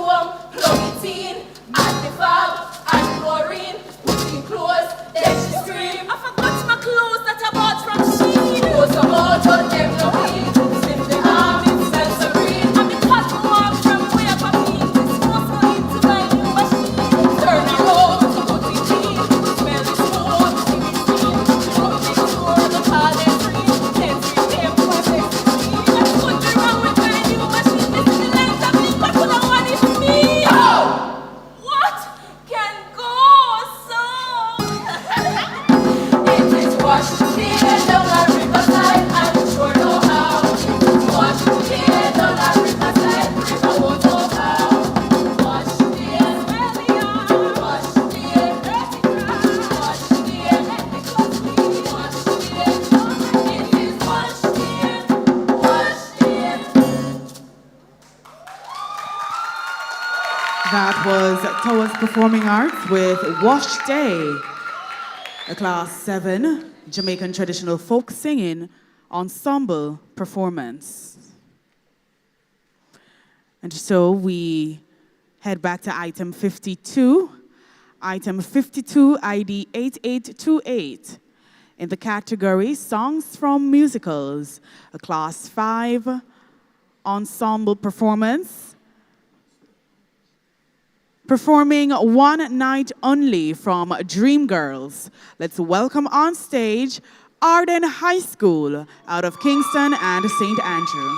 [SPEAKER 19] plug it in, and the valve, and chlorine, putting clothes, then she screamed, I forgot my clothes that I bought from Shein. Clothes about on them no heat, slim the arm, it smells so green. And the cotton walk from way up a mean, this was going to my new machine. Turn around to put it in, smell the smoke, see it clean. Rub the store, the car they free, then see them process it clean. And put me wrong with my new machine, this is the length of the back when I want it to me. What can go so? It is washed clean down a riverside, I'm sure know how. Washed clean down a riverside, river won't know how. Washed clean, where we are. Washed clean, dirty grass. Washed clean, let the clothes clean. Washed clean, it is washed clean, washed clean.
[SPEAKER 1] That was Towa's Performing Arts with Wash Day, a Class 7 Jamaican traditional folk singing ensemble performance. And so we head back to item 52. Item 52, ID 8828. In the category Songs from Musicals, a Class 5 ensemble performance. Performing One Night Only from Dreamgirls. Let's welcome on stage Arden High School out of Kingston and St. Andrew.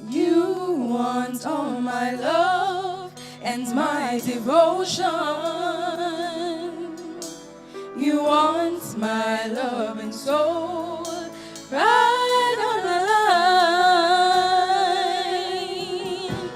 [SPEAKER 19] You want all my love and my devotion. You want my love and soul right on the line.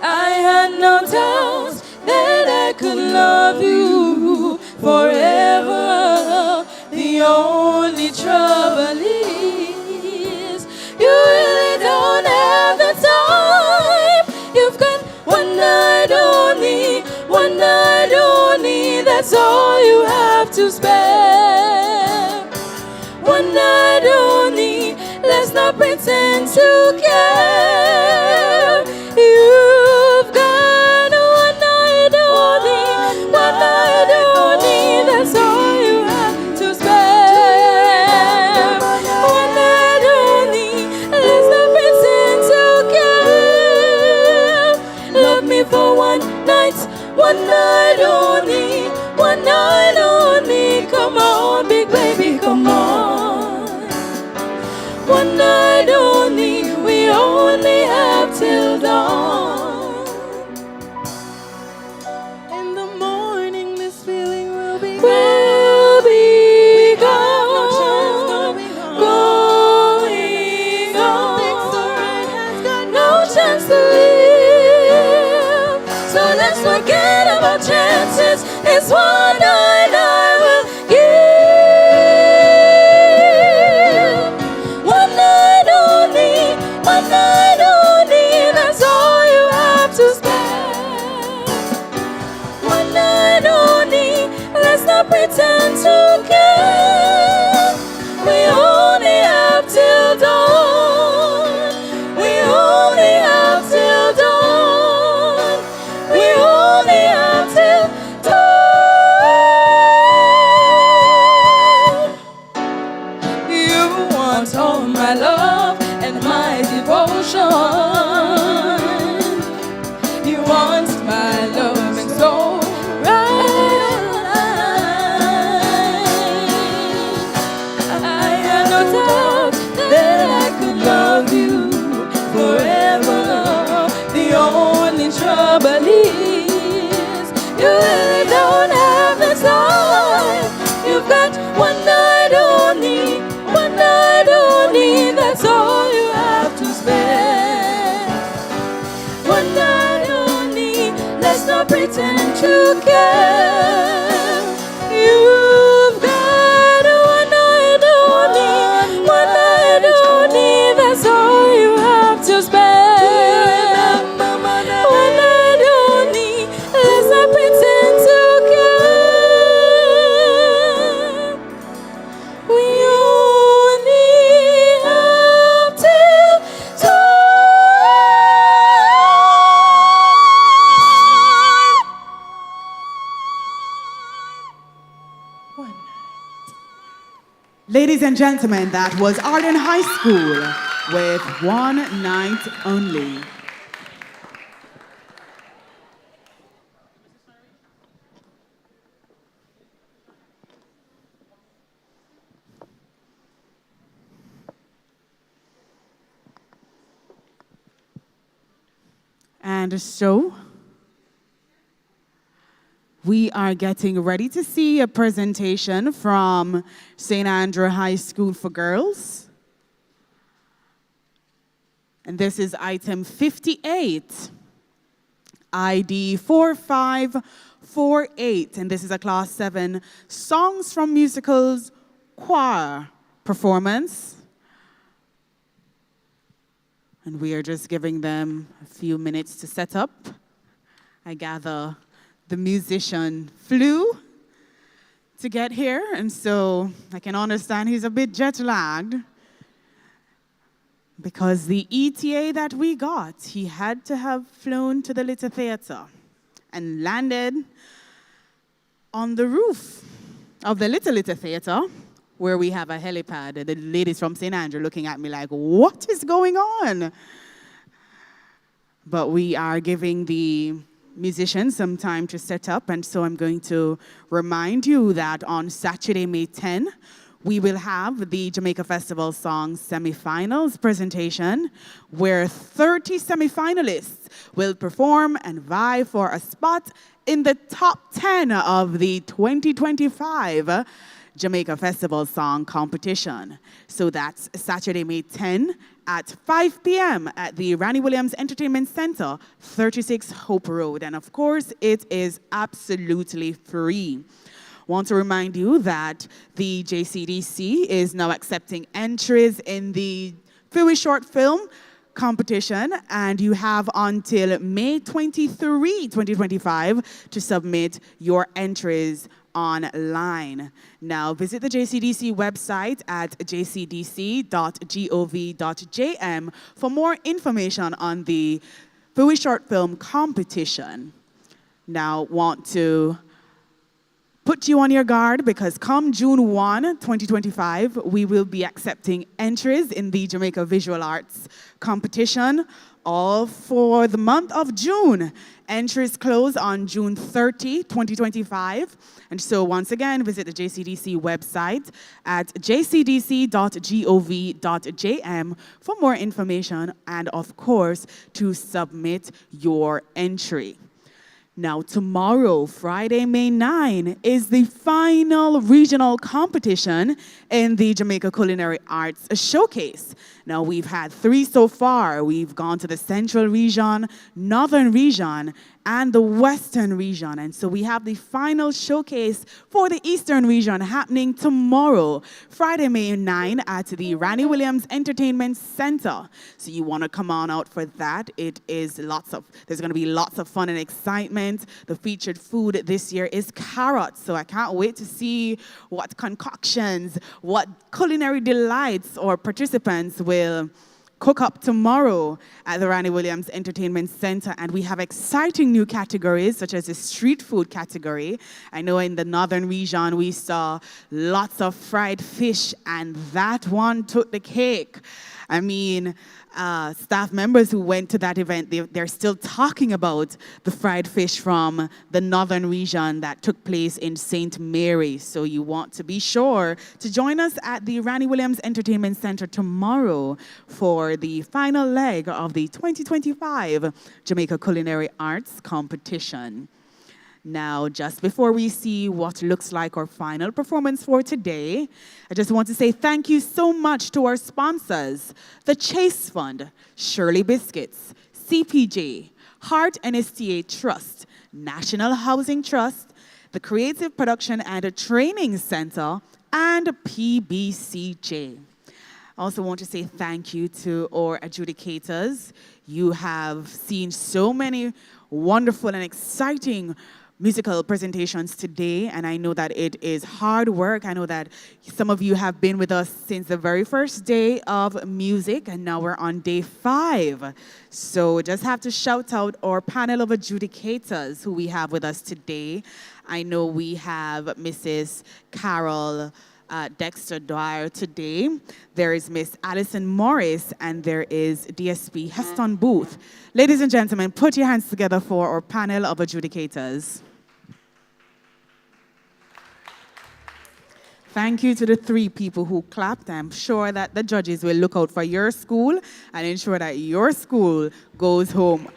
[SPEAKER 19] I had no doubt that I could love you
[SPEAKER 9] forever. The only trouble is you really don't have the time. You've got one night only, that's all you have to spare. One night only, let's not pretend to care. You've got one night only, that's all you have to spare. One night only, let's not pretend to care. Love me for one night only, come on, big baby, come on. One night only, we only have till dawn. In the morning, this feeling will be gone. Going on. No chance to live. So let's forget about chances. It's one night I will give. One night only, that's all you have to spare. One night only, let's not pretend to care. We only have till dawn. We only have till dawn. We only have till dawn. You want all my love and my devotion. You want my love and soul, right? I have no doubt that I could love you forever. The only trouble is you really don't have the time. You've got one night only, that's all you have to spare. One night only, let's not pretend to care. You've got one night only, that's all you have to spare. One night only, let's not pretend to care. We only have till dawn.
[SPEAKER 1] Ladies and gentlemen, that was Arden High School with One Night Only. And so, we are getting ready to see a presentation from St. Andrew High School for Girls. And this is item 58, ID 4548. And this is a Class 7 Songs from Musicals choir performance. And we are just giving them a few minutes to set up. I gather the musician flew to get here, and so I can understand he's a bit jet-lagged because the ETA that we got, he had to have flown to the Little Theater and landed on the roof of the Little Theater, where we have a helipad. The ladies from St. Andrew looking at me like, what is going on? But we are giving the musicians some time to set up, and so I'm going to remind you that on Saturday, May 10, we will have the Jamaica Festival Songs semifinals presentation, where 30 semifinalists will perform and vie for a spot in the top 10 of the 2025 Jamaica Festival Song Competition. So that's Saturday, May 10 at 5 p.m. at the Randy Williams Entertainment Center, 36 Hope Road. And of course, it is absolutely free. Want to remind you that the JCDC is now accepting entries in the Philly Short Film competition, and you have until May 23, 2025 to submit your entries online. Now visit the JCDC website at jcdc.gov.jm for more information on the Philly Short Film competition. Now want to put you on your guard because come June 1, 2025, we will be accepting entries in the Jamaica Visual Arts competition, all for the month of June. Entries close on June 30, 2025. And so once again, visit the JCDC website at jcdc.gov.jm for more information and, of course, to submit your entry. Now, tomorrow, Friday, May 9, is the final regional competition in the Jamaica Culinary Arts Showcase. Now, we've had 3 so far. We've gone to the Central Region, Northern Region, and the Western Region. And so we have the final showcase for the Eastern Region happening tomorrow, Friday, May 9, at the Randy Williams Entertainment Center. So you want to come on out for that. There's going to be lots of fun and excitement. The featured food this year is carrots. So I can't wait to see what concoctions, what culinary delights or participants will cook up tomorrow at the Randy Williams Entertainment Center. And we have exciting new categories, such as the street food category. I know in the Northern Region, we saw lots of fried fish, and that one took the cake. I mean, staff members who went to that event, they're still talking about the fried fish from the Northern Region that took place in St. Mary. So you want to be sure to join us at the Randy Williams Entertainment Center tomorrow for the final leg of the 2025 Jamaica Culinary Arts Competition. Now, just before we see what looks like our final performance for today, I just want to say thank you so much to our sponsors, the Chase Fund, Shirley Biscuits, CPJ, Heart NSTA Trust, National Housing Trust, the Creative Production and Training Center, and PBCJ. I also want to say thank you to our adjudicators. You have seen so many wonderful and exciting musical presentations today, and I know that it is hard work. I know that some of you have been with us since the very first day of music, and now we're on day 5. So just have to shout out our panel of adjudicators who we have with us today. I know we have Mrs. Carol Dexter Dwyer today. There is Miss Alison Morris, and there is DSP Heston Booth. Ladies and gentlemen, put your hands together for our panel of adjudicators. Thank you to the 3 people who clapped. I'm sure that the judges will look out for your school and ensure that your school goes home.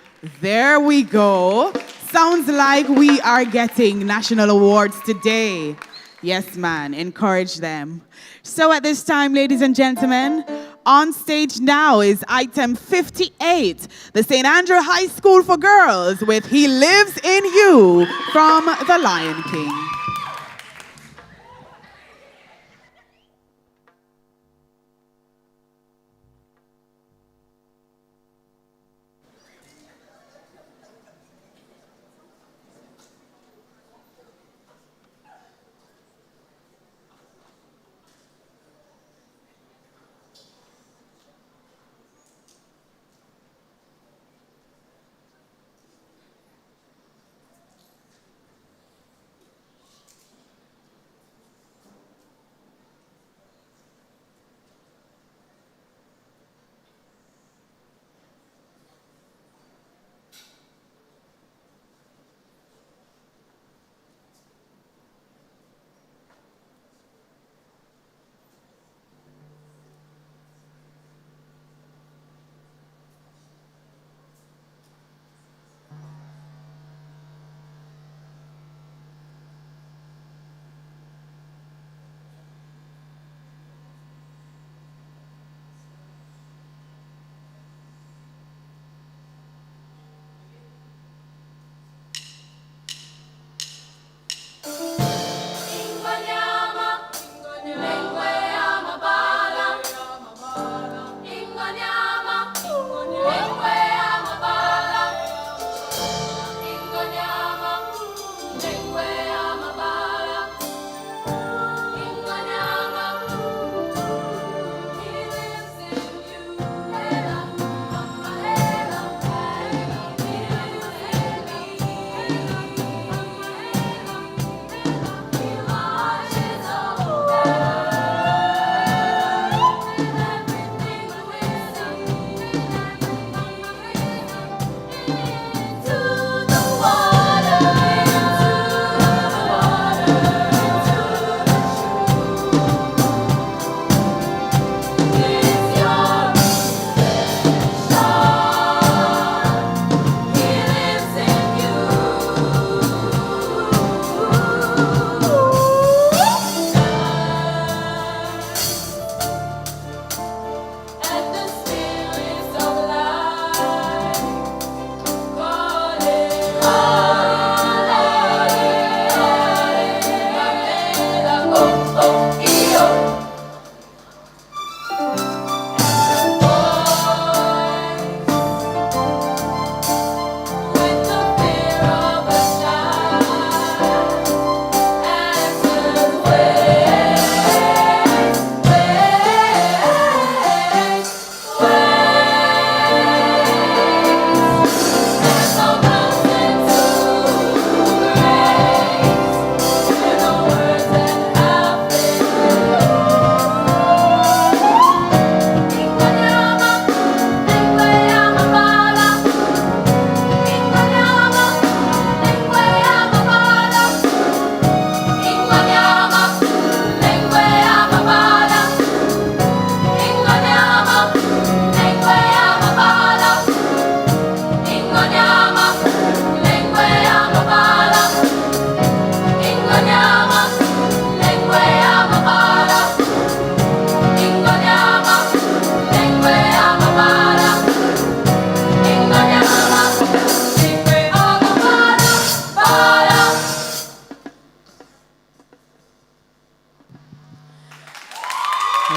[SPEAKER 1] There we go. Sounds like we are getting national awards today. Yes, man, encourage them. So at this time, ladies and gentlemen, on stage now is item 58, the St. Andrew High School for Girls with He Lives in You from The Lion King.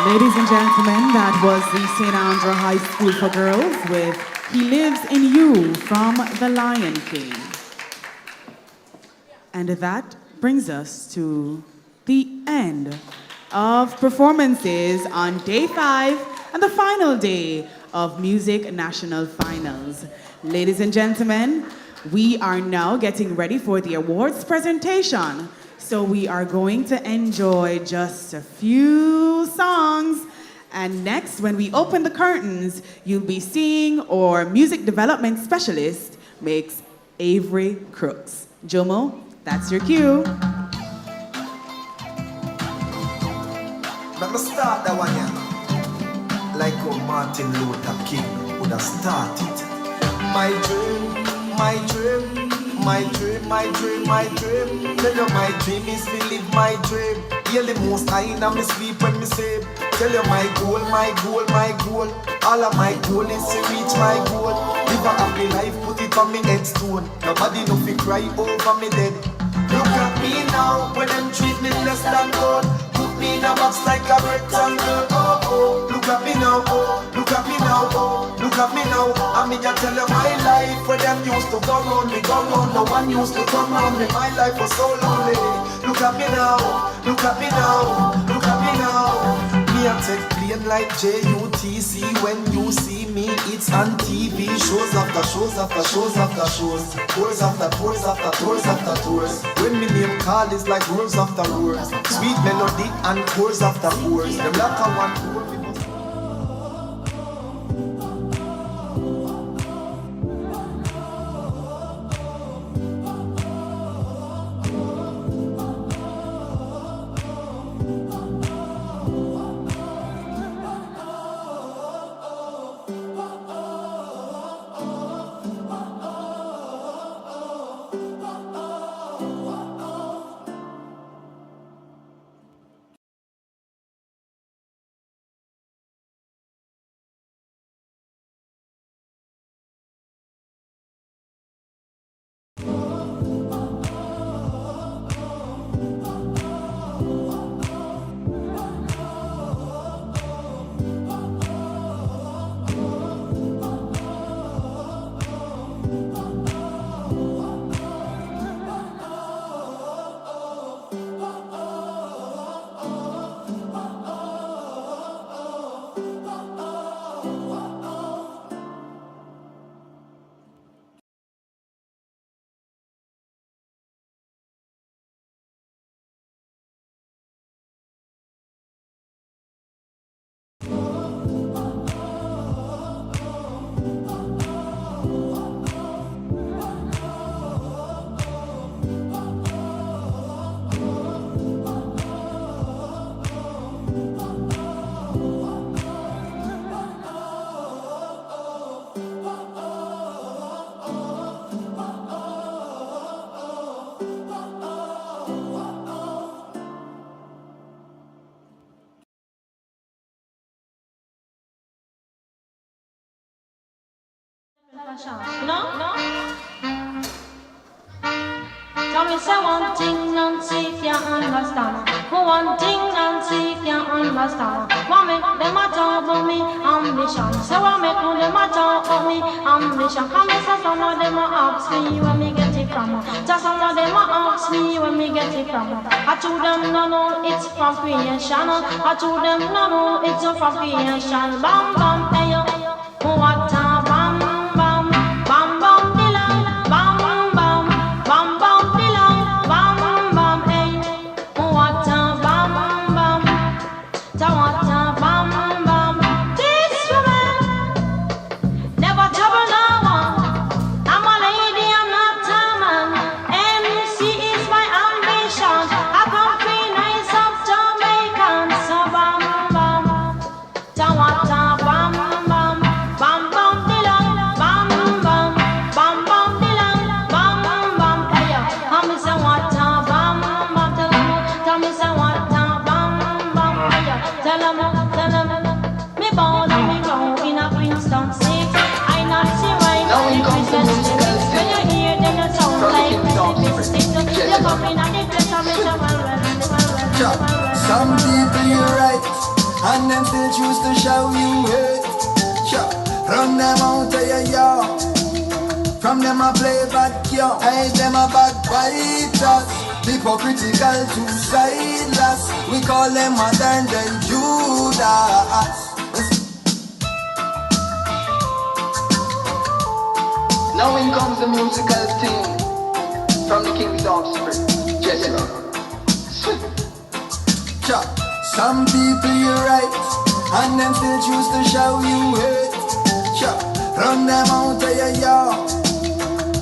[SPEAKER 1] Ladies and gentlemen, that was the St. Andrew High School for Girls with He Lives in You from The Lion King. And that brings us to the end of performances on day 5 and the final day of Music National Finals. Ladies and gentlemen, we are now getting ready for the awards presentation. So we are going to enjoy just a few songs. And next, when we open the curtains, you'll be seeing our music development specialist makes Avery Crooks. Jomo, that's your cue.
[SPEAKER 20] Let me start that one, yeah. Like how Martin Luther King would have started. My dream, my dream, my dream, my dream, my dream. Tell you my dream is to live my dream. Hear the most high in me sleep when me sleep. Tell you my goal, my goal, my goal. All of my goal is to reach my goal. Live a happy life, put it on me headstone. Nobody no fi cry over me dead. Look at me now, when them treat me less than gold. Put me in a box like a rectangle. Oh oh, look at me now. Oh, look at me now. Oh, look at me now. I me just tell you my life. Where them used to go round me, go round. No one used to come round me. My life was so lonely. Look at me now. Look at me now. Look at me now. Me a take plane like JUTC. When you see me, it's on TV. Shows after shows after shows after shows. Tours after tours after tours after tours. When me name call is like roars after roars. Sweet melody and chords after chords. The black one chord.
[SPEAKER 21] No? Tell me say one thing, Nancy, if you understand. For one thing, Nancy, if you understand. What make them a talk about me ambition? So what make them a talk about me ambition? Come and say some of them a ask me where me get it from. Just some of them a ask me where me get it from. I told them no, no, it's from creation. I told them no, no, it's from creation. Bam, bam, hey yo, what a bam.
[SPEAKER 22] Some people you're right,
[SPEAKER 20] and them still choose to show you hate. Sure. Run them out of your yard. From them I play bad cure. Hey, them a bad biters. Hypocritical two-sideless. We call them modern day Judas. Now in comes the musical team from the King's Offspring, Jessica. Some people you're right, and them still choose to show you hate. Run them out of your yard.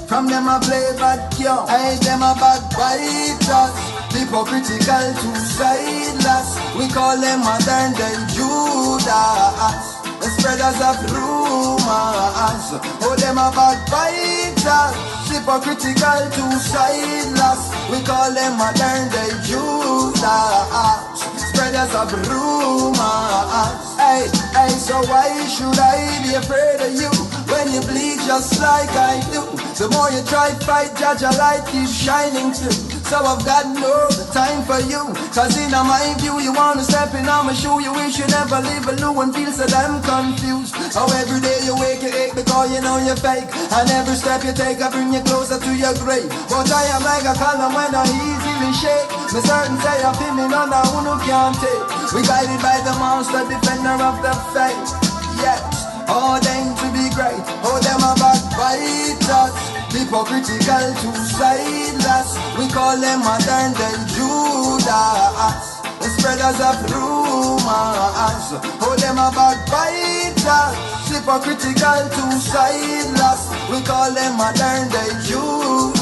[SPEAKER 20] From them I play bad cure. Hey, them a bad biters. Hypocritical two-sideless. We call them modern day Judas. The spreaders of rumors. Oh, them a bad biters. Hypocritical two-sideless. We call them modern day Judas. Spreaders of rumors. Hey, hey, so why should I be afraid of you when you bleed just like I do? The more you try to fight, judge a light keeps shining through. So I've got no time for you, cause in my view you wanna step in on my shoe. You wish you never live alone and feel so damn confused. How every day you wake you ache because you know you're fake, and every step you take I bring you closer to your grave. But I am like a column when I easily shake. Me certain say I feel me none of who can't take. We guided by the monster, defender of the faith. Yes, oh them to be great, oh them a backbiters. Hypocritical two-sideless. We call them modern day Judas. The spreaders of rumors. Oh them a backbiters. Hypocritical two-sideless. We call them modern day Judas.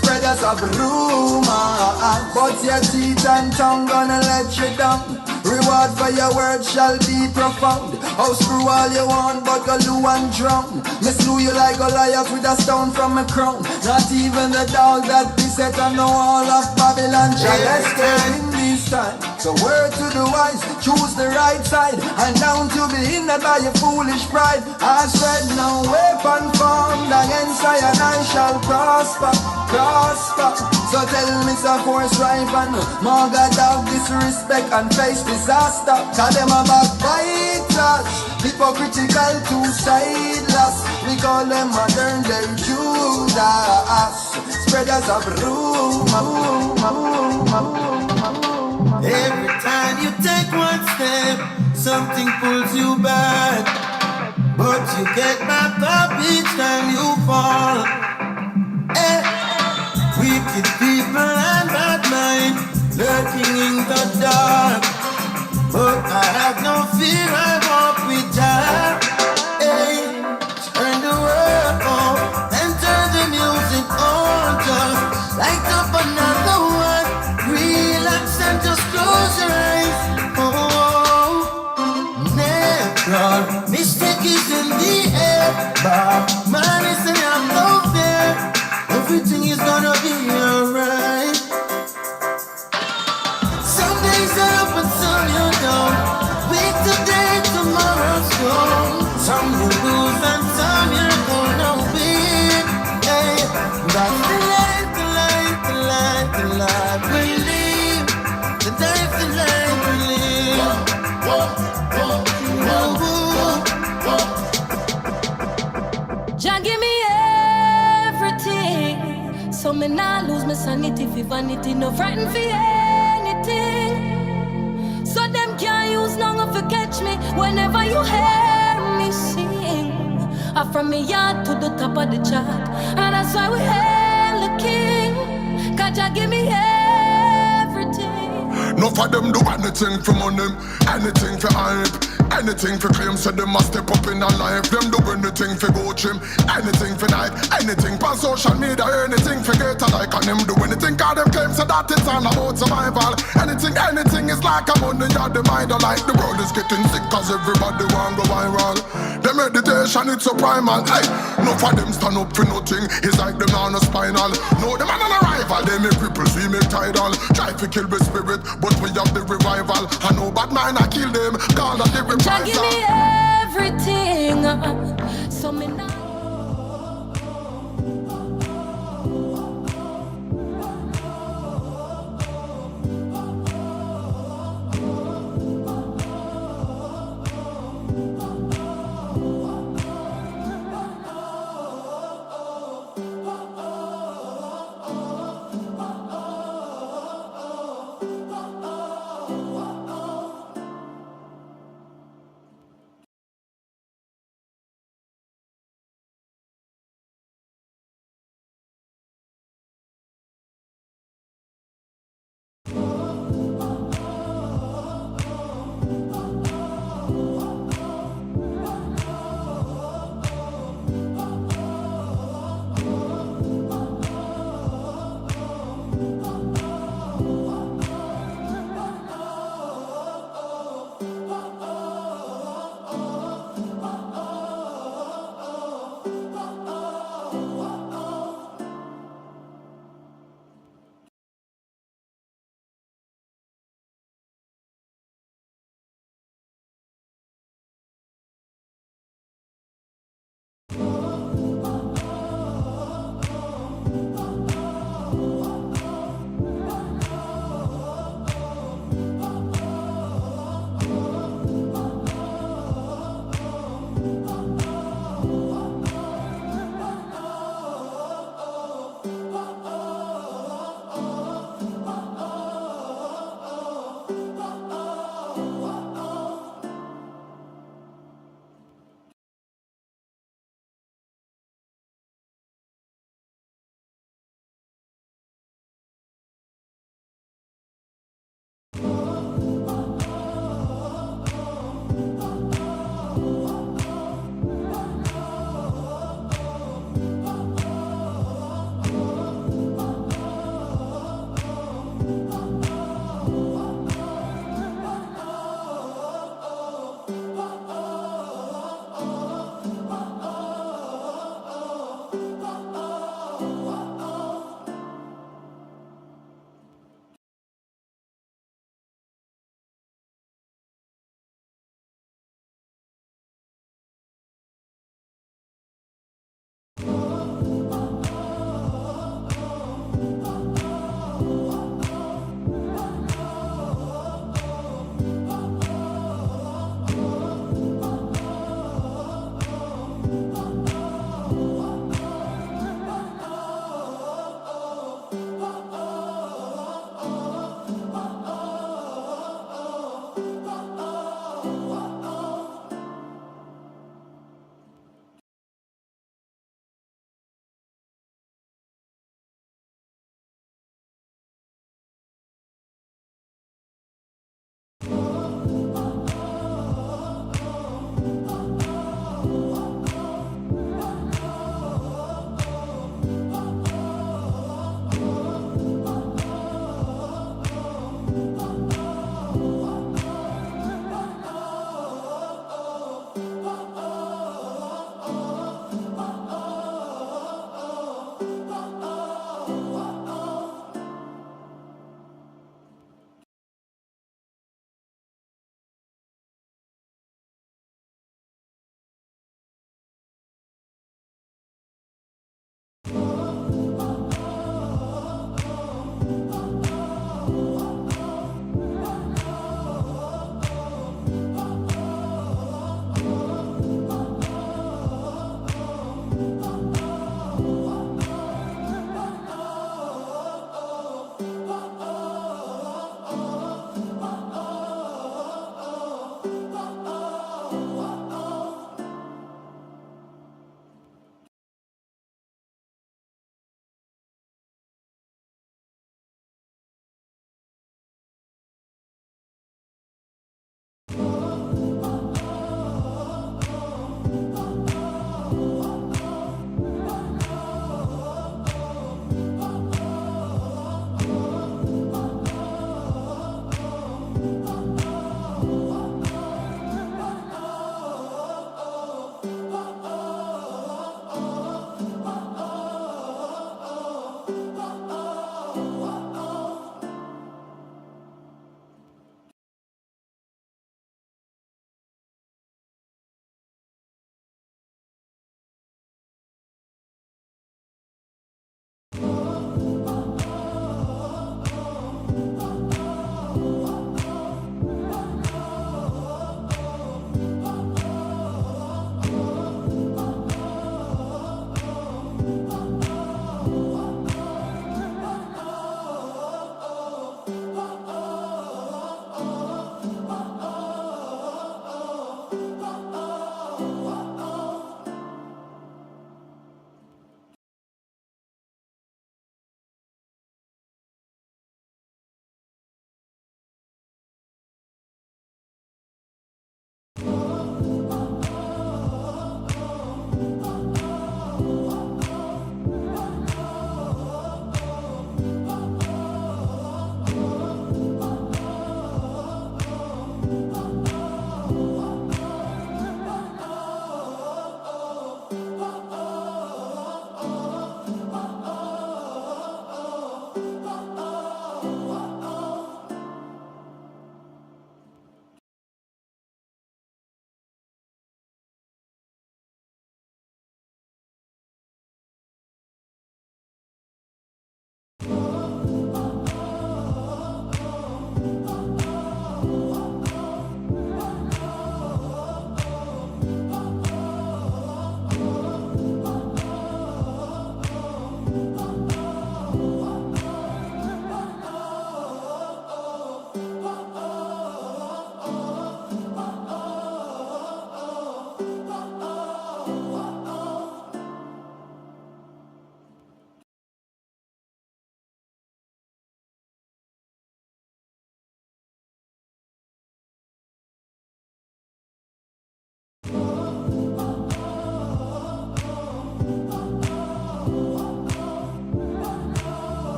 [SPEAKER 20] Spreaders of rumors. But your teeth and tongue gonna let you down. Reward for your words shall be profound. Oh, screw all you want, but go loo and drown. Me slew you like Goliath with a stone from a crown. Not even the dog that be set on the wall of Babylon shall escape in this time. So word to the wise, choose the right side, and down to be hindered by your foolish pride. I said no weapon formed against I and I shall prosper, prosper. So tell me some force ripe and Marga dog disrespect and face disaster. Cause them a backbiters, hypocritical two-sideless. We call them modern day Judas. Spreaders of rumor.
[SPEAKER 11] Every time you take one step, something pulls you back, but you get back up each time you fall. Wicked people and bad mind lurking in the dark, but I have no fear, I walk with Jah. Turn the world off and turn the music on. Just light up another one. Relax and just close your eyes. Never mistake is in the air, but man is saying I'm no fear. Everything is gonna be alright. Some days are up and some you're down. Week today, tomorrow's gone. Some you lose and some you're gonna win. Hey, that's the life, the life, the life, the life we live. The life, the life we live.
[SPEAKER 17] Jah give me everything, so me nah lose my sanity for vanity, no frightened for anything. So them can't use none to catch me whenever you hear me sing. From me yard to the top of the chart, and that's why we hail the king. Cause Jah give me everything.
[SPEAKER 3] No for them do anything for money, anything for hype, anything for claim. So them must step up in their life. Them do anything for go trim, anything for night, anything for social media, anything for get a like. And them do anything cause them claim so that it's all about survival. Anything is like a money or the mind. Or like the world is getting sick cause everybody want go viral. The meditation it's a primal. Hey, no for them stand up for nothing. It's like them on a spinal. No them on an arrival. They make cripples, we make tidal. Try to kill the spirit, but we have the revival. I know bad mind I kill them. God of the reprisal.
[SPEAKER 17] Give me everything, so me now.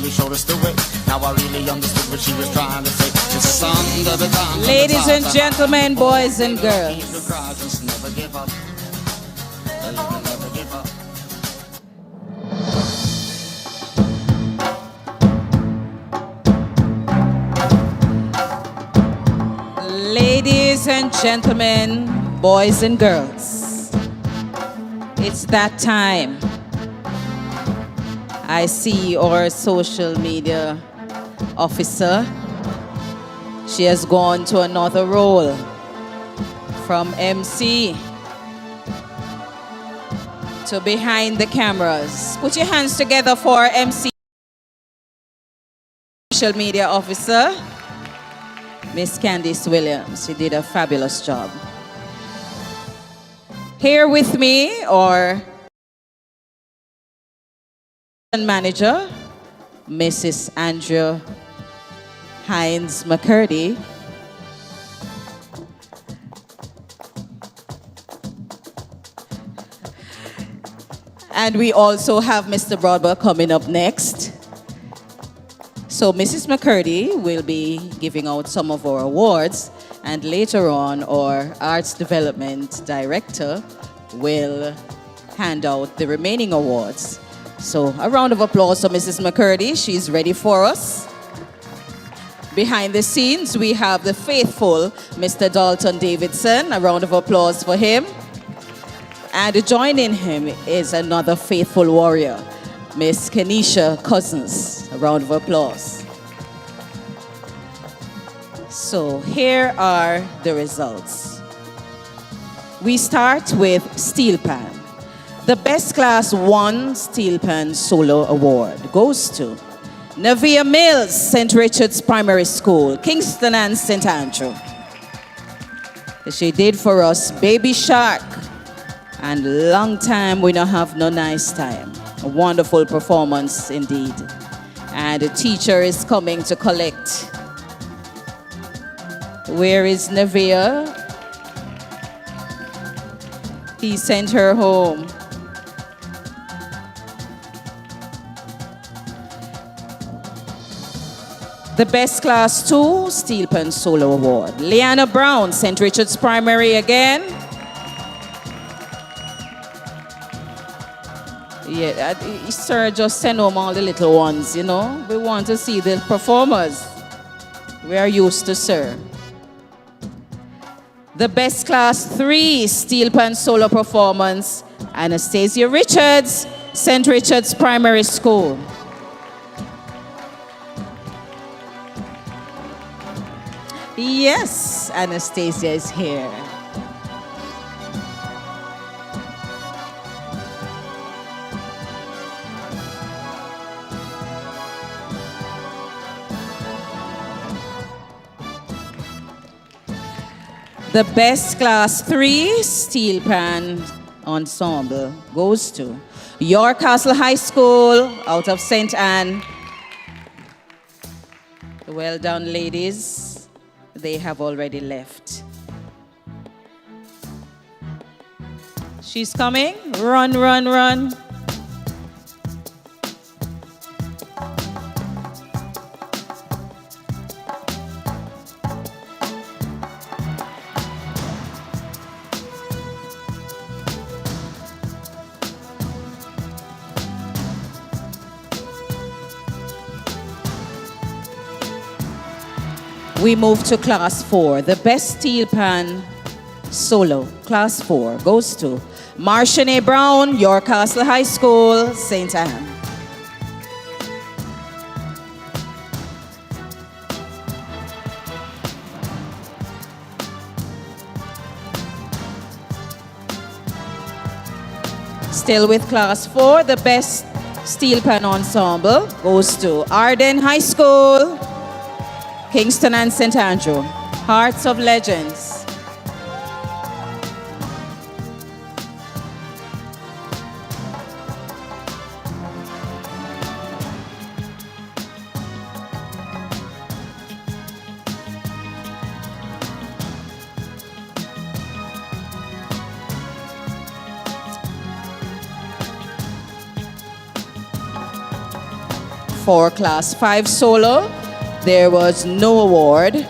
[SPEAKER 10] you showed us the way. Now I really understood what she was trying to say. It's a song of the time.
[SPEAKER 22] Ladies and gentlemen, boys and girls.
[SPEAKER 10] Just never give up. Never give up.
[SPEAKER 22] Ladies and gentlemen, boys and girls, it's that time. I see our social media officer. She has gone to another role from MC to behind the cameras. Put your hands together for MC, social media officer, Miss Candice Williams. She did a fabulous job. Here with me, our manager, Mrs. Andrea Hines McCurdy. And we also have Mr. Broadwell coming up next. So Mrs. McCurdy will be giving out some of our awards, and later on our Arts Development Director will hand out the remaining awards. So a round of applause for Mrs. McCurdy. She's ready for us. Behind the scenes, we have the faithful Mr. Dalton Davidson. A round of applause for him. And joining him is another faithful warrior, Miss Kenisha Cousins. A round of applause. So here are the results. We start with Steel Pan. The Best Class 1 Steel Pan Solo Award goes to Navia Mills, St. Richard's Primary School, Kingston and St. Andrew. She did for us Baby Shark and Long Time We Don't Have No Nice Time. A wonderful performance indeed. And the teacher is coming to collect. Where is Navia? He sent her home. The Best Class 2 Steel Pan Solo Award. Leanna Brown, St. Richard's Primary again. Yeah, sir, just send home all the little ones, you know. We want to see the performers. We are used to, sir. The Best Class 3 Steel Pan Solo Performance, Anastasia Richards, St. Richard's Primary School. Yes, Anastasia is here. The Best Class 3 Steel Pan Ensemble goes to York Castle High School out of St. Anne. Well done, ladies. They have already left. She's coming. Run, run, run. We move to Class 4. The Best Steel Pan Solo, Class 4, goes to Martian A. Brown, York Castle High School, St. Anne. Still with Class 4, the Best Steel Pan Ensemble goes to Arden High School, Kingston and St. Andrew. Hearts of Legends. For Class 5 solo, there was no award.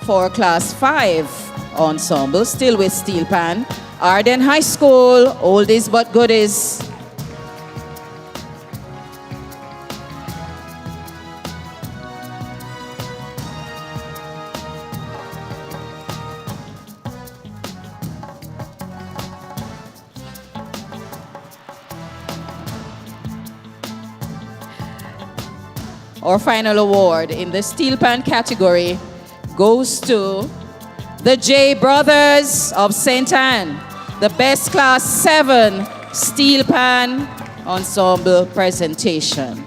[SPEAKER 22] For Class 5 ensemble, still with steel pan, Arden High School, oldies but goodies. Our final award in the steel pan category goes to the J Brothers of St. Anne, the best class 7 steel pan ensemble presentation.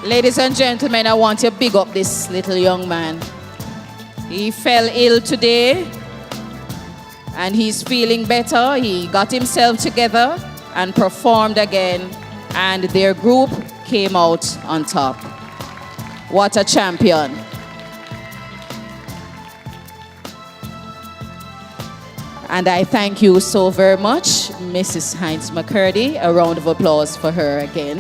[SPEAKER 22] Ladies and gentlemen, I want to big up this little young man. He fell ill today and he's feeling better. He got himself together and performed again, and their group came out on top. What a champion. And I thank you so very much, Mrs. Hines McCurdy. A round of applause for her again.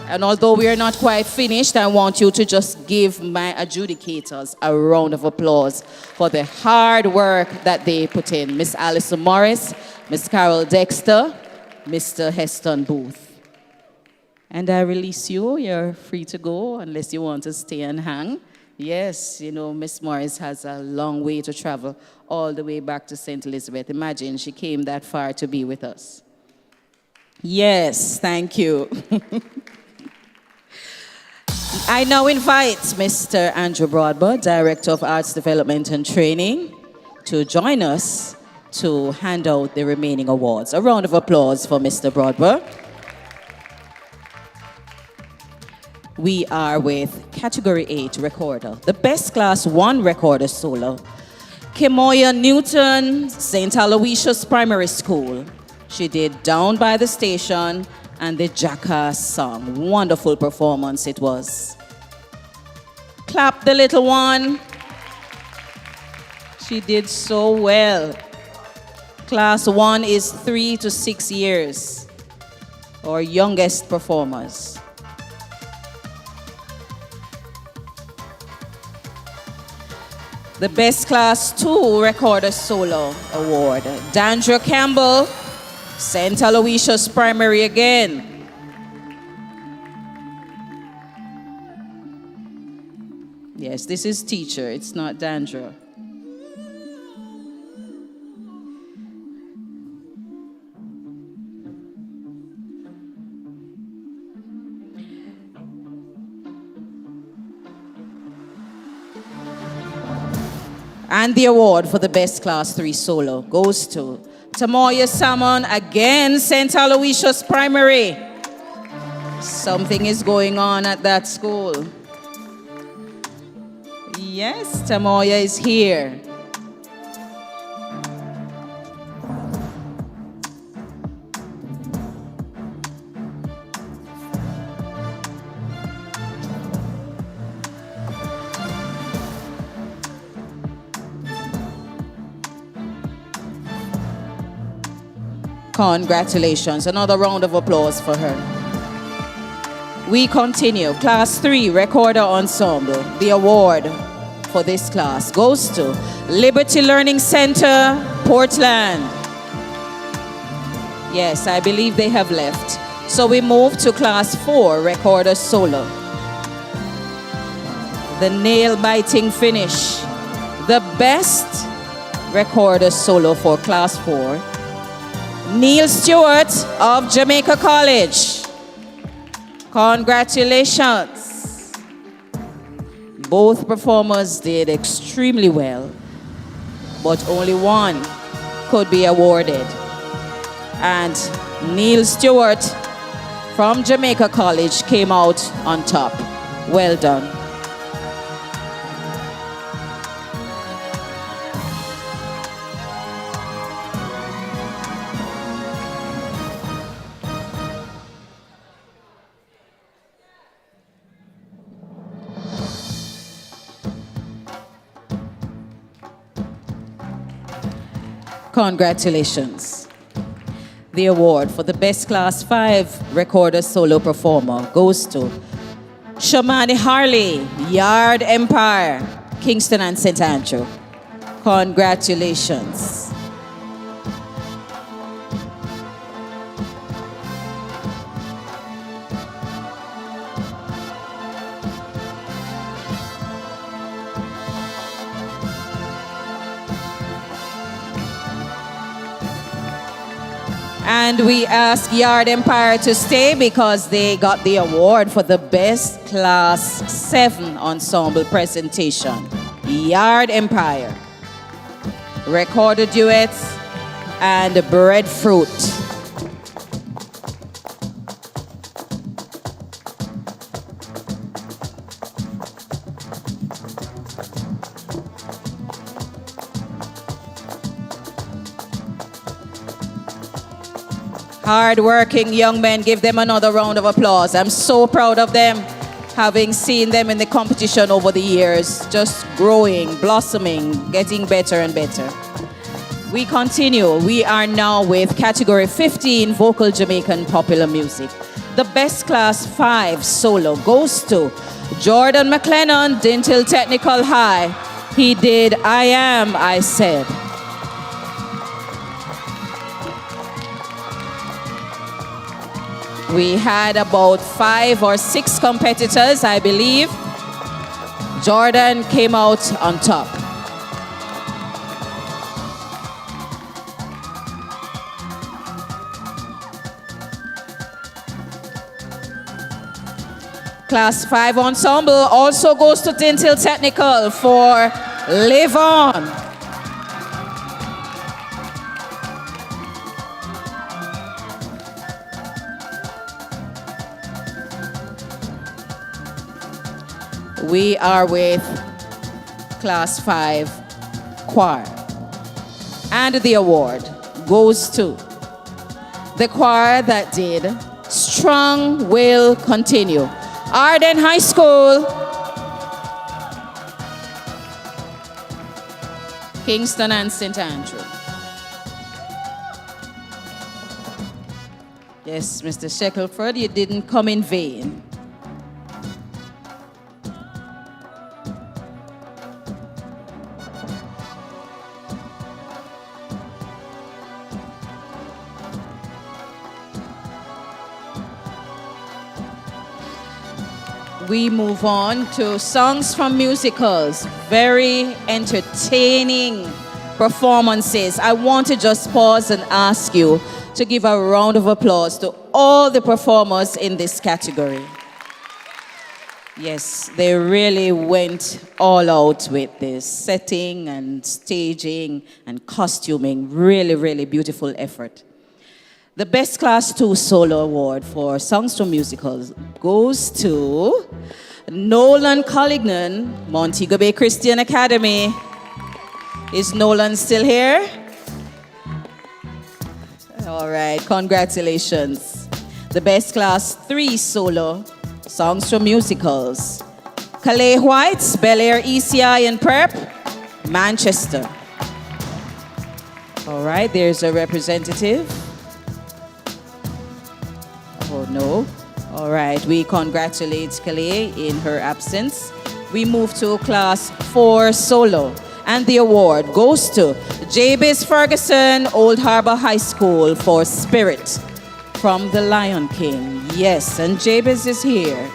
[SPEAKER 22] And although we are not quite finished, I want you to just give my adjudicators a round of applause for the hard work that they put in. Miss Alison Morris, Miss Carol Dexter, Mr. Heston Booth. And I release you. You're free to go unless you want to stay and hang. Yes, you know, Miss Morris has a long way to travel all the way back to St. Elizabeth. Imagine she came that far to be with us. Yes, thank you. I now invite Mr. Andrew Broadbent, Director of Arts Development and Training, to join us to hand out the remaining awards. A round of applause for Mr. Broadbent. We are with Category 8 Recorder, the Best Class 1 Recorder Solo. Kemoya Newton, St. Aloysius Primary School. She did Down by the Station and the Jackass song. Wonderful performance it was. Clap the little one. She did so well. Class 1 is 3 to 6 years, our youngest performers. The Best Class 2 Recorder Solo Award, Dandra Campbell, St. Aloysius Primary again. Yes, this is teacher, it's not Dandra. And the award for the Best Class 3 Solo goes to Tamoya Salmon, again, St. Aloysius Primary. Something is going on at that school. Yes, Tamoya is here. Congratulations. Another round of applause for her. We continue. Class 3 Recorder Ensemble. The award for this class goes to Liberty Learning Center, Portland. Yes, I believe they have left. So we move to Class 4 Recorder Solo. The nail-biting finish. The best recorder solo for Class 4. Neil Stewart of Jamaica College. Congratulations. Both performers did extremely well, but only one could be awarded. And Neil Stewart from Jamaica College came out on top. Well done. Congratulations. The award for the Best Class 5 Recorder Solo Performer goes to Shamani Harley, Yard Empire, Kingston and St. Andrew. Congratulations. And we ask Yard Empire to stay because they got the award for the Best Class 7 Ensemble presentation. Yard Empire. Recorded duets and breadfruit. Hard-working young men, give them another round of applause. I'm so proud of them, having seen them in the competition over the years, just growing, blossoming, getting better and better. We continue. We are now with category 15, Vocal Jamaican Popular Music. The Best Class 5 solo goes to Jordan McLennan, Dintil Technical High. He did I Am, I Said. We had about 5 or 6 competitors, I believe. Jordan came out on top. Class 5 Ensemble also goes to Dintil Technical for Live On. We are with Class 5 Choir. And the award goes to the choir that did Strong Will Continue. Arden High School, Kingston and St. Andrew. Yes, Mr. Shackelford, you didn't come in vain. We move on to songs from musicals. Very entertaining performances. I want to just pause and ask you to give a round of applause to all the performers in this category. Yes, they really went all out with this setting and staging and costuming. Really, really beautiful effort. The Best Class 2 Solo Award for Songs from Musicals goes to Nolan Collignan, Montego Bay Christian Academy. Is Nolan still here? All right, congratulations. The Best Class 3 Solo Songs from Musicals. Calais Whites, Bel Air ECI and Prep, Manchester. All right, there's a representative. Oh, no. All right, we congratulate Calais in her absence. We move to Class 4 Solo, and the award goes to Jabez Ferguson, Old Harbor High School for Spirit from The Lion King. Yes, and Jabez is here.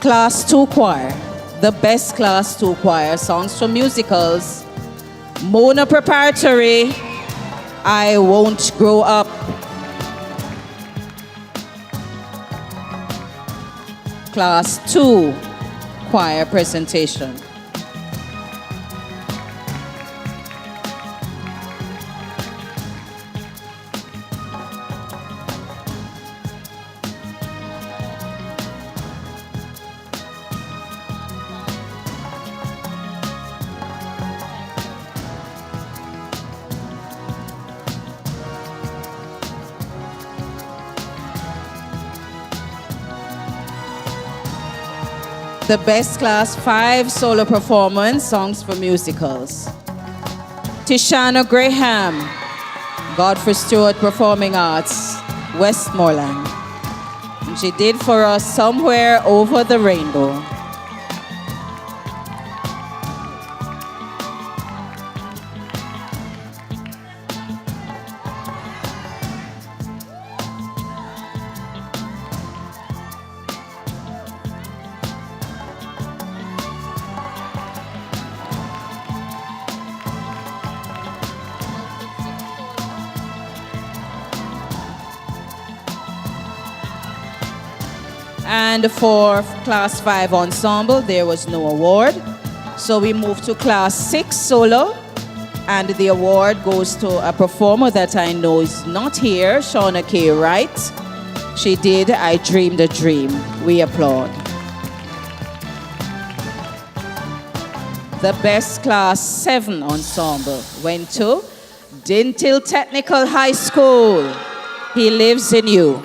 [SPEAKER 22] Class 2 Choir, the Best Class 2 Choir, Songs from Musicals. Mona Preparatory, I Won't Grow Up. Class 2 Choir presentation. the Best Class 5 Solo Performance, Songs for Musicals. Tishana Graham, Godfrey Stewart Performing Arts, Westmoreland. And she did for us Somewhere Over the Rainbow. And for Class 5 Ensemble, there was no award. So we moved to Class 6 Solo, and the award goes to a performer that I know is not here, Shauna K. Wright. She did I Dreamed a Dream. We applaud. The Best Class 7 Ensemble went to Dintil Technical High School. He Lives in You.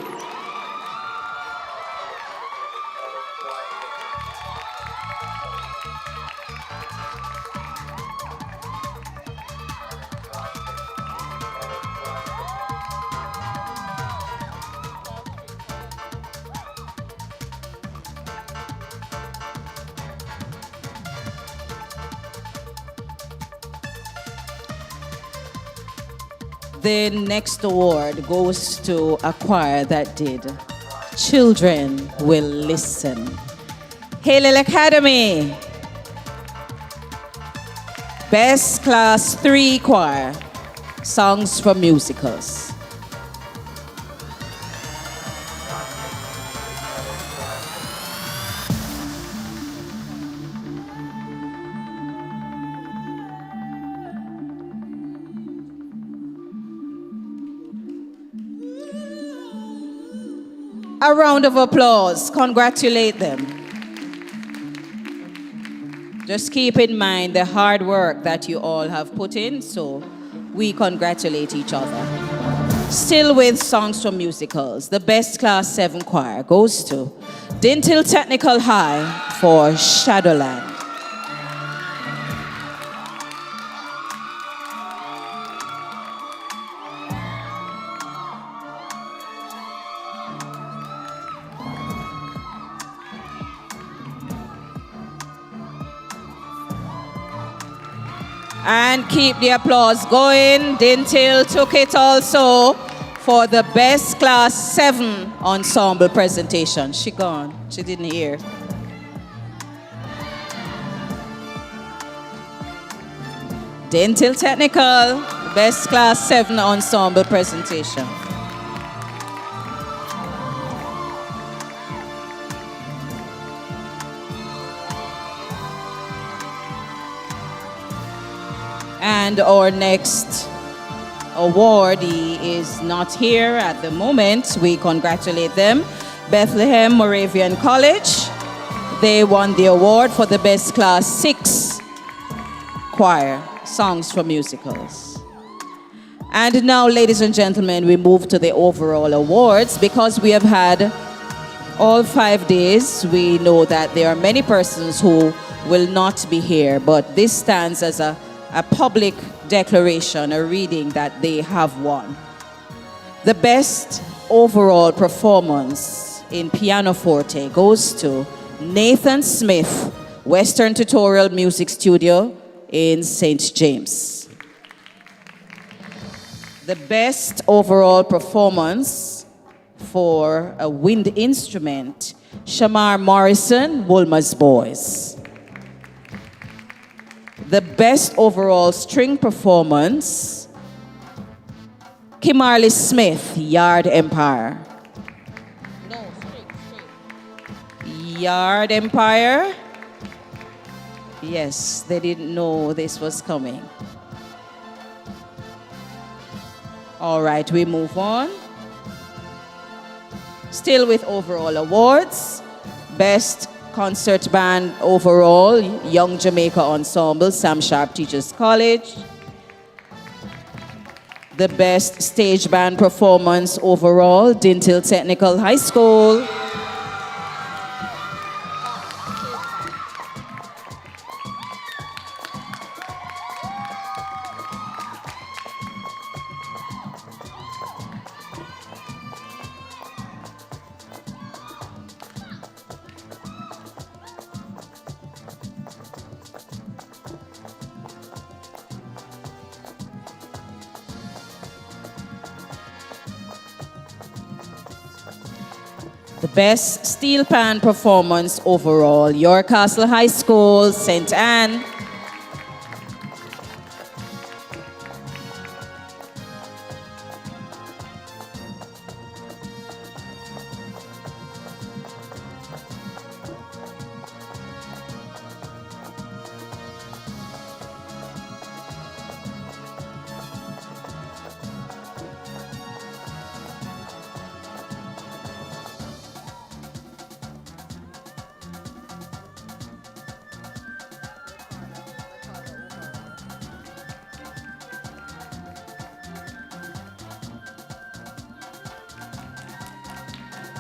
[SPEAKER 22] The next award goes to a choir that did Children Will Listen. Hillel Academy. Best Class 3 Choir, Songs for Musicals. A round of applause. Congratulate them. Just keep in mind the hard work that you all have put in, so we congratulate each other. Still with Songs from Musicals, the Best Class 7 Choir goes to Dintil Technical High for Shadowland. And keep the applause going. Dintil took it also for the Best Class 7 Ensemble presentation. She gone. She didn't hear. Dintil Technical, Best Class 7 Ensemble presentation. And our next awardee is not here at the moment. We congratulate them. Bethlehem Moravian College. They won the award for the Best Class 6 Choir, Songs for Musicals. And now, ladies and gentlemen, we move to the overall awards. Because we have had all 5 days, we know that there are many persons who will not be here, but this stands as a public declaration, a reading that they have won. The best overall performance in pianoforte goes to Nathan Smith, Western Tutorial Music Studio in St. James. The best overall performance for a wind instrument, Shamar Morrison, Woolmer's Boys. The best overall string performance, Kimarley Smith, Yard Empire. Yard Empire. Yes, they didn't know this was coming. All right, we move on. Still with overall awards. Best concert band overall, Young Jamaica Ensemble, Sam Sharp Teachers College. The best stage band performance overall, Dintil Technical High School. The best steel pan performance overall, York Castle High School, St. Anne.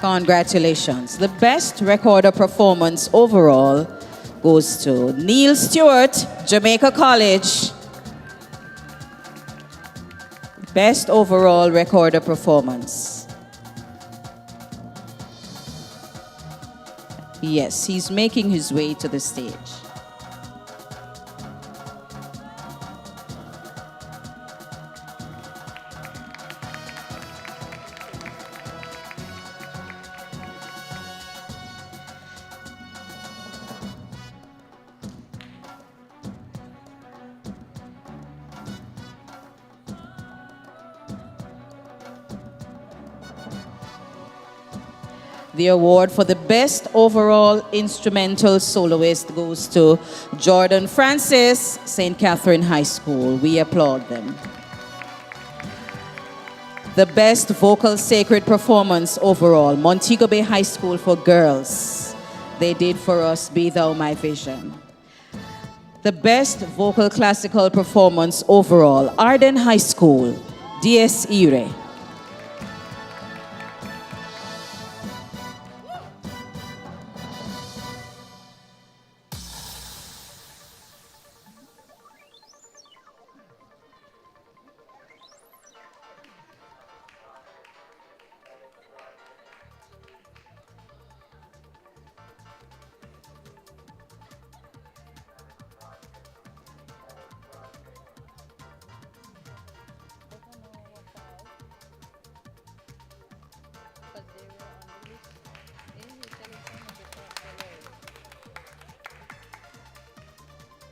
[SPEAKER 22] Congratulations. The best recorder performance overall goes to Neil Stewart, Jamaica College. Best overall recorder performance. Yes, he's making his way to the stage. The award for the best overall instrumental soloist goes to Jordan Francis, St. Catherine High School. We applaud them. The best vocal sacred performance overall, Montego Bay High School for girls. They did for us Be Thou My Vision. The best vocal classical performance overall, Arden High School, Dies Irae.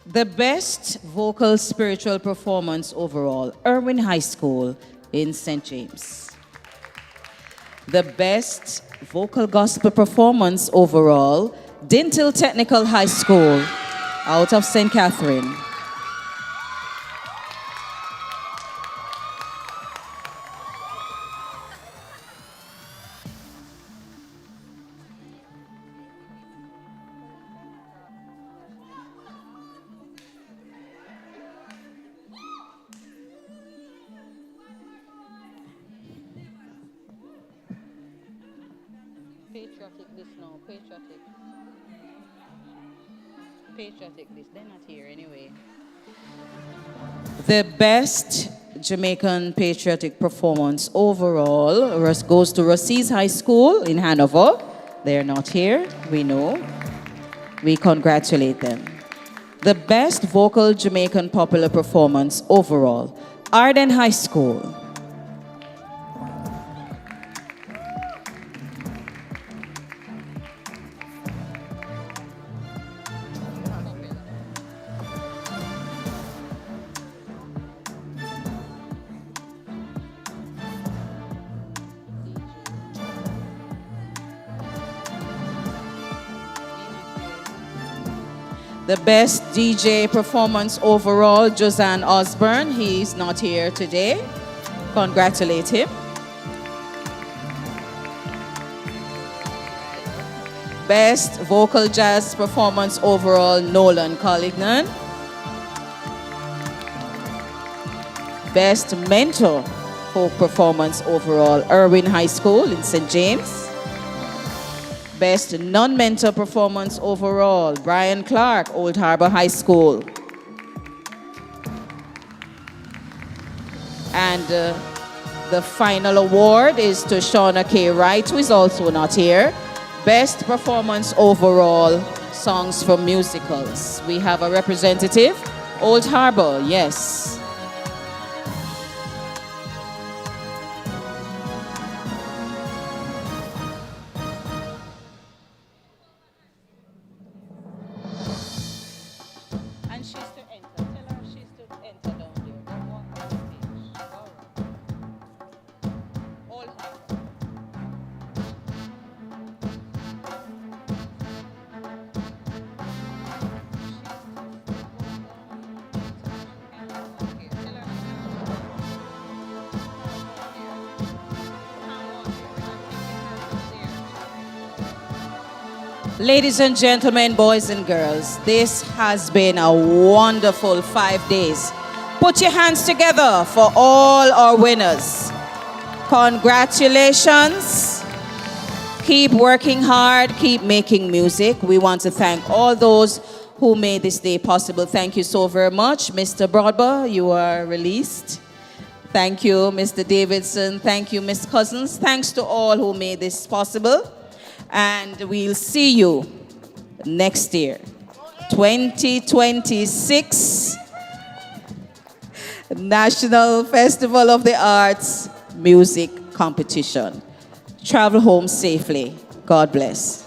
[SPEAKER 22] The best vocal spiritual performance overall, Irwin High School in St. James. The best vocal gospel performance overall, Dintil Technical High School out of St. Catherine. Patriotic this, they're not here anyway. The best Jamaican patriotic performance overall goes to Rossies High School in Hanover. They're not here, we know. We congratulate them. The best vocal Jamaican popular performance overall, Arden High School. The best DJ performance overall, Josanne Osborne. He's not here today. Congratulate him. Best vocal jazz performance overall, Nolan Collignan. Best mentor folk performance overall, Irwin High School in St. James. Best non-mentor performance overall, Brian Clark, Old Harbor High School. And the final award is to Shauna K. Wright, who is also not here. Best performance overall, songs from musicals. We have a representative, Old Harbor, yes. Ladies and gentlemen, boys and girls, this has been a wonderful 5 days. Put your hands together for all our winners. Congratulations. Keep working hard, keep making music. We want to thank all those who made this day possible. Thank you so very much. Mr. Broadber, you are released. Thank you, Mr. Davidson. Thank you, Miss Cousins. Thanks to all who made this possible. And we'll see you next year. 2026 National Festival of the Arts Music Competition. Travel home safely. God bless.